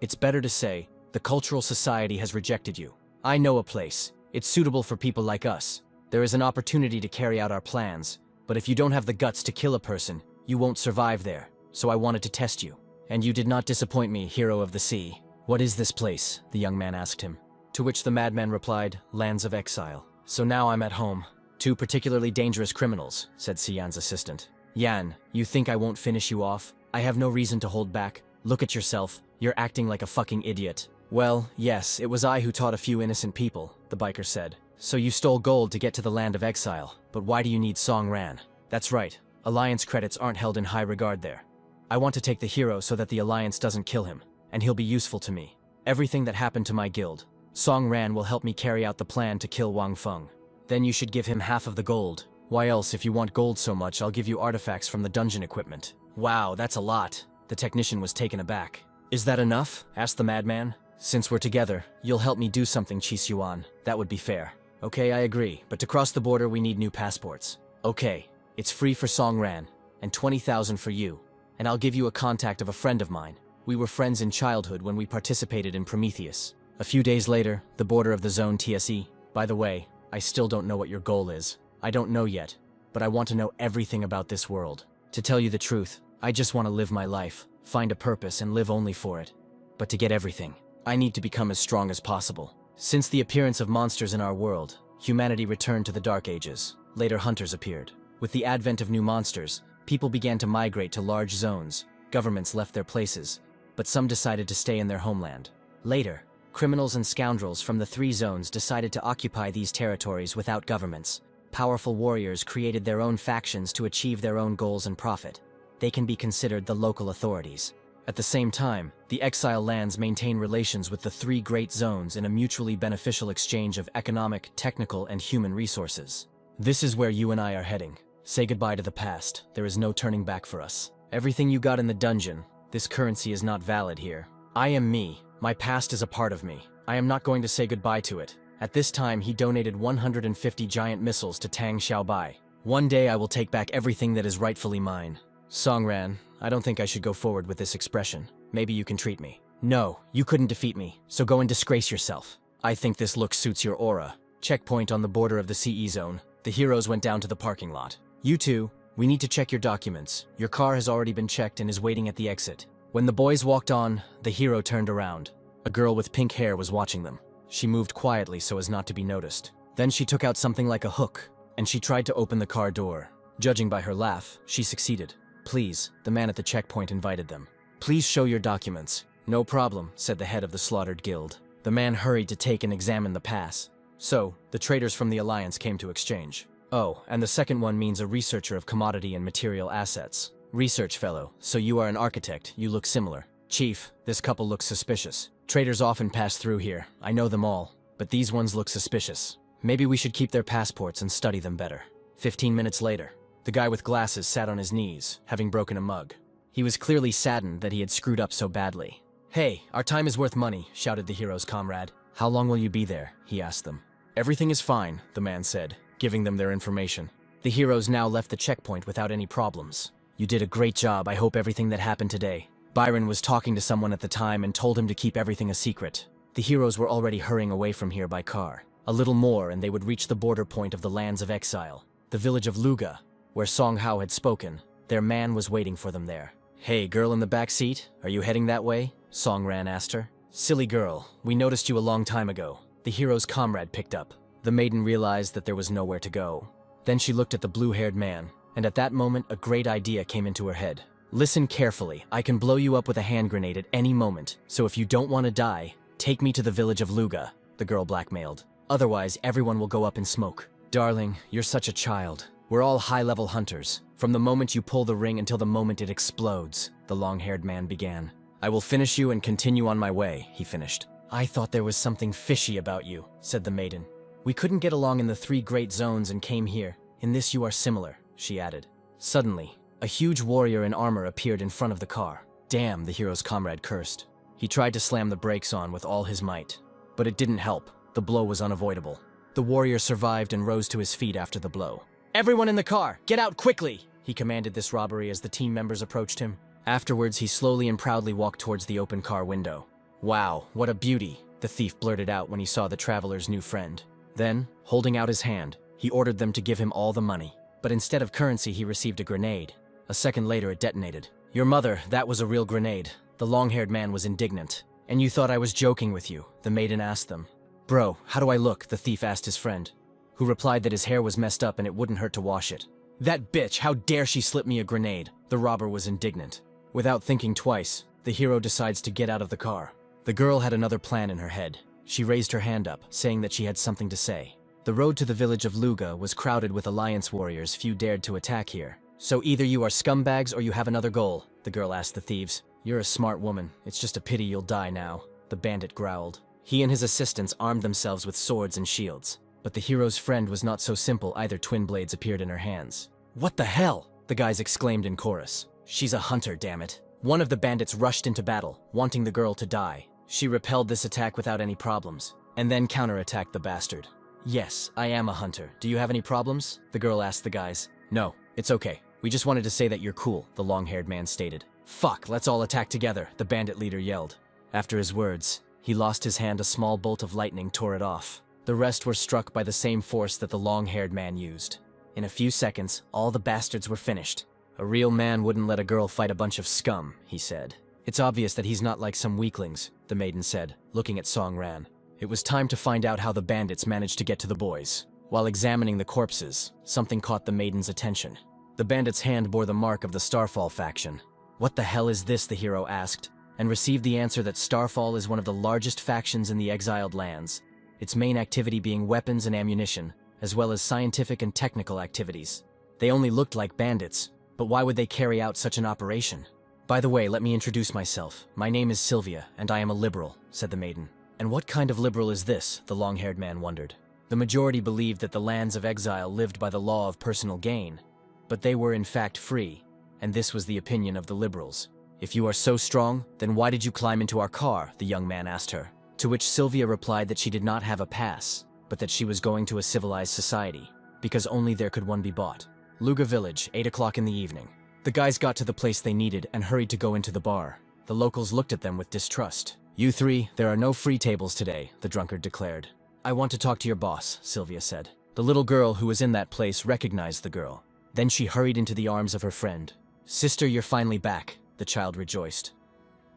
It's better to say, The cultural society has rejected you. I know a place. It's suitable for people like us. There is an opportunity to carry out our plans, but if you don't have the guts to kill a person, you won't survive there. So I wanted to test you. And you did not disappoint me, hero of the sea. What is this place? The young man asked him. To which the madman replied, lands of exile. So now I'm at home. 2 particularly dangerous criminals, said Sian's assistant. Yan, you think I won't finish you off? I have no reason to hold back. Look at yourself. You're acting like a fucking idiot. Well, yes, it was I who taught a few innocent people, the biker said. So you stole gold to get to the land of exile, but why do you need Song Ran? That's right, Alliance credits aren't held in high regard there. I want to take the hero so that the Alliance doesn't kill him, and he'll be useful to me. Everything that happened to my guild, Song Ran will help me carry out the plan to kill Wang Feng. Then you should give him half of the gold. Why else, if you want gold so much, I'll give you artifacts from the dungeon equipment. Wow, that's a lot. The technician was taken aback. Is that enough? Asked the madman. Since we're together, you'll help me do something, Qi Yuan. That would be fair. Okay, I agree, but to cross the border we need new passports. Okay, it's free for Song Ran, and 20,000 for you. And I'll give you a contact of a friend of mine. We were friends in childhood when we participated in Prometheus. A few days later, the border of the zone TSE. By the way, I still don't know what your goal is. I don't know yet, but I want to know everything about this world. To tell you the truth, I just want to live my life, find a purpose, and live only for it. But to get everything, I need to become as strong as possible. Since the appearance of monsters in our world, humanity returned to the Dark Ages. Later, hunters appeared. With the advent of new monsters, people began to migrate to large zones. Governments left their places, but some decided to stay in their homeland. Later, criminals and scoundrels from the 3 zones decided to occupy these territories without governments. Powerful warriors created their own factions to achieve their own goals and profit. They can be considered the local authorities. At the same time, the exile lands maintain relations with the 3 great zones in a mutually beneficial exchange of economic, technical, and human resources. This is where you and I are heading. Say goodbye to the past. There is no turning back for us. Everything you got in the dungeon, this currency is not valid here. I am me. My past is a part of me. I am not going to say goodbye to it. At this time, he donated 150 giant missiles to Tang Xiaobai. One day I will take back everything that is rightfully mine. Song Ran, I don't think I should go forward with this expression. Maybe you can treat me. No, you couldn't defeat me, so go and disgrace yourself. I think this look suits your aura. Checkpoint on the border of the CE zone. The heroes went down to the parking lot. You two, we need to check your documents. Your car has already been checked and is waiting at the exit. When the boys walked on, the hero turned around. A girl with pink hair was watching them. She moved quietly so as not to be noticed. Then she took out something like a hook, and she tried to open the car door. Judging by her laugh, she succeeded. Please, the man at the checkpoint invited them. Please show your documents. No problem, said the head of the slaughtered guild. The man hurried to take and examine the pass. So, the traders from the Alliance came to exchange. Oh, and the second one means a researcher of commodity and material assets. Research fellow, so you are an architect, you look similar. Chief, this couple looks suspicious. Traders often pass through here, I know them all, but these ones look suspicious. Maybe we should keep their passports and study them better. 15 minutes later, the guy with glasses sat on his knees, having broken a mug. He was clearly saddened that he had screwed up so badly. Hey, our time is worth money, shouted the hero's comrade. How long will you be there? He asked them. Everything is fine, the man said, giving them their information. The heroes now left the checkpoint without any problems. You did a great job, I hope everything that happened today. Byron was talking to someone at the time and told him to keep everything a secret. The heroes were already hurrying away from here by car. A little more and they would reach the border point of the lands of exile, the village of Luga, where Song Hao had spoken. Their man was waiting for them there. Hey, girl in the back seat, are you heading that way? Song Ran asked her. Silly girl, we noticed you a long time ago. The hero's comrade picked up. The maiden realized that there was nowhere to go. Then she looked at the blue-haired man, and at that moment a great idea came into her head. Listen carefully, I can blow you up with a hand grenade at any moment, so if you don't want to die, take me to the village of Luga, the girl blackmailed. Otherwise, everyone will go up in smoke. Darling, you're such a child. We're all high-level hunters. From the moment you pull the ring until the moment it explodes, the long-haired man began. I will finish you and continue on my way, he finished. I thought there was something fishy about you, said the maiden. We couldn't get along in the 3 great zones and came here. In this you are similar, she added. Suddenly, a huge warrior in armor appeared in front of the car. Damn, the hero's comrade cursed. He tried to slam the brakes on with all his might. But it didn't help. The blow was unavoidable. The warrior survived and rose to his feet after the blow. Everyone in the car, get out quickly! He commanded this robbery as the team members approached him. Afterwards, he slowly and proudly walked towards the open car window. Wow, what a beauty, the thief blurted out when he saw the traveler's new friend. Then, holding out his hand, he ordered them to give him all the money. But instead of currency, he received a grenade. A second later, it detonated. Your mother, that was a real grenade. The long-haired man was indignant. And you thought I was joking with you, the maiden asked them. Bro, how do I look? The thief asked his friend, who replied that his hair was messed up and it wouldn't hurt to wash it. That bitch, how dare she slip me a grenade? The robber was indignant. Without thinking twice, the hero decides to get out of the car. The girl had another plan in her head. She raised her hand up, saying that she had something to say. The road to the village of Luga was crowded with alliance warriors. Few dared to attack here. So either you are scumbags or you have another goal, the girl asked the thieves. You're a smart woman. It's just a pity you'll die now, the bandit growled. He and his assistants armed themselves with swords and shields. But the hero's friend was not so simple either. Twin blades appeared in her hands. What the hell? The guys exclaimed in chorus. She's a hunter, damn it. One of the bandits rushed into battle, wanting the girl to die. She repelled this attack without any problems, and then counterattacked the bastard. Yes, I am a hunter. Do you have any problems? The girl asked the guys. No, it's okay. We just wanted to say that you're cool, the long-haired man stated. Fuck, let's all attack together, the bandit leader yelled. After his words, he lost his hand. A small bolt of lightning tore it off. The rest were struck by the same force that the long-haired man used. In a few seconds, all the bastards were finished. A real man wouldn't let a girl fight a bunch of scum, he said. It's obvious that he's not like some weaklings, the maiden said, looking at Song Ran. It was time to find out how the bandits managed to get to the boys. While examining the corpses, something caught the maiden's attention. The bandit's hand bore the mark of the Starfall faction. What the hell is this? The hero asked, and received the answer that Starfall is one of the largest factions in the exiled lands, its main activity being weapons and ammunition, as well as scientific and technical activities. They only looked like bandits, but why would they carry out such an operation? By the way, let me introduce myself. My name is Sylvia, and I am a liberal, said the maiden. And what kind of liberal is this? The long-haired man wondered. The majority believed that the lands of exile lived by the law of personal gain, but they were in fact free, and this was the opinion of the liberals. If you are so strong, then why did you climb into our car? The young man asked her, to which Sylvia replied that she did not have a pass, but that she was going to a civilized society, because only there could one be bought. Luga village, 8 o'clock in the evening. The guys got to the place they needed and hurried to go into the bar. The locals looked at them with distrust. You three, there are no free tables today, the drunkard declared. I want to talk to your boss, Sylvia said. The little girl who was in that place recognized the girl. Then she hurried into the arms of her friend. Sister, you're finally back, the child rejoiced.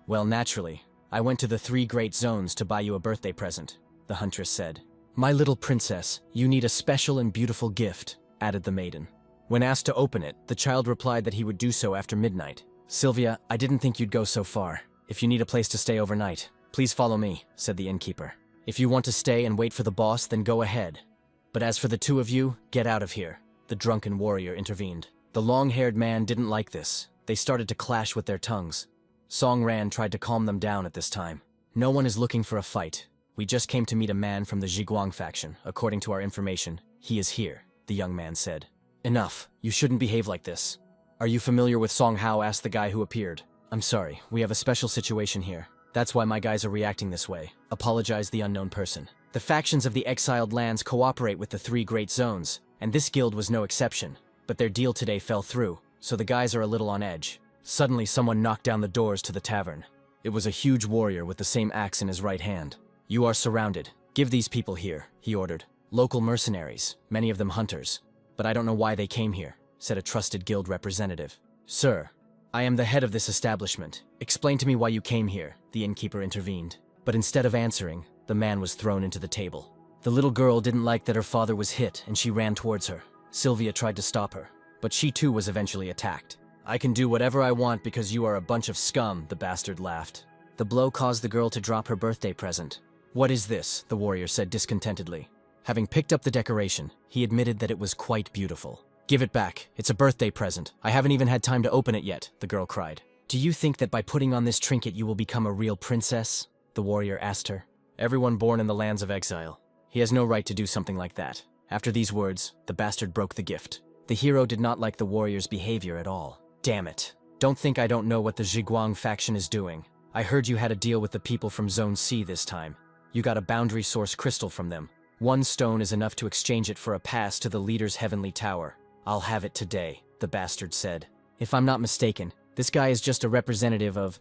Well, naturally. I went to the 3 great zones to buy you a birthday present, the huntress said. My little princess, you need a special and beautiful gift, added the maiden. When asked to open it, the child replied that he would do so after midnight. Sylvia, I didn't think you'd go so far. If you need a place to stay overnight, please follow me, said the innkeeper. If you want to stay and wait for the boss, then go ahead. But as for the 2 of you, get out of here, the drunken warrior intervened. The long-haired man didn't like this. They started to clash with their tongues. Song Ran tried to calm them down at this time. No one is looking for a fight. We just came to meet a man from the Zhiguang faction. According to our information, he is here, the young man said. Enough. You shouldn't behave like this. Are you familiar with Song Hao? Asked the guy who appeared. I'm sorry, we have a special situation here. That's why my guys are reacting this way, apologized the unknown person. The factions of the exiled lands cooperate with the 3 great zones, and this guild was no exception. But their deal today fell through, so the guys are a little on edge. Suddenly someone knocked down the doors to the tavern. It was a huge warrior with the same axe in his right hand. You are surrounded. Give these people here, he ordered. Local mercenaries, many of them hunters. But I don't know why they came here, said a trusted guild representative. Sir, I am the head of this establishment. Explain to me why you came here, the innkeeper intervened. But instead of answering, the man was thrown into the table. The little girl didn't like that her father was hit and she ran towards her. Sylvia tried to stop her, but she too was eventually attacked. I can do whatever I want because you are a bunch of scum, the bastard laughed. The blow caused the girl to drop her birthday present. What is this? The warrior said discontentedly. Having picked up the decoration, he admitted that it was quite beautiful. Give it back. It's a birthday present. I haven't even had time to open it yet, the girl cried. Do you think that by putting on this trinket you will become a real princess? The warrior asked her. Everyone born in the lands of exile. He has no right to do something like that. After these words, the bastard broke the gift. The hero did not like the warrior's behavior at all. Damn it. Don't think I don't know what the Zhiguang faction is doing. I heard you had a deal with the people from Zone C this time. You got a boundary source crystal from them. 1 stone is enough to exchange it for a pass to the leader's heavenly tower. I'll have it today, the bastard said. If I'm not mistaken, this guy is just a representative of,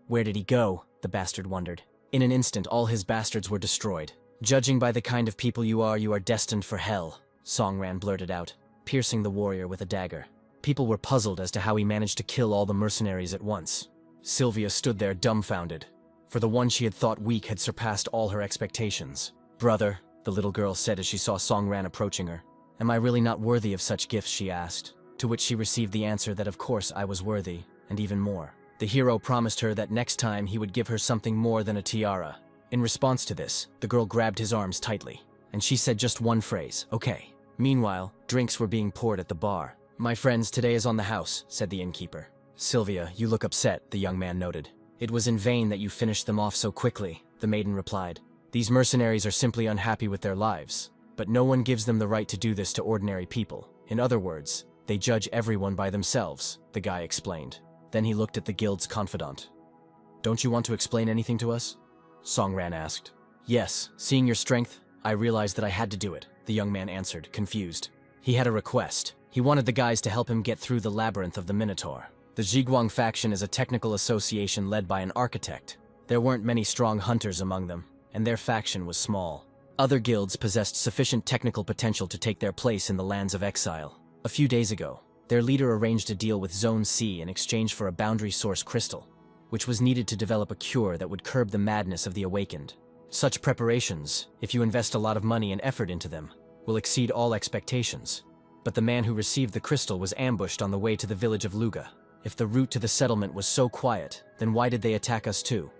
where did he go? The bastard wondered. In an instant, all his bastards were destroyed. "Judging by the kind of people you are destined for hell," Songran blurted out, piercing the warrior with a dagger. People were puzzled as to how he managed to kill all the mercenaries at once. Sylvia stood there dumbfounded, for the one she had thought weak had surpassed all her expectations. "Brother," the little girl said as she saw Songran approaching her. "Am I really not worthy of such gifts?" she asked, to which she received the answer that of course I was worthy, and even more. The hero promised her that next time he would give her something more than a tiara. In response to this, the girl grabbed his arms tightly, and she said just one phrase, "Okay." Meanwhile, drinks were being poured at the bar. "My friends, today is on the house," said the innkeeper. "Sylvia, you look upset," the young man noted. "It was in vain that you finished them off so quickly," the maiden replied. "These mercenaries are simply unhappy with their lives, but no one gives them the right to do this to ordinary people. In other words, they judge everyone by themselves," the guy explained. Then he looked at the guild's confidant. "Don't you want to explain anything to us?" Songran asked. "Yes, seeing your strength, I realized that I had to do it," the young man answered, confused. He had a request. He wanted the guys to help him get through the labyrinth of the Minotaur. The Zhiguang faction is a technical association led by an architect. There weren't many strong hunters among them, and their faction was small. Other guilds possessed sufficient technical potential to take their place in the lands of exile. A few days ago, their leader arranged a deal with Zone C in exchange for a boundary source crystal, which was needed to develop a cure that would curb the madness of the awakened. Such preparations, if you invest a lot of money and effort into them, will exceed all expectations. But the man who received the crystal was ambushed on the way to the village of Luga. If the route to the settlement was so quiet, then why did they attack us too?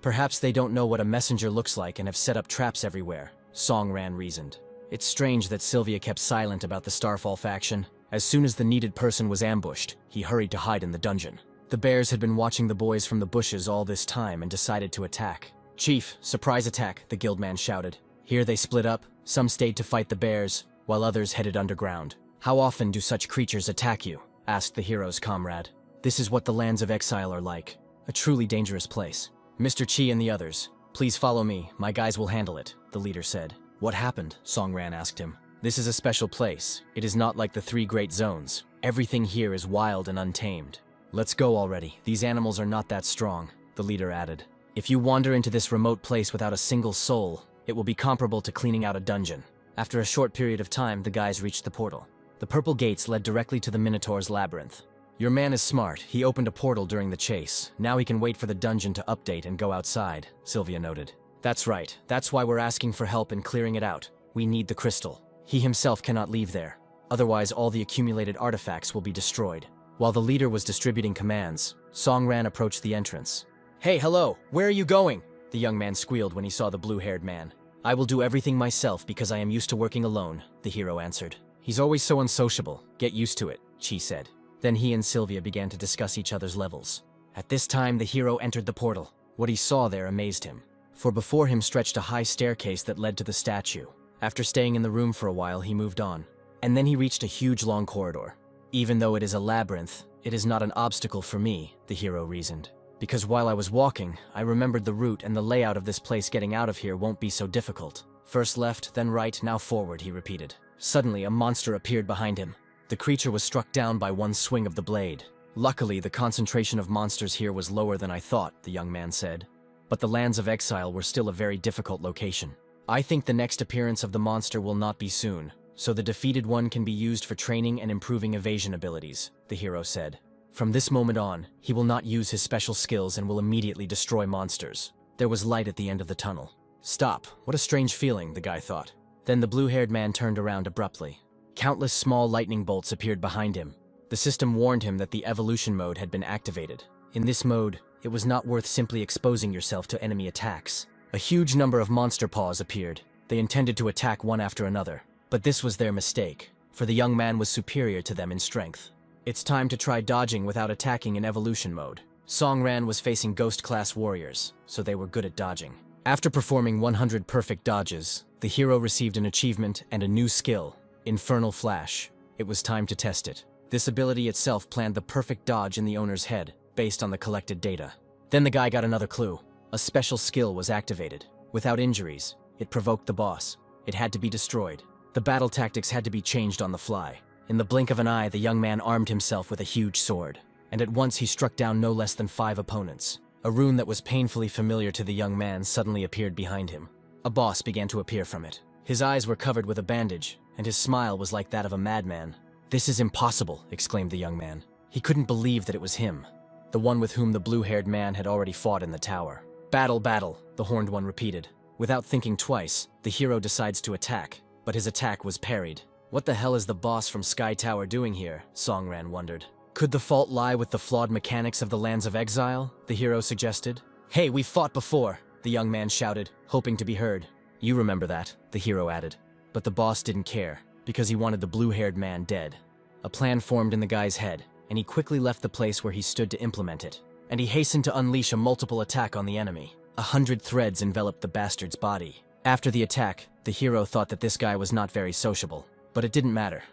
Perhaps they don't know what a messenger looks like and have set up traps everywhere, Songran reasoned. It's strange that Sylvia kept silent about the Starfall faction. As soon as the needed person was ambushed, he hurried to hide in the dungeon. The bears had been watching the boys from the bushes all this time and decided to attack. "Chief, surprise attack," the guildman shouted. Here they split up. Some stayed to fight the bears, while others headed underground. "How often do such creatures attack you?" asked the hero's comrade. "This is what the lands of exile are like. A truly dangerous place. Mr. Chi and the others, please follow me. My guys will handle it," the leader said. "What happened?" Songran asked him. "This is a special place. It is not like the three great zones. Everything here is wild and untamed." "Let's go already. These animals are not that strong," the leader added. "If you wander into this remote place without a single soul, it will be comparable to cleaning out a dungeon." After a short period of time, the guys reached the portal. The purple gates led directly to the Minotaur's labyrinth. "Your man is smart. He opened a portal during the chase. Now he can wait for the dungeon to update and go outside," Sylvia noted. "That's right. That's why we're asking for help in clearing it out. We need the crystal. He himself cannot leave there. Otherwise, all the accumulated artifacts will be destroyed." While the leader was distributing commands, Songran approached the entrance. "Hey, hello! Where are you going?" the young man squealed when he saw the blue-haired man. "I will do everything myself because I am used to working alone," the hero answered. "He's always so unsociable. Get used to it," Chi said. Then he and Sylvia began to discuss each other's levels. At this time, the hero entered the portal. What he saw there amazed him, for before him stretched a high staircase that led to the statue. After staying in the room for a while, he moved on. And then he reached a huge long corridor. "Even though it is a labyrinth, it is not an obstacle for me," the hero reasoned. "Because while I was walking, I remembered the route and the layout of this place. Getting out of here won't be so difficult. First left, then right, now forward," he repeated. Suddenly, a monster appeared behind him. The creature was struck down by one swing of the blade. "Luckily, the concentration of monsters here was lower than I thought," the young man said. "But the lands of exile were still a very difficult location. I think the next appearance of the monster will not be soon, so the defeated one can be used for training and improving evasion abilities," the hero said. "From this moment on, he will not use his special skills and will immediately destroy monsters." There was light at the end of the tunnel. "Stop, what a strange feeling," the guy thought. Then the blue-haired man turned around abruptly. Countless small lightning bolts appeared behind him. The system warned him that the evolution mode had been activated. In this mode, it was not worth simply exposing yourself to enemy attacks. A huge number of monster paws appeared. They intended to attack one after another. But this was their mistake, for the young man was superior to them in strength. It's time to try dodging without attacking in evolution mode. Songran was facing ghost-class warriors, so they were good at dodging. After performing 100 perfect dodges, the hero received an achievement and a new skill, Infernal Flash. It was time to test it. This ability itself planned the perfect dodge in the owner's head, based on the collected data. Then the guy got another clue. A special skill was activated. Without injuries, it provoked the boss. It had to be destroyed. The battle tactics had to be changed on the fly. In the blink of an eye, the young man armed himself with a huge sword, and at once he struck down no less than 5 opponents. A rune that was painfully familiar to the young man suddenly appeared behind him. A boss began to appear from it. His eyes were covered with a bandage, and his smile was like that of a madman. "This is impossible," exclaimed the young man. He couldn't believe that it was him, the one with whom the blue-haired man had already fought in the tower. "Battle, battle," the horned one repeated. Without thinking twice, the hero decides to attack, but his attack was parried. "What the hell is the boss from Sky Tower doing here?" Songran wondered. "Could the fault lie with the flawed mechanics of the Lands of Exile?" the hero suggested. "Hey, we've fought before," the young man shouted, hoping to be heard. "You remember that," the hero added. But the boss didn't care, because he wanted the blue-haired man dead. A plan formed in the guy's head, and he quickly left the place where he stood to implement it. And he hastened to unleash a multiple attack on the enemy. 100 threads enveloped the bastard's body. After the attack, the hero thought that this guy was not very sociable. But it didn't matter.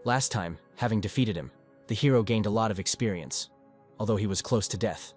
Last time, having defeated him, the hero gained a lot of experience, although he was close to death.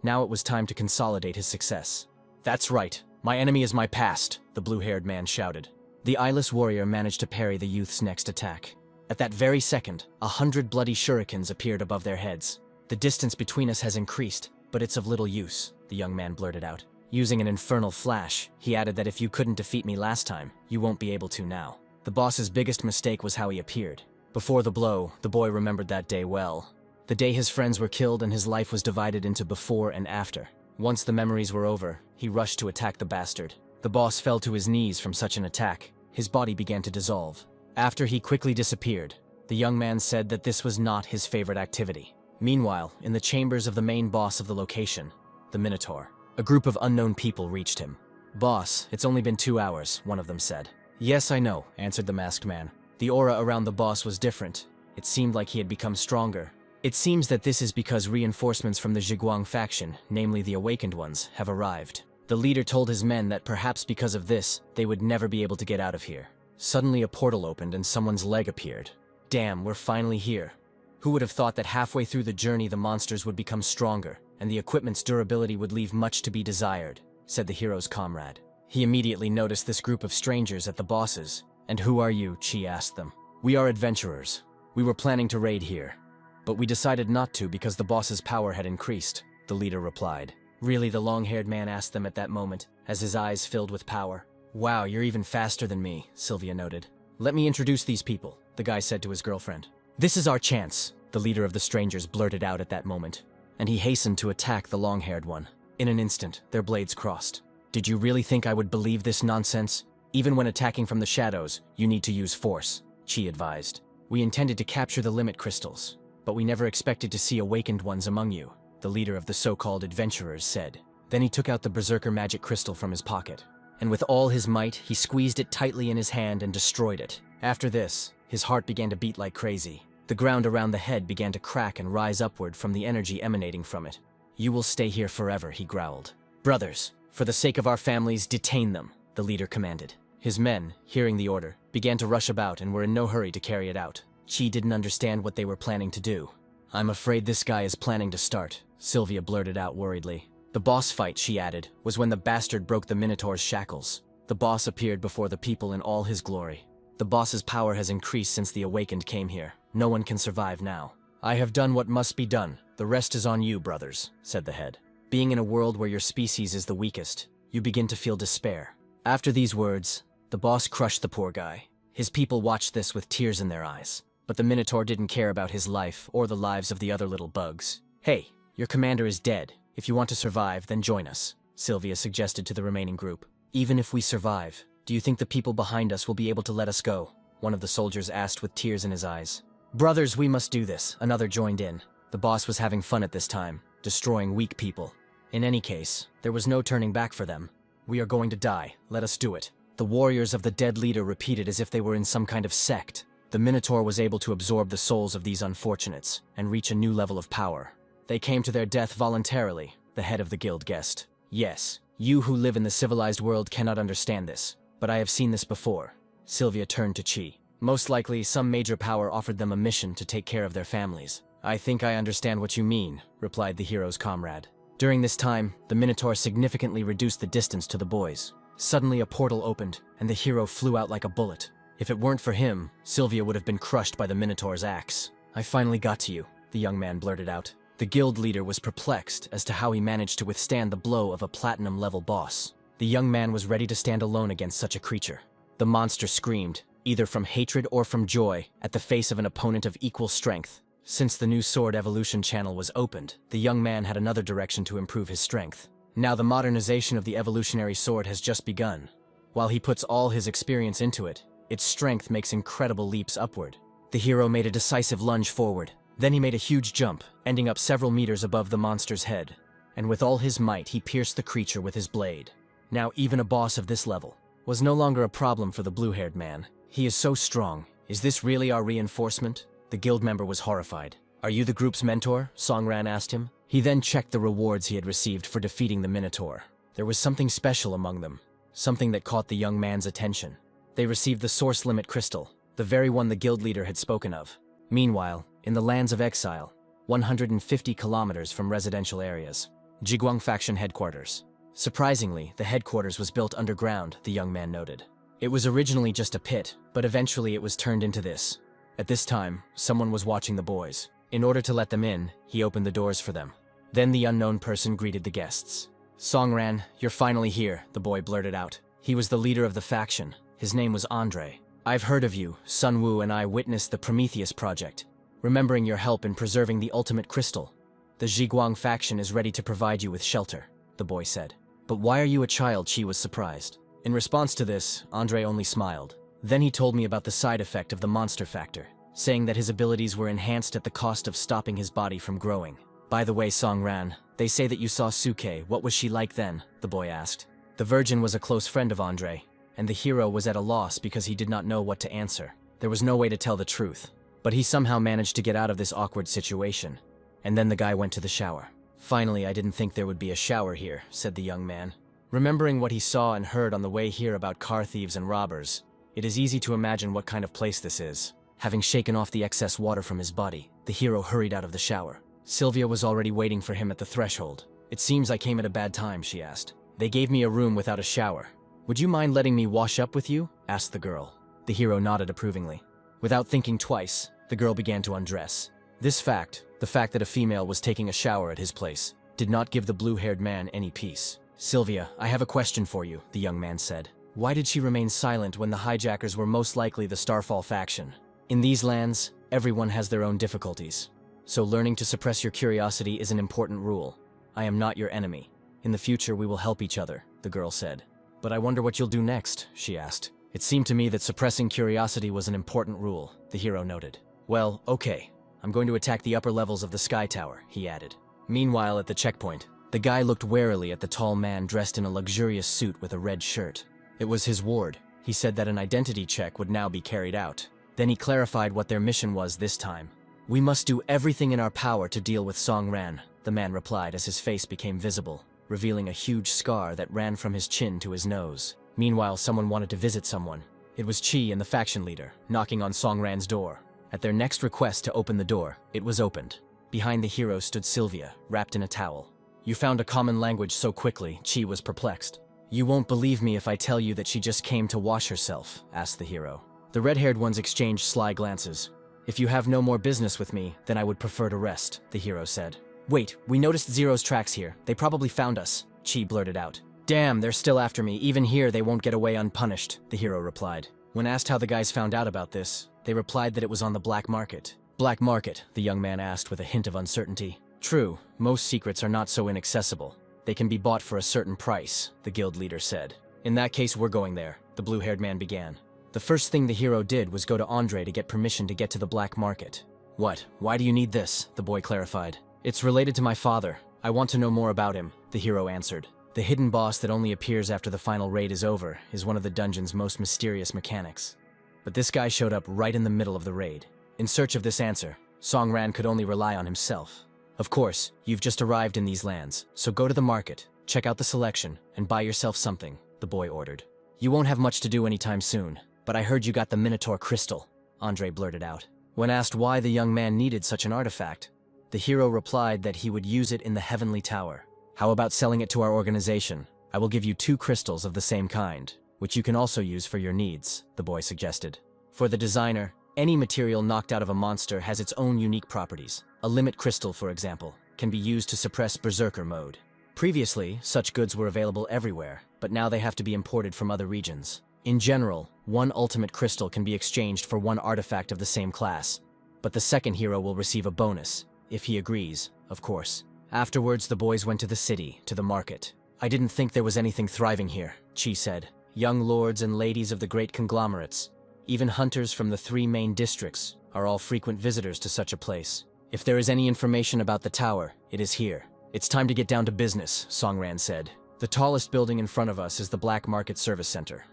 Now it was time to consolidate his success. "That's right, my enemy is my past," the blue-haired man shouted. The eyeless warrior managed to parry the youth's next attack. At that very second, 100 bloody shurikens appeared above their heads. "The distance between us has increased, but it's of little use," the young man blurted out. Using an infernal flash, he added that if you couldn't defeat me last time, you won't be able to now. The boss's biggest mistake was how he appeared. Before the blow, the boy remembered that day well. The day his friends were killed and his life was divided into before and after. Once the memories were over, he rushed to attack the bastard. The boss fell to his knees from such an attack. His body began to dissolve. After he quickly disappeared, the young man said that this was not his favorite activity. Meanwhile, in the chambers of the main boss of the location, the Minotaur, a group of unknown people reached him. "Boss, it's only been 2 hours," one of them said. "Yes, I know," answered the masked man. The aura around the boss was different. It seemed like he had become stronger. "It seems that this is because reinforcements from the Zhiguang faction, namely the Awakened Ones, have arrived." The leader told his men that perhaps because of this, they would never be able to get out of here. Suddenly a portal opened and someone's leg appeared. "Damn, we're finally here. Who would have thought that halfway through the journey the monsters would become stronger, and the equipment's durability would leave much to be desired," said the hero's comrade. He immediately noticed this group of strangers at the boss's. "And who are you?" Chi asked them. "We are adventurers. We were planning to raid here, but we decided not to because the boss's power had increased," the leader replied. "Really?" the long-haired man asked them at that moment, as his eyes filled with power. "Wow, you're even faster than me," Sylvia noted. "Let me introduce these people," the guy said to his girlfriend. "This is our chance," the leader of the strangers blurted out at that moment, and he hastened to attack the long-haired one. In an instant, their blades crossed. "Did you really think I would believe this nonsense? Even when attacking from the shadows, you need to use force," Chi advised. "We intended to capture the limit crystals, but we never expected to see awakened ones among you," the leader of the so-called adventurers said. Then he took out the berserker magic crystal from his pocket, and with all his might, he squeezed it tightly in his hand and destroyed it. After this, his heart began to beat like crazy. The ground around the head began to crack and rise upward from the energy emanating from it. "You will stay here forever," he growled. "Brothers, for the sake of our families, detain them," the leader commanded. His men, hearing the order, began to rush about and were in no hurry to carry it out. Chi didn't understand what they were planning to do. "I'm afraid this guy is planning to start," Sylvia blurted out worriedly. "The boss fight," she added, "was when the bastard broke the Minotaur's shackles. The boss appeared before the people in all his glory. The boss's power has increased since the Awakened came here. No one can survive now. I have done what must be done. The rest is on you, brothers," said the head. "Being in a world where your species is the weakest, you begin to feel despair." After these words, the boss crushed the poor guy. His people watched this with tears in their eyes, but the Minotaur didn't care about his life or the lives of the other little bugs. "Hey, your commander is dead. If you want to survive, then join us," Sylvia suggested to the remaining group. "Even if we survive, do you think the people behind us will be able to let us go?" one of the soldiers asked with tears in his eyes. "Brothers, we must do this," another joined in. The boss was having fun at this time, destroying weak people. In any case, there was no turning back for them. "We are going to die. Let us do it," the warriors of the dead leader repeated as if they were in some kind of sect. The Minotaur was able to absorb the souls of these unfortunates and reach a new level of power. "They came to their death voluntarily," the head of the guild guessed. "Yes, you who live in the civilized world cannot understand this, but I have seen this before." Sylvia turned to Chi. "Most likely, some major power offered them a mission to take care of their families." "I think I understand what you mean," replied the hero's comrade. During this time, the Minotaur significantly reduced the distance to the boys. Suddenly a portal opened, and the hero flew out like a bullet. If it weren't for him, Sylvia would have been crushed by the Minotaur's axe. "I finally got to you," the young man blurted out. The guild leader was perplexed as to how he managed to withstand the blow of a platinum-level boss. The young man was ready to stand alone against such a creature. The monster screamed, either from hatred or from joy, at the face of an opponent of equal strength. Since the new sword evolution channel was opened, the young man had another direction to improve his strength. Now the modernization of the evolutionary sword has just begun. While he puts all his experience into it, its strength makes incredible leaps upward. The hero made a decisive lunge forward. Then he made a huge jump, ending up several meters above the monster's head. And with all his might, he pierced the creature with his blade. Now even a boss of this level was no longer a problem for the blue-haired man. He is so strong. Is this really our reinforcement? The guild member was horrified. Are you the group's mentor? Songran asked him. He then checked the rewards he had received for defeating the Minotaur. There was something special among them, something that caught the young man's attention. They received the Source Limit Crystal, the very one the guild leader had spoken of. Meanwhile, in the lands of exile, 150 kilometers from residential areas, Jiguang faction headquarters. Surprisingly, the headquarters was built underground, the young man noted. It was originally just a pit, but eventually it was turned into this. At this time, someone was watching the boys. In order to let them in, he opened the doors for them. Then the unknown person greeted the guests. Songran, you're finally here, the boy blurted out. He was the leader of the faction. His name was Andre. I've heard of you. Sun Wu and I witnessed the Prometheus project, remembering your help in preserving the ultimate crystal. The Jiguang faction is ready to provide you with shelter, the boy said. But why are you a child? She was surprised. In response to this, Andre only smiled. Then he told me about the side effect of the monster factor, saying that his abilities were enhanced at the cost of stopping his body from growing. By the way, Songran, they say that you saw Suke. What was she like then? The boy asked. The virgin was a close friend of Andre, and the hero was at a loss because he did not know what to answer. There was no way to tell the truth, but he somehow managed to get out of this awkward situation. And then the guy went to the shower. Finally, I didn't think there would be a shower here, said the young man. Remembering what he saw and heard on the way here about car thieves and robbers, it is easy to imagine what kind of place this is. Having shaken off the excess water from his body, the hero hurried out of the shower. Sylvia was already waiting for him at the threshold. It seems I came at a bad time, she asked. They gave me a room without a shower. Would you mind letting me wash up with you? Asked the girl. The hero nodded approvingly. Without thinking twice, the girl began to undress. This fact, the fact that a female was taking a shower at his place, did not give the blue-haired man any peace. Sylvia, I have a question for you, the young man said. Why did she remain silent when the hijackers were most likely the Starfall faction? In these lands, everyone has their own difficulties. So learning to suppress your curiosity is an important rule. I am not your enemy. In the future, we will help each other, the girl said. But I wonder what you'll do next, she asked. It seemed to me that suppressing curiosity was an important rule, the hero noted. Well, okay. I'm going to attack the upper levels of the Sky Tower, he added. Meanwhile, at the checkpoint, the guy looked warily at the tall man dressed in a luxurious suit with a red shirt. It was his ward. He said that an identity check would now be carried out. Then he clarified what their mission was this time. We must do everything in our power to deal with Songran, the man replied as his face became visible, revealing a huge scar that ran from his chin to his nose. Meanwhile, someone wanted to visit someone. It was Chi and the faction leader, knocking on Songran's door. At their next request to open the door, it was opened. Behind the hero stood Sylvia, wrapped in a towel. You found a common language so quickly, Chi was perplexed. You won't believe me if I tell you that she just came to wash herself, asked the hero. The red-haired ones exchanged sly glances. If you have no more business with me, then I would prefer to rest, the hero said. Wait, we noticed Zero's tracks here. They probably found us, Chi blurted out. Damn, they're still after me. Even here, they won't get away unpunished, the hero replied. When asked how the guys found out about this, they replied that it was on the black market. Black market, the young man asked with a hint of uncertainty. True, most secrets are not so inaccessible. They can be bought for a certain price, the guild leader said. In that case, we're going there, the blue-haired man began. The first thing the hero did was go to Andre to get permission to get to the black market. What? Why do you need this? The boy clarified. It's related to my father. I want to know more about him, the hero answered. The hidden boss that only appears after the final raid is over is one of the dungeon's most mysterious mechanics. But this guy showed up right in the middle of the raid. In search of this answer, Songran could only rely on himself. Of course, you've just arrived in these lands, so go to the market, check out the selection, and buy yourself something, the boy ordered. You won't have much to do anytime soon, but I heard you got the Minotaur crystal, Andre blurted out. When asked why the young man needed such an artifact, the hero replied that he would use it in the Heavenly Tower. How about selling it to our organization? I will give you 2 crystals of the same kind, which you can also use for your needs, the boy suggested. For the designer, any material knocked out of a monster has its own unique properties. A limit crystal, for example, can be used to suppress berserker mode. Previously, such goods were available everywhere, but now they have to be imported from other regions. In general, one ultimate crystal can be exchanged for one artifact of the same class, but the second hero will receive a bonus, if he agrees, of course. Afterwards, the boys went to the city, to the market. I didn't think there was anything thriving here, Chi said. Young lords and ladies of the great conglomerates, even hunters from the 3 main districts, are all frequent visitors to such a place. If there is any information about the tower, it is here. It's time to get down to business, Songran said. The tallest building in front of us is the Black Market Service Center.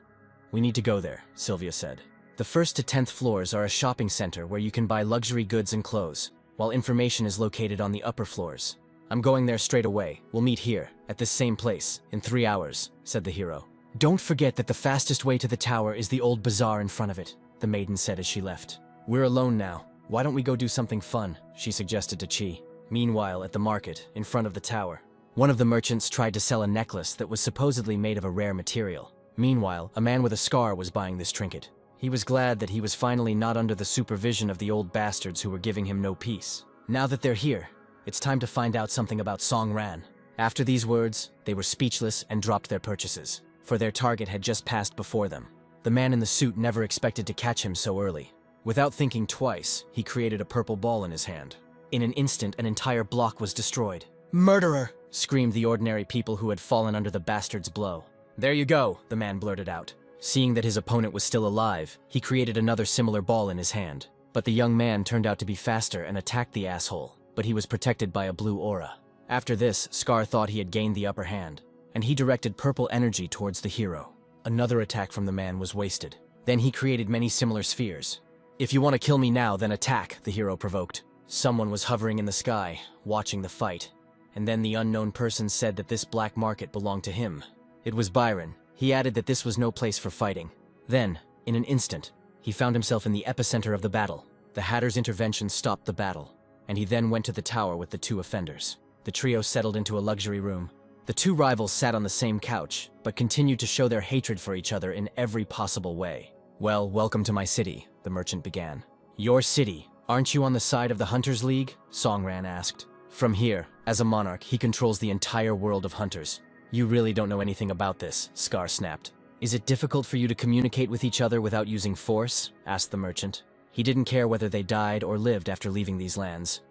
We need to go there, Sylvia said. The 1st to 10th floors are a shopping center where you can buy luxury goods and clothes, while information is located on the upper floors. I'm going there straight away. We'll meet here, at this same place, in 3 hours, said the hero. Don't forget that the fastest way to the tower is the old bazaar in front of it, the maiden said as she left. We're alone now. Why don't we go do something fun, she suggested to Chi. Meanwhile, at the market, in front of the tower, one of the merchants tried to sell a necklace that was supposedly made of a rare material. Meanwhile, a man with a scar was buying this trinket. He was glad that he was finally not under the supervision of the old bastards who were giving him no peace. Now that they're here, it's time to find out something about Song Ran. After these words, they were speechless and dropped their purchases, for their target had just passed before them. The man in the suit never expected to catch him so early. Without thinking twice, he created a purple ball in his hand. In an instant, an entire block was destroyed. "Murderer!" screamed the ordinary people who had fallen under the bastard's blow. "There you go," the man blurted out. Seeing that his opponent was still alive, he created another similar ball in his hand. But the young man turned out to be faster and attacked the asshole, but he was protected by a blue aura. After this, Scar thought he had gained the upper hand, and he directed purple energy towards the hero. Another attack from the man was wasted. Then he created many similar spheres. "If you want to kill me now, then attack," the hero provoked. Someone was hovering in the sky, watching the fight, and then the unknown person said that this black market belonged to him. It was Byron. He added that this was no place for fighting. Then, in an instant, he found himself in the epicenter of the battle. The Hatter's intervention stopped the battle, and he then went to the tower with the 2 offenders. The trio settled into a luxury room. The 2 rivals sat on the same couch, but continued to show their hatred for each other in every possible way. "Well, welcome to my city," the merchant began. "Your city? Aren't you on the side of the Hunters League?" Songran asked. "From here, as a monarch, he controls the entire world of hunters." "You really don't know anything about this," Scar snapped. "Is it difficult for you to communicate with each other without using force?" asked the merchant. He didn't care whether they died or lived after leaving these lands.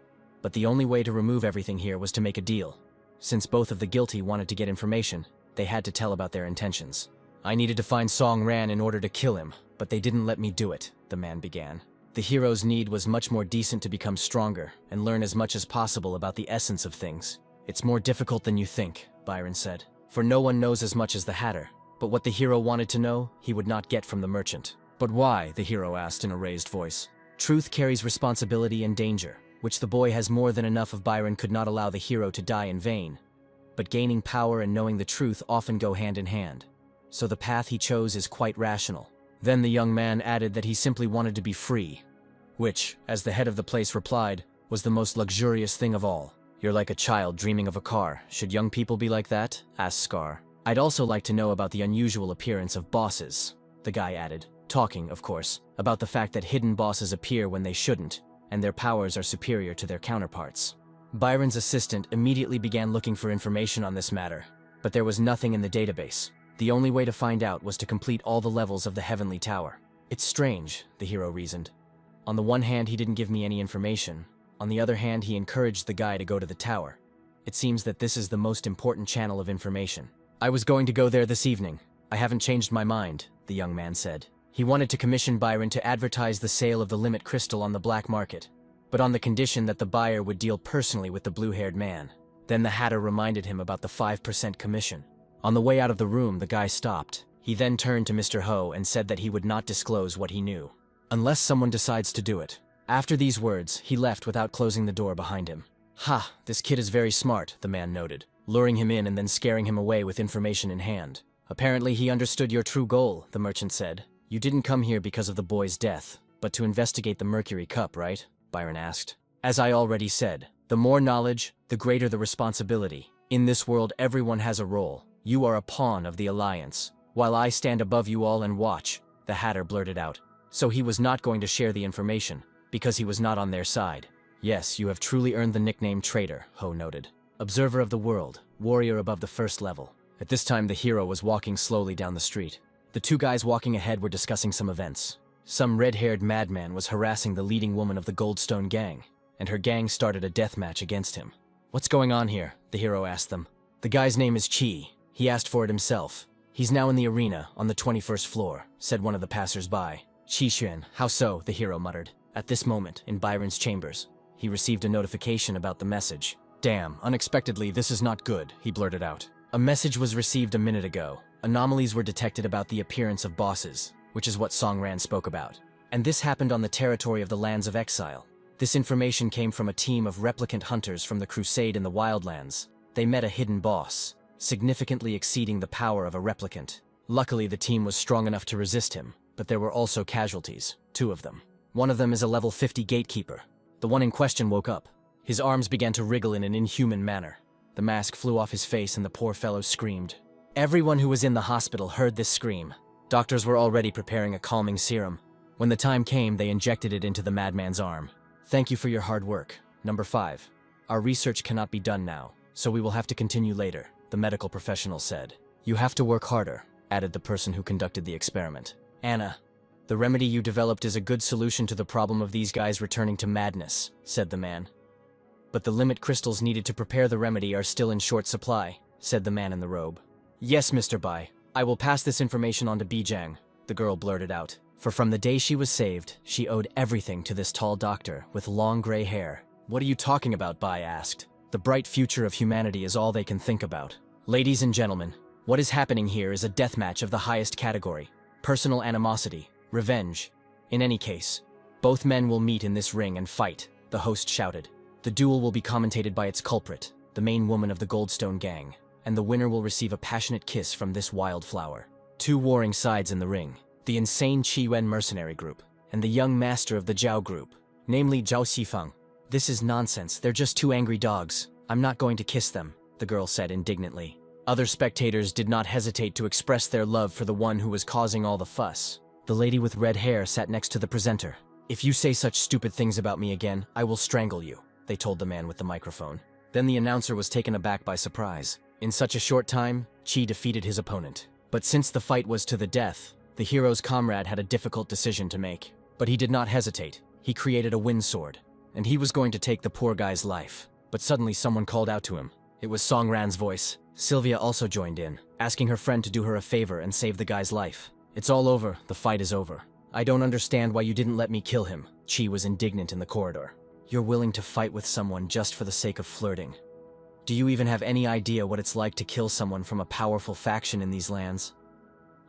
But the only way to remove everything here was to make a deal. Since both of the guilty wanted to get information, they had to tell about their intentions. "I needed to find Song Ran in order to kill him, but they didn't let me do it," the man began. "The hero's need was much more decent to become stronger and learn as much as possible about the essence of things. It's more difficult than you think," Byron said. "For no one knows as much as the Hatter, but what the hero wanted to know, he would not get from the merchant." "But why?" the hero asked in a raised voice. "Truth carries responsibility and danger, which the boy has more than enough of. Byron could not allow the hero to die in vain. But gaining power and knowing the truth often go hand in hand. So the path he chose is quite rational." Then the young man added that he simply wanted to be free, which, as the head of the place replied, was the most luxurious thing of all. "You're like a child dreaming of a car. Should young people be like that?" asked Scar. "I'd also like to know about the unusual appearance of bosses," the guy added, talking, of course, about the fact that hidden bosses appear when they shouldn't, and their powers are superior to their counterparts. Byron's assistant immediately began looking for information on this matter, but there was nothing in the database. The only way to find out was to complete all the levels of the Heavenly Tower. "It's strange," the hero reasoned. "On the one hand, he didn't give me any information. On the other hand, he encouraged the guy to go to the tower. It seems that this is the most important channel of information." "I was going to go there this evening. I haven't changed my mind," the young man said. He wanted to commission Byron to advertise the sale of the limit crystal on the black market, but on the condition that the buyer would deal personally with the blue-haired man. Then the Hatter reminded him about the 5% commission. On the way out of the room, the guy stopped. He then turned to Mr. Ho and said that he would not disclose what he knew, unless someone decides to do it. After these words, he left without closing the door behind him. "Ha, this kid is very smart," the man noted, luring him in and then scaring him away with information in hand. "Apparently he understood your true goal," the merchant said. "You didn't come here because of the boy's death, but to investigate the Mercury Cup, right?" Byron asked. "As I already said, the more knowledge, the greater the responsibility. In this world, everyone has a role. You are a pawn of the Alliance, while I stand above you all and watch," the Hatter blurted out. So he was not going to share the information, because he was not on their side. Yes, you have truly earned the nickname Traitor, Ho noted. Observer of the world, warrior above the first level. At this time, the hero was walking slowly down the street. The two guys walking ahead were discussing some events. Some red-haired madman was harassing the leading woman of the Goldstone gang, and her gang started a death match against him. What's going on here? The hero asked them. The guy's name is Chi. He asked for it himself. He's now in the arena, on the 21st floor, said one of the passers-by. Chi Xuan, how so? The hero muttered. At this moment, in Byron's chambers, he received a notification about the message. Damn, unexpectedly, this is not good, he blurted out. A message was received a minute ago. Anomalies were detected about the appearance of bosses, which is what Song Ran spoke about. And this happened on the territory of the Lands of Exile. This information came from a team of replicant hunters from the Crusade in the Wildlands. They met a hidden boss, significantly exceeding the power of a replicant. Luckily, the team was strong enough to resist him, but there were also casualties, 2 of them. One of them is a level 50 gatekeeper. The one in question woke up. His arms began to wriggle in an inhuman manner. The mask flew off his face and the poor fellow screamed. Everyone who was in the hospital heard this scream. Doctors were already preparing a calming serum. When the time came, they injected it into the madman's arm. Thank you for your hard work. Number 5. Our research cannot be done now, so we will have to continue later, the medical professional said. You have to work harder, added the person who conducted the experiment. Anna, the remedy you developed is a good solution to the problem of these guys returning to madness, said the man. But the limit crystals needed to prepare the remedy are still in short supply, said the man in the robe. Yes, Mr. Bai. I will pass this information on to Bijang, the girl blurted out. For from the day she was saved, she owed everything to this tall doctor with long gray hair. What are you talking about? Bai asked. The bright future of humanity is all they can think about. Ladies and gentlemen, what is happening here is a deathmatch of the highest category. Personal animosity, revenge. In any case, both men will meet in this ring and fight, the host shouted. The duel will be commentated by its culprit, the main woman of the Goldstone gang, and the winner will receive a passionate kiss from this wildflower. 2 warring sides in the ring, the insane Qi Wen mercenary group, and the young master of the Zhao group, namely Zhao Xifeng. This is nonsense, they're just 2 angry dogs. I'm not going to kiss them, the girl said indignantly. Other spectators did not hesitate to express their love for the one who was causing all the fuss. The lady with red hair sat next to the presenter. If you say such stupid things about me again, I will strangle you, they told the man with the microphone. Then the announcer was taken aback by surprise. In such a short time, Qi defeated his opponent. But since the fight was to the death, the hero's comrade had a difficult decision to make. But he did not hesitate. He created a wind sword, and he was going to take the poor guy's life. But suddenly someone called out to him. It was Song Ran's voice. Sylvia also joined in, asking her friend to do her a favor and save the guy's life. It's all over, the fight is over. I don't understand why you didn't let me kill him. Qi was indignant in the corridor. You're willing to fight with someone just for the sake of flirting. Do you even have any idea what it's like to kill someone from a powerful faction in these lands?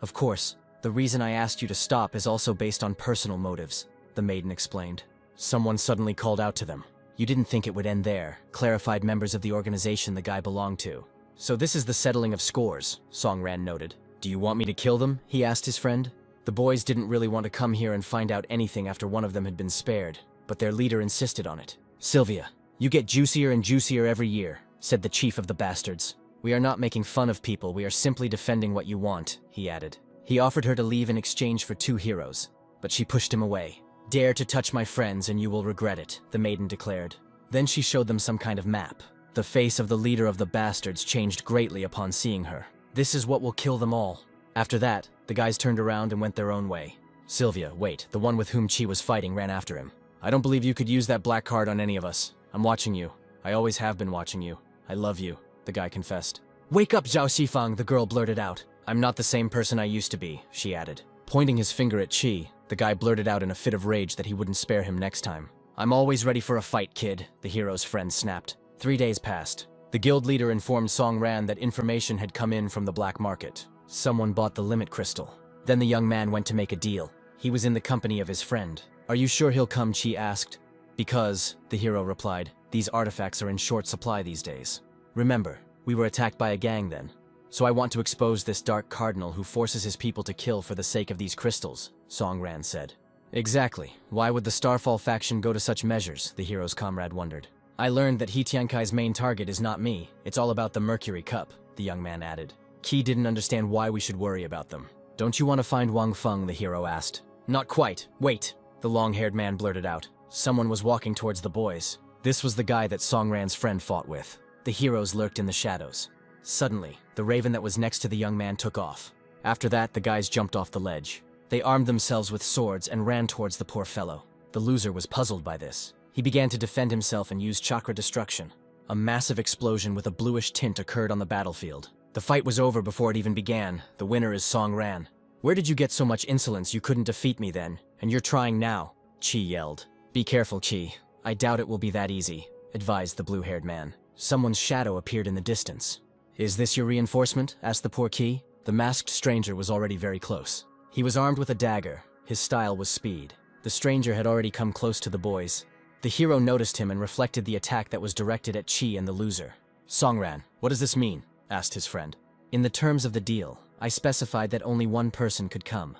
Of course, the reason I asked you to stop is also based on personal motives, the maiden explained. Someone suddenly called out to them. You didn't think it would end there, clarified members of the organization the guy belonged to. So this is the settling of scores, Song Ran noted. Do you want me to kill them? He asked his friend. The boys didn't really want to come here and find out anything after one of them had been spared, but their leader insisted on it. Sylvia, you get juicier and juicier every year, said the chief of the bastards. We are not making fun of people, we are simply defending what you want, he added. He offered her to leave in exchange for 2 heroes, but she pushed him away. Dare to touch my friends and you will regret it, the maiden declared. Then she showed them some kind of map. The face of the leader of the bastards changed greatly upon seeing her. This is what will kill them all. After that, the guys turned around and went their own way. Sylvia, wait, the one with whom Qi was fighting ran after him. I don't believe you could use that black card on any of us. I'm watching you. I always have been watching you. I love you, the guy confessed. Wake up, Zhao Xifeng, the girl blurted out. I'm not the same person I used to be, she added. Pointing his finger at Qi, the guy blurted out in a fit of rage that he wouldn't spare him next time. I'm always ready for a fight, kid, the hero's friend snapped. 3 days passed. The guild leader informed Song Ran that information had come in from the black market. Someone bought the limit crystal. Then the young man went to make a deal. He was in the company of his friend. Are you sure he'll come? Qi asked. Because, the hero replied, these artifacts are in short supply these days. Remember, we were attacked by a gang then. So I want to expose this dark cardinal who forces his people to kill for the sake of these crystals, Song Ran said. Exactly. Why would the Starfall faction go to such measures? The hero's comrade wondered. I learned that He Tiankai's main target is not me. It's all about the Mercury Cup, the young man added. Qi didn't understand why we should worry about them. Don't you want to find Wang Feng? The hero asked. Not quite. Wait, the long-haired man blurted out. Someone was walking towards the boys. This was the guy that Songran's friend fought with. The heroes lurked in the shadows. Suddenly, the raven that was next to the young man took off. After that, the guys jumped off the ledge. They armed themselves with swords and ran towards the poor fellow. The loser was puzzled by this. He began to defend himself and use chakra destruction. A massive explosion with a bluish tint occurred on the battlefield. The fight was over before it even began. The winner is Songran. Where did you get so much insolence you couldn't defeat me then? And you're trying now? Chi yelled. Be careful, Chi. I doubt it will be that easy, advised the blue-haired man. Someone's shadow appeared in the distance. Is this your reinforcement? Asked the poor Chi. The masked stranger was already very close. He was armed with a dagger. His style was speed. The stranger had already come close to the boys. The hero noticed him and reflected the attack that was directed at Chi and the loser. Songran, what does this mean? Asked his friend. In the terms of the deal, I specified that only one person could come.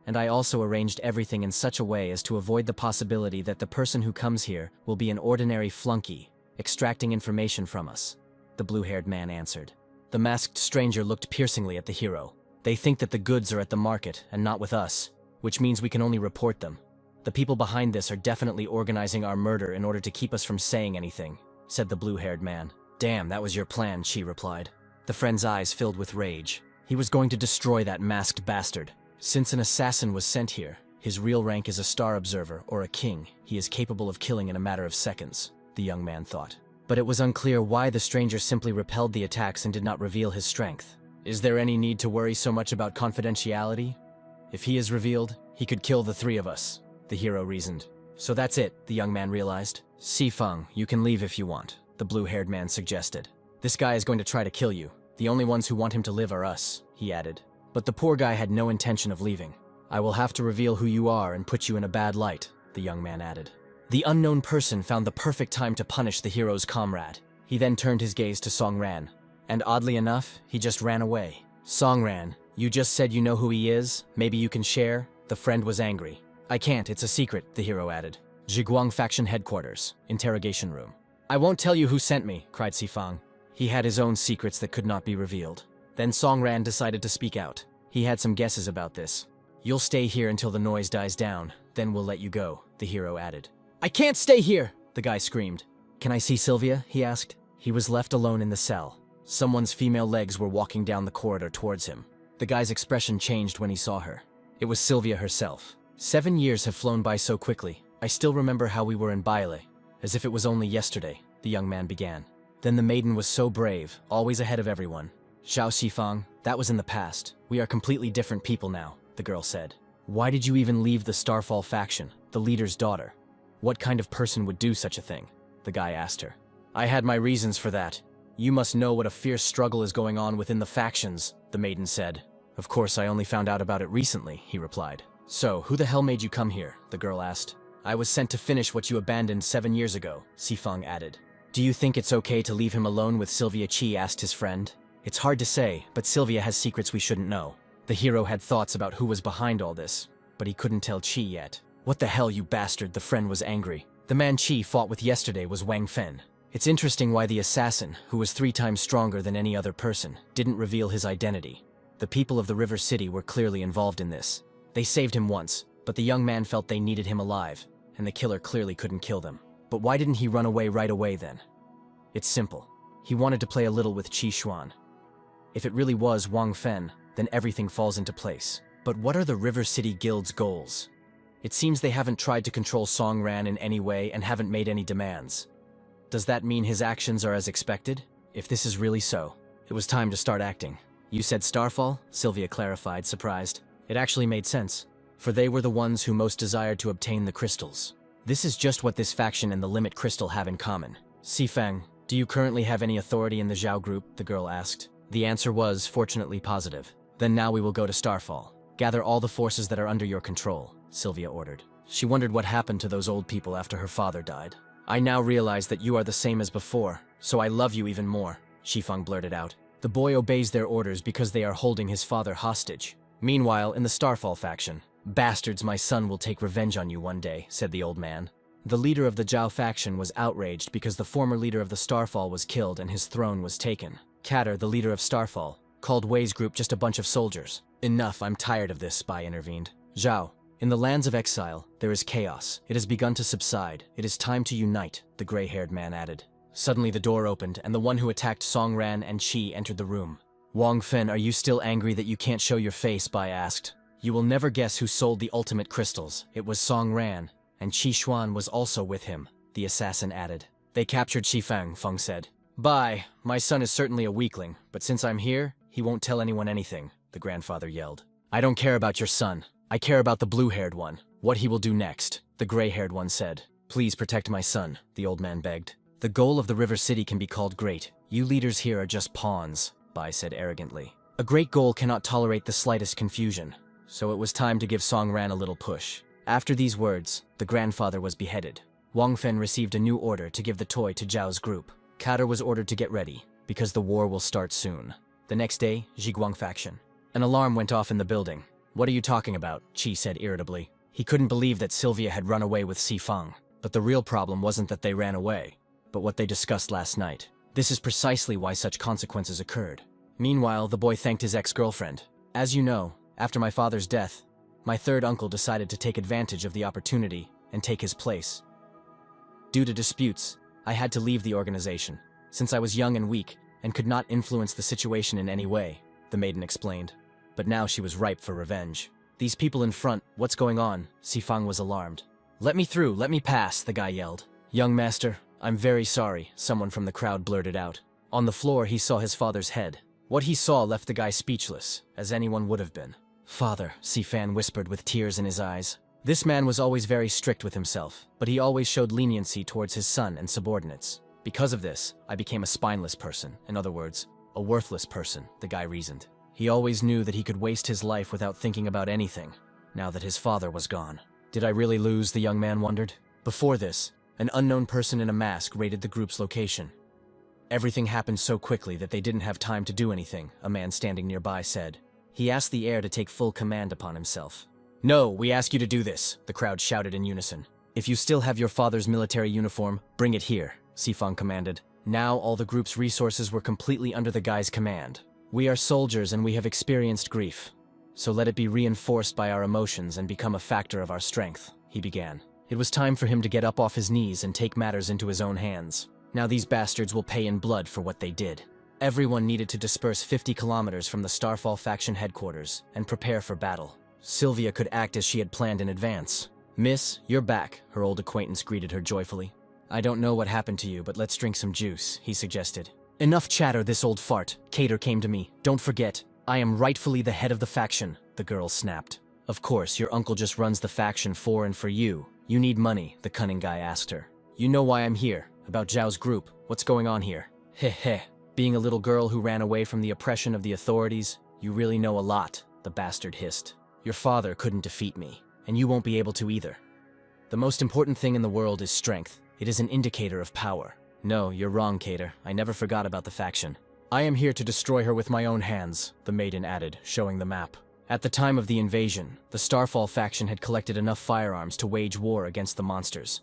And I also arranged everything in such a way as to avoid the possibility that the person who comes here will be an ordinary flunky, extracting information from us. The blue-haired man answered. The masked stranger looked piercingly at the hero. They think that the goods are at the market and not with us, which means we can only report them. The people behind this are definitely organizing our murder in order to keep us from saying anything, said the blue-haired man. Damn, that was your plan, Chi replied. The friend's eyes filled with rage. He was going to destroy that masked bastard. Since an assassin was sent here, his real rank is a star observer or a king. He is capable of killing in a matter of seconds, the young man thought. But it was unclear why the stranger simply repelled the attacks and did not reveal his strength. Is there any need to worry so much about confidentiality? If he is revealed, he could kill the three of us, the hero reasoned. So that's it, the young man realized. Sifeng, you can leave if you want, the blue-haired man suggested. This guy is going to try to kill you. The only ones who want him to live are us, he added. But the poor guy had no intention of leaving. I will have to reveal who you are and put you in a bad light, the young man added. The unknown person found the perfect time to punish the hero's comrade. He then turned his gaze to Songran. And oddly enough, he just ran away. Songran, you just said you know who he is? Maybe you can share? The friend was angry. I can't, it's a secret, the hero added. Zhiguang faction headquarters, interrogation room. I won't tell you who sent me, cried Sifeng. He had his own secrets that could not be revealed. Then Songran decided to speak out. He had some guesses about this. You'll stay here until the noise dies down, then we'll let you go, the hero added. I can't stay here, the guy screamed. Can I see Sylvia? He asked. He was left alone in the cell. Someone's female legs were walking down the corridor towards him. The guy's expression changed when he saw her. It was Sylvia herself. 7 years have flown by so quickly. I still remember how we were in Baile, as if it was only yesterday, the young man began. Then the maiden was so brave, always ahead of everyone. Zhao Xifang, that was in the past. We are completely different people now, the girl said. Why did you even leave the Starfall faction, the leader's daughter? What kind of person would do such a thing? The guy asked her. I had my reasons for that. You must know what a fierce struggle is going on within the factions, the maiden said. Of course, I only found out about it recently, he replied. So, who the hell made you come here? The girl asked. I was sent to finish what you abandoned 7 years ago, Xifeng added. Do you think it's okay to leave him alone with Sylvia Chi? Asked his friend. It's hard to say, but Sylvia has secrets we shouldn't know. The hero had thoughts about who was behind all this, but he couldn't tell Chi yet. What the hell, you bastard, the friend was angry. The man Chi fought with yesterday was Wang Fen. It's interesting why the assassin, who was 3 times stronger than any other person, didn't reveal his identity. The people of the River City were clearly involved in this. They saved him once, but the young man felt they needed him alive, and the killer clearly couldn't kill them. But why didn't he run away right away then? It's simple. He wanted to play a little with Qi Xuan. If it really was Wang Fen, then everything falls into place. But what are the River City Guild's goals? It seems they haven't tried to control Songran in any way and haven't made any demands. Does that mean his actions are as expected? If this is really so, it was time to start acting. You said Starfall? Sylvia clarified, surprised. It actually made sense, for they were the ones who most desired to obtain the crystals. This is just what this faction and the Limit Crystal have in common. Sifeng, do you currently have any authority in the Zhao group? The girl asked. The answer was, fortunately, positive. Then now we will go to Starfall. Gather all the forces that are under your control, Sylvia ordered. She wondered what happened to those old people after her father died. I now realize that you are the same as before, so I love you even more, Xifeng blurted out. The boy obeys their orders because they are holding his father hostage. Meanwhile, in the Starfall faction, bastards, my son will take revenge on you one day, said the old man. The leader of the Zhao faction was outraged because the former leader of the Starfall was killed and his throne was taken. Katter, the leader of Starfall, called Wei's group just a bunch of soldiers. Enough, I'm tired of this, Spy intervened. Zhao, In the lands of exile, there is chaos. It has begun to subside. It is time to unite, the gray-haired man added. Suddenly the door opened, and the one who attacked Song Ran and Qi entered the room. Wang Fen, are you still angry that you can't show your face? Bai asked. You will never guess who sold the ultimate crystals. It was Song Ran, and Qi Xuan was also with him, the assassin added. They captured Qi Feng, Feng said. Bai, my son is certainly a weakling, but since I'm here, he won't tell anyone anything, the grandfather yelled. I don't care about your son. I care about the blue-haired one. What he will do next, the gray-haired one said. Please protect my son, the old man begged. The goal of the River City can be called great. You leaders here are just pawns, Bai said arrogantly. A great goal cannot tolerate the slightest confusion. So it was time to give Song Ran a little push. After these words, the grandfather was beheaded. Wang Fen received a new order to give the toy to Zhao's group. Kader was ordered to get ready, because the war will start soon. The next day, Zhiguang faction. An alarm went off in the building. What are you talking about? Qi said irritably. He couldn't believe that Sylvia had run away with Si Feng. But the real problem wasn't that they ran away, but what they discussed last night. This is precisely why such consequences occurred. Meanwhile, the boy thanked his ex-girlfriend. As you know, after my father's death, my third uncle decided to take advantage of the opportunity and take his place. Due to disputes, I had to leave the organization, since I was young and weak and could not influence the situation in any way, the maiden explained. But now she was ripe for revenge. These people in front, what's going on? Si Feng was alarmed. Let me through, let me pass, the guy yelled. Young master, I'm very sorry, someone from the crowd blurted out. On the floor, he saw his father's head. What he saw left the guy speechless, as anyone would have been. Father, Si Fan whispered with tears in his eyes. This man was always very strict with himself, but he always showed leniency towards his son and subordinates. Because of this, I became a spineless person, in other words, a worthless person, the guy reasoned. He always knew that he could waste his life without thinking about anything, now that his father was gone. Did I really lose, the young man wondered? Before this, an unknown person in a mask raided the group's location. Everything happened so quickly that they didn't have time to do anything, a man standing nearby said. He asked the heir to take full command upon himself. No, we ask you to do this, the crowd shouted in unison. If you still have your father's military uniform, bring it here, Si Feng commanded. Now all the group's resources were completely under the guy's command. We are soldiers and we have experienced grief. So let it be reinforced by our emotions and become a factor of our strength, he began. It was time for him to get up off his knees and take matters into his own hands. Now these bastards will pay in blood for what they did. Everyone needed to disperse 50 kilometers from the Starfall faction headquarters and prepare for battle. Sylvia could act as she had planned in advance. Miss, you're back, her old acquaintance greeted her joyfully. I don't know what happened to you, but let's drink some juice, he suggested. Enough chatter, this old fart. Kader came to me. Don't forget, I am rightfully the head of the faction, the girl snapped. Of course, your uncle just runs the faction for and for you. You need money, the cunning guy asked her. You know why I'm here, about Zhao's group. What's going on here? Heh heh. Being a little girl who ran away from the oppression of the authorities, you really know a lot, the bastard hissed. Your father couldn't defeat me, and you won't be able to either. The most important thing in the world is strength. It is an indicator of power. No, you're wrong, Kader. I never forgot about the faction. I am here to destroy her with my own hands, the maiden added, showing the map. At the time of the invasion, the Starfall faction had collected enough firearms to wage war against the monsters.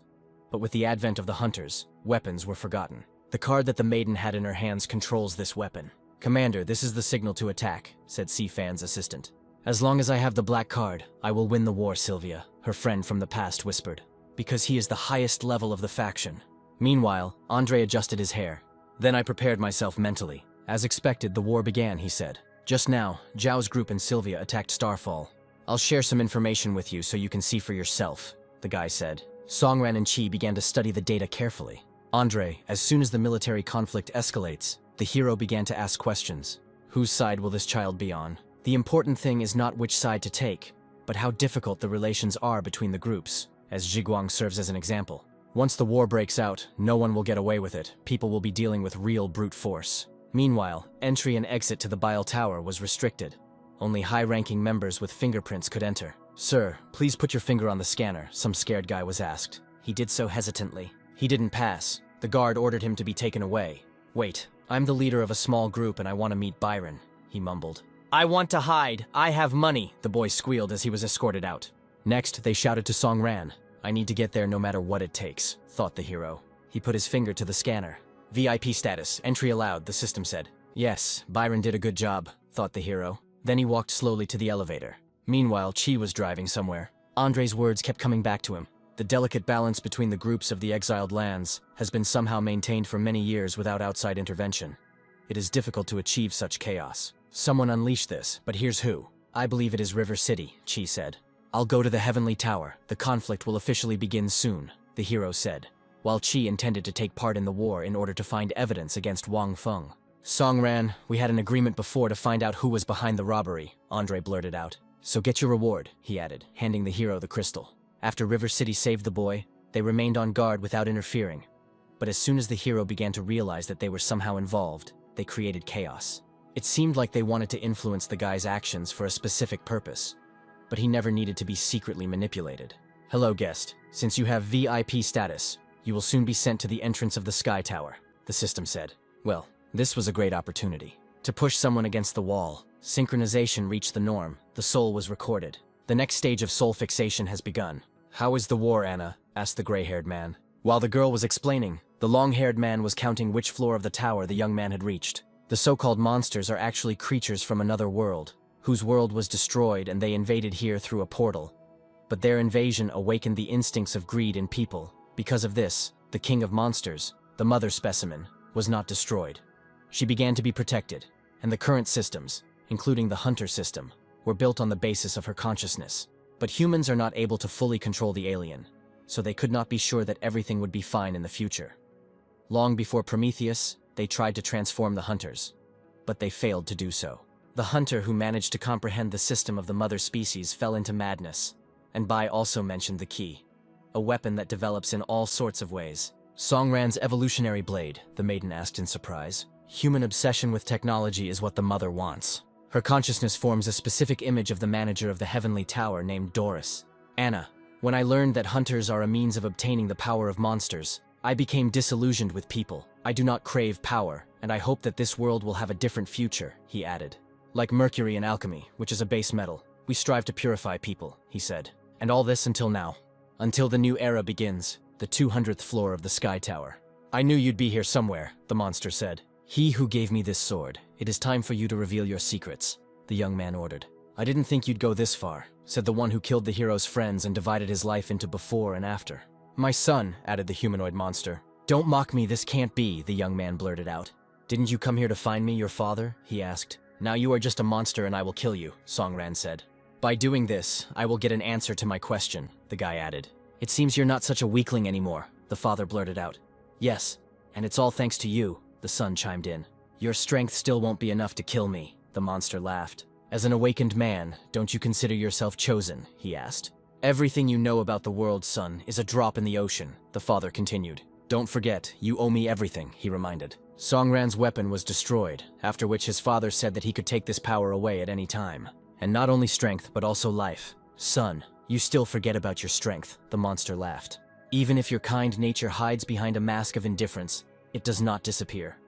But with the advent of the hunters, weapons were forgotten. The card that the maiden had in her hands controls this weapon. Commander, this is the signal to attack, said Si Fan's assistant. As long as I have the black card, I will win the war, Sylvia, her friend from the past whispered. Because he is the highest level of the faction. Meanwhile, Andre adjusted his hair. Then I prepared myself mentally. As expected, the war began, he said. Just now, Zhao's group and Sylvia attacked Starfall. I'll share some information with you so you can see for yourself, the guy said. Songran and Qi began to study the data carefully. Andre, as soon as the military conflict escalates, the hero began to ask questions. Whose side will this child be on? The important thing is not which side to take, but how difficult the relations are between the groups, as Zhiguang serves as an example. Once the war breaks out, no one will get away with it. People will be dealing with real brute force. Meanwhile, entry and exit to the Bile Tower was restricted. Only high-ranking members with fingerprints could enter. Sir, please put your finger on the scanner, some scared guy was asked. He did so hesitantly. He didn't pass. The guard ordered him to be taken away. Wait, I'm the leader of a small group and I want to meet Byron, he mumbled. I want to hide. I have money, the boy squealed as he was escorted out. Next, they shouted to Song Ran. I need to get there no matter what it takes, thought the hero. He put his finger to the scanner. VIP status, entry allowed, the system said. Yes, Byron did a good job, thought the hero. Then he walked slowly to the elevator. Meanwhile, Qi was driving somewhere. Andre's words kept coming back to him. The delicate balance between the groups of the exiled lands has been somehow maintained for many years without outside intervention. It is difficult to achieve such chaos. Someone unleashed this, but here's who. I believe it is River City, Chi said. I'll go to the Heavenly Tower. The conflict will officially begin soon, the hero said, while Chi intended to take part in the war in order to find evidence against Wang Feng. Songran, we had an agreement before to find out who was behind the robbery, Andre blurted out. So get your reward, he added, handing the hero the crystal. After River City saved the boy, they remained on guard without interfering. But as soon as the hero began to realize that they were somehow involved, they created chaos. It seemed like they wanted to influence the guy's actions for a specific purpose, but he never needed to be secretly manipulated. Hello, guest. Since you have VIP status, you will soon be sent to the entrance of the Sky Tower, the system said. Well, this was a great opportunity. To push someone against the wall, synchronization reached the norm, the soul was recorded. The next stage of soul fixation has begun. How is the war, Anna? Asked the gray-haired man. While the girl was explaining, the long-haired man was counting which floor of the tower the young man had reached. The so-called monsters are actually creatures from another world, whose world was destroyed and they invaded here through a portal. But their invasion awakened the instincts of greed in people. Because of this, the king of monsters, the mother specimen, was not destroyed. She began to be protected, and the current systems, including the hunter system, were built on the basis of her consciousness. But humans are not able to fully control the alien, so they could not be sure that everything would be fine in the future. Long before Prometheus, they tried to transform the hunters, but they failed to do so. The hunter who managed to comprehend the system of the mother species fell into madness, and Bai also mentioned the key, a weapon that develops in all sorts of ways. Songran's evolutionary blade, the maiden asked in surprise. Human obsession with technology is what the mother wants. Her consciousness forms a specific image of the manager of the Heavenly Tower named Doris. Anna, when I learned that hunters are a means of obtaining the power of monsters, I became disillusioned with people. I do not crave power, and I hope that this world will have a different future, he added. Like mercury in alchemy, which is a base metal, we strive to purify people, he said. And all this until now. Until the new era begins, the 200th floor of the Sky Tower. I knew you'd be here somewhere, the monster said. He who gave me this sword, it is time for you to reveal your secrets, the young man ordered. I didn't think you'd go this far, said the one who killed the hero's friends and divided his life into before and after. My son, added the humanoid monster. Don't mock me, this can't be, the young man blurted out. Didn't you come here to find me, your father? He asked. Now you are just a monster and I will kill you, Songran said. By doing this, I will get an answer to my question, the guy added. It seems you're not such a weakling anymore, the father blurted out. Yes, and it's all thanks to you, the son chimed in. Your strength still won't be enough to kill me, the monster laughed. As an awakened man, don't you consider yourself chosen, he asked. Everything you know about the world, son, is a drop in the ocean, the father continued. Don't forget, you owe me everything, he reminded. Songran's weapon was destroyed, after which his father said that he could take this power away at any time. And not only strength, but also life. Son, you still forget about your strength, the monster laughed. Even if your kind nature hides behind a mask of indifference, it does not disappear.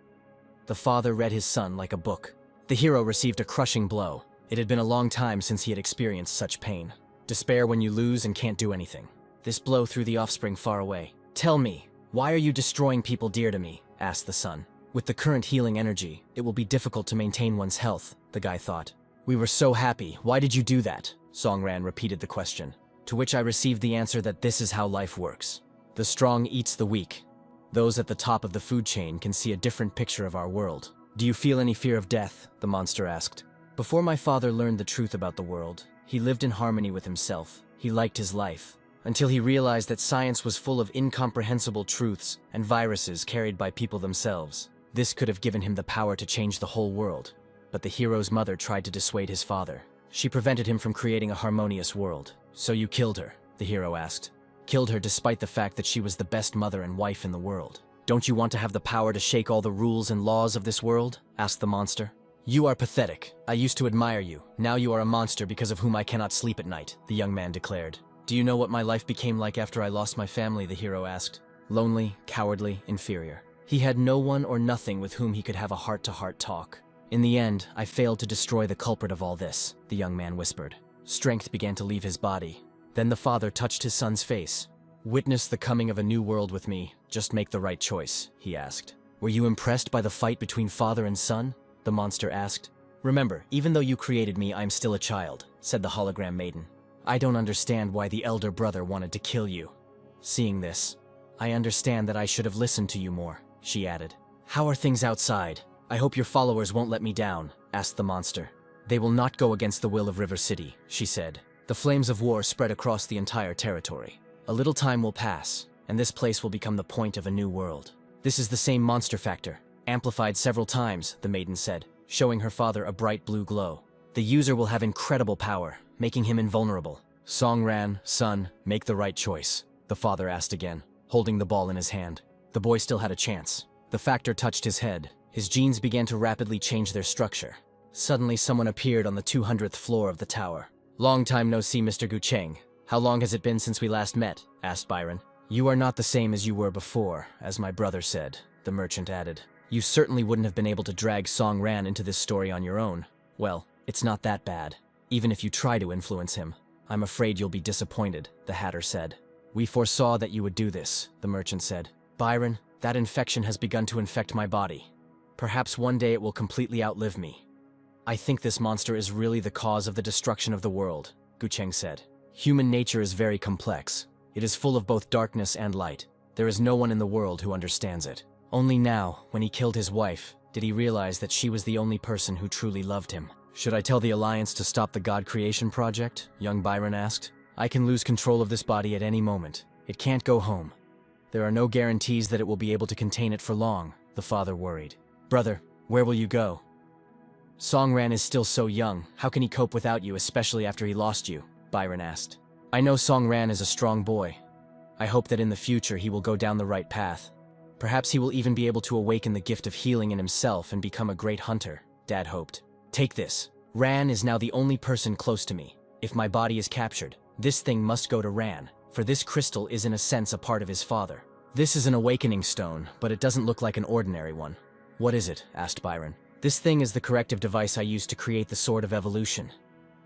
The father read his son like a book. The hero received a crushing blow. It had been a long time since he had experienced such pain. Despair when you lose and can't do anything. This blow threw the offspring far away. Tell me, why are you destroying people dear to me? Asked the son. With the current healing energy, it will be difficult to maintain one's health, the guy thought. We were so happy. Why did you do that? Songran repeated the question. To which I received the answer that this is how life works. The strong eats the weak. Those at the top of the food chain can see a different picture of our world. Do you feel any fear of death? The monster asked. Before my father learned the truth about the world, he lived in harmony with himself. He liked his life, until he realized that science was full of incomprehensible truths and viruses carried by people themselves. This could have given him the power to change the whole world. But the hero's mother tried to dissuade his father. She prevented him from creating a harmonious world. So you killed her, the hero asked. Killed her despite the fact that she was the best mother and wife in the world. Don't you want to have the power to shake all the rules and laws of this world? Asked the monster. You are pathetic. I used to admire you. Now you are a monster because of whom I cannot sleep at night, the young man declared. Do you know what my life became like after I lost my family, the hero asked. Lonely, cowardly, inferior. He had no one or nothing with whom he could have a heart-to-heart talk. In the end, I failed to destroy the culprit of all this, the young man whispered. Strength began to leave his body. Then the father touched his son's face. Witness the coming of a new world with me. Just make the right choice, he asked. Were you impressed by the fight between father and son? The monster asked. Remember, even though you created me, I am still a child, said the hologram maiden. I don't understand why the elder brother wanted to kill you. Seeing this, I understand that I should have listened to you more, she added. How are things outside? I hope your followers won't let me down, asked the monster. They will not go against the will of River City, she said. The flames of war spread across the entire territory. A little time will pass, and this place will become the point of a new world. This is the same monster factor, amplified several times, the maiden said, showing her father a bright blue glow. The user will have incredible power, making him invulnerable. Songran, son, make the right choice, the father asked again, holding the ball in his hand. The boy still had a chance. The factor touched his head. His genes began to rapidly change their structure. Suddenly someone appeared on the 200th floor of the tower. Long time no see, Mr. Gucheng. How long has it been since we last met? Asked Byron. You are not the same as you were before, as my brother said, the merchant added. You certainly wouldn't have been able to drag Song Ran into this story on your own. Well, it's not that bad. Even if you try to influence him, I'm afraid you'll be disappointed, the Hatter said. We foresaw that you would do this, the merchant said. Byron, that infection has begun to infect my body. Perhaps one day it will completely outlive me. I think this monster is really the cause of the destruction of the world, Gucheng said. Human nature is very complex. It is full of both darkness and light. There is no one in the world who understands it. Only now, when he killed his wife, did he realize that she was the only person who truly loved him. Should I tell the Alliance to stop the God Creation Project? Young Byron asked. I can lose control of this body at any moment. It can't go home. There are no guarantees that it will be able to contain it for long, the father worried. Brother, where will you go? Songran is still so young. How can he cope without you, especially after he lost you? Byron asked. I know Songran is a strong boy. I hope that in the future he will go down the right path. Perhaps he will even be able to awaken the gift of healing in himself and become a great hunter, Dad hoped. Take this. Ran is now the only person close to me. If my body is captured, this thing must go to Ran, for this crystal is in a sense a part of his father. This is an awakening stone, but it doesn't look like an ordinary one. What is it? Asked Byron. This thing is the corrective device I used to create the Sword of Evolution.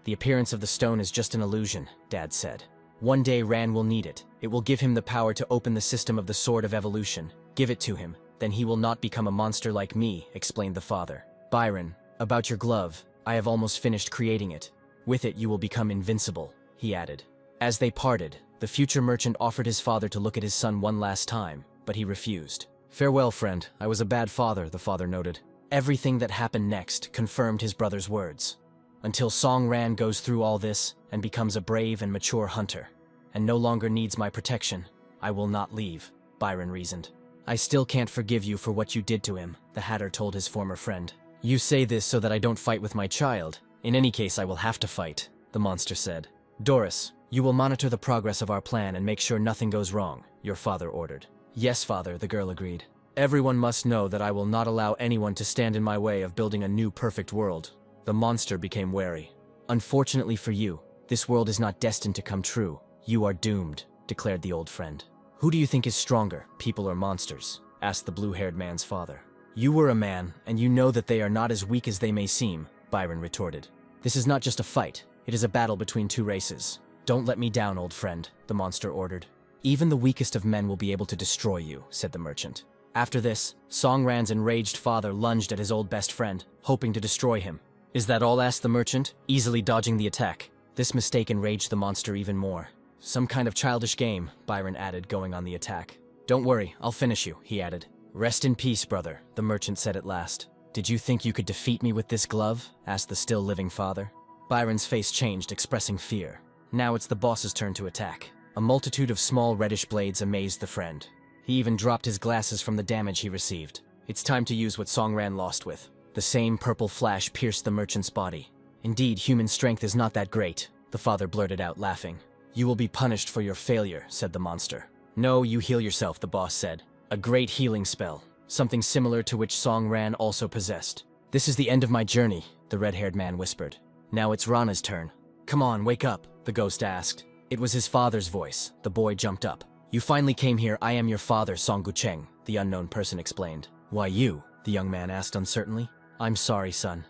The appearance of the stone is just an illusion, Dad said. One day Ran will need it. It will give him the power to open the system of the Sword of Evolution. Give it to him, then he will not become a monster like me, explained the father. Byron, about your glove, I have almost finished creating it. With it you will become invincible, he added. As they parted, the future merchant offered his father to look at his son one last time, but he refused. Farewell, friend. I was a bad father, the father noted. Everything that happened next confirmed his brother's words. Until Song Ran goes through all this and becomes a brave and mature hunter, and no longer needs my protection, I will not leave, Byron reasoned. I still can't forgive you for what you did to him, the Hatter told his former friend. You say this so that I don't fight with my child. In any case, I will have to fight, the monster said. Doris, you will monitor the progress of our plan and make sure nothing goes wrong, your father ordered. Yes, father, the girl agreed. Everyone must know that I will not allow anyone to stand in my way of building a new perfect world. The monster became wary. Unfortunately for you, this world is not destined to come true. You are doomed, declared the old friend. Who do you think is stronger, people or monsters? Asked the blue-haired man's father. You were a man, and you know that they are not as weak as they may seem, Byron retorted. This is not just a fight, it is a battle between two races. Don't let me down, old friend, the monster ordered. Even the weakest of men will be able to destroy you, said the merchant. After this, Song Ran's enraged father lunged at his old best friend, hoping to destroy him. Is that all? Asked the merchant, easily dodging the attack. This mistake enraged the monster even more. Some kind of childish game, Byron added, going on the attack. Don't worry, I'll finish you, he added. Rest in peace, brother, the merchant said at last. Did you think you could defeat me with this glove? Asked the still living father. Byron's face changed, expressing fear. Now it's the boss's turn to attack. A multitude of small reddish blades amazed the friend. He even dropped his glasses from the damage he received. It's time to use what Song Ran lost with. The same purple flash pierced the merchant's body. Indeed, human strength is not that great, the father blurted out, laughing. You will be punished for your failure, said the monster. No, you heal yourself, the boss said. A great healing spell, something similar to which Song Ran also possessed. This is the end of my journey, the red-haired man whispered. Now it's Rana's turn. Come on, wake up, the ghost asked. It was his father's voice. The boy jumped up. You finally came here. I am your father, Song Gucheng, the unknown person explained. Why you? The young man asked uncertainly. I'm sorry, son.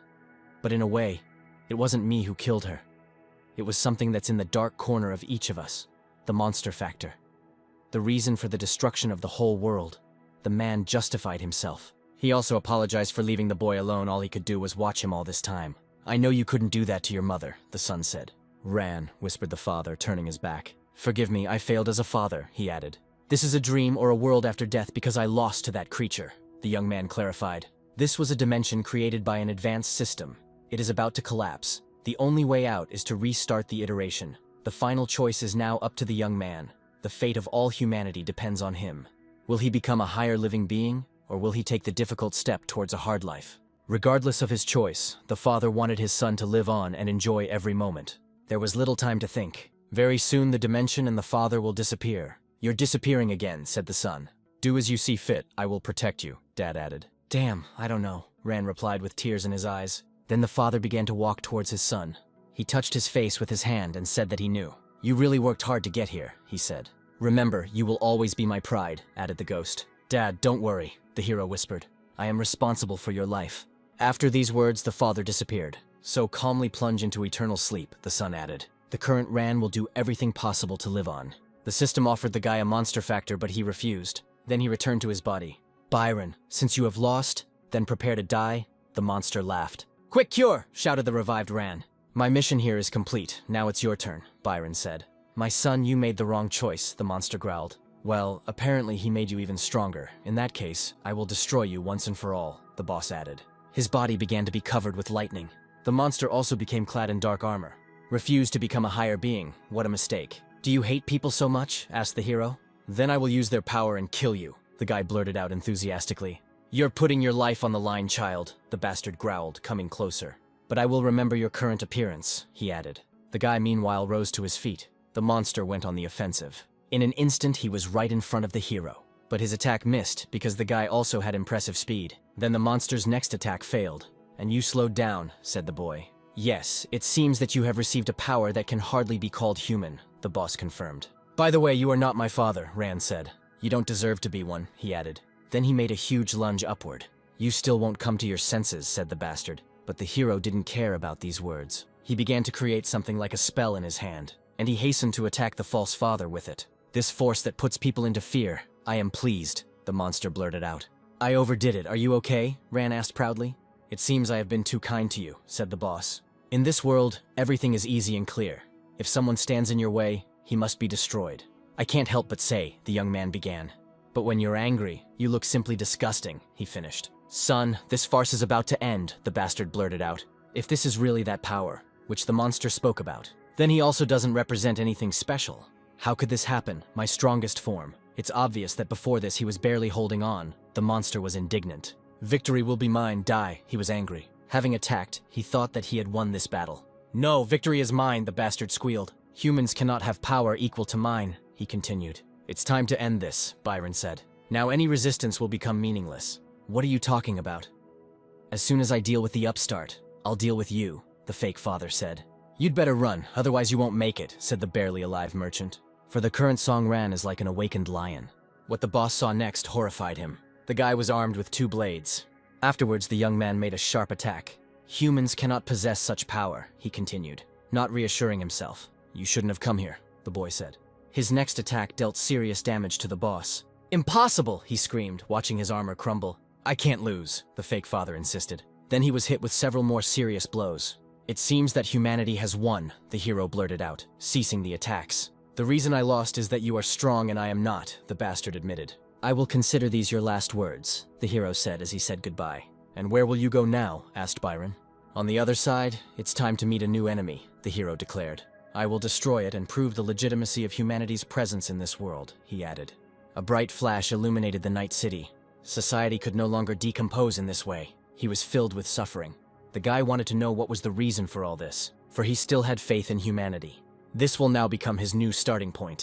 But in a way, it wasn't me who killed her. It was something that's in the dark corner of each of us. The monster factor. The reason for the destruction of the whole world. The man justified himself. He also apologized for leaving the boy alone. All he could do was watch him all this time. I know you couldn't do that to your mother, the son said. Ran, whispered the father, turning his back. Forgive me, I failed as a father, he added. This is a dream or a world after death because I lost to that creature, the young man clarified. This was a dimension created by an advanced system. It is about to collapse. The only way out is to restart the iteration. The final choice is now up to the young man. The fate of all humanity depends on him. Will he become a higher living being, or will he take the difficult step towards a hard life? Regardless of his choice, the father wanted his son to live on and enjoy every moment. There was little time to think. Very soon the dimension and the father will disappear. You're disappearing again, said the son. Do as you see fit, I will protect you, Dad added. Damn, I don't know, Ran replied with tears in his eyes. Then the father began to walk towards his son. He touched his face with his hand and said that he knew. You really worked hard to get here, he said. Remember, you will always be my pride, added the ghost. Dad, don't worry, the hero whispered. I am responsible for your life. After these words, the father disappeared. So calmly plunge into eternal sleep, the son added. The current Ran will do everything possible to live on. The system offered the guy a monster factor, but he refused. Then he returned to his body. Byron, since you have lost, then prepare to die, the monster laughed. Quick cure, shouted the revived Ran. My mission here is complete. Now it's your turn, Byron said. My son, you made the wrong choice, the monster growled. Well, apparently he made you even stronger. In that case, I will destroy you once and for all, the boss added. His body began to be covered with lightning. The monster also became clad in dark armor. Refused to become a higher being. What a mistake. Do you hate people so much? Asked the hero. Then I will use their power and kill you, the guy blurted out enthusiastically. You're putting your life on the line, child, the bastard growled, coming closer. But I will remember your current appearance, he added. The guy meanwhile rose to his feet. The monster went on the offensive. In an instant he was right in front of the hero. But his attack missed because the guy also had impressive speed. Then the monster's next attack failed. And you slowed down, said the boy. Yes, it seems that you have received a power that can hardly be called human, the boss confirmed. By the way, you are not my father, Ran said. You don't deserve to be one, he added. Then he made a huge lunge upward. You still won't come to your senses, said the bastard. But the hero didn't care about these words. He began to create something like a spell in his hand, and he hastened to attack the false father with it. This force that puts people into fear. I am pleased, the monster blurted out. I overdid it. Are you okay? Ran asked proudly. It seems I have been too kind to you, said the boss. In this world, everything is easy and clear. If someone stands in your way, he must be destroyed. I can't help but say, the young man began. But when you're angry, you look simply disgusting, he finished. Son, this farce is about to end, the bastard blurted out. If this is really that power, which the monster spoke about, then he also doesn't represent anything special. How could this happen, my strongest form? It's obvious that before this he was barely holding on. The monster was indignant. Victory will be mine, die, he was angry. Having attacked, he thought that he had won this battle. No, victory is mine, the bastard squealed. Humans cannot have power equal to mine, he continued. It's time to end this, Byron said. Now any resistance will become meaningless. What are you talking about? As soon as I deal with the upstart, I'll deal with you, the fake father said. You'd better run, otherwise you won't make it, said the barely alive merchant. For the current song Ran is like an awakened lion. What the boss saw next horrified him. The guy was armed with 2 blades. Afterwards, the young man made a sharp attack. Humans cannot possess such power, he continued, not reassuring himself. You shouldn't have come here, the boy said. His next attack dealt serious damage to the boss. Impossible, he screamed, watching his armor crumble. I can't lose, the fake father insisted. Then he was hit with several more serious blows. It seems that humanity has won, the hero blurted out, ceasing the attacks. The reason I lost is that you are strong and I am not, the bastard admitted. I will consider these your last words, the hero said as he said goodbye. And where will you go now? Asked Byron. On the other side, it's time to meet a new enemy, the hero declared. I will destroy it and prove the legitimacy of humanity's presence in this world, he added. A bright flash illuminated the night city. Society could no longer decompose in this way. He was filled with suffering. The guy wanted to know what was the reason for all this, for he still had faith in humanity. This will now become his new starting point.